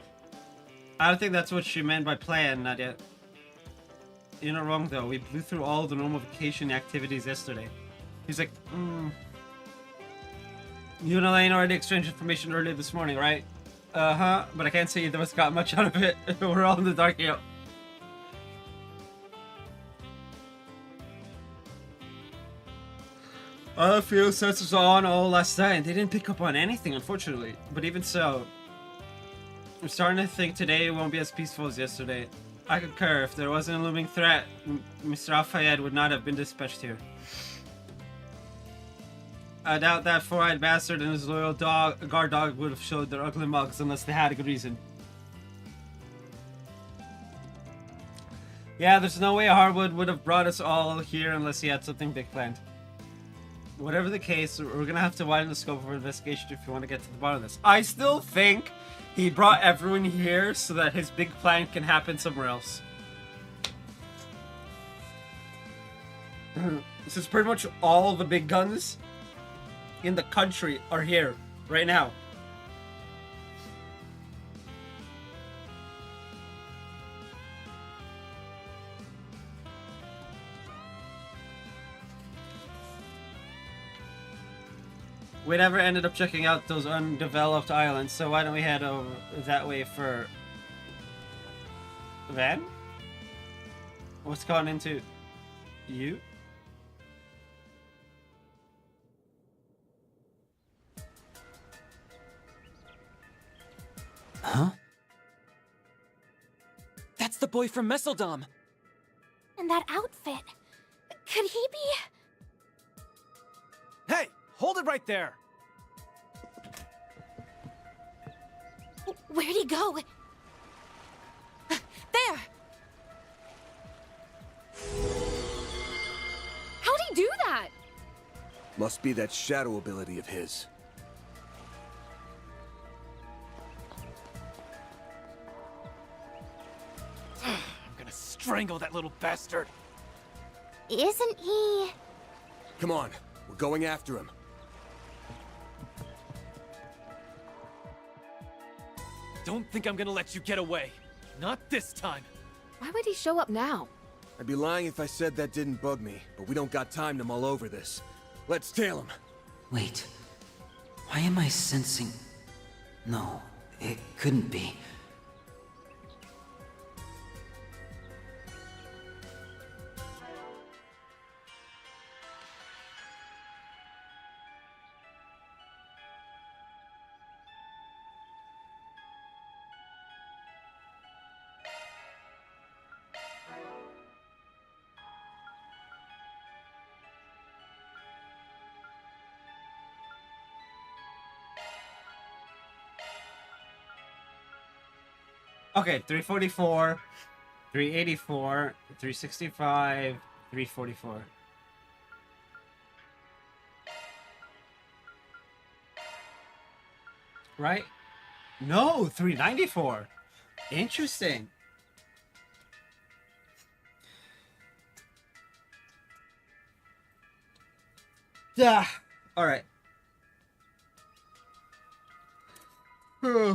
I don't think that's what she meant by plan, Nadia. You're not wrong though, we blew through all the normal vacation activities yesterday. He's like, You and Elaine already exchanged information earlier this morning, right? Uh-huh, but I can't say either of us got much out of it. We're all in the dark here. A few sets were on all last night, and they didn't pick up on anything, unfortunately. But even so, I'm starting to think today won't be as peaceful as yesterday. I concur. If there wasn't a looming threat, Mr. Al-Fayed would not have been dispatched here. I doubt that four-eyed bastard and his loyal guard dog would have showed their ugly mugs unless they had a good reason. Yeah, there's no way Harwood would have brought us all here unless he had something big planned. Whatever the case, we're gonna have to widen the scope of our investigation if we want to get to the bottom of this. I still think he brought everyone here so that his big plan can happen somewhere else. This is pretty much all the big guns in the country are here right now. We never ended up checking out those undeveloped islands, so why don't we head over that way for... Van? What's gone into... you? Huh? That's the boy from Messeldom! And that outfit. Could he be... Hey! Hold it right there! Where'd he go? There! How'd he do that? Must be that shadow ability of his. I'm gonna strangle that little bastard! Isn't he... Come on, we're going after him. Don't think I'm gonna let you get away. Not this time. Why would he show up now? I'd be lying if I said that didn't bug me, but we don't got time to mull over this. Let's tail him. Wait. Why am I sensing... No, it couldn't be. Okay, 344, 384, 365, 344. Right? No, 394. Interesting. Yeah. All right. Hmm.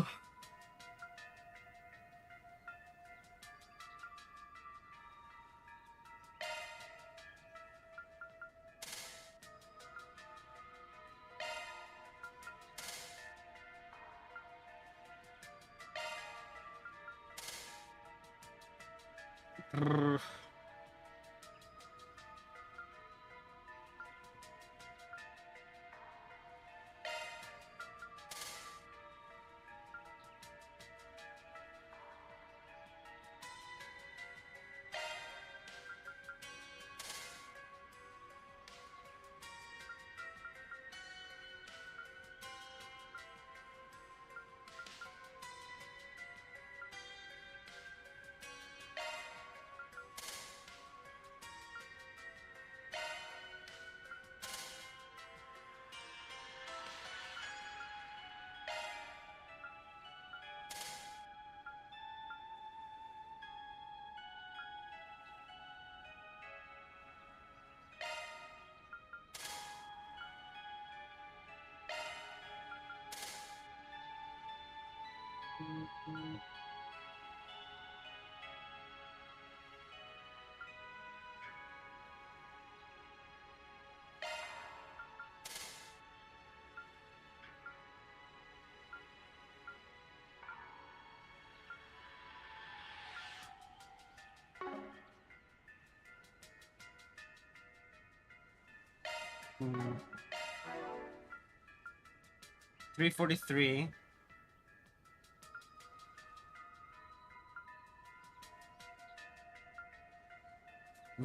343.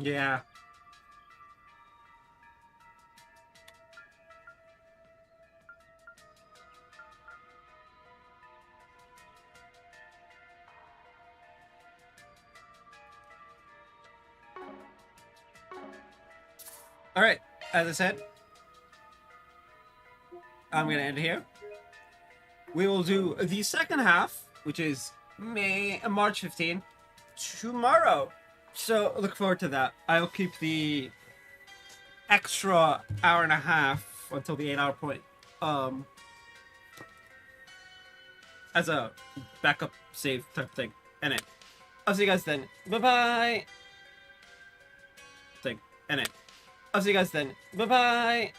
Yeah. All right, as I said, I'm gonna end here. We will do the second half, which is March 15, tomorrow. So look forward to that. I'll keep the extra hour and a half until the 8-hour point as a backup save type thing. And I'll see you guys then. Bye-bye. Thing. And I'll see you guys then. Bye-bye.